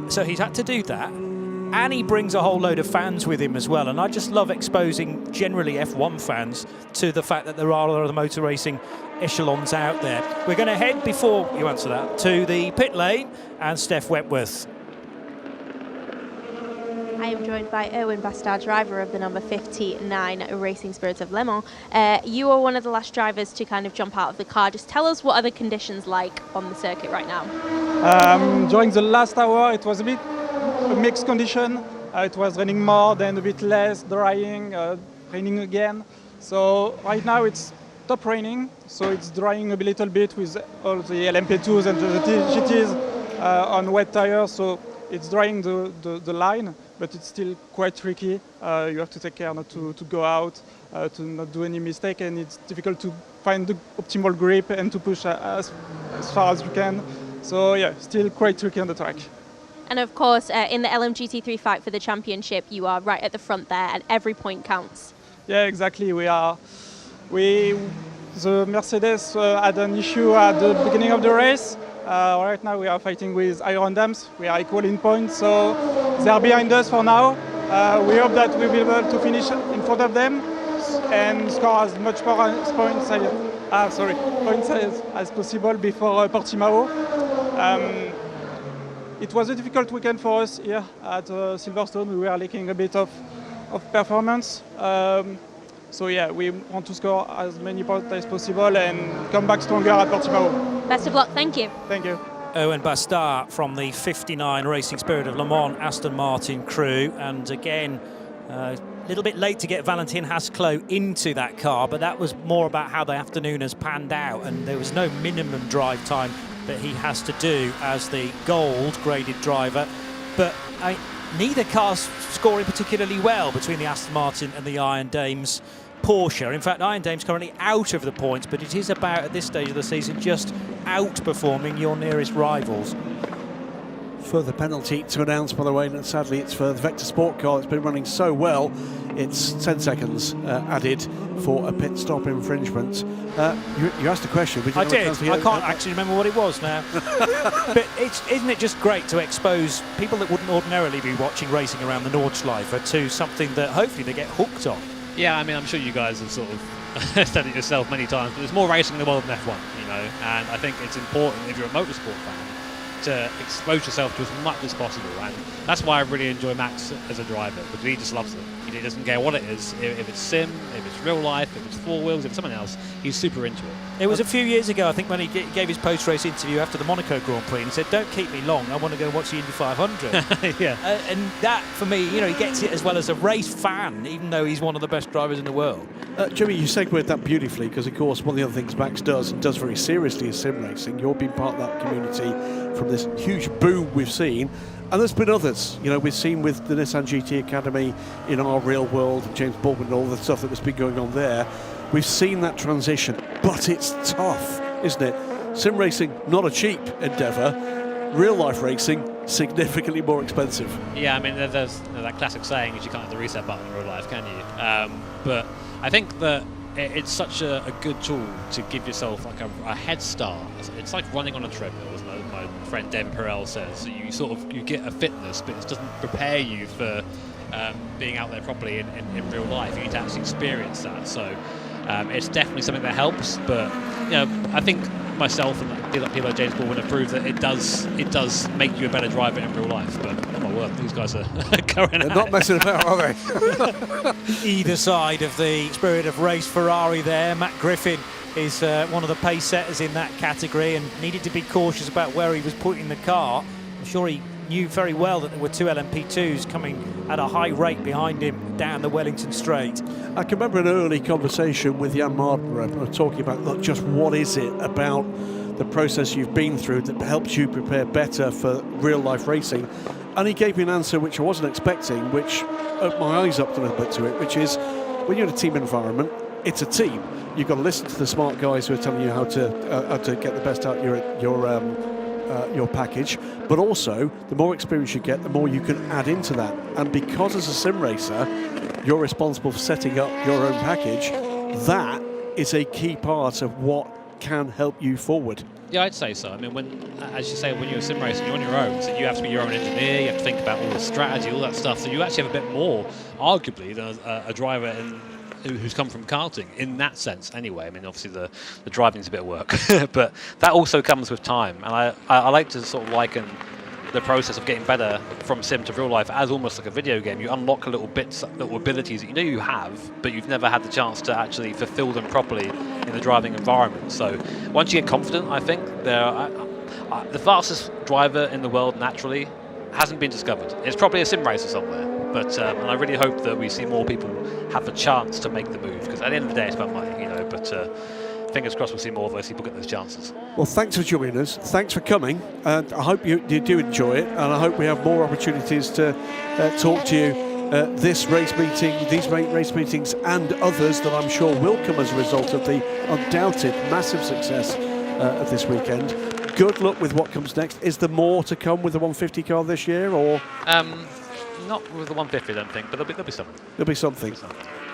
So he's had to do that. And he brings a whole load of fans with him as well. And I just love exposing generally F1 fans to the fact that there are other motor racing echelons out there. We're going to head, before you answer that, to the pit lane and Steph Wentworth. I am joined by Erwin Bastard, driver of the number 59 Racing Spirits of Le Mans. You are one of the last drivers to kind of jump out of the car. Just tell us what are the conditions like on the circuit right now? During the last hour, it was a bit a mixed condition. It was raining more, then a bit less, drying, raining again. So right now it's top raining, so it's drying a little bit with all the LMP2s and the GTs on wet tires. So it's drying the line, but it's still quite tricky. You have to take care not to go out, to not do any mistake, and it's difficult to find the optimal grip and to push as far as you can. So yeah, still quite tricky on the track. And of course, in the LMGT3 fight for the championship, you are right at the front there, and every point counts. Yeah, exactly. The Mercedes had an issue at the beginning of the race. Right now we are fighting with Iron Dams. We are equal in points, so they're behind us for now. We hope that we will be able to finish in front of them and score as much points as possible before Portimão. It was a difficult weekend for us here at Silverstone. We were lacking a bit of performance. So yeah, we want to score as many points as possible and come back stronger at Portimão. Best of luck, thank you. Thank you. Erwin Bastard from the 59 Racing Spirit of Le Mans Aston Martin crew. And again, a little bit late to get Valentin Hasklow into that car, but that was more about how the afternoon has panned out, and there was no minimum drive time that he has to do as the gold graded driver. But neither car's scoring particularly well between the Aston Martin and the Iron Dames Porsche. In fact, Iron Dame's currently out of the points, but it is about, at this stage of the season, just outperforming your nearest rivals. Further penalty to announce, by the way, and sadly it's for the Vector Sport car. It's been running so well, it's 10 seconds added for a pit stop infringement. You asked a question. I did. I can't actually remember what it was now. But isn't it just great to expose people that wouldn't ordinarily be watching racing around the Nordschleife to something that hopefully they get hooked on? Yeah, I mean, I'm sure you guys have sort of said it yourself many times, but there's more racing in the world than F1, you know, and I think it's important if you're a motorsport fan to expose yourself to as much as possible, and that's why I really enjoy Max as a driver, because he just loves it. He doesn't care what it is, if it's sim, if it's real life, if it's four wheels, if it's something else, he's super into it. It was a few years ago, I think, when he gave his post-race interview after the Monaco Grand Prix and said, don't keep me long, I want to go watch the Indy 500. Yeah. And that, for me, you know, he gets it as well as a race fan, even though he's one of the best drivers in the world. Jimmy, you segued that beautifully, because, of course, one of the other things Max does, and does very seriously, is sim racing. You've been part of that community from this huge boom we've seen. And there's been others, you know, we've seen with the Nissan GT Academy in our real world, James Baldwin and all the stuff that has been going on there. We've seen that transition, but it's tough, isn't it? Sim racing, not a cheap endeavour. Real life racing, significantly more expensive. Yeah, I mean, there's that classic saying is you can't hit the reset button in real life, can you? But I think that it's such a good tool to give yourself like a head start. It's like running on a treadmill, as my friend Den Perel says. You get a fitness, but it doesn't prepare you for being out there properly in real life. You need to actually experience that. So it's definitely something that helps. But you know, I think myself and people like James Baldwin have proved that it does make you a better driver in real life. But oh my word, these guys are going. They're not messing about, are they? Either side of the Spirit of Race Ferrari there. Matt Griffin is one of the pace setters in that category and needed to be cautious about where he was putting the car. I'm sure he knew very well that there were two LMP2s coming at a high rate behind him down the Wellington Straight. I can remember an early conversation with Jan Mardenborough talking about not just what is it about the process you've been through that helps you prepare better for real life racing. And he gave me an answer which I wasn't expecting, which opened my eyes up a little bit to it, which is when you're in a team environment, it's a team. You've got to listen to the smart guys who are telling you how to get the best out your package, but also the more experience you get, the more you can add into that. And because as a sim racer, you're responsible for setting up your own package, that is a key part of what can help you forward. Yeah, I'd say so. I mean, as you say, when you're a sim racer, you're on your own, so you have to be your own engineer, you have to think about all the strategy, all that stuff, so you actually have a bit more, arguably, than a driver who's come from karting, in that sense, anyway. I mean, obviously the driving's a bit of work, but that also comes with time, and I like to sort of liken the process of getting better from sim to real life as almost like a video game. You unlock little bits, little abilities that you know you have, but you've never had the chance to actually fulfill them properly in the driving environment. So once you get confident, I think the fastest driver in the world naturally hasn't been discovered. It's probably a sim racer somewhere, but and I really hope that we see more people have a chance to make the move, because at the end of the day it's about money, you know, but fingers crossed we'll see more of those people get those chances. Well, thanks for joining us. Thanks for coming. And I hope you do enjoy it. And I hope we have more opportunities to talk to you this race meeting, these race meetings and others that I'm sure will come as a result of the undoubted massive success of this weekend. Good luck with what comes next. Is there more to come with the 150 car this year, or? Not with the 150, I don't think, but there'll be something. There'll be something.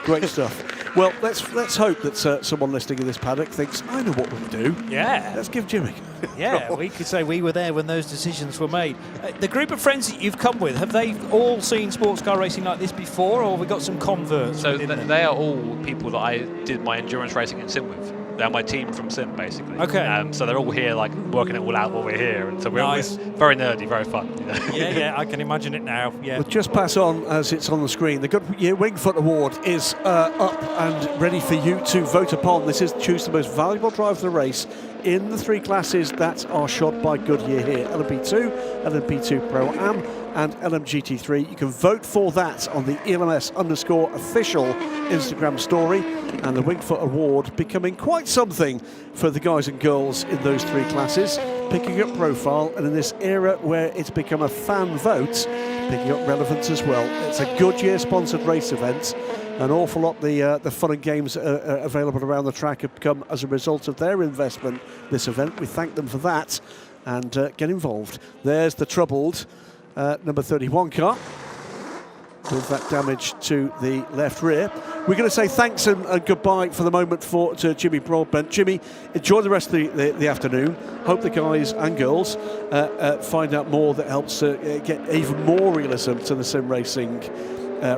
Great stuff. Well, let's hope that someone listening in this paddock thinks, I know what we'll do. Yeah. Let's give Jimmy. Yeah, we could say we were there when those decisions were made. The group of friends that you've come with, have they all seen sports car racing like this before, or have we got some converts? So they are all people that I did my endurance racing in sim with. They're my team from sim, basically. Okay. So they're all here, like, working it all out while we're here. And so we're very nerdy, very fun. You know? Yeah, I can imagine it now. Yeah. We'll just pass on as it's on the screen. The Goodyear Wingfoot Award is up and ready for you to vote upon. This is choose the most valuable driver of the race in the three classes that are shot by Goodyear here: LMP2, LMP2 Pro Am, and LMGT3. You can vote for that on the ELMS_official Instagram story, and the Wingfoot Award becoming quite something for the guys and girls in those three classes, picking up profile, and in this era where it's become a fan vote, picking up relevance as well. It's a Goodyear sponsored race event. An awful lot the fun and games available around the track have come as a result of their investment this event. We thank them for that, and get involved. There's the troubled number 31 car with that damage to the left rear. We're going to say thanks and goodbye for the moment to Jimmy Broadbent. Jimmy, enjoy the rest of the afternoon. Hope the guys and girls find out more that helps get even more realism to the sim racing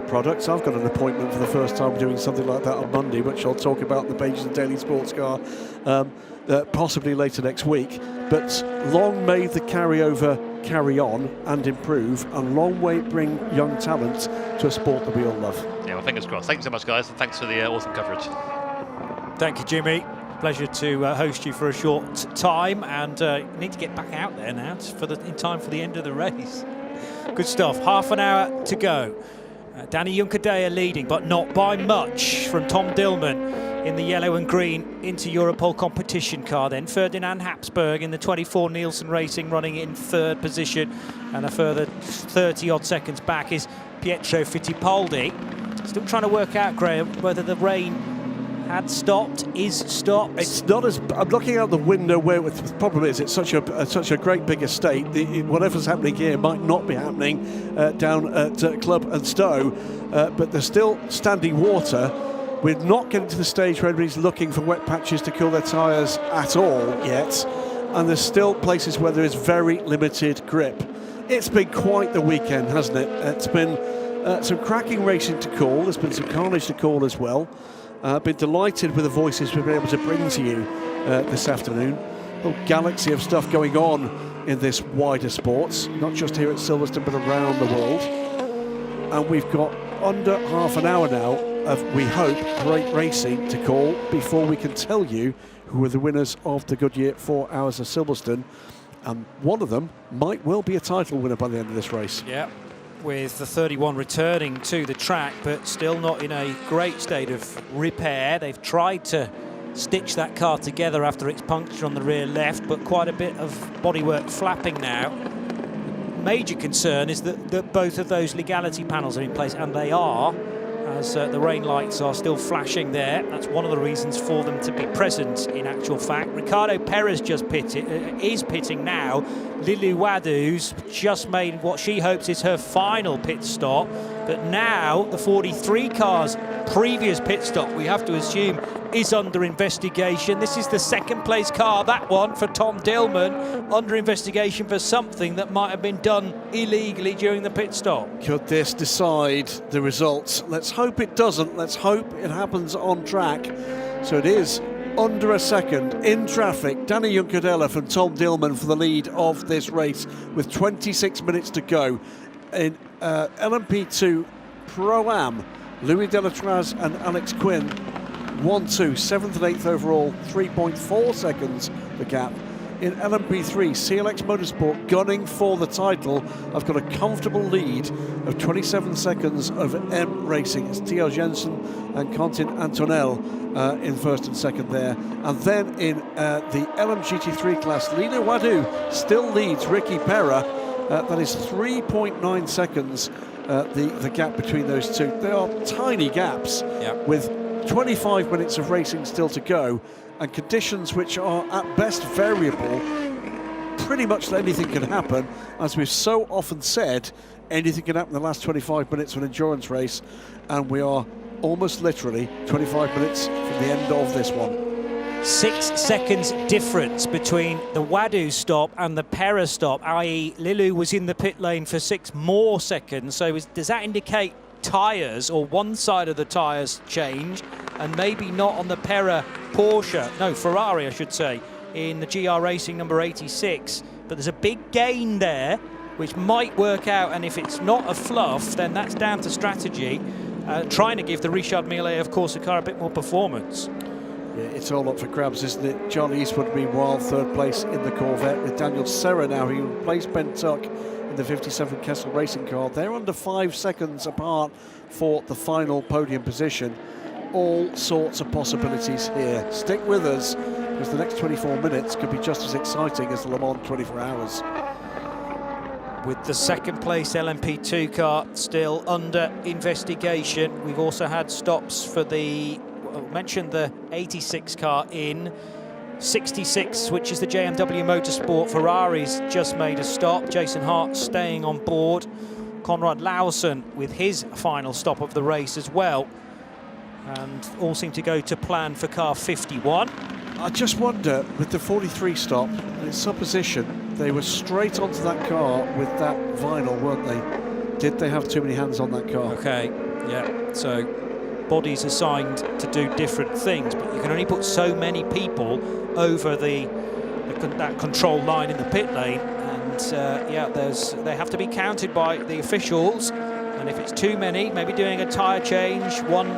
products. I've got an appointment for the first time doing something like that on Monday, which I'll talk about in the pages of Daily Sports Car possibly later next week. But long may the carryover carry on and improve, and long may it bring young talent to a sport that we all love. Yeah, well, fingers crossed. Thanks so much, guys, and thanks for the awesome coverage. Thank you, Jimmy. Pleasure to host you for a short time, and you need to get back out there now in time for the end of the race. Good stuff. Half an hour to go. Danny Juncadella leading, but not by much, from Tom Dillman in the yellow and green into Europol competition car. Then Ferdinand Habsburg in the 24 Nielsen Racing running in third position, and a further 30-odd seconds back is Pietro Fittipaldi. Still trying to work out, Graham, whether the rain had stopped, is stopped. It's not as... I'm looking out the window where the problem is it's such a great big estate. Whatever's happening here might not be happening down at Club and Stowe, but there's still standing water. We're not getting to the stage where everybody's looking for wet patches to cool their tyres at all yet, and there's still places where there is very limited grip. It's been quite the weekend, hasn't it? It's been some cracking racing to call. There's been some carnage to call as well. Been delighted with the voices we've been able to bring to you this afternoon. A galaxy of stuff going on in this wider sports, not just here at Silverstone but around the world. And we've got under half an hour now of, we hope, great racing to call before we can tell you who are the winners of the Goodyear 4 Hours of Silverstone. And one of them might well be a title winner by the end of this race. Yeah, with the 31 returning to the track, but still not in a great state of repair. They've tried to stitch that car together after its puncture on the rear left, but quite a bit of bodywork flapping now. major concern is that both of those legality panels are in place, and they are, as the rain lights are still flashing there. That's one of the reasons for them to be present, in actual fact. Ricardo Perez just is pitting now. Lily Wadu's just made what she hopes is her final pit stop, but now the 43 car's previous pit stop, we have to assume, is under investigation. This is the second place car, that one, for Tom Dillman, under investigation for something that might have been done illegally during the pit stop. Could this decide the results? Let's hope it doesn't. Let's hope it happens on track. So it is under a second in traffic. Danny Juncadella from Tom Dillman for the lead of this race with 26 minutes to go. In LMP2 Pro-Am, Louis Delatraz and Alex Quinn 1-2, 7th and 8th overall, 3.4 seconds the gap. In LMP3, CLX Motorsport gunning for the title. I've got a comfortable lead of 27 seconds over M Racing. It's Theo Jensen and Quentin Antonel in first and second there. And then in the LMGT3 class, Lina Wadu still leads Ricky Perra. That is 3.9 seconds, the gap between those two. They are tiny gaps with 25 minutes of racing still to go, and conditions which are at best variable. Pretty much anything can happen. As we've so often said, anything can happen in the last 25 minutes of an endurance race, and we are almost literally 25 minutes from the end of this one. 6 seconds difference between the Wadu stop and the Perra stop, i.e. Lilu was in the pit lane for 6 more seconds. So does that indicate tyres, or one side of the tyres changed, and maybe not on the Ferrari I should say, in the GR Racing number 86, but there's a big gain there which might work out, and if it's not a fluff, then that's down to strategy, trying to give the Richard Mille of course a car a bit more performance. Yeah, it's all up for grabs, isn't it? John Eastwood meanwhile third place in the Corvette, with Daniel Serra now, who replaced Ben Tuck in the 57 Kessel Racing car. They're under 5 seconds apart for the final podium position. All sorts of possibilities here. Stick with us, because the next 24 minutes could be just as exciting as the Le Mans 24 hours. With the second place LMP2 car still under investigation. We've also had stops for the, mentioned the 86 car in 66, which is the JMW Motorsport. Ferrari's just made a stop. Jason Hart staying on board. Conrad Lawson with his final stop of the race as well. And all seem to go to plan for car 51. I just wonder, with the 43 stop, in its supposition, they were straight onto that car with that vinyl, weren't they? Did they have too many hands on that car? Okay, yeah, so bodies assigned to do different things, but you can only put so many people over that control line in the pit lane, and yeah, they have to be counted by the officials, and if it's too many, maybe doing a tyre change, one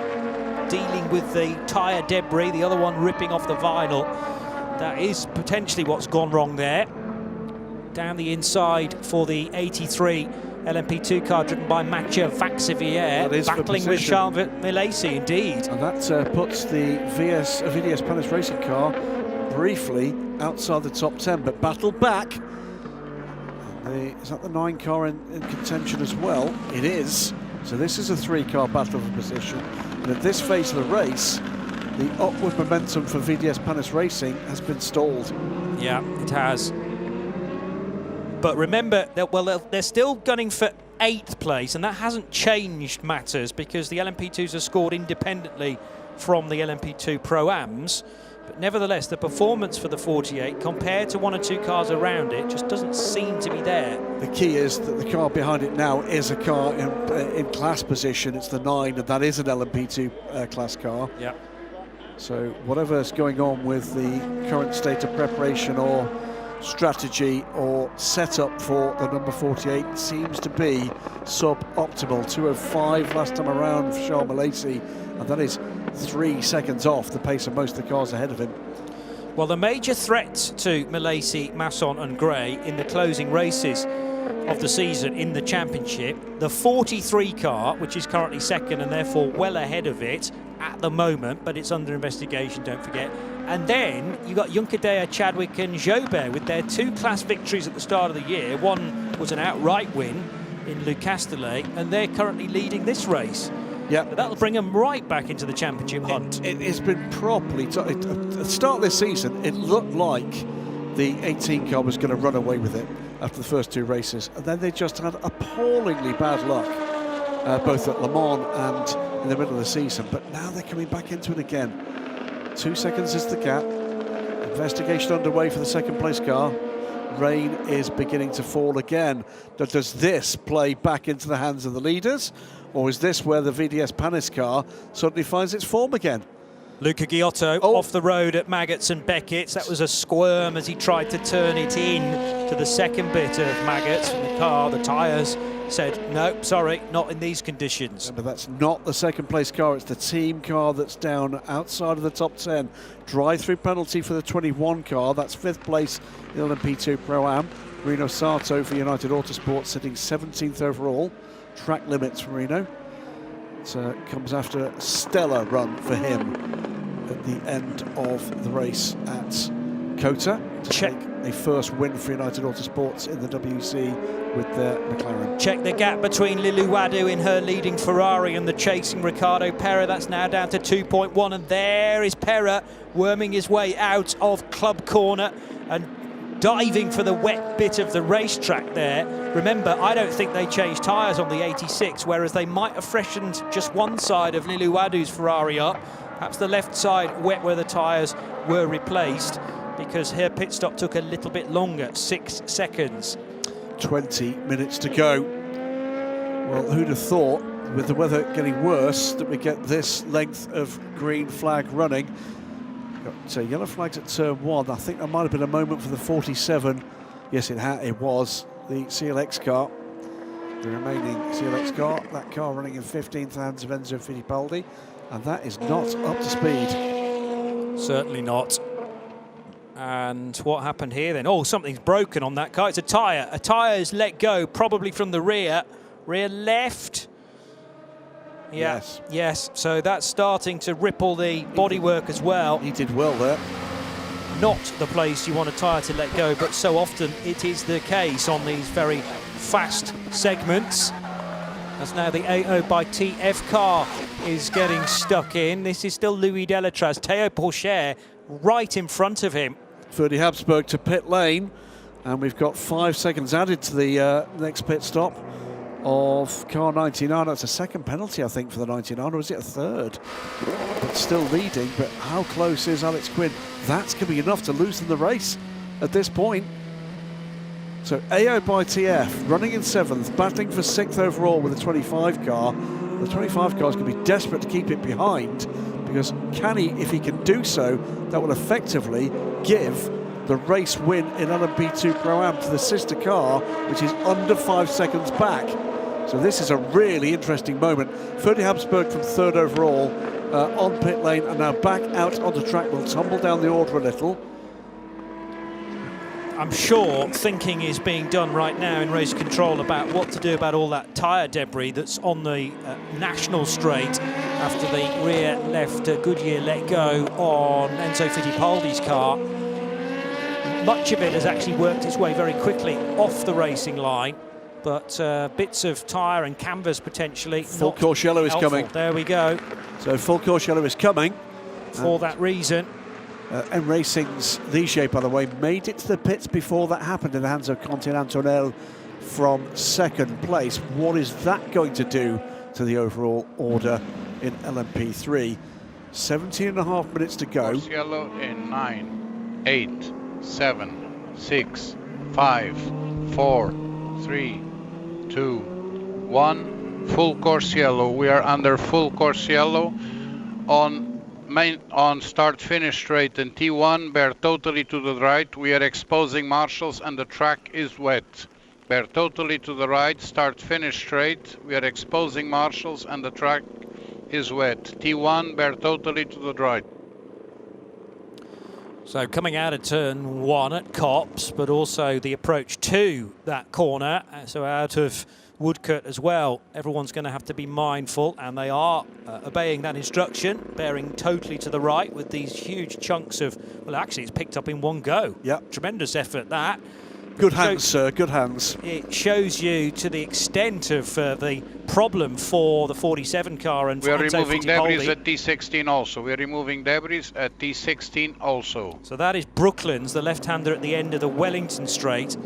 dealing with the tyre debris, the other one ripping off the vinyl. That is potentially what's gone wrong there. Down the inside for the 83 LMP2 car driven by Mathieu Vaxivière, battling with Charles Milesi, indeed. And that puts the VDS Panis Racing car briefly outside the top 10, but battled back. Is that the 9 car in contention as well? It is. So this is a 3-car battle for position. And at this phase of the race, the upward momentum for VDS Panis Racing has been stalled. Yeah, it has. But remember that, well, they're still gunning for 8th place, and that hasn't changed matters, because the LMP2s are scored independently from the LMP2 Pro-Ams. But nevertheless, the performance for the 48 compared to 1 or 2 cars around it just doesn't seem to be there. The key is that the car behind it now is a car in class position. It's the 9, and that is an LMP2 class car. Yeah. So whatever's going on with the current state of preparation or strategy or setup for the number 48 seems to be suboptimal. 2:05 last time around for Charles Milesi, and that is 3 seconds off the pace of most of the cars ahead of him. Well, the major threats to Milesi, Masson and Gray in the closing races of the season in the championship, the 43 car, which is currently second and therefore well ahead of it at the moment, but it's under investigation, don't forget. And then you got Juncadella, Chadwick and Jobert with their 2 class victories at the start of the year, one was an outright win in Le Castellet, and they're currently leading this race. Yeah, so that'll bring them right back into the championship hunt. It's been properly. At the start of this season, it looked like the 18 car was going to run away with it after the first 2 races, and then they just had appallingly bad luck, both at Le Mans and in the middle of the season. But now they're coming back into it again. 2 seconds is the gap. Investigation underway for the second place car. Rain is beginning to fall again. Does this play back into the hands of the leaders, or is this where the VDS Panis car suddenly finds its form again? Luca Giotto off the road at Maggots and Beckett's. That was a squirm as he tried to turn it in to the second bit of Maggots. And the car, the tyres, said, no, sorry, not in these conditions. But that's not the second place car, it's the team car that's down outside of the top 10. Drive-through penalty for the 21 car, that's 5th place in the LMP2 Pro-Am. Rino Sato for United Autosport sitting 17th overall. Track limits for Rino. It comes after a stellar run for him at the end of the race at Kota to take a first win for United Autosports in the WC with their McLaren. Check the gap between Lilu Wadu in her leading Ferrari and the chasing Ricardo Pera. That's now down to 2.1, and there is Pera worming his way out of club corner and diving for the wet bit of the racetrack there. Remember, I don't think they changed tyres on the 86, whereas they might have freshened just one side of Lilu Wadu's Ferrari up. Perhaps the left side wet where the tyres were replaced, because her pit stop took a little bit longer, 6 seconds. 20 minutes to go. Well, who'd have thought, with the weather getting worse, that we get this length of green flag running. Got yellow flags at turn 1. I think there might have been a moment for the 47. Yes, it was the CLX car. The remaining CLX car, that car running in 15th hands of Enzo Fittipaldi, and that is not up to speed. Certainly not. And what happened here then? Oh, something's broken on that car. It's a tyre. A tyre is let go, probably from the rear. Rear left. Yeah. Yes. So that's starting to ripple the bodywork as well. He did well there. Not the place you want a tyre to let go, but so often it is the case on these very fast segments. As now the AO by TF car is getting stuck in. This is still Louis Delatraz. Théo Pourchaire right in front of him. Ferdy Habsburg to pit lane, and we've got 5 seconds added to the next pit stop of car 99. That's a second penalty, I think, for the 99, or is it a third? But still leading, but how close is Alex Quinn? That's going to be enough to lose in the race at this point. So AO by TF running in 7th, battling for 6th overall with the 25 car. The 25 car is going to be desperate to keep it behind, because can he, if he can do so, that will effectively give the race win in LMP2 Pro-Am to the sister car, which is under 5 seconds back. So this is a really interesting moment. Ferdy Habsburg from 3rd overall on pit lane, and now back out onto track. Will tumble down the order a little. I'm sure thinking is being done right now in race control about what to do about all that tyre debris that's on the national straight after the rear left Goodyear let go on Enzo Fittipaldi's car. Much of it has actually worked its way very quickly off the racing line, but bits of tyre and canvas potentially. Full course yellow is coming. There we go. So full course yellow is coming. For that reason. M Racing's Ligier, by the way, made it to the pits before that happened in the hands of Quentin Antonel from 2nd place. What is that going to do to the overall order in LMP3? 17.5 minutes to go. Course yellow in 9, 8, 7, 6, 5, 4, 3, 2, 1. Full course yellow. We are under full course yellow on start finish straight and T1. Bear totally to the right. We are exposing marshals and the track is wet. Bear totally to the right. Start finish straight. We are exposing marshals and the track is wet. T1. Bear totally to the right. So coming out of turn 1 at Copse, but also the approach to that corner, so out of Woodcote as well. Everyone's going to have to be mindful, and they are obeying that instruction, bearing totally to the right with these huge chunks of, well, actually it's picked up in one go. Yep. Tremendous effort that. Good hands, sir, good hands. It shows you to the extent of the problem for the 47 car and We are Enzo removing Fittipaldi. debris at T16 also. We are removing debris at T16 also. So that is Brooklands, the left-hander at the end of the Wellington straight.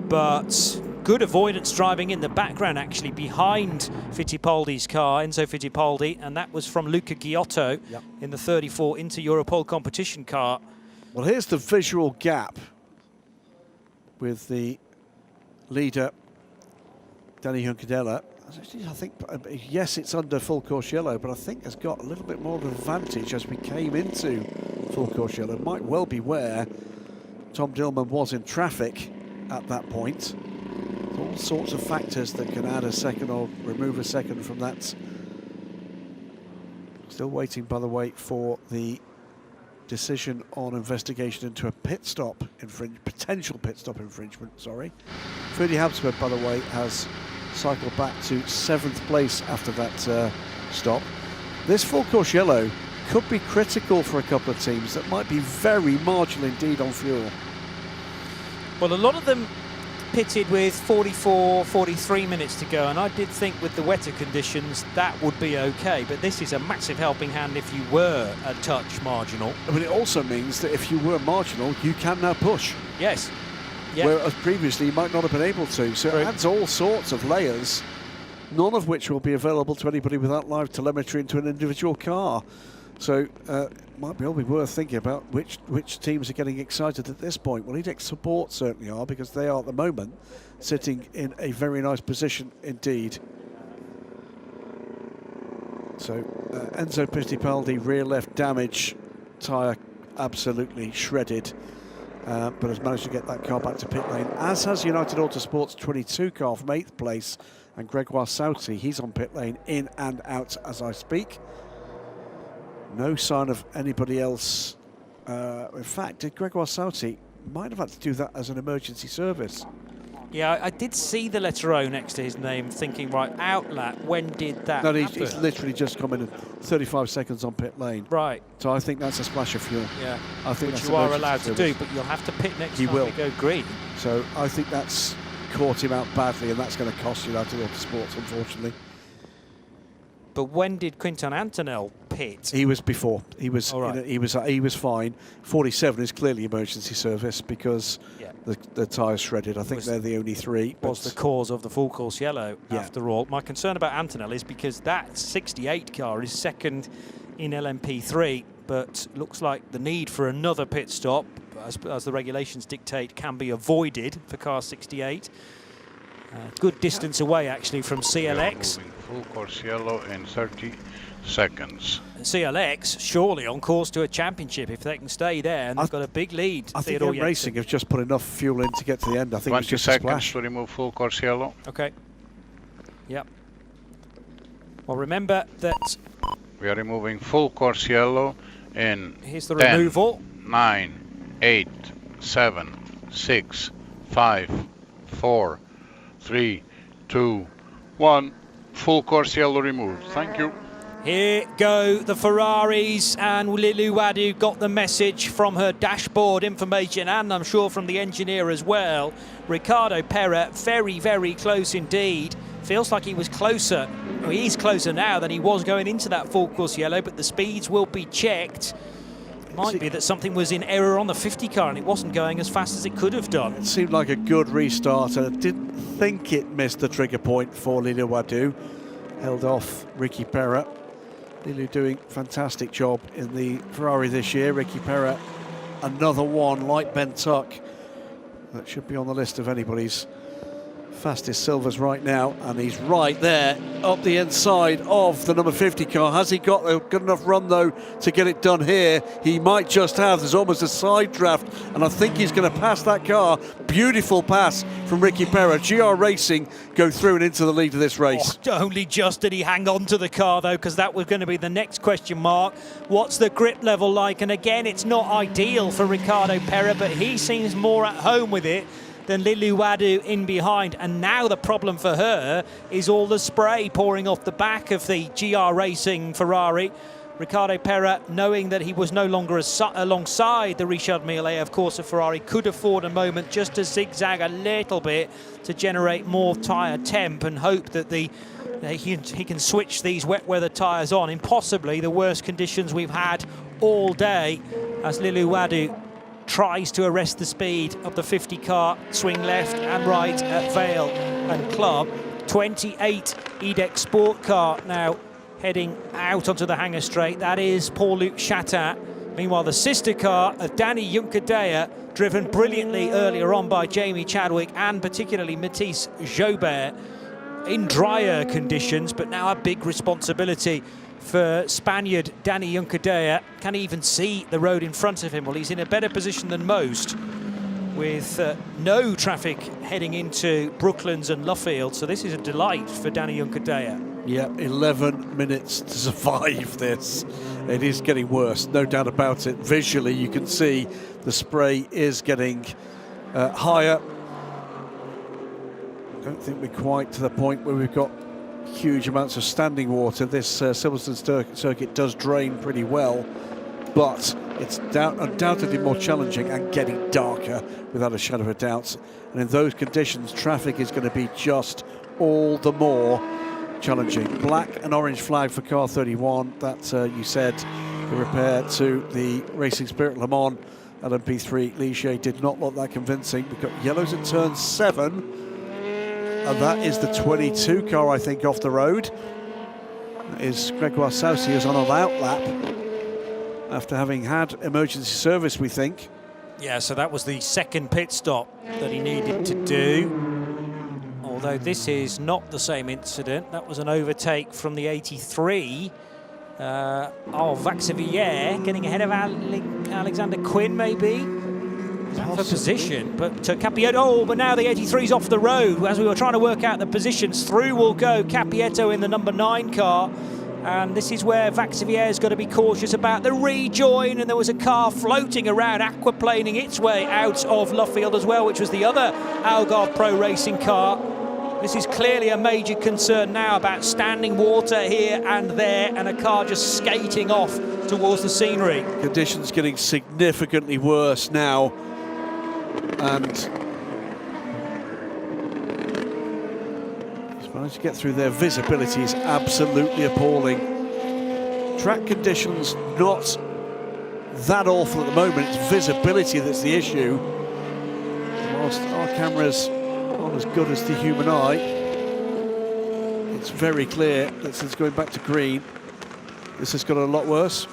But good avoidance driving in the background, actually, behind Fittipaldi's car, Enzo Fittipaldi, and that was from Luca Giotto in the 34 Inter-Europol competition car. Well, here's the visual gap with the leader, Danny Juncadella. I think, yes, it's under full course yellow, but I think has got a little bit more of an advantage as we came into full course yellow. Might well be where Tom Dillman was in traffic at that point. All sorts of factors that can add a second or remove a second from that. Still waiting, by the way, for the decision on investigation into a pit stop potential pit stop infringement, sorry. Freddie Habsburg, by the way, has cycled back to 7th place after that stop. This full course yellow could be critical for a couple of teams that might be very marginal indeed on fuel. Well, a lot of them pitted with 44, 43 minutes to go, and I did think with the wetter conditions that would be okay, but this is a massive helping hand if you were a touch marginal. I mean, it also means that if you were marginal, you can now push. Yes. Yep. Whereas previously you might not have been able to. So it adds all sorts of layers, none of which will be available to anybody without live telemetry into an individual car. So might be worth thinking about which teams are getting excited at this point. Well, EDEX Support certainly are, because they are at the moment sitting in a very nice position indeed. So Enzo Fittipaldi, rear left damage, tyre absolutely shredded, but has managed to get that car back to pit lane, as has United Autosport's 22 car from 8th place, and Gregoire Sauty, he's on pit lane, in and out as I speak. No sign of anybody else. In fact, Gregoire Sauty might have had to do that as an emergency service. Yeah, I did see the letter O next to his name, thinking, right, outlap, when did that No, happen? he's literally just come in 35 seconds on pit lane. Right. So I think that's a splash of fuel. Yeah, I think which that's you are emergency allowed to service. do, but you'll have to pit next He time will. we go green. So I think that's caught him out badly, and that's going to cost United Autosports, unfortunately. But when did Quinton Antonell pit? He was before. He was. All right. He was fine. 47 is clearly emergency service because the tyres shredded. I think they're the only three. Was the cause of the full course yellow, Yeah. after all. My concern about Antonell is because that 68 car is second in LMP3, but looks like the need for another pit stop, as the regulations dictate, can be avoided for car 68. Good distance away, actually, from CLX. Full course yellow in 30 seconds. CLX surely on course to a championship if they can stay there, and they've got a big lead. I think Theodore M Racing have just put enough fuel in to get to the end. I think 20 it's just a seconds splash. to remove full course yellow. Okay. Yep. Well, remember that We are removing full course yellow in here's the 10, removal. 9, 8, 7, 6, 5, 4, 3, 2, 1. Full course yellow removed. Thank you. Here go the Ferraris, and Lilu Wadu got the message from her dashboard information, and I'm sure from the engineer as well. Ricardo Pera, very, very close indeed. Feels like he was closer. Well, he's closer now than he was going into that full course yellow, but the speeds will be checked. Might be that something was in error on the 50 car and it wasn't going as fast as it could have done. It seemed like a good restart, and I didn't think it missed the trigger point for Lilu Wadu. Held off Ricky Pera. Lilu doing fantastic job in the Ferrari this year. Ricky Pera, another one like Ben Tuck. That should be on the list of anybody's fastest silvers right now, and he's right there up the inside of the number 50 car. Has he got a good enough run though to get it done here? He might just have. There's almost a side draft, and I think he's going to pass that car. Beautiful pass from Ricky Pera. GR Racing go through and into the lead of this race. Only just did he hang on to the car though, because that was going to be the next question mark. What's the grip level like? And again, it's not ideal for Ricardo Pera, but he seems more at home with it than Lilu Wadu in behind. And now the problem for her is all the spray pouring off the back of the GR Racing Ferrari. Ricardo Pera, knowing that he was no longer alongside the Richard Mille, of course, a Ferrari could afford a moment just to zigzag a little bit to generate more tyre temp and hope that he can switch these wet weather tyres on in possibly the worst conditions we've had all day, as Liluwadu tries to arrest the speed of the 50 car, swing left and right at Vale and Club. 28 EDEC Sport car now heading out onto the hangar straight. That is Paul-Luc Chatin. Meanwhile, the sister car of Danny Juncadella, driven brilliantly earlier on by Jamie Chadwick and particularly Mathis Jobert in drier conditions, but now a big responsibility for Spaniard Danny Juncadella. Can he even see the road in front of him? Well, he's in a better position than most, with no traffic heading into Brooklands and Luffield, so this is a delight for Danny Juncadella. Yeah, 11 minutes to survive this. It is getting worse, no doubt about it. Visually, you can see the spray is getting higher. I don't think we're quite to the point where we've got huge amounts of standing water. This Silverstone circuit does drain pretty well, but it's undoubtedly more challenging and getting darker without a shadow of a doubt. And in those conditions, traffic is going to be just all the more challenging. Black and orange flag for car 31. That, you said, the repair to the Racing Spirit Le Mans LMP3. Ligier did not look that convincing. We've got yellows at turn 7. And that is the 22 car, I think, off the road. That is Gregoire Saucier on an out lap after having had emergency service, we think. Yeah, so that was the second pit stop that he needed to do. Although this is not the same incident. That was an overtake from the 83 of Vaxivière, getting ahead of Alexander Quinn, maybe. For position, but to Capietto. Oh, but now the 83's off the road. As we were trying to work out the positions, through will go Capietto in the number 9 car. And this is where Vaxivier's got to be cautious about the rejoin. And there was a car floating around, aquaplaning its way out of Luffield as well, which was the other Algarve Pro Racing car. This is clearly a major concern now about standing water here and there, and a car just skating off towards the scenery. Conditions getting significantly worse now. And just managed to get through there. Visibility is absolutely appalling. Track conditions not that awful at the moment. It's visibility that's the issue. Whilst our cameras aren't as good as the human eye, it's very clear that since going back to green, this has got a lot worse.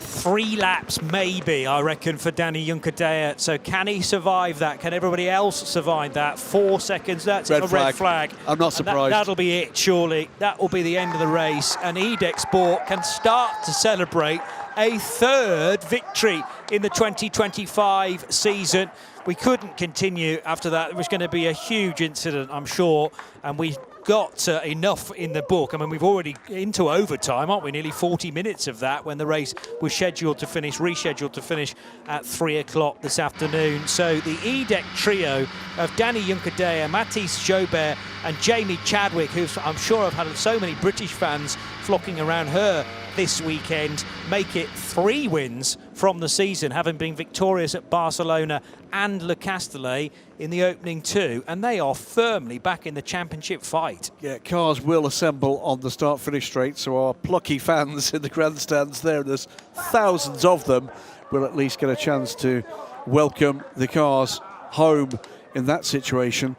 3 laps maybe, I reckon, for Danny Juncadella. So can he survive that? Can everybody else survive that? 4 seconds, that's a red flag. I'm not surprised. That'll be it, surely. That will be the end of the race. And EDEC Sport can start to celebrate a 3rd victory in the 2025 season. We couldn't continue after that. It was going to be a huge incident, I'm sure. And we got enough in the book. I mean, we've already into overtime, aren't we? Nearly 40 minutes of that when the race was rescheduled to finish at 3 o'clock this afternoon. So the EDEC trio of Danny Juncadella, Mathis Jobert and Jamie Chadwick, who I'm sure have had so many British fans flocking around her this weekend, make it 3 wins from the season, having been victorious at Barcelona and Le Castellet in the opening 2, and they are firmly back in the championship fight. Yeah, cars will assemble on the start-finish straight, so our plucky fans in the grandstands there, and there's thousands of them, will at least get a chance to welcome the cars home in that situation.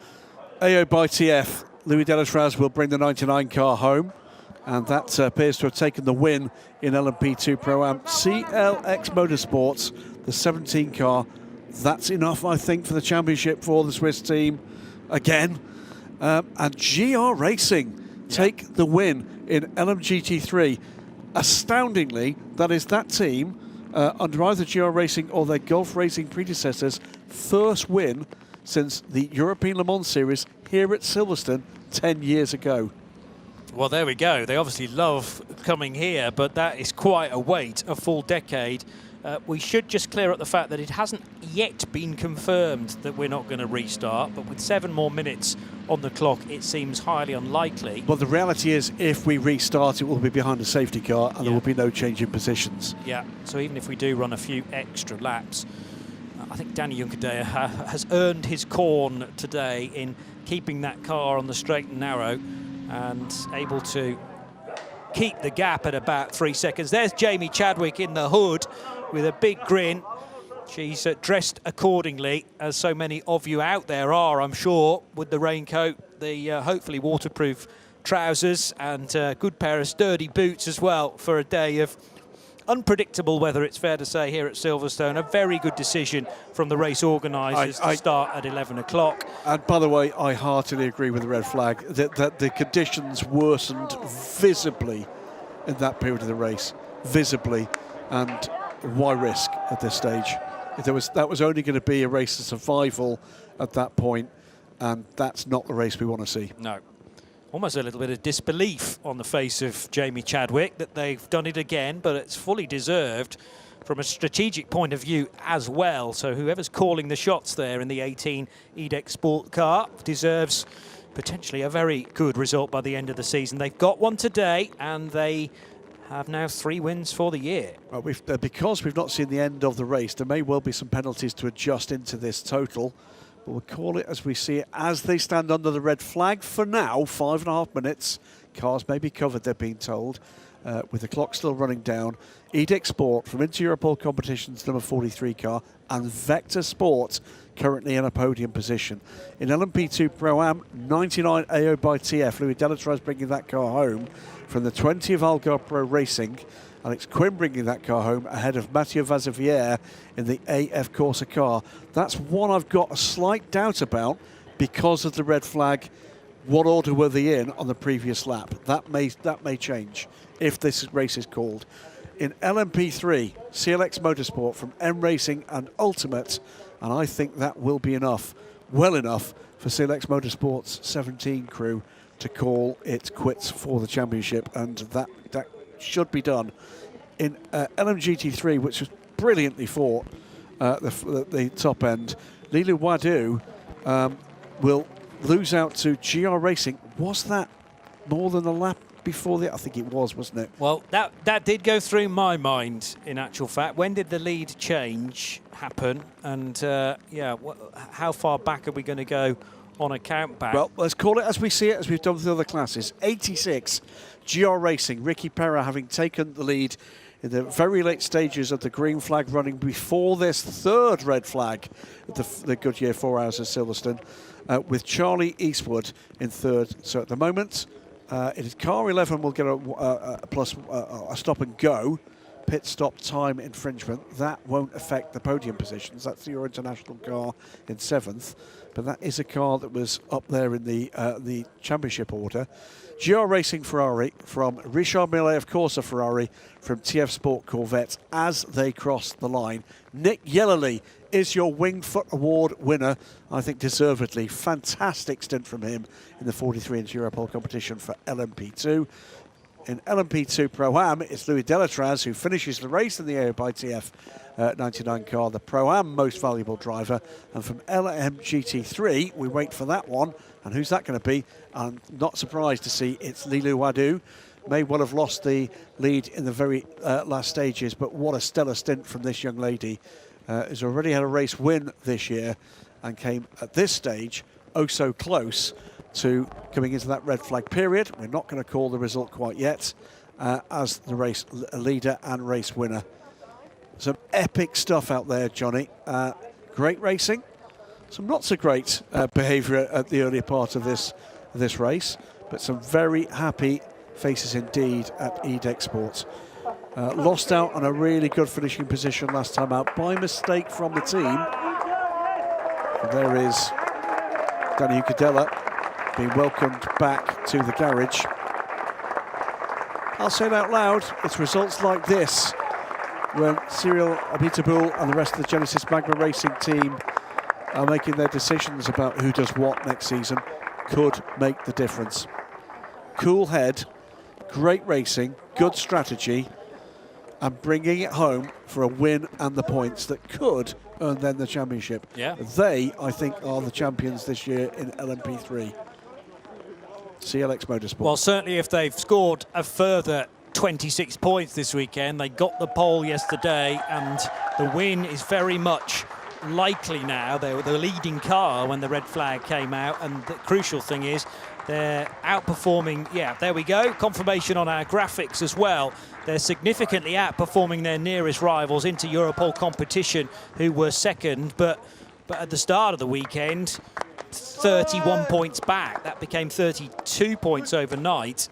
AO by TF, Louis Delatraz will bring the 99 car home, and that appears to have taken the win in LMP2 Pro-Am. CLX Motorsports, the 17 car, that's enough, I think, for the championship for the Swiss team again. And GR Racing take the win in LMGT3. Astoundingly, that is that team, under either GR Racing or their Gulf Racing predecessors, first win since the European Le Mans Series here at Silverstone 10 years ago. Well, there we go. They obviously love coming here, but that is quite a wait, a full decade. We should just clear up the fact that it hasn't yet been confirmed that we're not going to restart, but with 7 more minutes on the clock, it seems highly unlikely. Well, the reality is, if we restart, it will be behind a safety car, and there will be no change in positions. Yeah, so even if we do run a few extra laps, I think Danny Juncadella has earned his corn today in keeping that car on the straight and narrow and able to keep the gap at about 3 seconds. There's Jamie Chadwick in the hood with a big grin. She's dressed accordingly, as so many of you out there are, I'm sure, with the raincoat, the hopefully waterproof trousers, and a good pair of sturdy boots as well for a day of unpredictable weather, it's fair to say, here at Silverstone. A very good decision from the race organisers to start at 11 o'clock. And by the way, I heartily agree with the red flag that the conditions worsened visibly in that period of the race, visibly, and why risk at this stage? That was only going to be a race of survival at that point, and that's not the race we want to see. No. Almost a little bit of disbelief on the face of Jamie Chadwick that they've done it again, but it's fully deserved from a strategic point of view as well. So whoever's calling the shots there in the 18 EDEC Sport car deserves potentially a very good result by the end of the season. They've got one today, and they have now 3 wins for the year. Well, because we've not seen the end of the race, there may well be some penalties to adjust into this total. But we'll call it as we see it, as they stand under the red flag for now. 5.5 minutes. Cars may be covered, they're being told, with the clock still running down. EDEC Sport from Inter-Europol Competitions, number 43 car, and Vector Sport currently in a podium position. In LMP2 Pro-Am, 99 AO by TF. Louis Delatraz bringing that car home from the 20 of Algarve Pro Racing. Alex Quinn bringing that car home ahead of Mathieu Vazevière in the AF Corsa car. That's one I've got a slight doubt about because of the red flag. What order were they in on the previous lap? That may change if this race is called. In LMP3, CLX Motorsport from M Racing and Ultimate, and I think that will be enough, well enough, for CLX Motorsport's 17 crew to call it quits for the championship, and that should be done. In LMGT3, which was brilliantly fought, the top end, Lilu Wadu will lose out to GR Racing. Was that more than a lap before the... I think it was, wasn't it? Well, that did go through my mind, in actual fact. When did the lead change happen? And, how far back are we going to go on a count back? Well, let's call it as we see it, as we've done with the other classes. 86, GR Racing, Ricky Perra having taken the lead in the very late stages of the green flag running before this third red flag at the Goodyear 4 Hours of Silverstone, with Charlie Eastwood in third. So at the moment, it is car 11 will get a stop and go. Pit stop time infringement. That won't affect the podium positions. That's your international car in 7th. But that is a car that was up there in the championship order. GR Racing Ferrari from Richard Millet of Corsa Ferrari from TF Sport Corvette as they cross the line. Nick Yellerly is your Wingfoot Award winner, I think deservedly. Fantastic stint from him in the 43 inch Europol competition for LMP2. In LMP2 Pro-Am, it's Louis Delatraz who finishes the race in the AO by TF 99 car, the Pro-Am most valuable driver. And from LMGT3, we wait for that one. And who's that going to be? I'm not surprised to see it's Lilu Wadu. May well have lost the lead in the very last stages, but what a stellar stint from this young lady. Has already had a race win this year and came at this stage oh so close to coming into that red flag period. We're not going to call the result quite yet as the race leader and race winner. Some epic stuff out there, Johnny. Great racing. Some not so great behaviour at the earlier part of this race, but some very happy faces indeed at EDEC Sports. Lost out on a really good finishing position last time out by mistake from the team. And there is Danny Juncadella being welcomed back to the garage. I'll say it out loud, it's results like this when Cyril Abitaboul and the rest of the Genesis Magma Racing team are making their decisions about who does what next season could make the difference. Cool head, great racing, good strategy, and bringing it home for a win and the points that could earn them the championship. Yeah. They, I think, are the champions this year in LMP3. CLX Motorsport. Well, certainly if they've scored a further 26 points this weekend, they got the pole yesterday, and the win is very much likely now. They were the leading car when the red flag came out, and the crucial thing is they're outperforming. Yeah, there we go. Confirmation on our graphics as well. They're significantly outperforming their nearest rivals into Europol competition, who were second, but at the start of the weekend, 31 points back. That became 32 points overnight.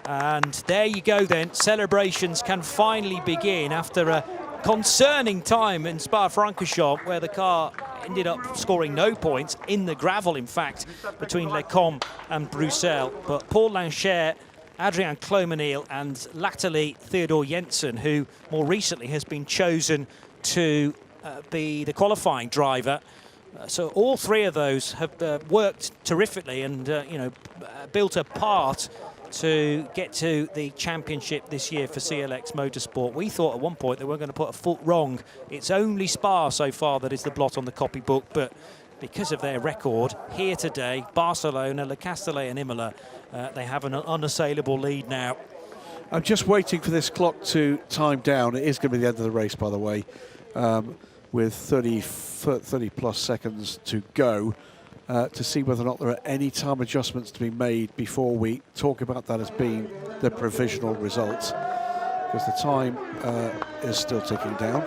And there you go then. Celebrations can finally begin after a concerning time in Spa-Francorchamps, where the car ended up scoring no points in the gravel, in fact, between Les Combes and Bruxelles. But Paul Lancher, Adrian Clomenil, and latterly Theodor Jensen, who more recently has been chosen to be the qualifying driver. So all three of those have worked terrifically and built a part to get to the championship this year for CLX Motorsport. We thought at one point they weren't going to put a foot wrong. It's only Spa so far that is the blot on the copybook, but because of their record here today, Barcelona, Le Castellet and Imola, they have an unassailable lead now. I'm just waiting for this clock to time down. It is going to be the end of the race, by the way, with 30 plus seconds to go. To see whether or not there are any time adjustments to be made before we talk about that as being the provisional results, because the time is still ticking down.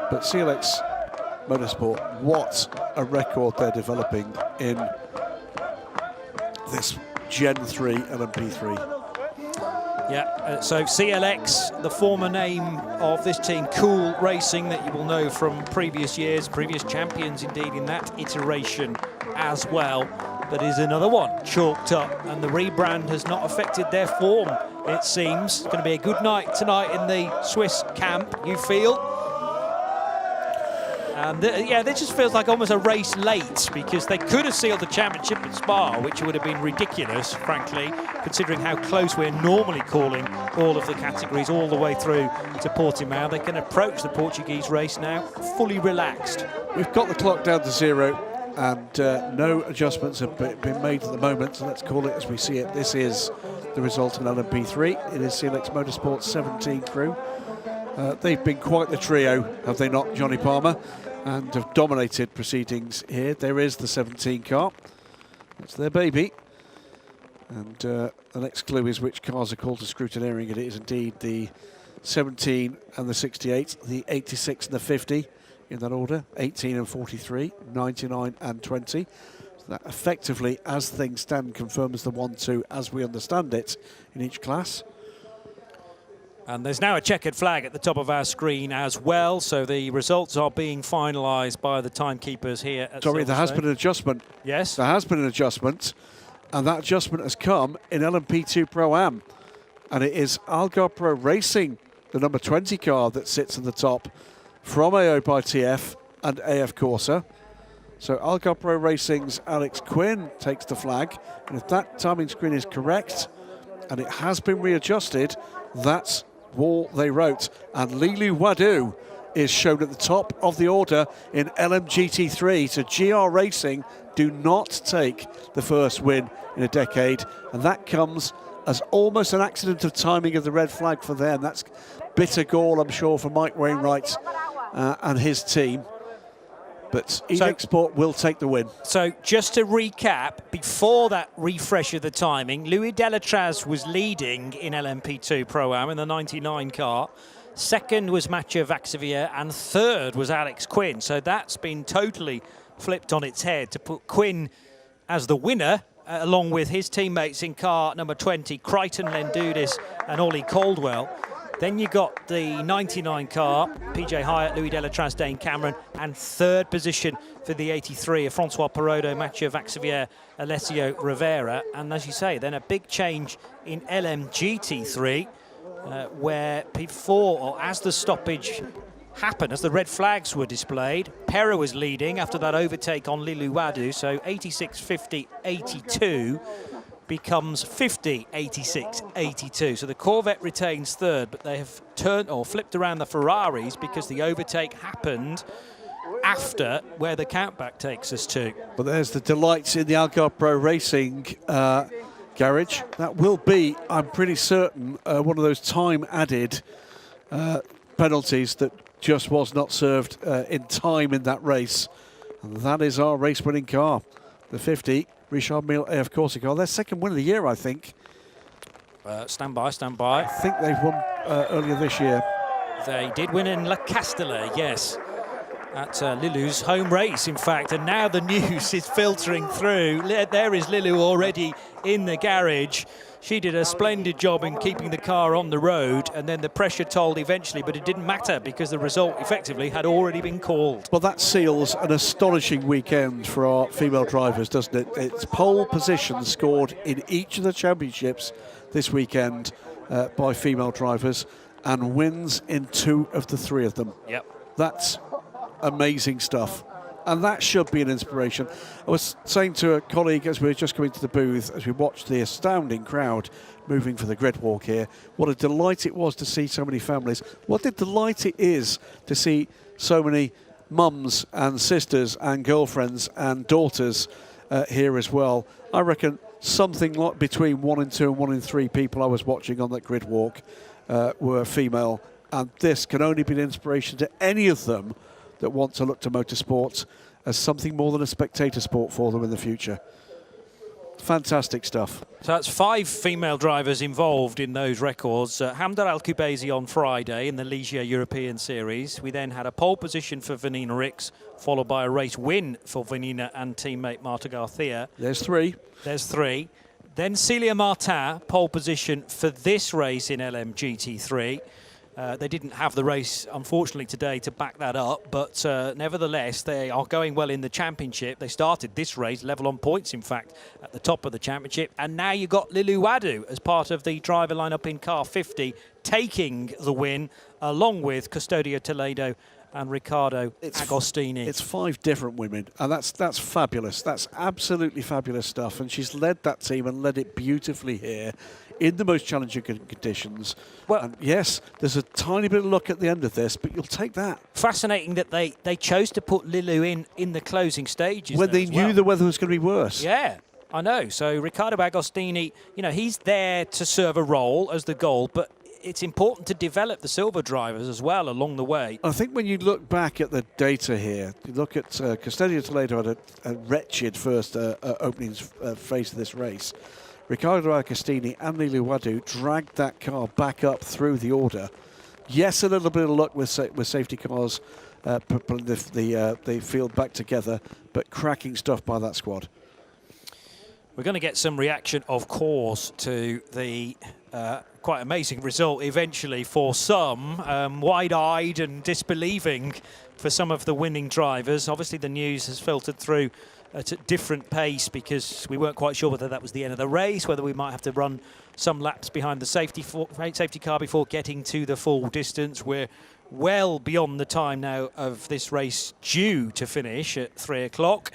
But CLX Motorsport, what a record they're developing in this Gen 3 LMP3. Yeah, so CLX, the former name of this team, Cool Racing, that you will know from previous years, previous champions indeed in that iteration as well, but is another one chalked up, and the rebrand has not affected their form, it seems. It's going to be a good night tonight in the Swiss camp, you feel. And yeah, this just feels like almost a race late, because they could have sealed the championship at Spa, which would have been ridiculous, frankly, considering how close we're normally calling all of the categories all the way through to Portimão. They can approach the Portuguese race now fully relaxed. We've got the clock down to 0, and no adjustments have been made at the moment, so let's call it as we see it. This is the result in LMP3. It is CLX Motorsport's 17 crew. They've been quite the trio, have they not, Johnny Palmer, and have dominated proceedings here. There is the 17 car. That's their baby. And the next clue is which cars are called to scrutineering. It is indeed the 17 and the 68, the 86 and the 50 in that order, 18 and 43, 99 and 20. So that effectively, as things stand, confirms the 1-2 as we understand it in each class. And there's now a checkered flag at the top of our screen as well, so the results are being finalised by the timekeepers here at Sorry, there has been an adjustment. Yes? There has been an adjustment, and that adjustment has come in LMP2 Pro-Am. And it is Algarve Pro Racing, the number 20 car, that sits at the top from AO by TF and AF Corsa. So Algarve Pro Racing's Alex Quinn takes the flag, and if that timing screen is correct, and it has been readjusted, that's all they wrote. And Lilu Wadu is shown at the top of the order in LMGT3. So GR Racing do not take the first win in a decade, and that comes as almost an accident of timing of the red flag for them. That's bitter gall, I'm sure, for Mike Wainwright and his team. But eLEC will take the win. So just to recap, before that refresh of the timing, Louis Delatraz was leading in LMP2 Pro-Am in the 99 car. Second was Mathieu Vaxivière, and third was Alex Quinn. So that's been totally flipped on its head to put Quinn as the winner, along with his teammates in car number 20, Crichton Lendudis and Ollie Caldwell. Then you got the 99 car, PJ Hyatt, Louis Delatraz, Dane Cameron, and third position for the 83 of Francois Perraudot, Mathieu Vaxivière, Alessio Rivera. And as you say, then a big change in LMGT3, where before, or as the stoppage happened, as the red flags were displayed, Perra was leading after that overtake on Lilu Wadu, so 86, 50, 82. Becomes 50, 86, 82. So the Corvette retains third, but they have turned or flipped around the Ferraris because the overtake happened after where the countback takes us to. But there's the delights in the Algarve Pro Racing garage. That will be, I'm pretty certain, one of those time-added penalties that just was not served in time in that race. And that is our race-winning car, the 50, Richard Mille AF Corsica. Their second win of the year, I think. Stand by, stand by. I think they've won earlier this year. They did win in La Castellet, yes, at Lilu's home race, in fact. And now the news is filtering through. There is Lilu already in the garage. She did a splendid job in keeping the car on the road, and then the pressure told eventually, but it didn't matter because the result effectively had already been called. Well, that seals an astonishing weekend for our female drivers, doesn't it? It's pole positions scored in each of the championships this weekend by female drivers, and wins in 2 of the 3 of them. Yep. That's amazing stuff. And that should be an inspiration. I was saying to a colleague as we were just coming to the booth, as we watched the astounding crowd moving for the grid walk here, what a delight it was to see so many families. What a delight it is to see so many mums and sisters and girlfriends and daughters here as well. I reckon something like between 1 in 2 and 1 in 3 people I was watching on that grid walk were female. And this can only be an inspiration to any of them that want to look to motorsports as something more than a spectator sport for them in the future. Fantastic stuff. So that's 5 female drivers involved in those records. Hamda Al-Kubaisi on Friday in the Ligier European Series. We then had a pole position for Vanina Ricks, followed by a race win for Vanina and teammate Marta Garcia. There's 3. There's 3. Then Celia Martin, pole position for this race in LMGT3. They didn't have the race, unfortunately, today to back that up, but nevertheless, they are going well in the championship. They started this race level on points, in fact, at the top of the championship. And now you've got Lilu Wadu as part of the driver lineup in car 50, taking the win, along with Custodio Toledo and Riccardo Agostini. It's 5 different women, and that's fabulous. That's absolutely fabulous stuff. And she's led that team and led it beautifully here in the most challenging conditions. Well, and yes, there's a tiny bit of luck at the end of this, but you'll take that. Fascinating that they chose to put Lilu in the closing stages. When they knew the weather was going to be worse. Yeah, I know. So Riccardo Agostini, you know, he's there to serve a role as the goal, but it's important to develop the silver drivers as well along the way. I think when you look back at the data here, you look at Custodio Toledo had a wretched first opening phase of this race. Riccardo Agostini and Lilu Wadu dragged that car back up through the order. Yes, a little bit of luck with safety cars pulling the field back together, but cracking stuff by that squad. We're going to get some reaction, of course, to the quite amazing result eventually for some, wide-eyed and disbelieving for some of the winning drivers. Obviously, the news has filtered through at a different pace because we weren't quite sure whether that was the end of the race, whether we might have to run some laps behind the safety car before getting to the full distance. We're well beyond the time now of this race due to finish at 3 o'clock,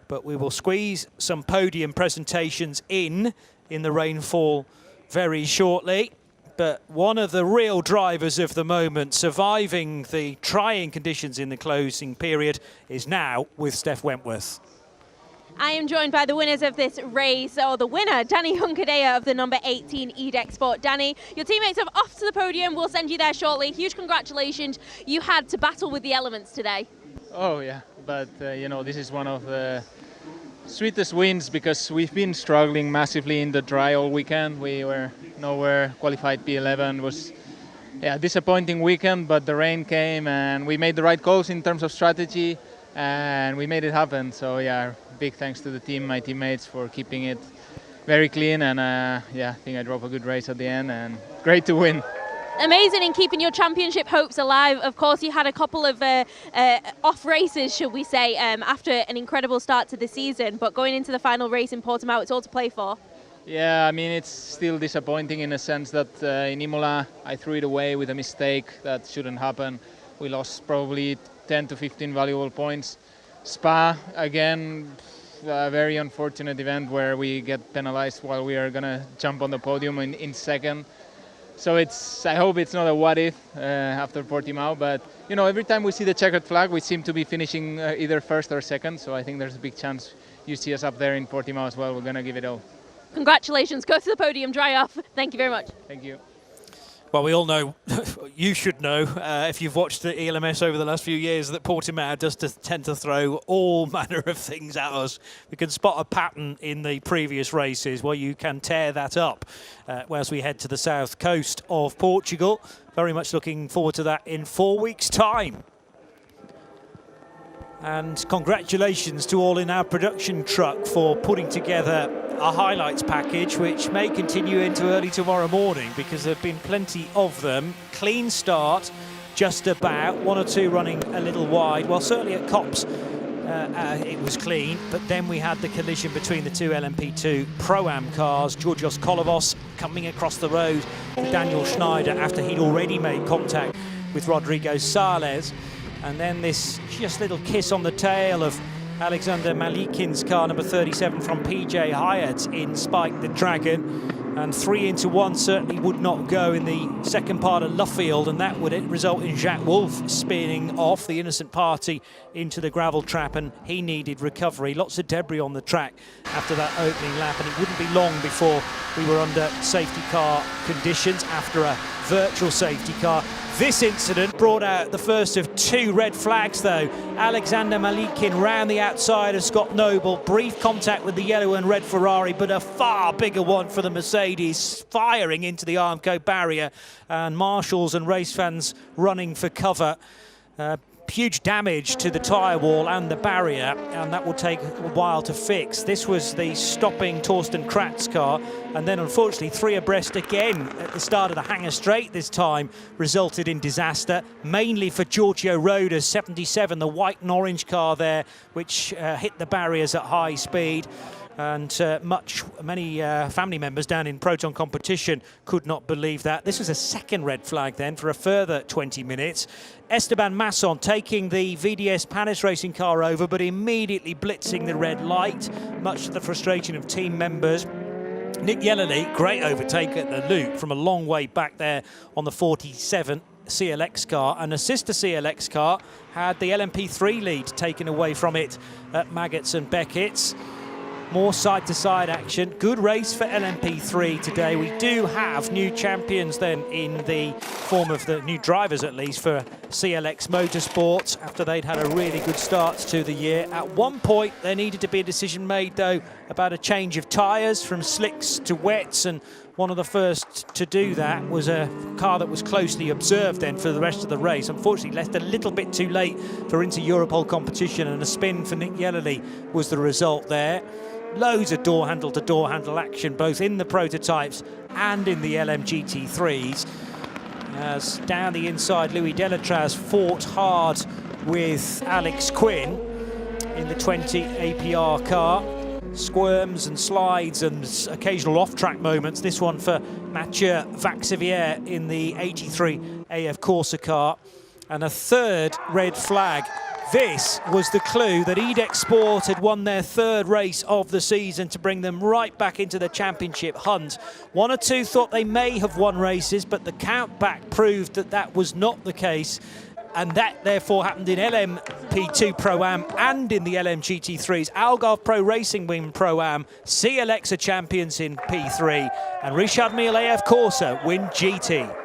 but we will squeeze some podium presentations in the rainfall very shortly. But one of the real drivers of the moment, surviving the trying conditions in the closing period, is now with Steph Wentworth. I am joined by the winners of this race, or the winner, Danny Hunkadea of the number 18 EDEC Sport. Danny, your teammates are off to the podium. We'll send you there shortly. Huge congratulations. You had to battle with the elements today. Oh, yeah, but, you know, this is one of the sweetest wins because we've been struggling massively in the dry all weekend. We were nowhere qualified P11. It was a disappointing weekend, but the rain came and we made the right calls in terms of strategy and we made it happen. So, yeah, big thanks to the team, my teammates, for keeping it very clean. And, I think I drove a good race at the end and great to win. Amazing in keeping your championship hopes alive. Of course, you had a couple of off races, should we say, after an incredible start to the season. But going into the final race in Portimão, it's all to play for. Yeah, I mean, it's still disappointing in a sense that in Imola, I threw it away with a mistake that shouldn't happen. We lost probably 10 to 15 valuable points. Spa, again, a very unfortunate event where we get penalized while we are going to jump on the podium in second. So I hope it's not a what if after Portimão, but you know, every time we see the checkered flag, we seem to be finishing either first or second. So I think there's a big chance you see us up there in Portimão as well. We're going to give it all. Congratulations. Go to the podium, dry off. Thank you very much. Thank you. Well, we all know, you should know, if you've watched the ELMS over the last few years, that Portimão does tend to throw all manner of things at us. We can spot a pattern in the previous races where you can tear that up as we head to the south coast of Portugal. Very much looking forward to that in 4 weeks' time. And congratulations to all in our production truck for putting together a highlights package, which may continue into early tomorrow morning because there have been plenty of them. Clean start, just about. 1 or 2 running a little wide. Well, certainly at Copse it was clean, but then we had the collision between the 2 LMP2 Pro-Am cars. Georgios Kolovos coming across the road to Daniel Schneider after he'd already made contact with Rodrigo Sales. And then this just little kiss on the tail of Alexander Malikin's car, number 37 from PJ Hyatt in Spike the Dragon. And 3 into 1 certainly would not go in the second part of Luffield, and that would result in Jacques Wolf spinning off the innocent party into the gravel trap, and he needed recovery. Lots of debris on the track after that opening lap, and it wouldn't be long before we were under safety car conditions after a virtual safety car. This incident brought out the first of 2 red flags, though. Alexander Malikin round the outside of Scott Noble. Brief contact with the yellow and red Ferrari, but a far bigger one for the Mercedes, firing into the Armco barrier, and marshals and race fans running for cover. Huge damage to the tyre wall and the barrier, and that will take a while to fix. This was the stopping Torsten Kratz car, and then unfortunately 3 abreast again at the start of the Hangar Straight this time resulted in disaster, mainly for Giorgio Roda's 77, the white and orange car there, which hit the barriers at high speed. And many family members down in Proton competition could not believe that. This was a second red flag then for a further 20 minutes. Esteban Masson taking the VDS Panis racing car over, but immediately blitzing the red light, much to the frustration of team members. Nick Yellerly, great overtake at the loop from a long way back there on the 47 CLX car, and a sister CLX car had the LMP3 lead taken away from it at Maggots and Beckett's. More side-to-side action. Good race for LMP3 today. We do have new champions then in the form of the new drivers, at least, for CLX Motorsport after they'd had a really good start to the year. At one point, there needed to be a decision made, though, about a change of tyres from slicks to wets, and one of the first to do that was a car that was closely observed then for the rest of the race. Unfortunately, left a little bit too late for Inter-Europol competition, and a spin for Nick Yellerly was the result there. Loads of door handle to door handle action, both in the prototypes and in the LMGT3s. As down the inside, Louis Delatraz fought hard with Alex Quinn in the 20 APR car. Squirms and slides and occasional off-track moments. This one for Mathieu Vaxivière in the 83 AF Corsa car. And a third red flag. This was the clue that Edex Sport had won their 3rd race of the season to bring them right back into the championship hunt. 1 or 2 thought they may have won races, but the count back proved that that was not the case. And that therefore happened in LMP2 Pro-Am and in the LMGT3s. Algarve Pro Racing win Pro-Am, CLX are champions in P3, and Richard Mille AF Corsa win GT.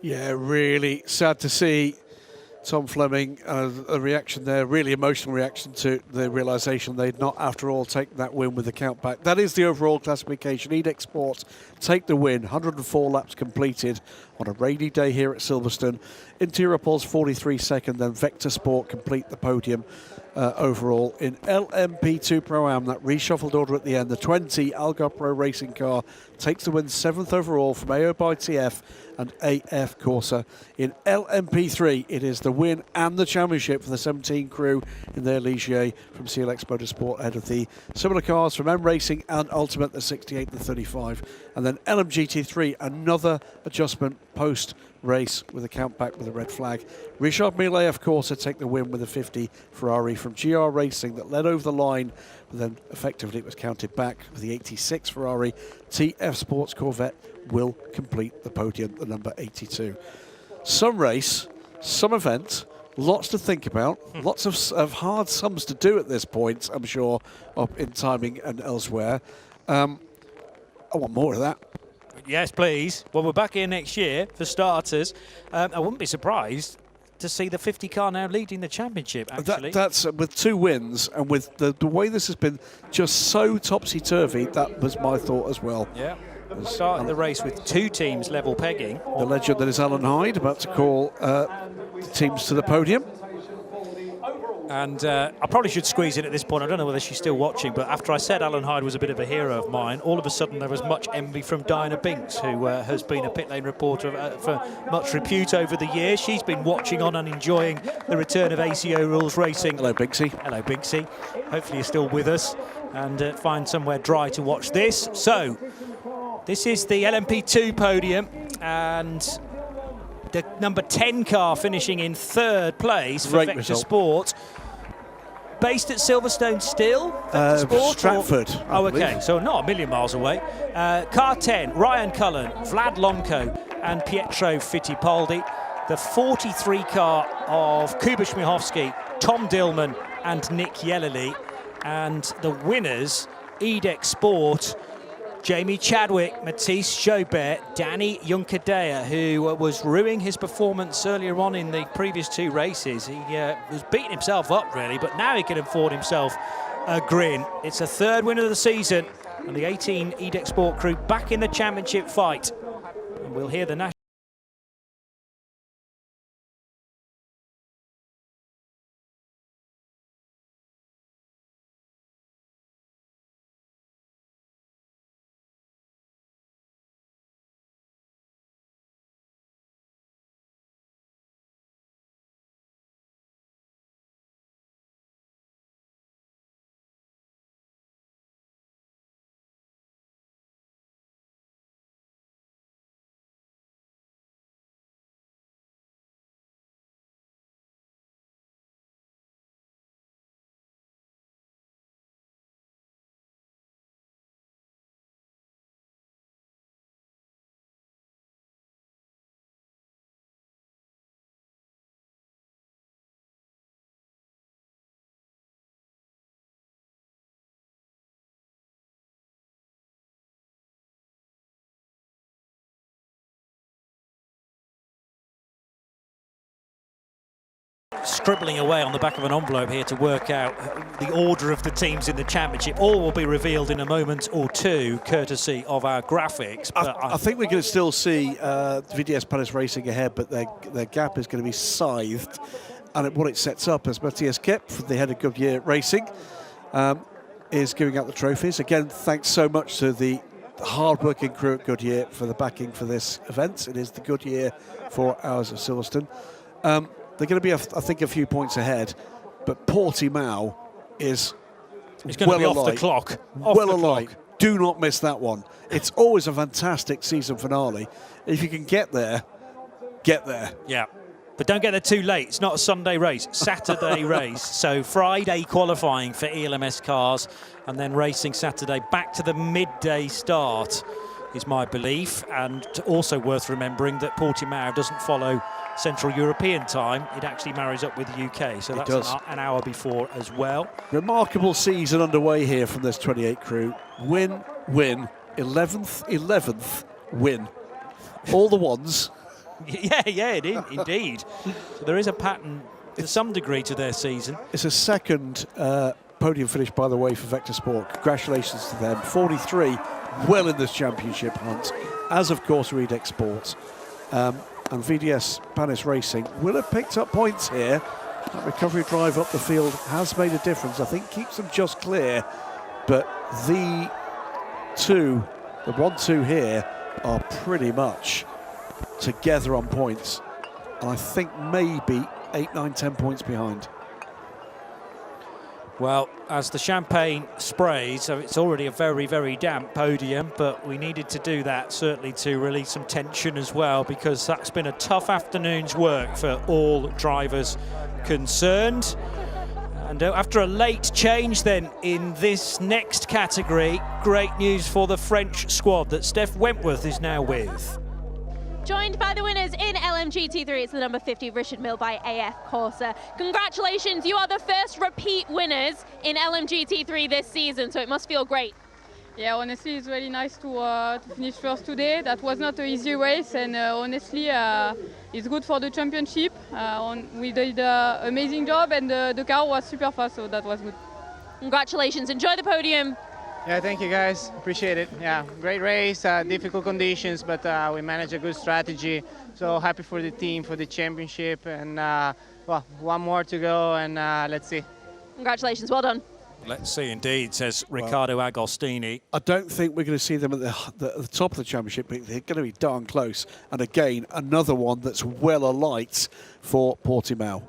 Yeah, really sad to see Tom Fleming, a reaction there, really emotional reaction to the realisation they'd not, after all, taken that win with the count back. That is the overall classification. Edex Sport take the win, 104 laps completed on a rainy day here at Silverstone. Inter-Europol's 43 second, then Vector Sport complete the podium overall. In LMP2 Pro-Am, that reshuffled order at the end, the 20 Algarve Pro Racing car takes the win, 7th overall from AO by TF and AF Corsa. In LMP3, it is the win and the championship for the 17 crew in their Ligier from CLX Motorsport, ahead of the similar cars from M Racing and Ultimate, the 68 and the 35. And then LMGT3, another adjustment post-race with a count back with a red flag. Richard Mille AF Corsa take the win with a 50 Ferrari from GR Racing that led over the line, but then effectively it was counted back with the 86 Ferrari. TF Sports Corvette will complete the podium, the number 82. Some race, some event, lots to think about, lots of hard sums to do at this point, I'm sure, up in timing and elsewhere. I want more of that. Yes, please. Well, we're back here next year, for starters. I wouldn't be surprised to see the 50 car now leading the championship, actually. That's with 2 wins, and with the way this has been just so topsy-turvy, that was my thought as well. Yeah. Starting the race with 2 teams level pegging. The legend that is Alan Hyde about to call the teams to the podium. And I probably should squeeze in at this point. I don't know whether she's still watching, but after I said Alan Hyde was a bit of a hero of mine, all of a sudden there was much envy from Diana Binks, who has been a pit lane reporter for much repute over the years. She's been watching on and enjoying the return of ACO rules racing. Hello, Binksy. Hello, Binksy. Hopefully you're still with us and find somewhere dry to watch this. So, this is the LMP2 podium, and the number 10 car finishing in 3rd place for Vector result. Sport. Based at Silverstone still? Vector Sport? Stratford. Oh, okay, so not a million miles away. Car 10, Ryan Cullen, Vlad Lonko and Pietro Fittipaldi. The 43 car of Kuba Śmiechowski, Tom Dillman and Nick Yellowly. And the winners, EDEC Sport, Jamie Chadwick, Matisse Joubert, Danny Juncadea, who was ruining his performance earlier on in the previous 2 races. He was beating himself up, really, but now he can afford himself a grin. It's a 3rd win of the season, and the 18 EDEC Sport crew back in the championship fight. And we'll hear the national scribbling away on the back of an envelope here to work out the order of the teams in the championship. All will be revealed in a moment or 2, courtesy of our graphics. But I think we're going to still see VDS Panis racing ahead, but their gap is going to be scythed. And what it sets up as Matthias Kipp, the head of Goodyear Racing, is giving out the trophies. Again, thanks so much to the hard-working crew at Goodyear for the backing for this event. It is the Goodyear 4 Hours of Silverstone. They're going to be, I think, a few points ahead, but Portimão is well alight. Off the clock. Well alight. Do not miss that one. It's always a fantastic season finale. If you can get there, get there. Yeah. But don't get there too late. It's not a Sunday race, Saturday race. So Friday qualifying for ELMS cars and then racing Saturday back to the midday start is my belief. And also worth remembering that Portimão doesn't follow Central European time. It actually marries up with the UK. So that's an hour before as well. Remarkable season underway here from this 28 crew. Win, win, 11th win. All the ones. Yeah, indeed. So there is a pattern to some degree to their season. It's a 2nd podium finish, by the way, for Vector Sport. Congratulations to them. 43, well in this championship hunt, as of course EDEC Sport. And VDS Panis Racing will have picked up points here. That recovery drive up the field has made a difference. I think keeps them just clear, but the 1-2 here are pretty much together on points, and I think maybe 8, 9, 10 points behind. Well, as the champagne sprays, so it's already a very, very damp podium, but we needed to do that certainly to release some tension as well, because that's been a tough afternoon's work for all drivers concerned. And after a late change then in this next category, great news for the French squad that Steph Wentworth is now with. Joined by the winners in LMGT3, it's the number 50 Richard Mill by AF Corsa. Congratulations, you are the first repeat winners in LMGT3 this season, so it must feel great. Yeah, honestly, it's really nice to finish first today. That was not an easy race, and honestly, it's good for the championship. We did an amazing job, and the car was super fast, so that was good. Congratulations, enjoy the podium. Yeah, thank you guys, appreciate it. Yeah, great race, difficult conditions, but we managed a good strategy. So happy for the team, for the championship, and well, one more to go, and let's see. Congratulations, well done. Let's see, indeed, says Riccardo Agostini. I don't think we're going to see them at the top of the championship, but they're going to be darn close. And again, another one that's well alight for Portimão.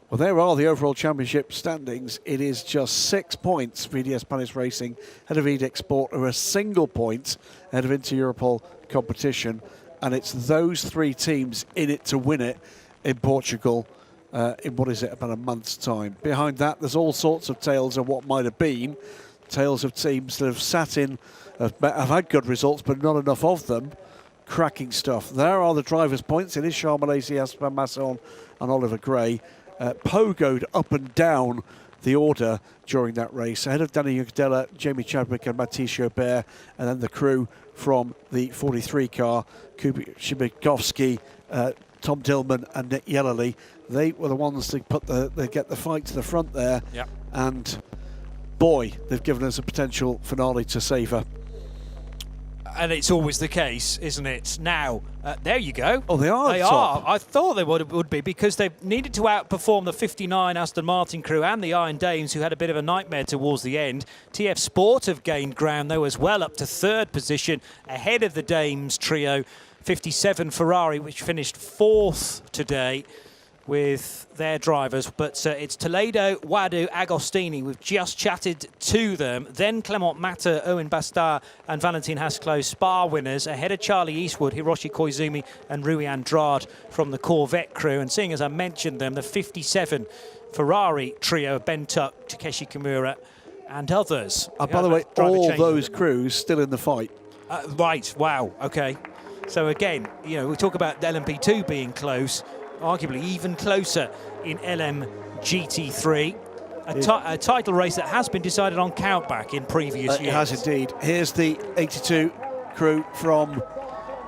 Well, there are the overall championship standings. It is just 6 points for EDS Panis Racing ahead of Edec Sport, or a single point ahead of Inter-Europol competition. And it's those 3 teams in it to win it in Portugal. In what is it, about a month's time. Behind that, there's all sorts of tales of what might have been. Tales of teams that have sat in, have had good results, but not enough of them. Cracking stuff. There are the drivers' points. It is Charles Malaysia, Asper Masson and Oliver Gray. Pogoed up and down the order during that race. Ahead of Danny Yugdela, Jamie Chadwick and Matisse Jobert, and then the crew from the 43 car, Kubi Shibikovsky, Tom Dillman and Nick Yellerly. They were the ones that get the fight to the front there. Yep. And boy, they've given us a potential finale to savour. And it's always the case, isn't it? Now, there you go. Oh, they are. They are. I thought they would be, because they needed to outperform the 59 Aston Martin crew and the Iron Dames, who had a bit of a nightmare towards the end. TF Sport have gained ground, though, as well, up to 3rd position, ahead of the Dames trio. 57 Ferrari, which finished 4th today with their drivers, but it's Toledo, Wadu, Agostini. We've just chatted to them. Then Clement Mata, Owen Bastard and Valentin Hasclo, Spa winners, ahead of Charlie Eastwood, Hiroshi Koizumi and Rui Andrade from the Corvette crew. And seeing as I mentioned them, the 57 Ferrari trio, Ben Tuck, Takeshi Kimura and others. By the way, all those crews still in the fight. Right, wow, okay. So again, you know, we talk about the LMP2 being close, arguably even closer in LMGT3. A title race that has been decided on countback in previous years. It has indeed. Here's the 82 crew from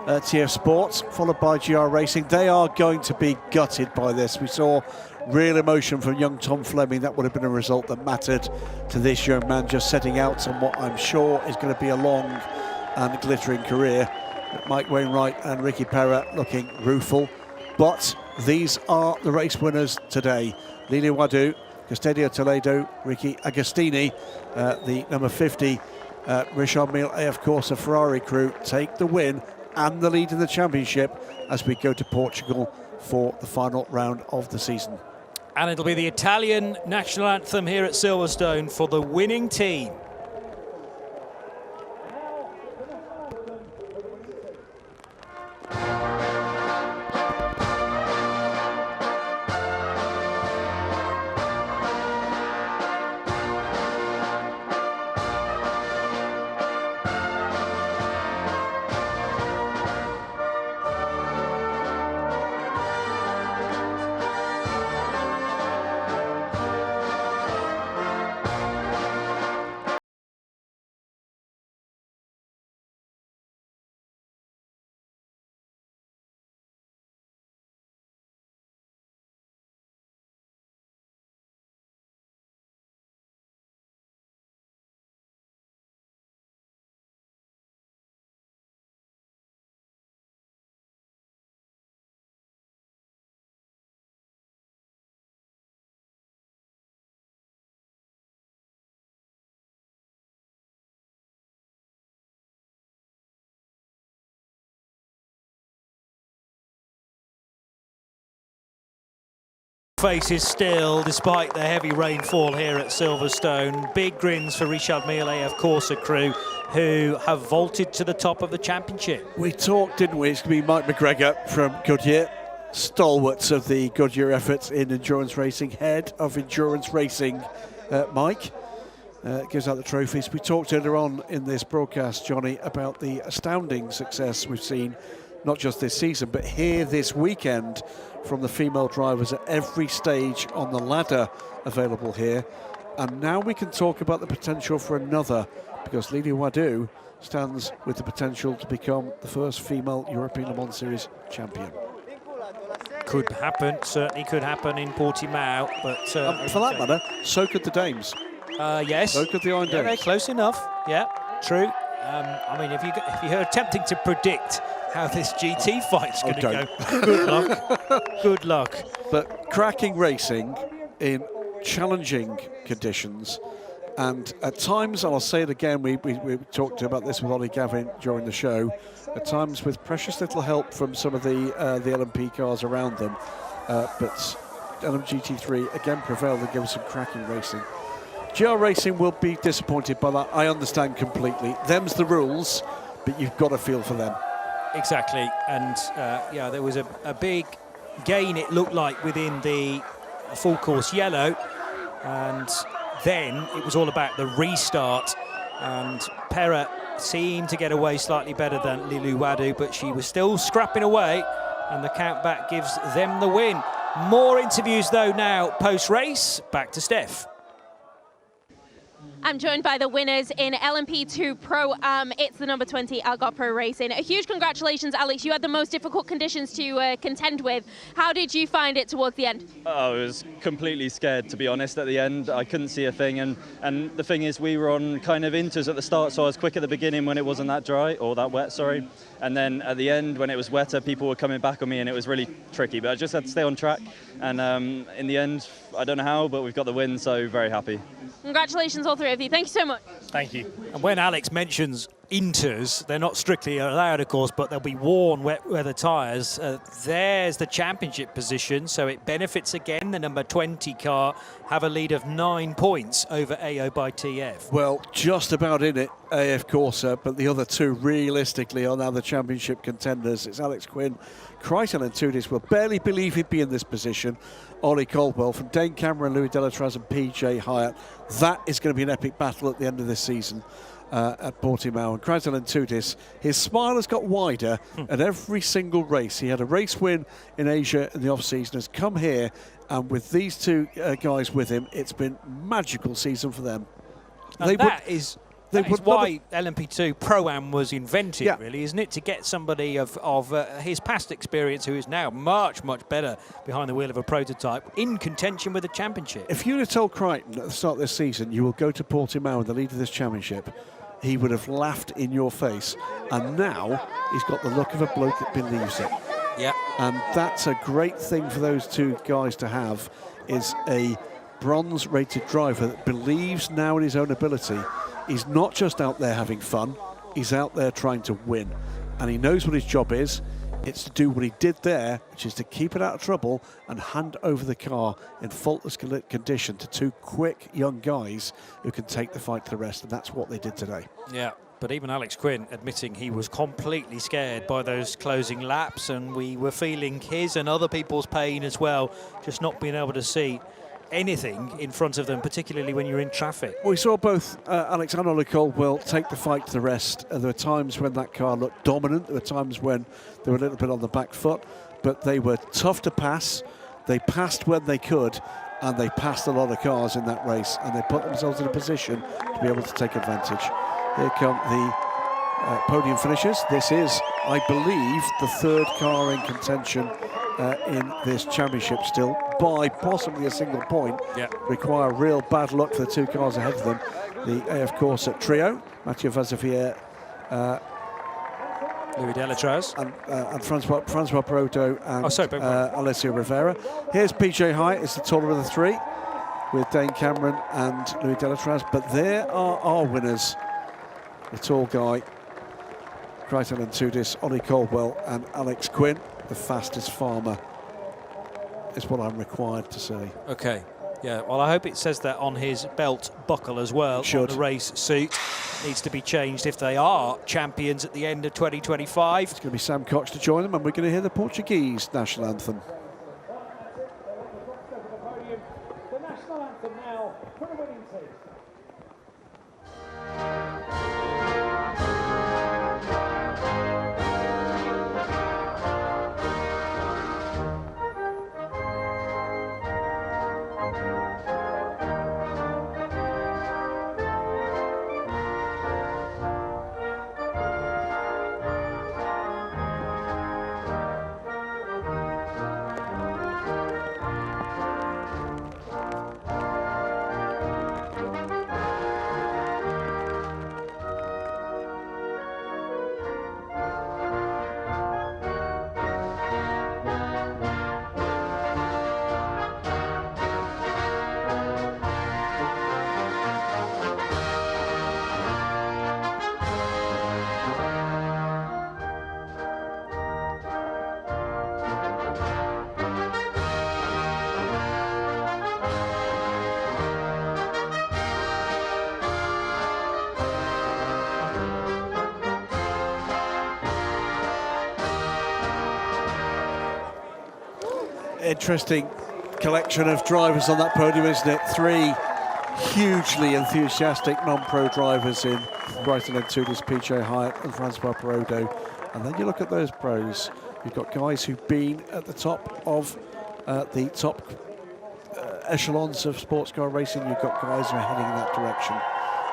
TF Sports, followed by GR Racing. They are going to be gutted by this. We saw real emotion from young Tom Fleming. That would have been a result that mattered to this young man, just setting out on what I'm sure is going to be a long and glittering career. Mike Wainwright and Ricky Perra looking rueful. But these are the race winners today. Lili Wadu, Castadio Toledo, Ricky Agostini, the number 50 Richard Mille AF Corsa Ferrari crew take the win and the lead in the championship as we go to Portugal for the final round of the season. And it'll be the Italian national anthem here at Silverstone for the winning team. Faces still, despite the heavy rainfall here at Silverstone. Big grins for Richard Mille AF Corsa crew, who have vaulted to the top of the championship. We talked, didn't we? It's going to be Mike McGregor from Goodyear, stalwarts of the Goodyear efforts in endurance racing, head of endurance racing. Mike gives out the trophies. We talked earlier on in this broadcast, Johnny, about the astounding success we've seen, not just this season, but here this weekend, from the female drivers at every stage on the ladder available here. And now we can talk about the potential for another, because Lily Wadu stands with the potential to become the first female European Le Mans Series champion. Could happen, certainly could happen in Portimão, but for that matter, so could the dames. Yes. So could the Iron Dames. They're close enough. Yeah, true. I mean, if you're attempting to predict how this GT fight's going to go, good luck. Good luck. But cracking racing in challenging conditions, and at times, and I'll say it again, we talked about this with Ollie Gavin during the show, at times with precious little help from some of the LMP cars around them, but LMGT3 again prevailed and gave us some cracking racing. GR Racing will be disappointed by that, I understand completely. Them's the rules, but you've got to feel for them. Exactly, and yeah, there was a big gain, it looked like, within the full course yellow, and then it was all about the restart, and Pera seemed to get away slightly better than Lilu Wadu, but she was still scrapping away, and the countback gives them the win. More interviews though now post-race. Back to Steph. I'm joined by the winners in LMP2 Pro. It's the number 20 Algarve Pro Racing. A huge congratulations, Alex. You had the most difficult conditions to contend with. How did you find it towards the end? I was completely scared, to be honest, at the end. I couldn't see a thing. And the thing is, we were on kind of inters at the start, so I was quick at the beginning when it wasn't that dry, or that wet, sorry. And then at the end, when it was wetter, people were coming back on me, and it was really tricky. But I just had to stay on track. And in the end, I don't know how, but we've got the win, so very happy. Congratulations, all three of you. Thank you so much. Thank you. And when Alex mentions inters, they're not strictly allowed, of course, but they'll be worn wet weather tyres. There's the championship position, so it benefits again. The number 20 car have a lead of 9 points over AO by TF. Well, just about in it, AF Corsa, but the other two realistically are now the championship contenders. It's Alex Quinn. Crichton and Tudis will barely believe he'd be in this position. Ollie Caldwell from Dane Cameron, Louis Delatraz and PJ Hyatt. That is going to be an epic battle at the end of this season at Portimão. And Crichton and Tudis, his smile has got wider at every single race. He had a race win in Asia in the off-season, has come here, and with these two guys with him, it's been a magical season for them. And that is why LMP2 Pro-Am was invented, really, isn't it? To get somebody of his past experience, who is now much, much better behind the wheel of a prototype, in contention with the championship. If you'd have told Crichton at the start of this season you will go to Portimão, the lead of this championship, he would have laughed in your face. And now he's got the look of a bloke that believes it. Yeah. And that's a great thing for those two guys to have, is a bronze-rated driver that believes now in his own ability. He's not just out there having fun, he's out there trying to win. And he knows what his job is. It's to do what he did there, which is to keep it out of trouble and hand over the car in faultless condition to two quick young guys who can take the fight to the rest, and that's what they did today. Yeah, but even Alex Quinn admitting he was completely scared by those closing laps, and we were feeling his and other people's pain as well, just not being able to see anything in front of them, particularly when you're in traffic. We saw both Alex and Ollie Caldwell take the fight to the rest. There were times when that car looked dominant. There were times when they were a little bit on the back foot, but they were tough to pass. They passed when they could, and they passed a lot of cars in that race, and they put themselves in a position to be able to take advantage. Here come the podium finishers. This is, I believe, the third car in contention in this championship still, by possibly a single point. Require real bad luck for the two cars ahead of them. The AF Corsa trio, Mathieu Vazevier, Louis Delatraz, and Francois Perotto and Alessio Rivera. Here's PJ Hyatt, it's the taller of the three, with Dane Cameron and Louis Delatraz. But there are our winners, the tall guy, Crichton and Tudis, Ollie Caldwell and Alex Quinn. The fastest farmer is what I'm required to say. Okay, yeah, well, I hope it says that on his belt buckle as well. Should. On the race suit. Needs to be changed if they are champions at the end of 2025. It's going to be Sam Cox to join them, and we're going to hear the Portuguese national anthem. The national anthem now for the winning team. Interesting collection of drivers on that podium, isn't it? 3 hugely enthusiastic non-pro drivers in Brighton and Tudis, PJ Hyatt and Francois Perodo. And then you look at those pros, you've got guys who've been at the top of the top echelons of sports car racing. You've got guys who are heading in that direction.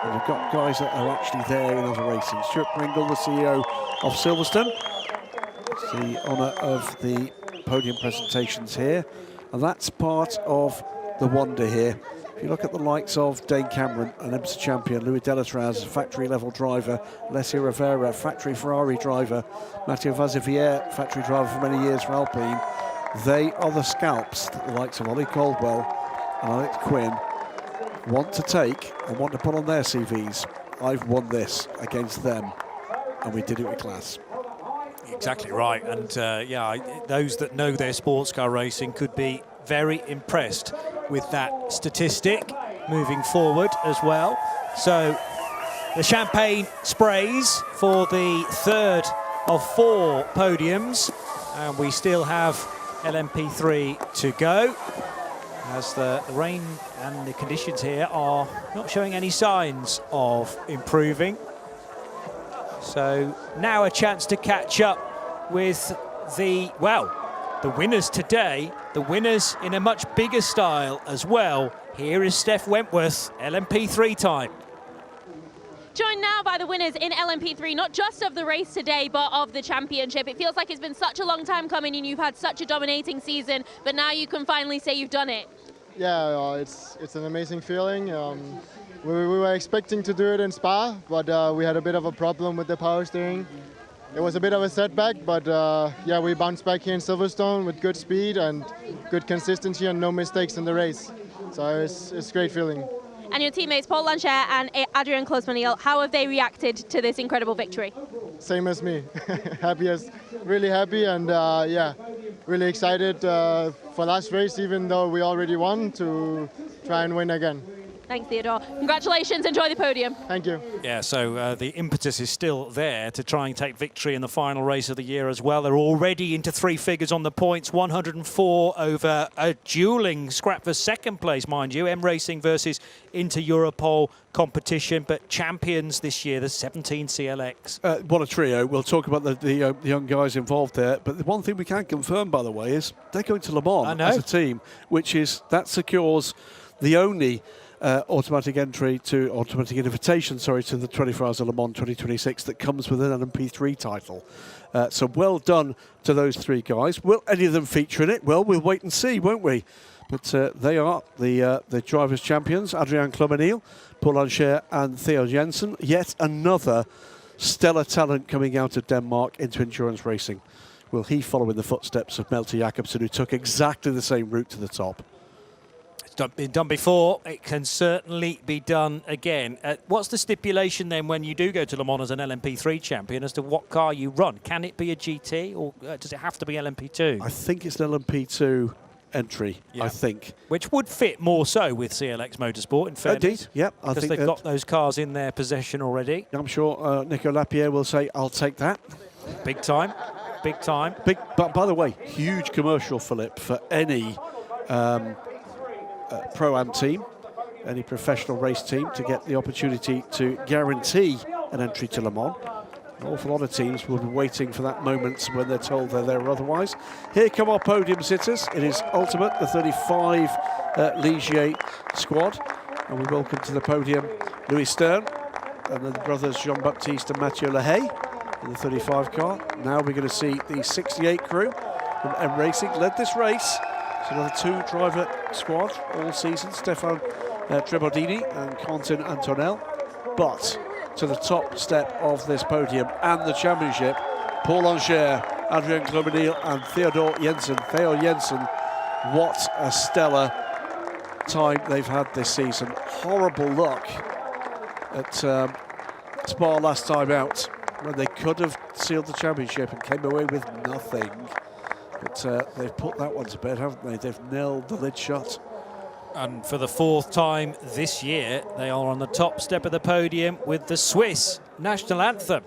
And you've got guys that are actually there in other racing. Stuart Pringle, the CEO of Silverstone. It's the honour of the podium presentations here, and that's part of the wonder here. If you look at the likes of Dane Cameron, an IMSA champion, Louis Delatraz, a factory level driver, Alessia Rivera, factory Ferrari driver, Matteo Vaziviere, factory driver for many years for Alpine, they are the scalps that the likes of Ollie Caldwell and Alex Quinn want to take and want to put on their CVs. I've won this against them, and we did it with class. Exactly right, and those that know their sports car racing could be very impressed with that statistic moving forward as well. So the champagne sprays for the 3rd of 4 podiums, and we still have LMP3 to go, as the rain and the conditions here are not showing any signs of improving. So now a chance to catch up with the winners today, the winners in a much bigger style as well. Here is Steph Wentworth, LMP3 time. Joined now by the winners in LMP3, not just of the race today, but of the championship. It feels like it's been such a long time coming and you've had such a dominating season, but now you can finally say you've done it. Yeah, it's an amazing feeling. We were expecting to do it in Spa, but we had a bit of a problem with the power steering. It was a bit of a setback, but yeah, we bounced back here in Silverstone with good speed and good consistency and no mistakes in the race. So it's a great feeling. And your teammates Paul Lancher and Adrian Close-Manil, how have they reacted to this incredible victory? Same as me. Really happy, and yeah, really excited for last race, even though we already won, to try and win again. Thanks, Theodore. Congratulations, enjoy the podium. Thank you. Yeah, so the impetus is still there to try and take victory in the final race of the year as well. They're already into 3 figures on the points, 104 over a dueling scrap for second place, mind you. M Racing versus Inter Europol competition, but champions this year, the 17 CLX. What a trio. We'll talk about the young guys involved there, but the one thing we can confirm, by the way, is they're going to Le Mans as a team, that secures the only automatic invitation to the 24 Hours of Le Mans 2026 that comes with an LMP3 title. So well done to those 3 guys. Will any of them feature in it? Well, we'll wait and see, won't we? But they are the drivers' champions, Adrian Close-Manil, Paul Lancher and Theo Jensen. Yet another stellar talent coming out of Denmark into endurance racing. Will he follow in the footsteps of Malte Jakobsen, who took exactly the same route to the top? Been done before, it can certainly be done again. What's the stipulation then when you do go to Le Mans as an LMP3 champion as to what car you run? Can it be a GT or does it have to be LMP2? I think it's an LMP2 entry, I think. Which would fit more so with CLX Motorsport, in fairness. Indeed, yep. Because they've got those cars in their possession already. I'm sure Nico Lapierre will say, I'll take that. Big time, big time. But by the way, huge commercial flip for any Pro-Am team, any professional race team, to get the opportunity to guarantee an entry to Le Mans. An awful lot of teams will be waiting for that moment when they're told they're there or otherwise. Here come our podium sitters. It is Ultimate, the 35 Ligier squad. And we welcome to the podium Louis Stern and then the brothers Jean-Baptiste and Mathieu Lahaye in the 35 car. Now we're going to see the 68 crew from M Racing led this race. It's another 2-driver squad all season, Stefan Trebordini and Quentin Antonel. But to the top step of this podium and the championship, Paul Lancher, Adrian Close-Manil and Theo Jensen. What a stellar time they've had this season. Horrible luck at Spa last time out when they could have sealed the championship and came away with nothing. But but they've put that one to bed, haven't they? They've nailed the lid shut. And for the 4th time this year, they are on the top step of the podium with the Swiss national anthem.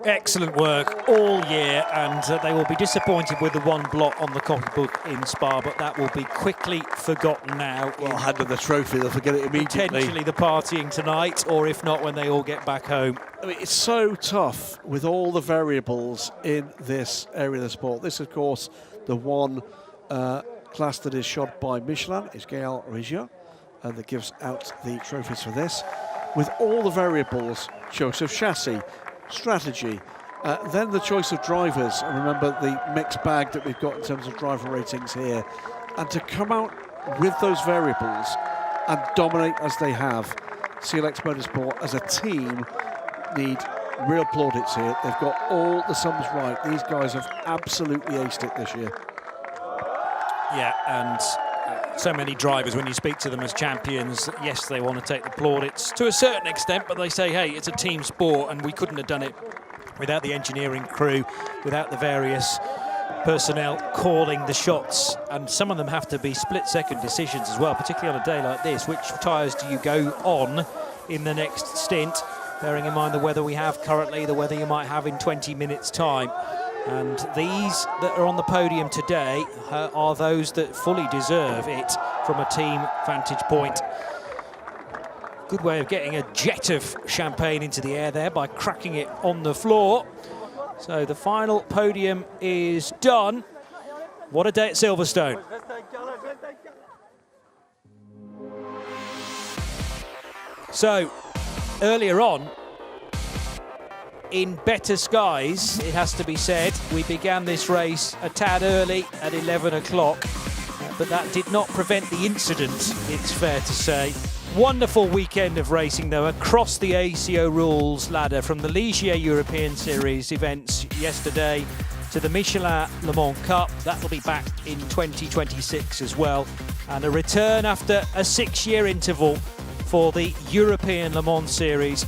Excellent work all year, and they will be disappointed with the one blot on the copybook in Spa, but that will be quickly forgotten now. Well, handle the trophy, they'll forget it immediately. Potentially the partying tonight, or if not, when they all get back home. I mean, it's so tough with all the variables in this area of the sport. This, of course, the one class that is shot by Michelin, is Gael Regia, that gives out the trophies for this. With all the variables, choice of chassis, strategy, then the choice of drivers, and remember the mixed bag that we've got in terms of driver ratings here, and to come out with those variables and dominate as they have, CLX Motorsport as a team need real plaudits here. They've got all the sums right. These guys have absolutely aced it this year. Yeah, and so many drivers, when you speak to them as champions, yes, they want to take the plaudits to a certain extent, but they say, hey, it's a team sport, and we couldn't have done it without the engineering crew, without the various personnel calling the shots. And some of them have to be split-second decisions as well, particularly on a day like this. Which tyres do you go on in the next stint, bearing in mind the weather we have currently, the weather you might have in 20 minutes' time. And these that are on the podium today are those that fully deserve it from a team vantage point. Good way of getting a jet of champagne into the air there by cracking it on the floor. So the final podium is done. What a day at Silverstone. So earlier on, in better skies, it has to be said, we began this race a tad early at 11 o'clock, but that did not prevent the incident, it's fair to say. Wonderful weekend of racing, though, across the ACO rules ladder, from the Ligier European Series events yesterday to the Michelin Le Mans Cup. That will be back in 2026 as well, and a return after a 6-year interval for the European Le Mans Series.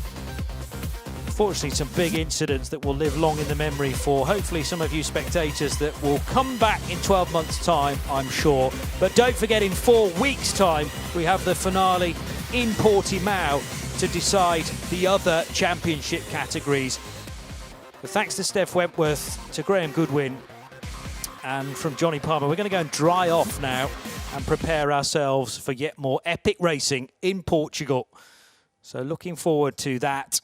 Unfortunately, some big incidents that will live long in the memory for hopefully some of you spectators that will come back in 12 months' time, I'm sure. But don't forget, in 4 weeks' time, we have the finale in Portimão to decide the other championship categories. But thanks to Steph Wentworth, to Graham Goodwin, and from Johnny Palmer, we're going to go and dry off now and prepare ourselves for yet more epic racing in Portugal. So looking forward to that.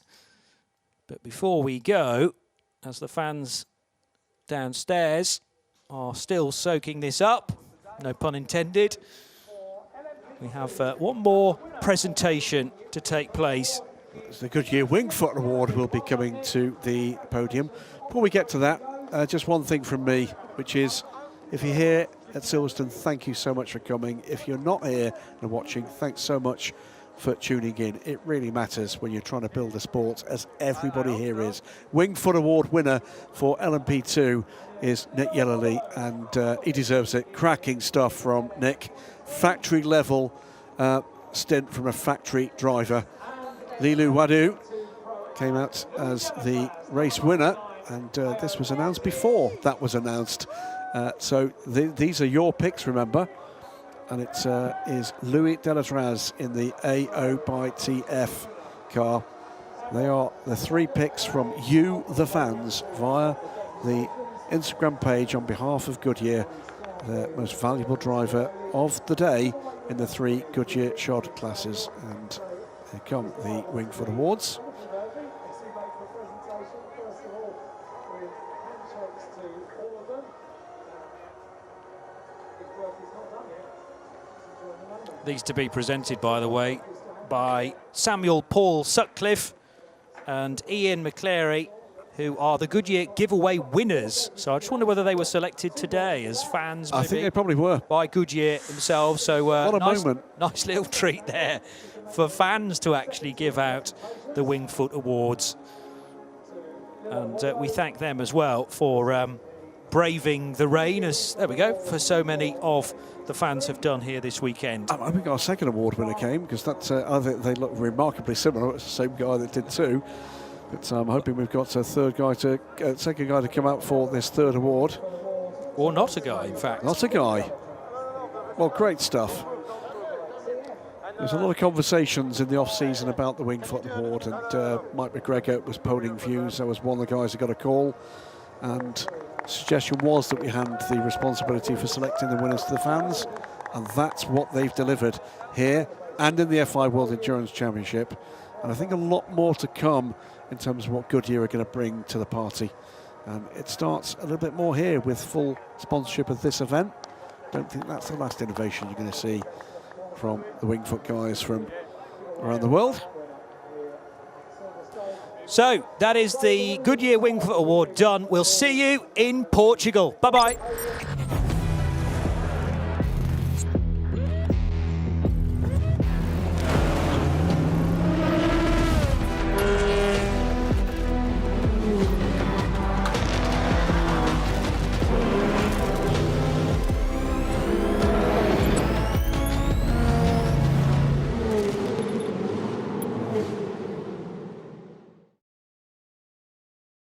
But before we go, as the fans downstairs are still soaking this up, no pun intended, we have one more presentation to take place. The Goodyear Wingfoot Award will be coming to the podium. Before we get to that, just one thing from me, which is, if you're here at Silverstone, thank you so much for coming. If you're not here and watching, thanks so much for tuning in. It really matters when you're trying to build a sport, as everybody here is. Wingfoot Award winner for LMP2 is Nick Yellerly, and he deserves it. Cracking stuff from Nick. Factory level stint from a factory driver. Lilu Wadu came out as the race winner, and this was announced before that was announced. So these are your picks, remember. And it is Louis Delatraz in the AO by TF car. They are the 3 picks from you, the fans, via the Instagram page on behalf of Goodyear, the most valuable driver of the day in the 3 Goodyear shod classes. And here come the Wingfoot Awards. These to be presented, by the way, by Samuel Paul Sutcliffe and Ian McClary, who are the Goodyear giveaway winners. So I just wonder whether they were selected today as fans. I think they probably were. By Goodyear themselves. So what a moment. Nice little treat there for fans to actually give out the Wingfoot Awards. And we thank them as well for braving the rain, as, there we go, for so many of the fans have done here this weekend. I think our second award winner came, because that's, I think they look remarkably similar. It's the same guy that did 2. But I'm hoping we've got a second guy to come out for this 3rd award. Or not a guy, in fact. Not a guy. Well, great stuff. There's a lot of conversations in the off-season about the Wingfoot Award, and Mike McGregor was polling views. That was one of the guys who got a call, and the suggestion was that we hand the responsibility for selecting the winners to the fans, and that's what they've delivered here and in the FIA World Endurance Championship. And I think a lot more to come in terms of what Goodyear are going to bring to the party. And it starts a little bit more here with full sponsorship of this event. Don't think that's the last innovation you're going to see from the Wingfoot guys from around the world. So that is the Goodyear Wingfoot Award done. We'll see you in Portugal. Bye-bye.